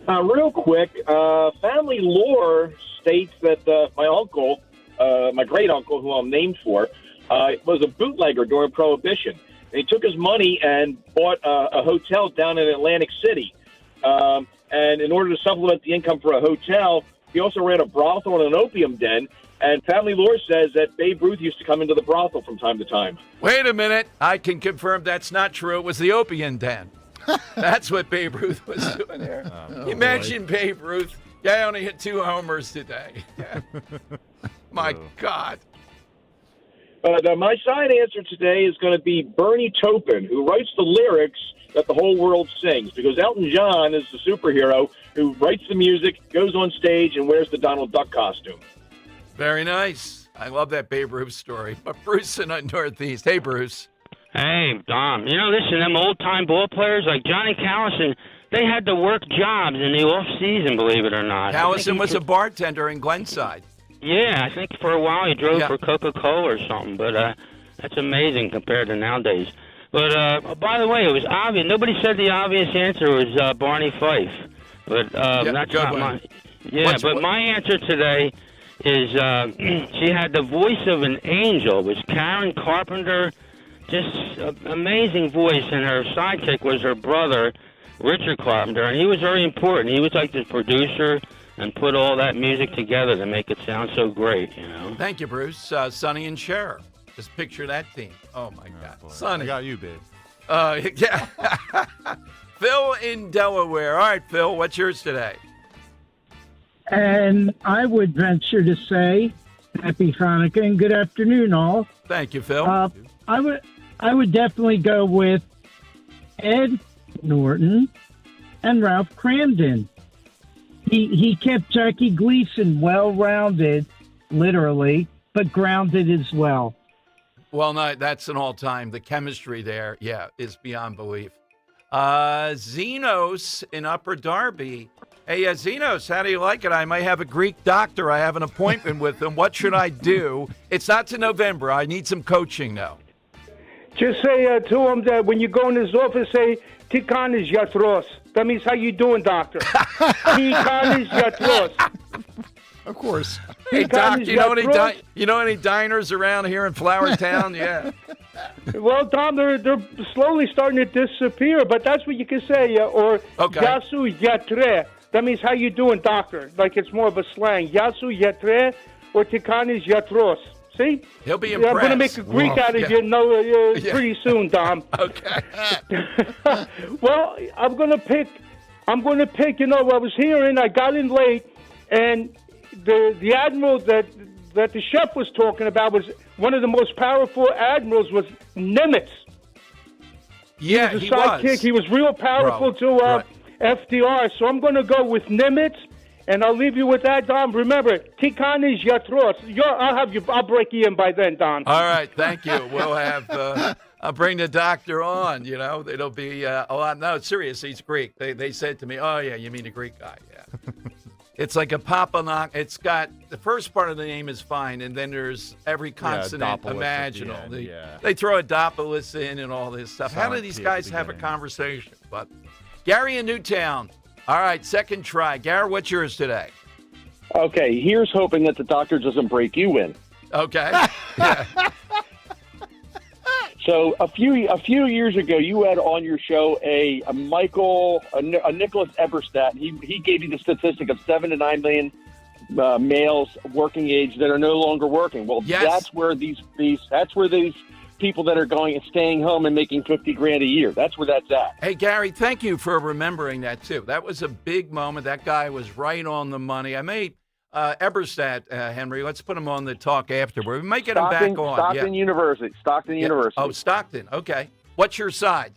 Real quick, family lore states that my uncle, my great uncle, who I'm named for, was a bootlegger during Prohibition. And he took his money and bought a hotel down in Atlantic City. And in order to supplement the income for a hotel, he also ran a brothel and an opium den. And family lore says that Babe Ruth used to come into the brothel from time to time. Wait a minute. I can confirm that's not true. It was the opium den. That's what Babe Ruth was doing there. Imagine Babe Ruth. Guy only hit 2 homers today. My God. My side answer today is going to be Bernie Taupin, who writes the lyrics that the whole world sings, because Elton John is the superhero who writes the music, goes on stage, and wears the Donald Duck costume. Very nice. I love that Babe Ruth story. But Bruce in the Northeast. Hey, Bruce. Hey, Dom. You know, listen, them old-time ball players like Johnny Callison, they had to work jobs in the off-season, believe it or not. Callison was a bartender in Glenside. Yeah, I think for a while he drove for Coca-Cola or something, but that's amazing compared to nowadays. But, by the way, it was obvious. Nobody said the obvious answer was Barney Fife. But that's not my... Yeah, my answer today is she had the voice of an angel. It was Karen Carpenter, just an amazing voice, and her sidekick was her brother, Richard Carpenter, and he was very important. He was like the producer and put all that music together to make it sound so great, you know. Thank you, Bruce. Sonny and Cher. Just picture that team. Oh, my God. Boy. Sonny. I got you, babe. Yeah. Phil in Delaware. All right, Phil, what's yours today? And I would venture to say happy Hanukkah and good afternoon, all. Thank you, Phil. I would definitely go with Ed Norton and Ralph Cramden. He kept Jackie Gleason well-rounded, literally, but grounded as well. Well, no, that's an all-time. The chemistry there, is beyond belief. Zenos in Upper Darby. Hey, Zenos, how do you like it? I might have a Greek doctor. I have an appointment with him. What should I do? It's not to November. I need some coaching now. Just say to him that when you go in his office, say, Tikanis Yatros. That means, how you doing, doctor? Tikanis Yatros. Of course. Hey, Doc, you know any diners around here in Flower Town? Yeah. Well, Tom, they're slowly starting to disappear, but that's what you can say. Or Yasu Yatre. That means, how you doing, doctor? Like it's more of a slang. Yasu Yatre or Tikanis Yatros. See? He'll be impressed. I'm going to make a Greek out of you pretty soon, Dom. Okay. Well, I'm going to pick, I was hearing, I got in late, and the admiral that the chef was talking about was one of the most powerful admirals was Nimitz. Yeah, he was a sidekick. He was real powerful to FDR. So I'm going to go with Nimitz, and I'll leave you with that, Dom. Remember, Tikanis Yatros. I'll break you in by then, Dom. All right, thank you. We'll have. I'll bring the doctor on. You know, it'll be a lot. No, serious. He's Greek. They said to me, "Oh yeah, you mean a Greek guy?" Yeah. It's like a Papanak. It's got the first part of the name is fine, and then there's every consonant imaginable. They throw Adopolis in and all this stuff. How do these guys have a conversation? But Gary in Newtown. All right, second try. Gary, what's yours today? Okay, here's hoping that the doctor doesn't break you in. Okay. Yeah. So a few years ago, you had on your show a Nicholas Eberstadt. He gave you the statistic of 7 to 9 million males working age that are no longer working. Well, that's where these people that are going and staying home and making $50,000 a year. That's where that's at. Hey, Gary, thank you for remembering that too. That was a big moment. That guy was right on the money. I made Eberstadt, Henry. Let's put him on the talk afterward. We might get him back on. Stockton University. Stockton University. Oh, Stockton. Okay. What's your side?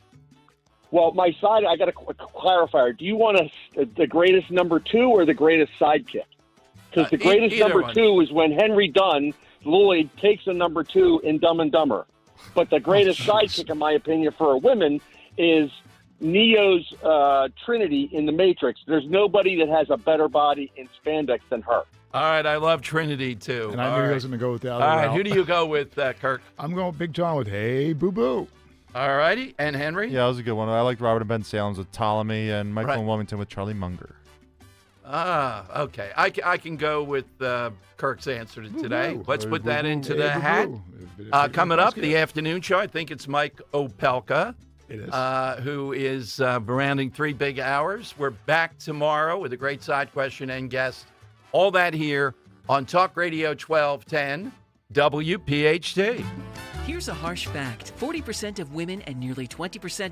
Well, my side, I got a clarifier. Do you want the greatest number 2 or the greatest sidekick? Because the greatest number one. 2 is when Henry Dunn, Lloyd, takes a number 2 in Dumb and Dumber. But the greatest sidekick, in my opinion, for a woman is Neo's Trinity in The Matrix. There's nobody that has a better body in spandex than her. All right, I love Trinity, too. And I knew he was going to go with the other All right, route. who do you go with, Kirk? I'm going with Big John with Hey Boo Boo. All righty, and Henry? Yeah, that was a good one. I liked Robert and Ben Salem's with Ptolemy and Michael and Wilmington with Charlie Munger. Ah, okay. I can go with Kirk's answer to today. Let's put that into the hat. Coming up, the afternoon show, I think it's Mike Opelka. It is. Who is rounding 3 big hours. We're back tomorrow with a great side question and guest. All that here on Talk Radio 1210 WPHT. Here's a harsh fact. 40% of women and nearly 20% of